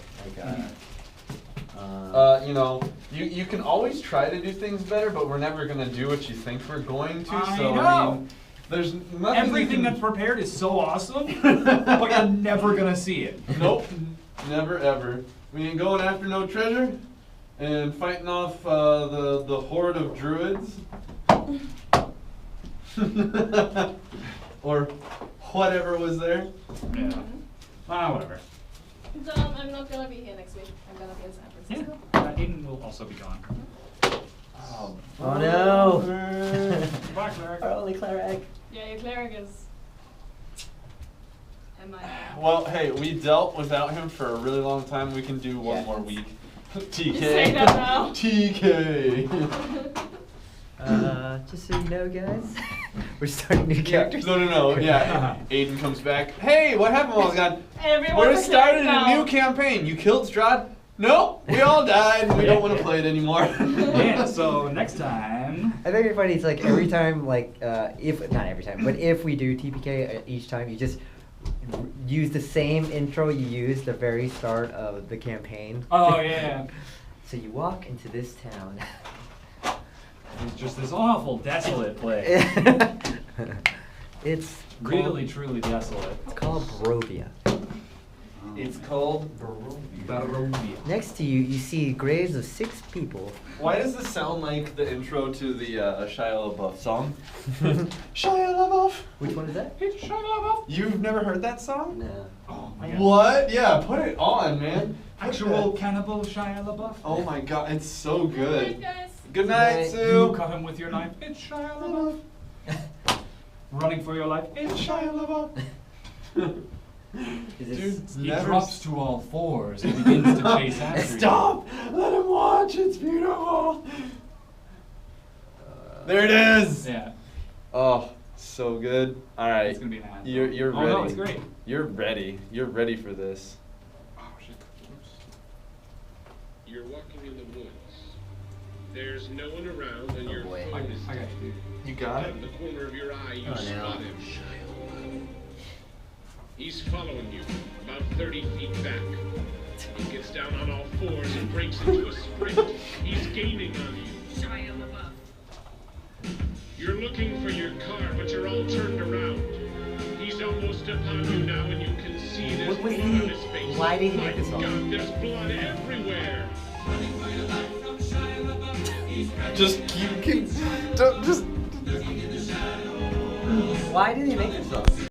You know, you can always try to do things better, but we're never gonna do what you think we're going to. I So I know. mean, there's nothing. Everything you that's can, prepared is so awesome, but you're never gonna see it. Nope, never ever. We ain't going after no treasure, and fighting off the horde of druids, or whatever was there. Yeah. Whatever. I'm not gonna be here next week. I'm gonna be in San Yeah. Francisco. Aidan will also be gone. Oh no! Bye, Cleric. Our only cleric. Yeah, your cleric is. Am I? Well, hey, we dealt without him for a really long time. We can do one Yeah. more week. TK. You say that now. TK. Just so you know, guys, we're starting new characters. No. Yeah. Aiden comes back. Hey, what happened while I was gone? Everyone's We're a starting cleric a new now. campaign. You killed Strahd? Nope. We all died. We don't want to play it anymore. Yeah. So next time. I think it's funny. It's like every time, like if not every time, but if we do TPK each time, you just use the same intro you used the very start of the campaign. Oh yeah. So you walk into this town. It's just this awful, desolate place. It's Really, truly desolate. It's called Barovia. It's called Barovia. Next to you, you see graves of 6 people. Why does this sound like the intro to the Shia LaBeouf song? Shia LaBeouf. Which one is that? It's Shia LaBeouf. You've never heard that song? No. Oh my god. What? Yeah, put it on, man. Actual cannibal Shia LaBeouf. Oh my god, it's so Good good. night, guys. Good night, Good night. You Sue. cut him with your knife. It's Shia LaBeouf. Running for your life. It's Shia LaBeouf. Is this, Dude, He never drops to all fours and begins to chase after you. Stop! Let him watch. It's beautiful. There it is. Yeah. Oh, so good. All right. It's gonna be an ad. You're Oh, ready. no, it's great. You're ready. You're ready for this. Oh shit. Oops. You're walking in the woods. There's no one around, and Oh, your boy. phone is I got you. You got it. in the corner of your eye. You Oh, no. spot him. He's following you, about 30 feet back. He gets down on all fours and breaks into a sprint. He's gaining on you. You're looking for your car, but you're all turned around. He's almost upon you now, and you can see there's What was blood he- on his face. why did he My make this song? God, there's blood everywhere. Just keep don't just. why did he make this song?